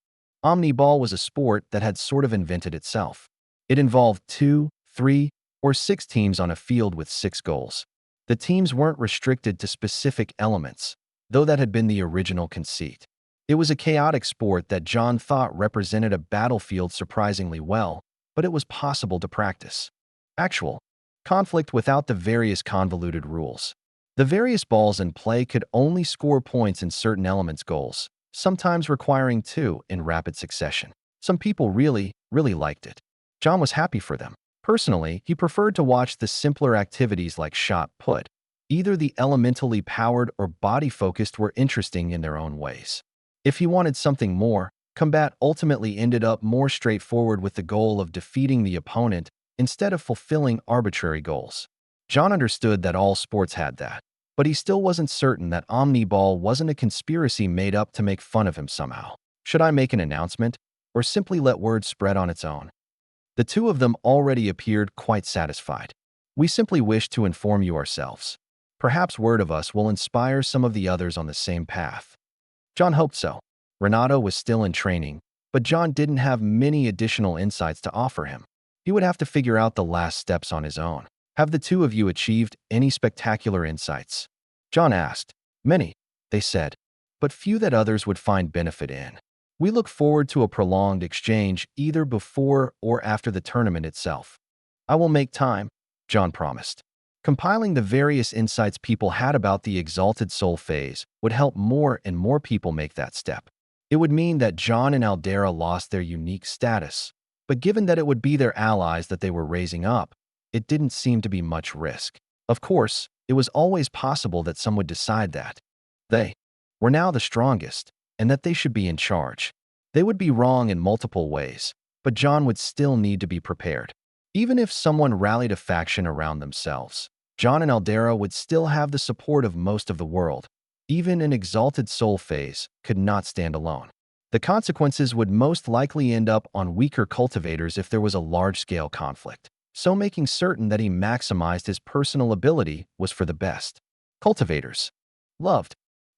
Omniball was a sport that had sort of invented itself. It involved 2, 3, or 6 teams on a field with 6 goals. The teams weren't restricted to specific elements, though that had been the original conceit. It was a chaotic sport that John thought represented a battlefield surprisingly well, but it was possible to practice. Actual conflict without the various convoluted rules. The various balls in play could only score points in certain elements goals, sometimes requiring 2 in rapid succession. Some people really liked it. John was happy for them. Personally, he preferred to watch the simpler activities like shot put. Either the elementally powered or body-focused were interesting in their own ways. If he wanted something more, combat ultimately ended up more straightforward with the goal of defeating the opponent instead of fulfilling arbitrary goals. John understood that all sports had that, but he still wasn't certain that Omniball wasn't a conspiracy made up to make fun of him somehow. Should I make an announcement, or simply let word spread on its own? The two of them already appeared quite satisfied. "We simply wish to inform you ourselves. Perhaps word of us will inspire some of the others on the same path." John hoped so. Renato was still in training, but John didn't have many additional insights to offer him. He would have to figure out the last steps on his own. "Have the two of you achieved any spectacular insights?" John asked. "Many," they said, "but few that others would find benefit in." We look forward to a prolonged exchange either before or after the tournament itself. I will make time, John promised. Compiling the various insights people had about the Exalted Soul phase would help more and more people make that step. It would mean that John and Aldera lost their unique status, but given that it would be their allies that they were raising up, it didn't seem to be much risk. Of course, it was always possible that some would decide that they were now the strongest and that they should be in charge. They would be wrong in multiple ways, but John would still need to be prepared. Even if someone rallied a faction around themselves, John and Aldera would still have the support of most of the world. Even an Exalted Soul phase could not stand alone. The consequences would most likely end up on weaker cultivators if there was a large-scale conflict, so making certain that he maximized his personal ability was for the best. Cultivators loved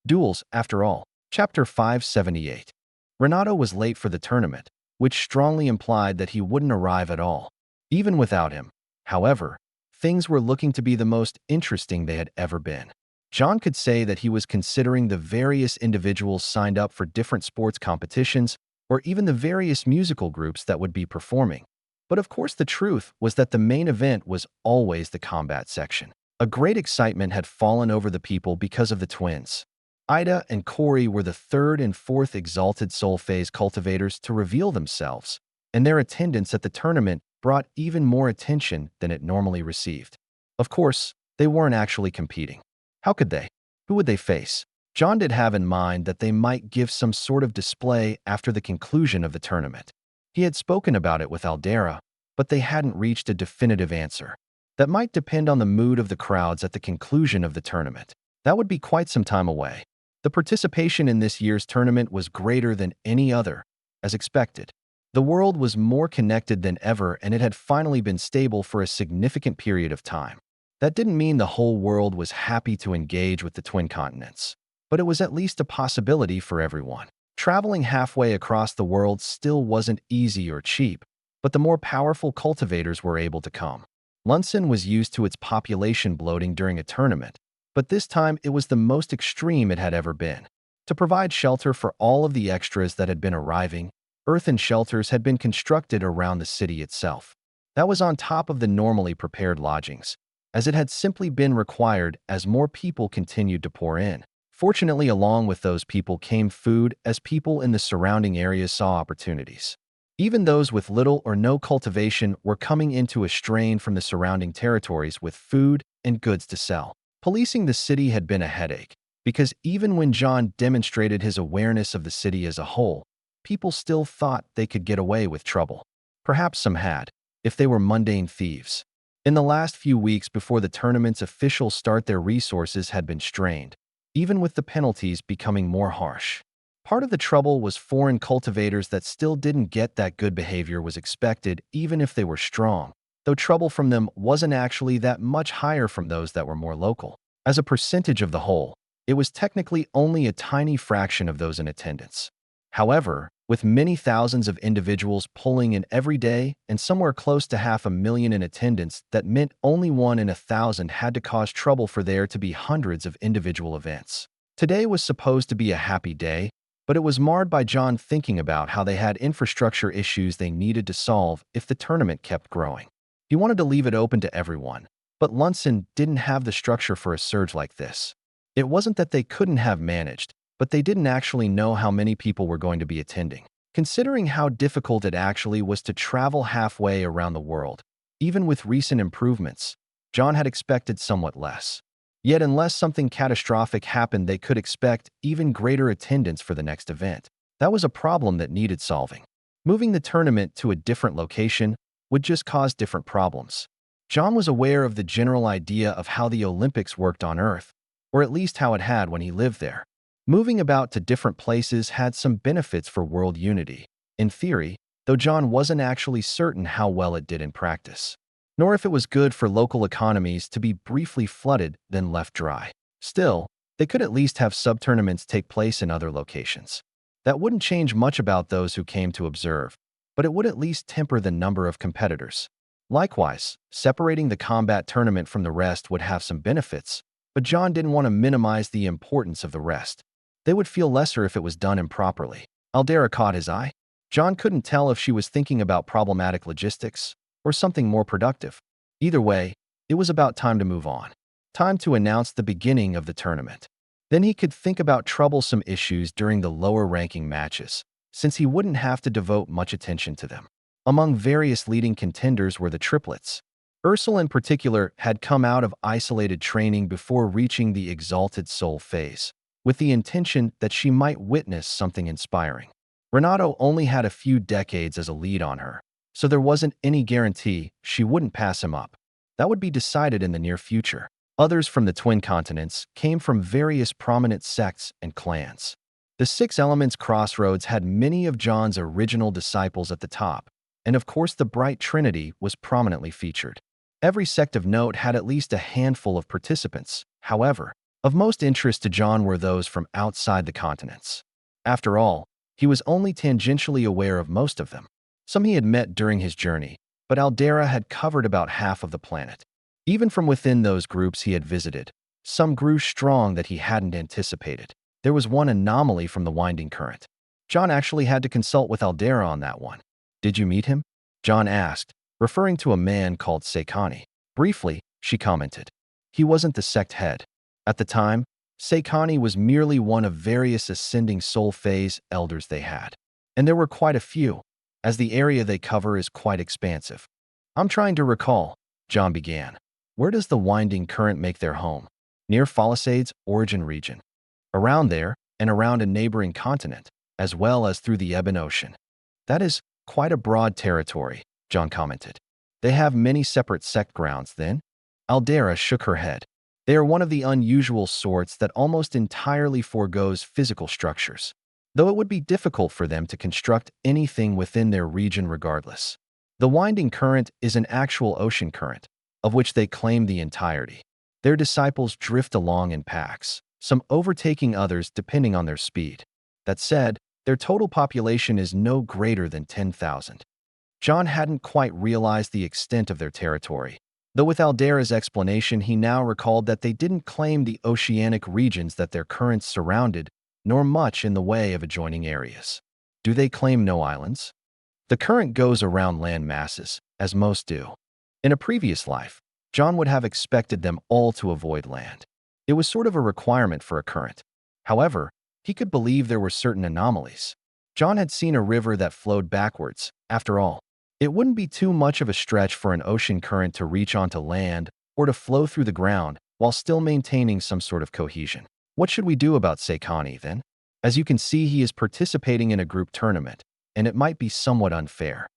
duels, after all. Chapter 578. Renato was late for the tournament, which strongly implied that he wouldn't arrive at all. Even without him, however, things were looking to be the most interesting they had ever been. John could say that he was considering the various individuals signed up for different sports competitions or even the various musical groups that would be performing. But of course the truth was that the main event was always the combat section. A great excitement had fallen over the people because of the twins. Ida and Corey were the third and fourth Exalted Soul phase cultivators to reveal themselves, and their attendance at the tournament brought even more attention than it normally received. Of course, they weren't actually competing. How could they? Who would they face? John did have in mind that they might give some sort of display after the conclusion of the tournament. He had spoken about it with Aldera, but they hadn't reached a definitive answer. That might depend on the mood of the crowds at the conclusion of the tournament. That would be quite some time away. The participation in this year's tournament was greater than any other, as expected. The world was more connected than ever, and it had finally been stable for a significant period of time. That didn't mean the whole world was happy to engage with the twin continents, but it was at least a possibility for everyone. Traveling halfway across the world still wasn't easy or cheap, but the more powerful cultivators were able to come. Lunson was used to its population bloating during a tournament, but this time it was the most extreme it had ever been. To provide shelter for all of the extras that had been arriving, earthen shelters had been constructed around the city itself. That was on top of the normally prepared lodgings, as it had simply been required as more people continued to pour in. Fortunately, along with those people came food, as people in the surrounding areas saw opportunities. Even those with little or no cultivation were coming into a strain from the surrounding territories with food and goods to sell. Policing the city had been a headache, because even when John demonstrated his awareness of the city as a whole, people still thought they could get away with trouble. Perhaps some had, if they were mundane thieves. In the last few weeks before the tournament's official start, their resources had been strained, even with the penalties becoming more harsh. Part of the trouble was foreign cultivators that still didn't get that good behavior was expected even if they were strong, though trouble from them wasn't actually that much higher from those that were more local. As a percentage of the whole, it was technically only a tiny fraction of those in attendance. However, with many thousands of individuals pulling in every day and somewhere close to 500,000 in attendance, that meant only 1 in 1,000 had to cause trouble for there to be hundreds of individual events. Today was supposed to be a happy day, but it was marred by John thinking about how they had infrastructure issues they needed to solve if the tournament kept growing. He wanted to leave it open to everyone, but Lunson didn't have the structure for a surge like this. It wasn't that they couldn't have managed, but they didn't actually know how many people were going to be attending. Considering how difficult it actually was to travel halfway around the world, even with recent improvements, John had expected somewhat less. Yet unless something catastrophic happened, they could expect even greater attendance for the next event. That was a problem that needed solving. Moving the tournament to a different location would just cause different problems. John was aware of the general idea of how the Olympics worked on Earth, or at least how it had when he lived there. Moving about to different places had some benefits for world unity, in theory, though John wasn't actually certain how well it did in practice, nor if it was good for local economies to be briefly flooded then left dry. Still, they could at least have sub-tournaments take place in other locations. That wouldn't change much about those who came to observe, but it would at least temper the number of competitors. Likewise, separating the combat tournament from the rest would have some benefits, but John didn't want to minimize the importance of the rest. They would feel lesser if it was done improperly. Aldera caught his eye. John couldn't tell if she was thinking about problematic logistics or something more productive. Either way, it was about time to move on. Time to announce the beginning of the tournament. Then he could think about troublesome issues during the lower-ranking matches, since he wouldn't have to devote much attention to them. Among various leading contenders were the triplets. Ursula in particular had come out of isolated training before reaching the Exalted Soul phase, with the intention that she might witness something inspiring. Renato only had a few decades as a lead on her, so there wasn't any guarantee she wouldn't pass him up. That would be decided in the near future. Others from the twin continents came from various prominent sects and clans. The Six Elements Crossroads had many of John's original disciples at the top, and of course the Bright Trinity was prominently featured. Every sect of note had at least a handful of participants. However, of most interest to John were those from outside the continents. After all, he was only tangentially aware of most of them. Some he had met during his journey, but Aldera had covered about half of the planet. Even from within those groups he had visited, some grew strong that he hadn't anticipated. There was one anomaly from the Winding Current. John actually had to consult with Aldera on that one. "Did you meet him?" John asked, referring to a man called Seikani. "Briefly," she commented. "He wasn't the sect head. At the time, Seikani was merely one of various ascending soul phase elders they had. And there were quite a few, as the area they cover is quite expansive." "I'm trying to recall," John began. "Where does the Winding Current make their home?" "Near Phalisade's origin region. Around there, and around a neighboring continent, as well as through the Ebon Ocean." "That is quite a broad territory," John commented. "They have many separate sect grounds, then?" Aldera shook her head. "They are one of the unusual sorts that almost entirely forgoes physical structures, though it would be difficult for them to construct anything within their region regardless. The Winding Current is an actual ocean current, of which they claim the entirety. Their disciples drift along in packs, some overtaking others depending on their speed. That said, their total population is no greater than 10,000. John hadn't quite realized the extent of their territory, though with Aldera's explanation he now recalled that they didn't claim the oceanic regions that their currents surrounded, nor much in the way of adjoining areas. "Do they claim no islands?" "The current goes around land masses, as most do. In a previous life, John would have expected them all to avoid land. It was sort of a requirement for a current. However, he could believe there were certain anomalies. John had seen a river that flowed backwards. After all, it wouldn't be too much of a stretch for an ocean current to reach onto land or to flow through the ground while still maintaining some sort of cohesion. What should we do about Seikani, then? As you can see, he is participating in a group tournament, and it might be somewhat unfair."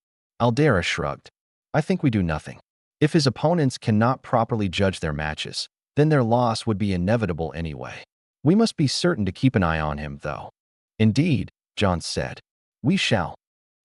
Aldera shrugged. "I think we do nothing. If his opponents cannot properly judge their matches, then their loss would be inevitable anyway. We must be certain to keep an eye on him, though." "Indeed," John said. "We shall."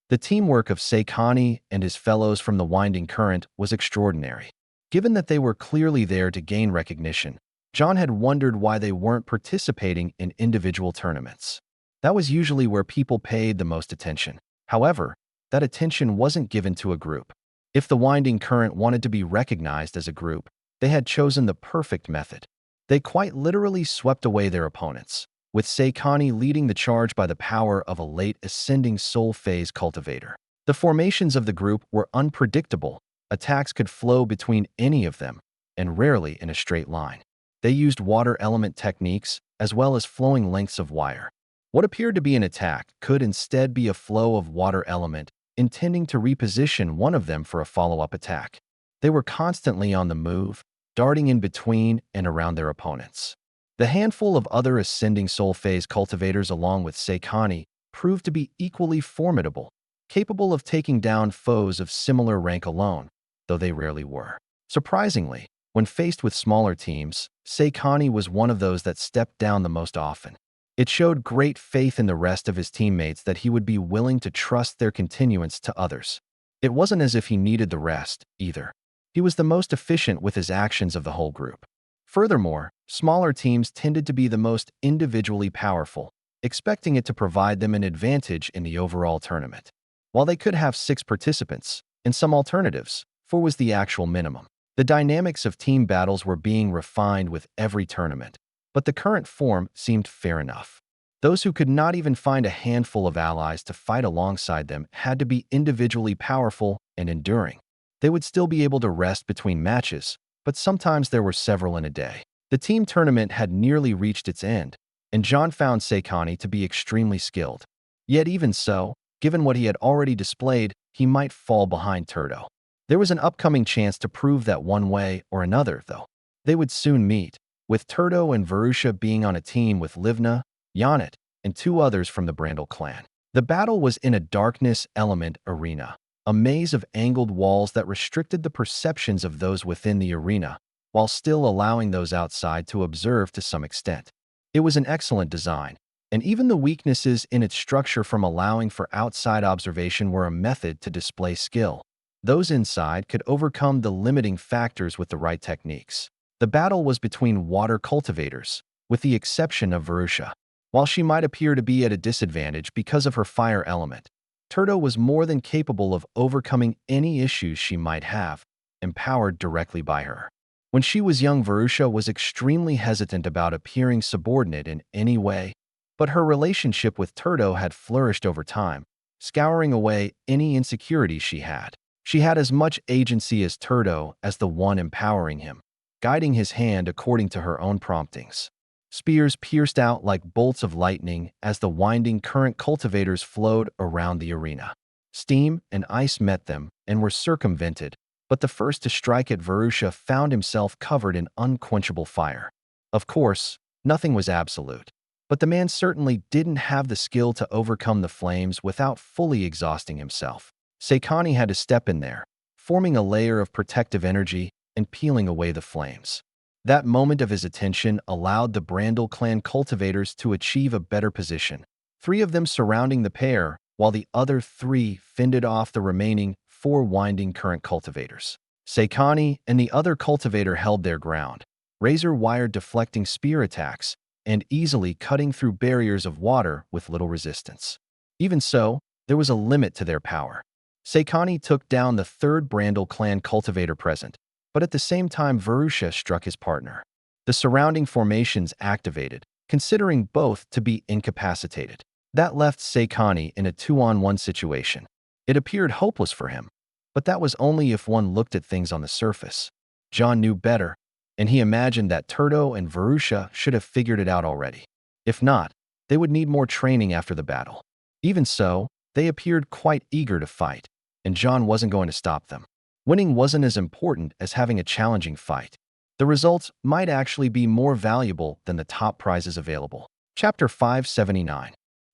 The teamwork of Seikani and his fellows from the Winding Current was extraordinary. Given that they were clearly there to gain recognition, John had wondered why they weren't participating in individual tournaments. That was usually where people paid the most attention. However, that attention wasn't given to a group. If the Winding Current wanted to be recognized as a group, they had chosen the perfect method. They quite literally swept away their opponents, with Seikani leading the charge by the power of a late ascending soul phase cultivator. The formations of the group were unpredictable. Attacks could flow between any of them, and rarely in a straight line. They used water element techniques as well as flowing lengths of wire. What appeared to be an attack could instead be a flow of water element, intending to reposition one of them for a follow-up attack. They were constantly on the move, darting in between and around their opponents. The handful of other ascending soul phase cultivators along with Seikani proved to be equally formidable, capable of taking down foes of similar rank alone, though they rarely were. Surprisingly, when faced with smaller teams, Seikani was one of those that stepped down the most often. It showed great faith in the rest of his teammates that he would be willing to trust their continuance to others. It wasn't as if he needed the rest, either. He was the most efficient with his actions of the whole group. Furthermore, smaller teams tended to be the most individually powerful, expecting it to provide them an advantage in the overall tournament. While they could have 6 participants, and some alternatives, 4 was the actual minimum. The dynamics of team battles were being refined with every tournament, but the current form seemed fair enough. Those who could not even find a handful of allies to fight alongside them had to be individually powerful and enduring. They would still be able to rest between matches, but sometimes there were several in a day. The team tournament had nearly reached its end, and John found Seikani to be extremely skilled. Yet even so, given what he had already displayed, he might fall behind Turdo. There was an upcoming chance to prove that one way or another, though. They would soon meet, with Turdo and Varusha being on a team with Livna, Yonit, and 2 others from the Brandel clan. The battle was in a darkness element arena, a maze of angled walls that restricted the perceptions of those within the arena, while still allowing those outside to observe to some extent. It was an excellent design, and even the weaknesses in its structure from allowing for outside observation were a method to display skill. Those inside could overcome the limiting factors with the right techniques. The battle was between water cultivators, with the exception of Varusha. While she might appear to be at a disadvantage because of her fire element, Turdo was more than capable of overcoming any issues she might have, empowered directly by her. When she was young, Varusha was extremely hesitant about appearing subordinate in any way, but her relationship with Turdo had flourished over time, scouring away any insecurities she had. She had as much agency as Turdo as the one empowering him, guiding his hand according to her own promptings. Spears pierced out like bolts of lightning as the winding current cultivators flowed around the arena. Steam and ice met them and were circumvented, but the first to strike at Varusha found himself covered in unquenchable fire. Of course, nothing was absolute, but the man certainly didn't have the skill to overcome the flames without fully exhausting himself. Seikani had to step in there, forming a layer of protective energy and peeling away the flames. That moment of his attention allowed the Brandel clan cultivators to achieve a better position, 3 of them surrounding the pair, while the other 3 fended off the remaining 4 winding current cultivators. Seikani and the other cultivator held their ground, razor-wire deflecting spear attacks and easily cutting through barriers of water with little resistance. Even so, there was a limit to their power. Seikani took down the 3rd Brandel clan cultivator present, but at the same time Varusha struck his partner. The surrounding formations activated, considering both to be incapacitated. That left Seikani in a 2-on-1 situation. It appeared hopeless for him, but that was only if one looked at things on the surface. John knew better, and he imagined that Turdo and Varusha should have figured it out already. If not, they would need more training after the battle. Even so, they appeared quite eager to fight, and John wasn't going to stop them. Winning wasn't as important as having a challenging fight. The results might actually be more valuable than the top prizes available. Chapter 579.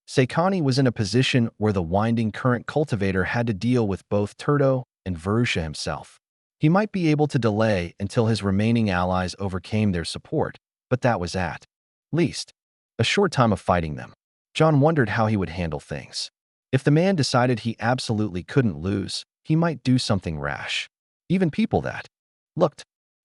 Seikani was in a position where the winding current cultivator had to deal with both Turdo and Varusha himself. He might be able to delay until his remaining allies overcame their support, but that was at least a short time of fighting them. John wondered how he would handle things. If the man decided he absolutely couldn't lose, he might do something rash. Even people that looked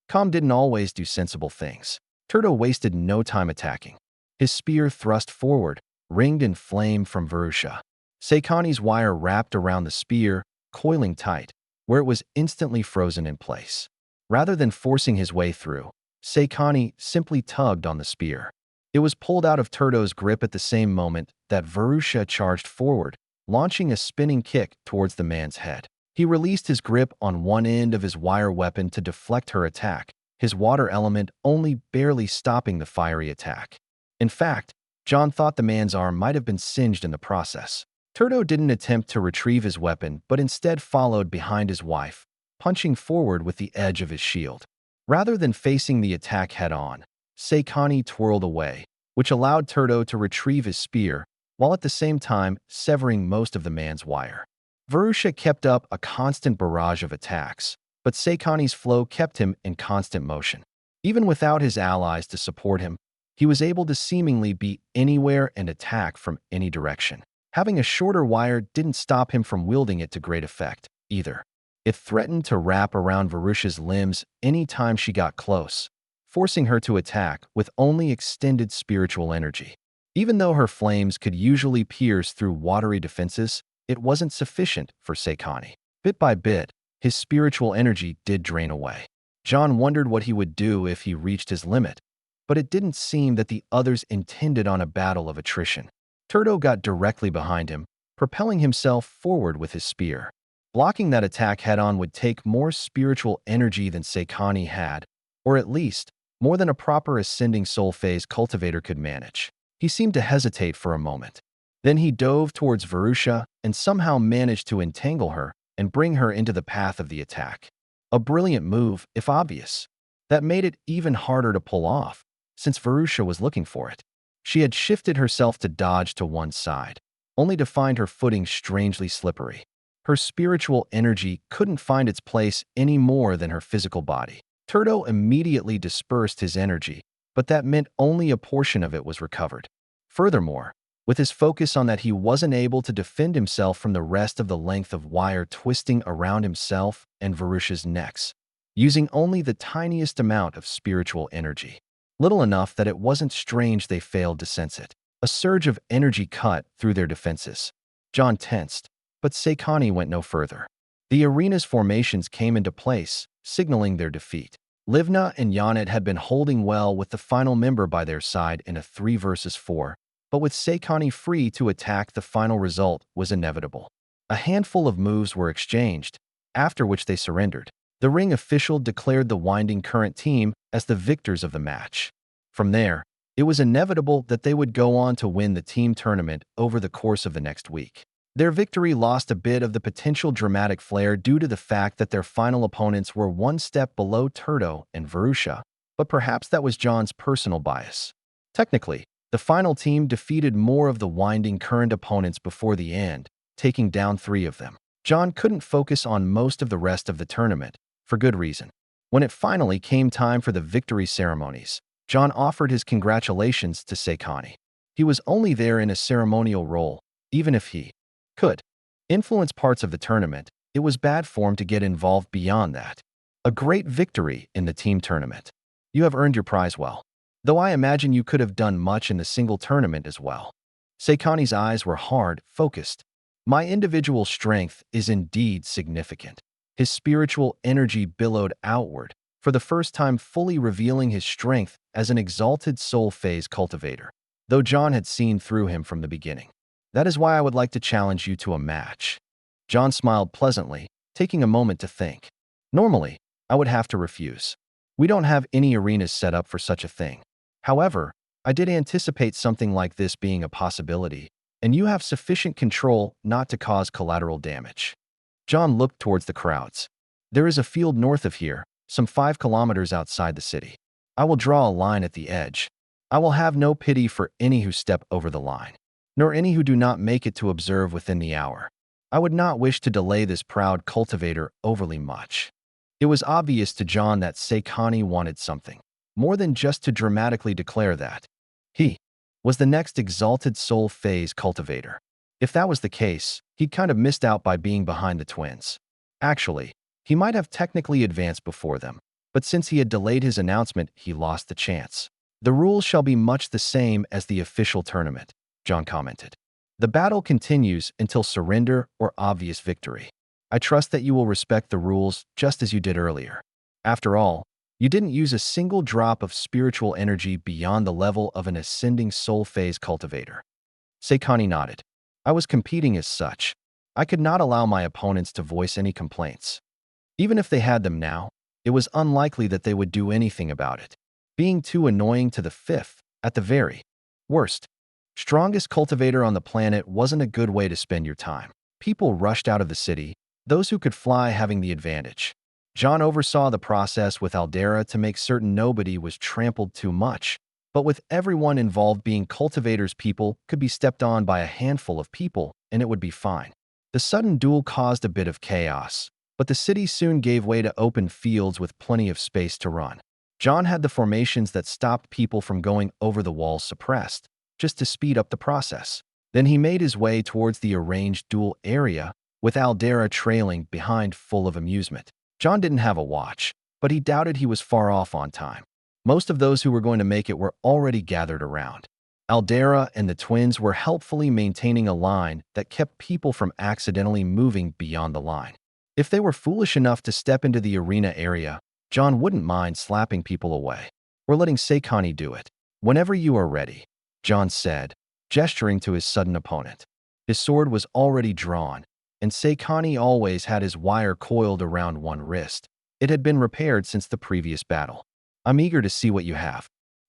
calm didn't always do sensible things. Turdo wasted no time attacking. His spear thrust forward, ringed in flame from Varusha. Seikani's wire wrapped around the spear, coiling tight, where it was instantly frozen in place. Rather than forcing his way through, Seikani simply tugged on the spear. It was pulled out of Turdo's grip at the same moment that Varusha charged forward, launching a spinning kick towards the man's head. He released his grip on one end of his wire weapon to deflect her attack, his water element only barely stopping the fiery attack. In fact, John thought the man's arm might have been singed in the process. Turdo didn't attempt to retrieve his weapon, but instead followed behind his wife, punching forward with the edge of his shield. Rather than facing the attack head-on, Seikani twirled away, which allowed Turdo to retrieve his spear, while at the same time severing most of the man's wire. Varusha kept up a constant barrage of attacks, but Seikani's flow kept him in constant motion. Even without his allies to support him, he was able to seemingly be anywhere and attack from any direction. Having a shorter wire didn't stop him from wielding it to great effect, either. It threatened to wrap around Varusha's limbs any time she got close, forcing her to attack with only extended spiritual energy. Even though her flames could usually pierce through watery defenses, it wasn't sufficient for Seikani. Bit by bit, his spiritual energy did drain away. John wondered what he would do if he reached his limit, but it didn't seem that the others intended on a battle of attrition. Turdo got directly behind him, propelling himself forward with his spear. Blocking that attack head-on would take more spiritual energy than Seikani had, or at least, more than a proper ascending soul phase cultivator could manage. He seemed to hesitate for a moment. Then he dove towards Varusha and somehow managed to entangle her and bring her into the path of the attack. A brilliant move, if obvious. That made it even harder to pull off, since Varusha was looking for it. She had shifted herself to dodge to one side, only to find her footing strangely slippery. Her spiritual energy couldn't find its place any more than her physical body. Turdo immediately dispersed his energy, but that meant only a portion of it was recovered. Furthermore, with his focus on that, he wasn't able to defend himself from the rest of the length of wire twisting around himself and Varusha's necks, using only the tiniest amount of spiritual energy. Little enough that it wasn't strange they failed to sense it. A surge of energy cut through their defenses. John tensed, but Seikani went no further. The arena's formations came into place, signaling their defeat. Livna and Yanet had been holding well with the final member by their side in a 3 versus 4, but with Seikani free to attack, the final result was inevitable. A handful of moves were exchanged, after which they surrendered. The ring official declared the Winding Current team as the victors of the match. From there, it was inevitable that they would go on to win the team tournament over the course of the next week. Their victory lost a bit of the potential dramatic flair due to the fact that their final opponents were one step below Turdo and Varusha, but perhaps that was John's personal bias. Technically, the final team defeated more of the Winding Current opponents before the end, taking down 3 of them. John couldn't focus on most of the rest of the tournament, for good reason. When it finally came time for the victory ceremonies, John offered his congratulations to Seikani. He was only there in a ceremonial role, even if he could influence parts of the tournament. It was bad form to get involved beyond that. A great victory in the team tournament. You have earned your prize well. Though I imagine you could have done much in the single tournament as well. Seikani's eyes were hard, focused. My individual strength is indeed significant. His spiritual energy billowed outward, for the first time fully revealing his strength as an exalted soul phase cultivator, though John had seen through him from the beginning. That is why I would like to challenge you to a match. John smiled pleasantly, taking a moment to think. Normally, I would have to refuse. We don't have any arenas set up for such a thing. However, I did anticipate something like this being a possibility, and you have sufficient control not to cause collateral damage. John looked towards the crowds. There is a field north of here, some 5 kilometers outside the city. I will draw a line at the edge. I will have no pity for any who step over the line, nor any who do not make it to observe within the hour. I would not wish to delay this proud cultivator overly much. It was obvious to John that Seikani wanted something, more than just to dramatically declare that he was the next exalted soul phase cultivator. If that was the case, he'd kind of missed out by being behind the twins. Actually, he might have technically advanced before them, but since he had delayed his announcement, he lost the chance. The rules shall be much the same as the official tournament, John commented. The battle continues until surrender or obvious victory. I trust that you will respect the rules just as you did earlier. After all, you didn't use a single drop of spiritual energy beyond the level of an ascending soul phase cultivator. Seikani nodded. I was competing as such. I could not allow my opponents to voice any complaints. Even if they had them now, it was unlikely that they would do anything about it. Being too annoying to the 5th, at the very worst, strongest cultivator on the planet wasn't a good way to spend your time. People rushed out of the city, those who could fly having the advantage. John oversaw the process with Aldera to make certain nobody was trampled too much, but with everyone involved being cultivators, people could be stepped on by a handful of people, and it would be fine. The sudden duel caused a bit of chaos, but the city soon gave way to open fields with plenty of space to run. John had the formations that stopped people from going over the walls suppressed, just to speed up the process. Then he made his way towards the arranged duel area, with Aldera trailing behind, full of amusement. John didn't have a watch, but he doubted he was far off on time. Most of those who were going to make it were already gathered around. Aldera and the twins were helpfully maintaining a line that kept people from accidentally moving beyond the line. If they were foolish enough to step into the arena area, John wouldn't mind slapping people away, or letting Seikani do it. Whenever you are ready, John said, gesturing to his sudden opponent. His sword was already drawn, and Seikani always had his wire coiled around one wrist. It had been repaired since the previous battle. I'm eager to see what you have.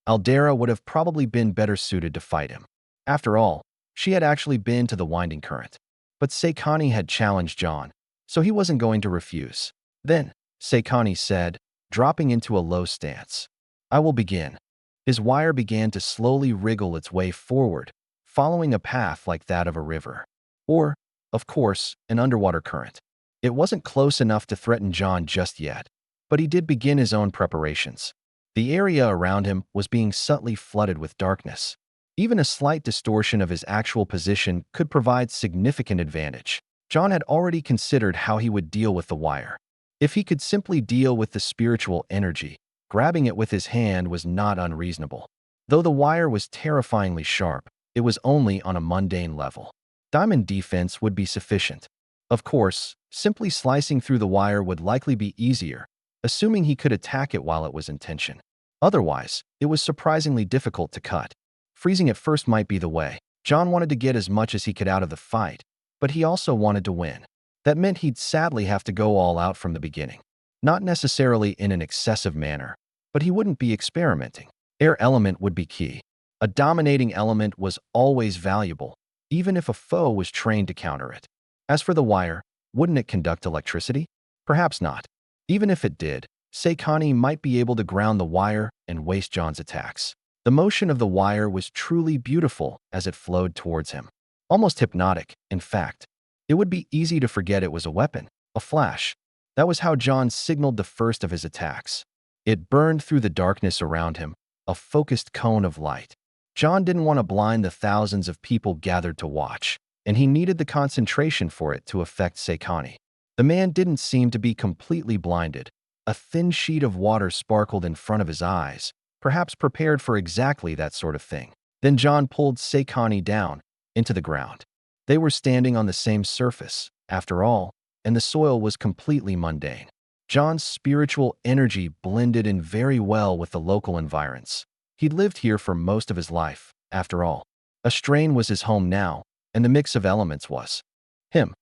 Aldera would have probably been better suited to fight him. After all, she had actually been to the winding current. But Seikani had challenged John, so he wasn't going to refuse. Then, Seikani said, dropping into a low stance, I will begin. His wire began to slowly wriggle its way forward, following a path like that of a river. Or, of course, an underwater current. It wasn't close enough to threaten John just yet, but he did begin his own preparations. The area around him was being subtly flooded with darkness. Even a slight distortion of his actual position could provide significant advantage. John had already considered how he would deal with the wire. If he could simply deal with the spiritual energy, grabbing it with his hand was not unreasonable. Though the wire was terrifyingly sharp, it was only on a mundane level. Diamond defense would be sufficient. Of course, simply slicing through the wire would likely be easier, assuming he could attack it while it was in tension. Otherwise, it was surprisingly difficult to cut. Freezing it first might be the way. John wanted to get as much as he could out of the fight, but he also wanted to win. That meant he'd sadly have to go all out from the beginning. Not necessarily in an excessive manner, but he wouldn't be experimenting. Air element would be key. A dominating element was always valuable, even if a foe was trained to counter it. As for the wire, wouldn't it conduct electricity? Perhaps not. Even if it did, Seikani might be able to ground the wire and waste John's attacks. The motion of the wire was truly beautiful as it flowed towards him. Almost hypnotic, in fact. It would be easy to forget it was a weapon, a flash. That was how John signaled the first of his attacks. It burned through the darkness around him, a focused cone of light. John didn't want to blind the thousands of people gathered to watch, and he needed the concentration for it to affect Seikani. The man didn't seem to be completely blinded. A thin sheet of water sparkled in front of his eyes, perhaps prepared for exactly that sort of thing. Then John pulled Seikani down, into the ground. They were standing on the same surface, after all, and the soil was completely mundane. John's spiritual energy blended in very well with the local environs. He'd lived here for most of his life, after all. A strain was his home now, and the mix of elements was him.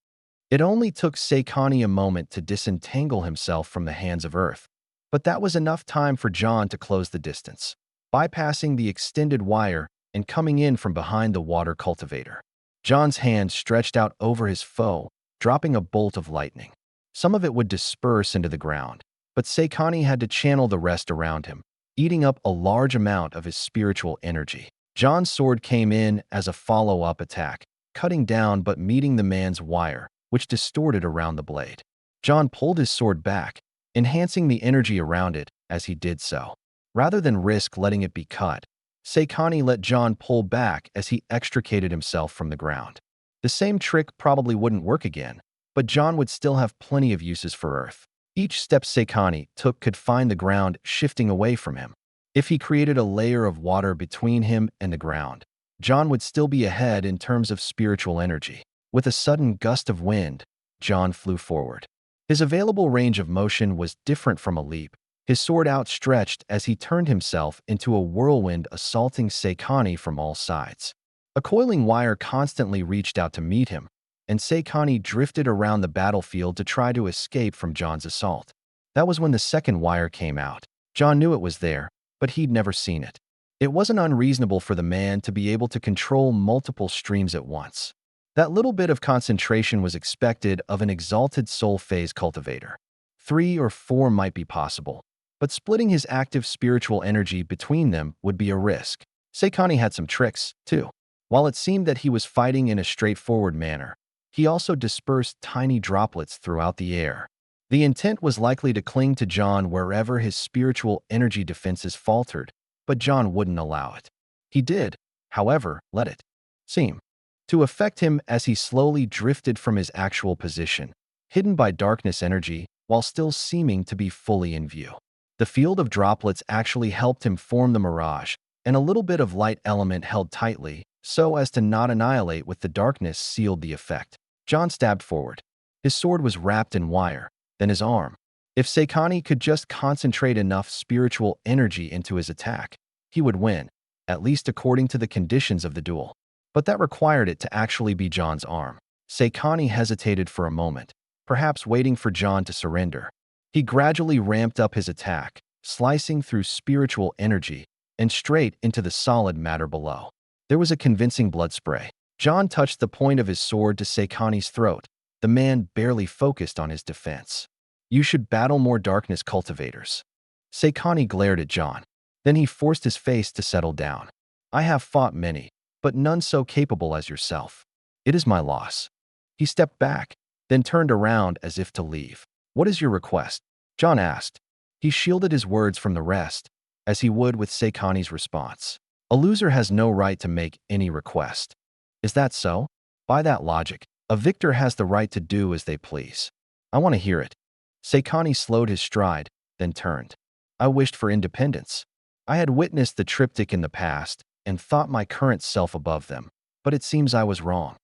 It only took Seikani a moment to disentangle himself from the hands of Earth, but that was enough time for John to close the distance, bypassing the extended wire and coming in from behind the water cultivator. John's hand stretched out over his foe, dropping a bolt of lightning. Some of it would disperse into the ground, but Seikani had to channel the rest around him, eating up a large amount of his spiritual energy. John's sword came in as a follow-up attack, cutting down but meeting the man's wire, which distorted around the blade. John pulled his sword back, enhancing the energy around it as he did so. Rather than risk letting it be cut, Seikani let John pull back as he extricated himself from the ground. The same trick probably wouldn't work again, but John would still have plenty of uses for Earth. Each step Seikani took could find the ground shifting away from him. If he created a layer of water between him and the ground, John would still be ahead in terms of spiritual energy. With a sudden gust of wind, John flew forward. His available range of motion was different from a leap, his sword outstretched as he turned himself into a whirlwind assaulting Seikani from all sides. A coiling wire constantly reached out to meet him, and Seikani drifted around the battlefield to try to escape from John's assault. That was when the second wire came out. John knew it was there, but he'd never seen it. It wasn't unreasonable for the man to be able to control multiple streams at once. That little bit of concentration was expected of an exalted soul phase cultivator. 3 or 4 might be possible, but splitting his active spiritual energy between them would be a risk. Seikani had some tricks, too. While it seemed that he was fighting in a straightforward manner, he also dispersed tiny droplets throughout the air. The intent was likely to cling to John wherever his spiritual energy defenses faltered, but John wouldn't allow it. He did, however, let it seem to affect him as he slowly drifted from his actual position, hidden by darkness energy, while still seeming to be fully in view. The field of droplets actually helped him form the mirage, and a little bit of light element held tightly, so as to not annihilate with the darkness sealed the effect. John stabbed forward. His sword was wrapped in wire, then his arm. If Seikani could just concentrate enough spiritual energy into his attack, he would win, at least according to the conditions of the duel. but that required it to actually be John's arm. Seikani hesitated for a moment, perhaps waiting for John to surrender. He gradually ramped up his attack, slicing through spiritual energy and straight into the solid matter below. There was a convincing blood spray. John touched the point of his sword to Seikani's throat. The man barely focused on his defense. "You should battle more darkness cultivators." Seikani glared at John. Then he forced his face to settle down. "I have fought many, but none so capable as yourself. It is my loss." He stepped back, then turned around as if to leave. "What is your request?" John asked. He shielded his words from the rest, as he would with Seikani's response. "A loser has no right to make any request." "Is that so?" "By that logic, a victor has the right to do as they please." "I want to hear it." Seikani slowed his stride, then turned. "I wished for independence. I had witnessed the triptych in the past and thought my current self above them, but it seems I was wrong."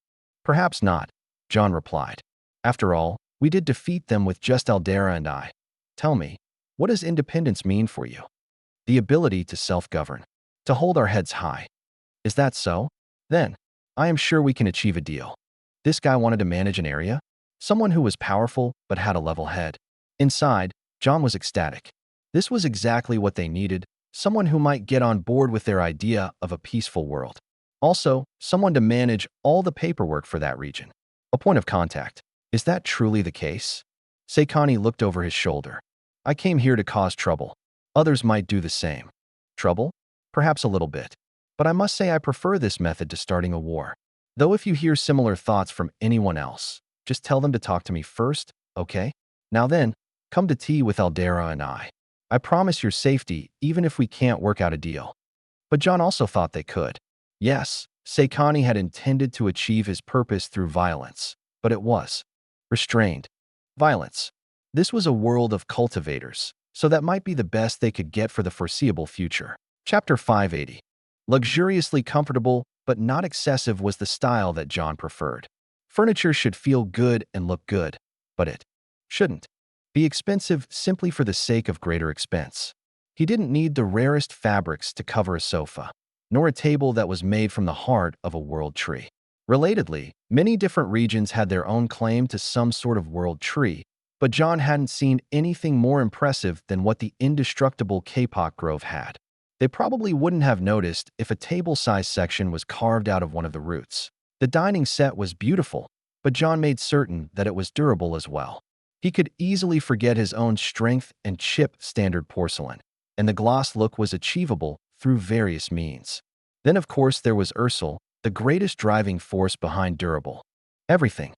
"Perhaps not," John replied. "After all, we did defeat them with just Aldera and I. Tell me, what does independence mean for you?" "The ability to self-govern, to hold our heads high." "Is that so? Then, I am sure we can achieve a deal." This guy wanted to manage an area? Someone who was powerful but had a level head. Inside, John was ecstatic. This was exactly what they needed, someone who might get on board with their idea of a peaceful world. Also, someone to manage all the paperwork for that region. A point of contact. Is that truly the case? Seikani looked over his shoulder. "I came here to cause trouble. Others might do the same." "Trouble? Perhaps a little bit. But I must say I prefer this method to starting a war. Though if you hear similar thoughts from anyone else, just tell them to talk to me first, okay? Now then, come to tea with Aldera and I. I promise your safety even if we can't work out a deal." But John also thought they could. Yes, Seikani had intended to achieve his purpose through violence, but it was restrained violence. This was a world of cultivators, so that might be the best they could get for the foreseeable future. Chapter 580. Luxuriously comfortable, but not excessive was the style that John preferred. Furniture should feel good and look good, but it shouldn't be expensive simply for the sake of greater expense. He didn't need the rarest fabrics to cover a sofa, nor a table that was made from the heart of a world tree. Relatedly, many different regions had their own claim to some sort of world tree, but John hadn't seen anything more impressive than what the indestructible Kapok Grove had. They probably wouldn't have noticed if a table-sized section was carved out of one of the roots. The dining set was beautiful, but John made certain that it was durable as well. He could easily forget his own strength and chip standard porcelain, and the gloss look was achievable through various means. Then, of course, there was Ursel, the greatest driving force behind durable everything.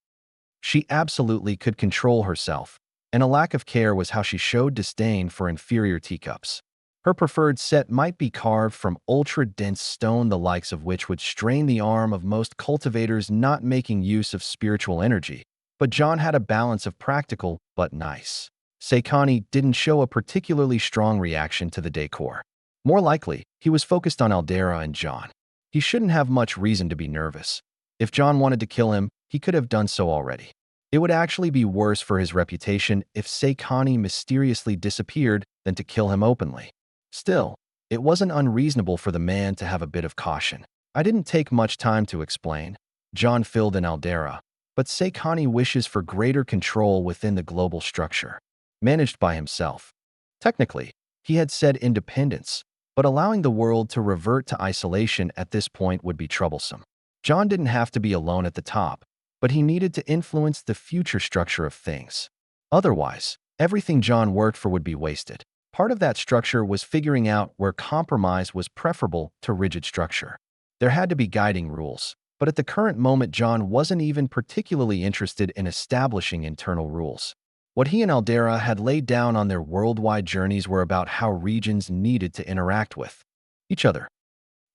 She absolutely could control herself, and a lack of care was how she showed disdain for inferior teacups. Her preferred set might be carved from ultra-dense stone, the likes of which would strain the arm of most cultivators not making use of spiritual energy, but John had a balance of practical but nice. Seikani didn't show a particularly strong reaction to the decor. More likely, he was focused on Aldera and John. He shouldn't have much reason to be nervous. If John wanted to kill him, he could have done so already. It would actually be worse for his reputation if Seikani mysteriously disappeared than to kill him openly. Still, it wasn't unreasonable for the man to have a bit of caution. "I didn't take much time to explain." John filled in Aldera, but Seikani wishes for greater control within the global structure, managed by himself. Technically, he had said independence, but allowing the world to revert to isolation at this point would be troublesome. John didn't have to be alone at the top, but he needed to influence the future structure of things. Otherwise, everything John worked for would be wasted. Part of that structure was figuring out where compromise was preferable to rigid structure. There had to be guiding rules, but at the current moment John wasn't even particularly interested in establishing internal rules. What he and Aldera had laid down on their worldwide journeys were about how regions needed to interact with each other.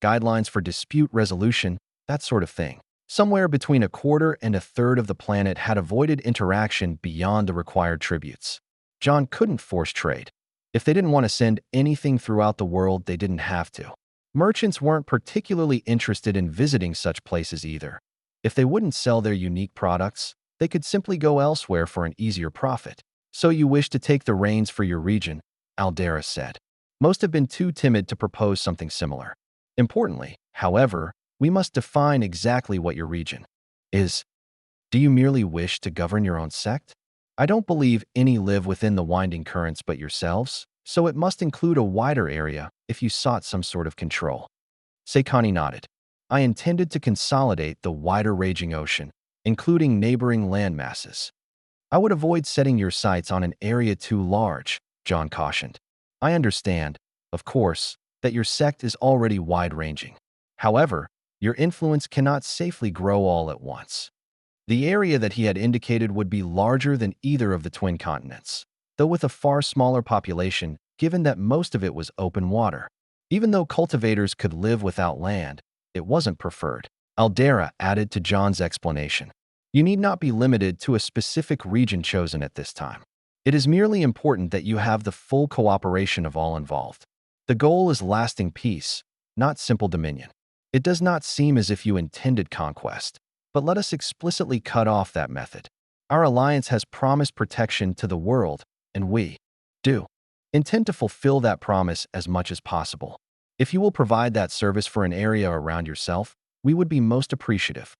Guidelines for dispute resolution, that sort of thing. Somewhere between a quarter and a third of the planet had avoided interaction beyond the required tributes. John couldn't force trade. If they didn't want to send anything throughout the world, they didn't have to. Merchants weren't particularly interested in visiting such places either. If they wouldn't sell their unique products, they could simply go elsewhere for an easier profit. "So you wish to take the reins for your region," Aldera said. Most have been too timid to propose something similar. Importantly, however, we must define exactly what your region is. Do you merely wish to govern your own sect? I don't believe any live within the winding currents but yourselves, so it must include a wider area if you sought some sort of control. Seikani nodded. I intended to consolidate the wider raging ocean, including neighboring landmasses. I would avoid setting your sights on an area too large, John cautioned. I understand, of course, that your sect is already wide-ranging. However, your influence cannot safely grow all at once. The area that he had indicated would be larger than either of the twin continents, though with a far smaller population, given that most of it was open water. Even though cultivators could live without land, it wasn't preferred. Aldera added to John's explanation. You need not be limited to a specific region chosen at this time. It is merely important that you have the full cooperation of all involved. The goal is lasting peace, not simple dominion. It does not seem as if you intended conquest, but let us explicitly cut off that method. Our alliance has promised protection to the world, and we do intend to fulfill that promise as much as possible. If you will provide that service for an area around yourself, we would be most appreciative.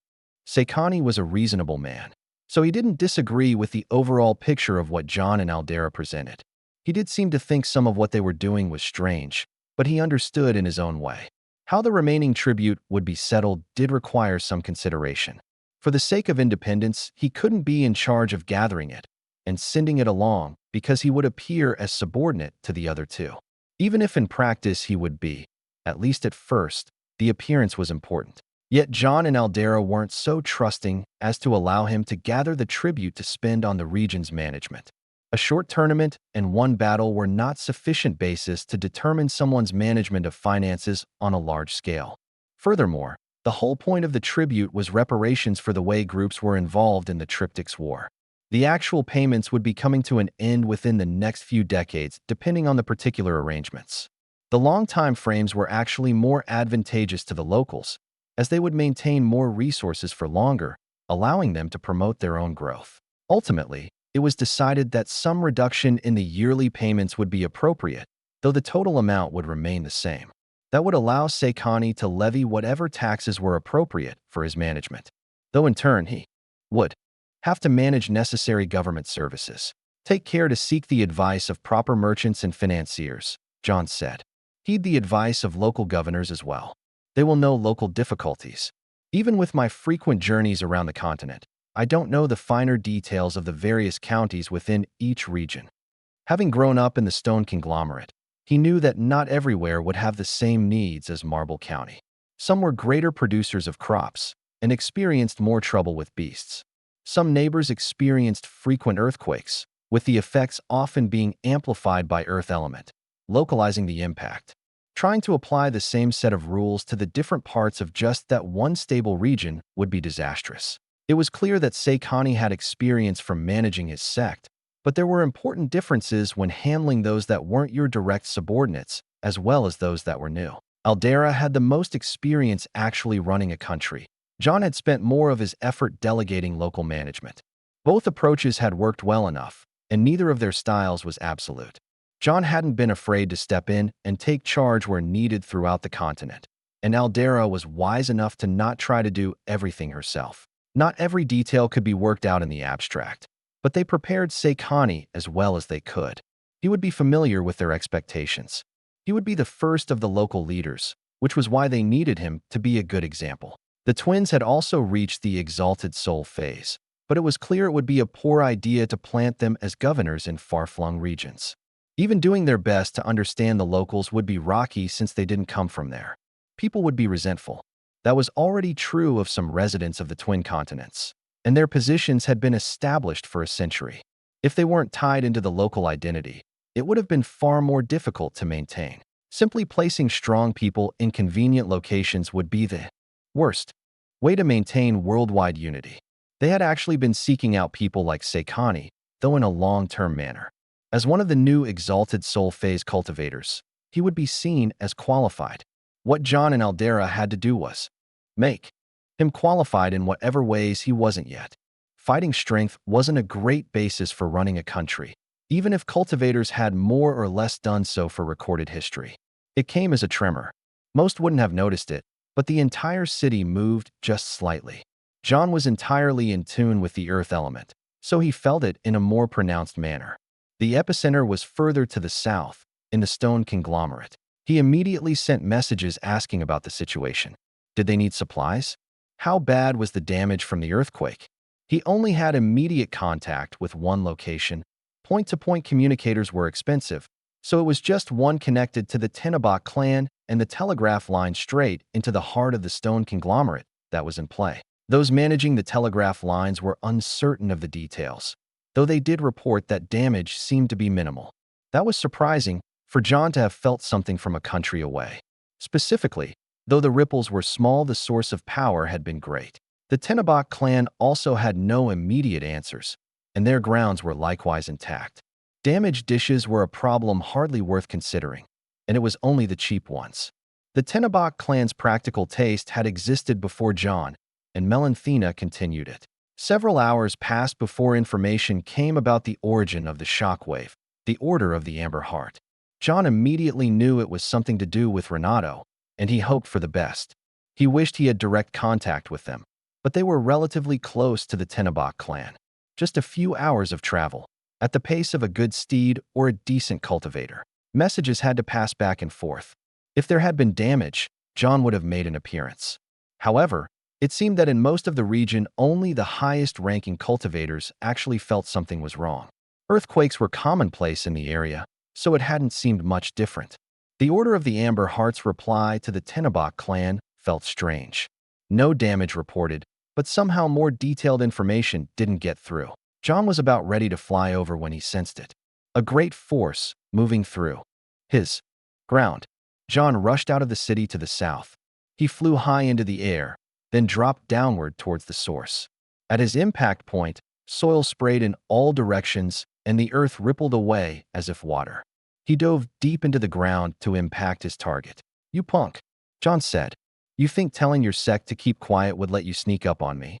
Seikani was a reasonable man, so he didn't disagree with the overall picture of what John and Aldera presented. He did seem to think some of what they were doing was strange, but he understood in his own way. How the remaining tribute would be settled did require some consideration. For the sake of independence, he couldn't be in charge of gathering it and sending it along because he would appear as subordinate to the other two. Even if in practice he would be, at least at first, the appearance was important. Yet John and Aldera weren't so trusting as to allow him to gather the tribute to spend on the region's management. A short tournament and one battle were not sufficient basis to determine someone's management of finances on a large scale. Furthermore, the whole point of the tribute was reparations for the way groups were involved in the Triptychs War. The actual payments would be coming to an end within the next few decades, depending on the particular arrangements. The long time frames were actually more advantageous to the locals, as they would maintain more resources for longer, allowing them to promote their own growth. Ultimately, it was decided that some reduction in the yearly payments would be appropriate, though the total amount would remain the same. That would allow Seikani to levy whatever taxes were appropriate for his management, though in turn he would have to manage necessary government services. Take care to seek the advice of proper merchants and financiers, John said. Heed the advice of local governors as well. They will know local difficulties. Even with my frequent journeys around the continent, I don't know the finer details of the various counties within each region. Having grown up in the stone conglomerate, he knew that not everywhere would have the same needs as Marble County. Some were greater producers of crops and experienced more trouble with beasts. Some neighbors experienced frequent earthquakes, with the effects often being amplified by earth element, localizing the impact. Trying to apply the same set of rules to the different parts of just that one stable region would be disastrous. It was clear that Seikani had experience from managing his sect, but there were important differences when handling those that weren't your direct subordinates, as well as those that were new. Aldera had the most experience actually running a country. John had spent more of his effort delegating local management. Both approaches had worked well enough, and neither of their styles was absolute. John hadn't been afraid to step in and take charge where needed throughout the continent, and Aldera was wise enough to not try to do everything herself. Not every detail could be worked out in the abstract, but they prepared Seikani as well as they could. He would be familiar with their expectations. He would be the first of the local leaders, which was why they needed him to be a good example. The twins had also reached the exalted soul phase, but it was clear it would be a poor idea to plant them as governors in far-flung regions. Even doing their best to understand the locals would be rocky since they didn't come from there. People would be resentful. That was already true of some residents of the twin continents, and their positions had been established for a century. If they weren't tied into the local identity, it would have been far more difficult to maintain. Simply placing strong people in convenient locations would be the worst way to maintain worldwide unity. They had actually been seeking out people like Seikani, though in a long-term manner. As one of the new exalted soul phase cultivators, he would be seen as qualified. What John and Aldera had to do was make him qualified in whatever ways he wasn't yet. Fighting strength wasn't a great basis for running a country, even if cultivators had more or less done so for recorded history. It came as a tremor. Most wouldn't have noticed it, but the entire city moved just slightly. John was entirely in tune with the earth element, so he felt it in a more pronounced manner. The epicenter was further to the south, in the stone conglomerate. He immediately sent messages asking about the situation. Did they need supplies? How bad was the damage from the earthquake? He only had immediate contact with one location. Point-to-point communicators were expensive, so it was just one connected to the Tenebach clan and the telegraph line straight into the heart of the stone conglomerate that was in play. Those managing the telegraph lines were uncertain of the details, though they did report that damage seemed to be minimal. That was surprising for John to have felt something from a country away. Specifically, though the ripples were small, the source of power had been great. The Tenebach clan also had no immediate answers, and their grounds were likewise intact. Damaged dishes were a problem hardly worth considering, and it was only the cheap ones. The Tenebach clan's practical taste had existed before John, and Melanthina continued it. Several hours passed before information came about the origin of the shockwave, the Order of the Amber Heart. John immediately knew it was something to do with Renato, and he hoped for the best. He wished he had direct contact with them, but they were relatively close to the Tenebach clan. Just a few hours of travel, at the pace of a good steed or a decent cultivator. Messages had to pass back and forth. If there had been damage, John would have made an appearance. However, it seemed that in most of the region, only the highest-ranking cultivators actually felt something was wrong. Earthquakes were commonplace in the area, so it hadn't seemed much different. The Order of the Amber Heart's reply to the Tenebach clan felt strange. No damage reported, but somehow more detailed information didn't get through. John was about ready to fly over when he sensed it. A great force moving through his ground. John rushed out of the city to the south. He flew high into the air, then dropped downward towards the source. At his impact point, soil sprayed in all directions and the earth rippled away as if water. He dove deep into the ground to impact his target. "You punk," John said. "You think telling your sect to keep quiet would let you sneak up on me?"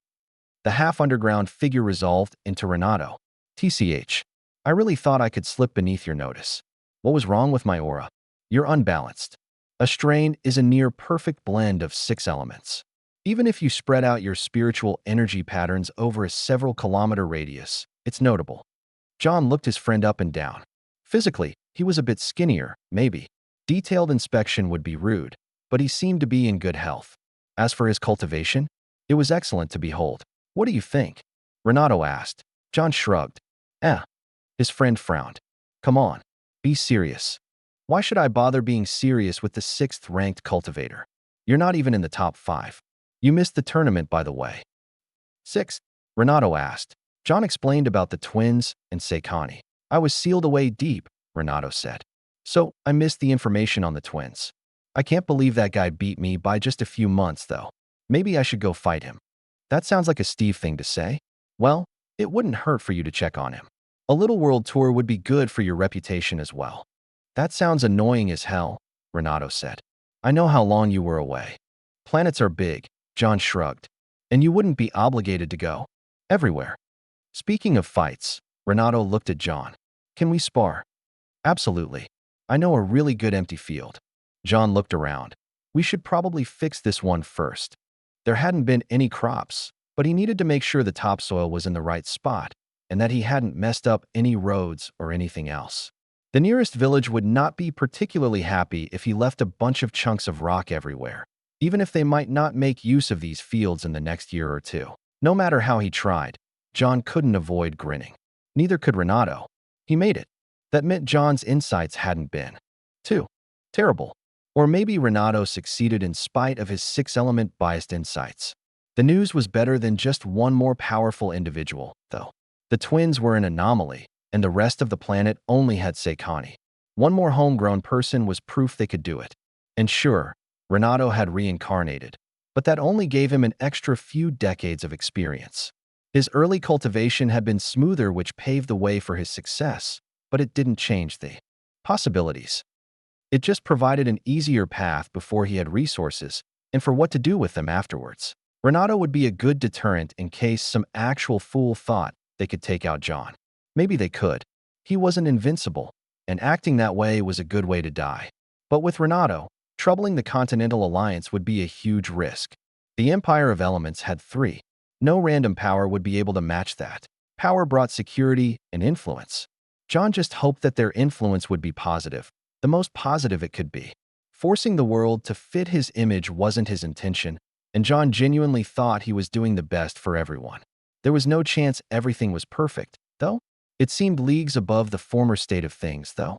The half-underground figure resolved into Renato. "TCH, I really thought I could slip beneath your notice. What was wrong with my aura? You're unbalanced. A strain is a near-perfect blend of 6 elements. Even if you spread out your spiritual energy patterns over a several-kilometer radius, it's notable." John looked his friend up and down. Physically, he was a bit skinnier, maybe. Detailed inspection would be rude, but he seemed to be in good health. As for his cultivation, it was excellent to behold. "What do you think?" Renato asked. John shrugged. His friend frowned. "Come on, be serious." "Why should I bother being serious with the 6th-ranked cultivator? You're not even in the top 5. You missed the tournament, by the way." "6th?" Renato asked. John explained about the twins and Seikani. "I was sealed away deep," Renato said. "So I missed the information on the twins. I can't believe that guy beat me by just a few months, though. Maybe I should go fight him." "That sounds like a Steve thing to say." "Well, it wouldn't hurt for you to check on him. A little world tour would be good for your reputation as well." "That sounds annoying as hell," Renato said. "I know how long you were away." "Planets are big," John shrugged. "And you wouldn't be obligated to go everywhere." "Speaking of fights," Renato looked at John. "Can we spar?" "Absolutely. I know a really good empty field." John looked around. "We should probably fix this one first." There hadn't been any crops, but he needed to make sure the topsoil was in the right spot and that he hadn't messed up any roads or anything else. The nearest village would not be particularly happy if he left a bunch of chunks of rock everywhere, even if they might not make use of these fields in the next year or two. No matter how he tried, John couldn't avoid grinning. Neither could Renato. He made it. That meant John's insights hadn't been too terrible. Or maybe Renato succeeded in spite of his 6-element biased insights. The news was better than just one more powerful individual, though. The twins were an anomaly, and the rest of the planet only had Seikani. One more homegrown person was proof they could do it. And sure, Renato had reincarnated, but that only gave him an extra few decades of experience. His early cultivation had been smoother, which paved the way for his success, but it didn't change the possibilities. It just provided an easier path before he had resources and for what to do with them afterwards. Renato would be a good deterrent in case some actual fool thought they could take out John. Maybe they could. He wasn't invincible, and acting that way was a good way to die. But with Renato, Troubling the Continental Alliance would be a huge risk. The Empire of Elements had 3. No random power would be able to match that. Power brought security and influence. John just hoped that their influence would be positive, the most positive it could be. Forcing the world to fit his image wasn't his intention, and John genuinely thought he was doing the best for everyone. There was no chance everything was perfect, though. It seemed leagues above the former state of things, though.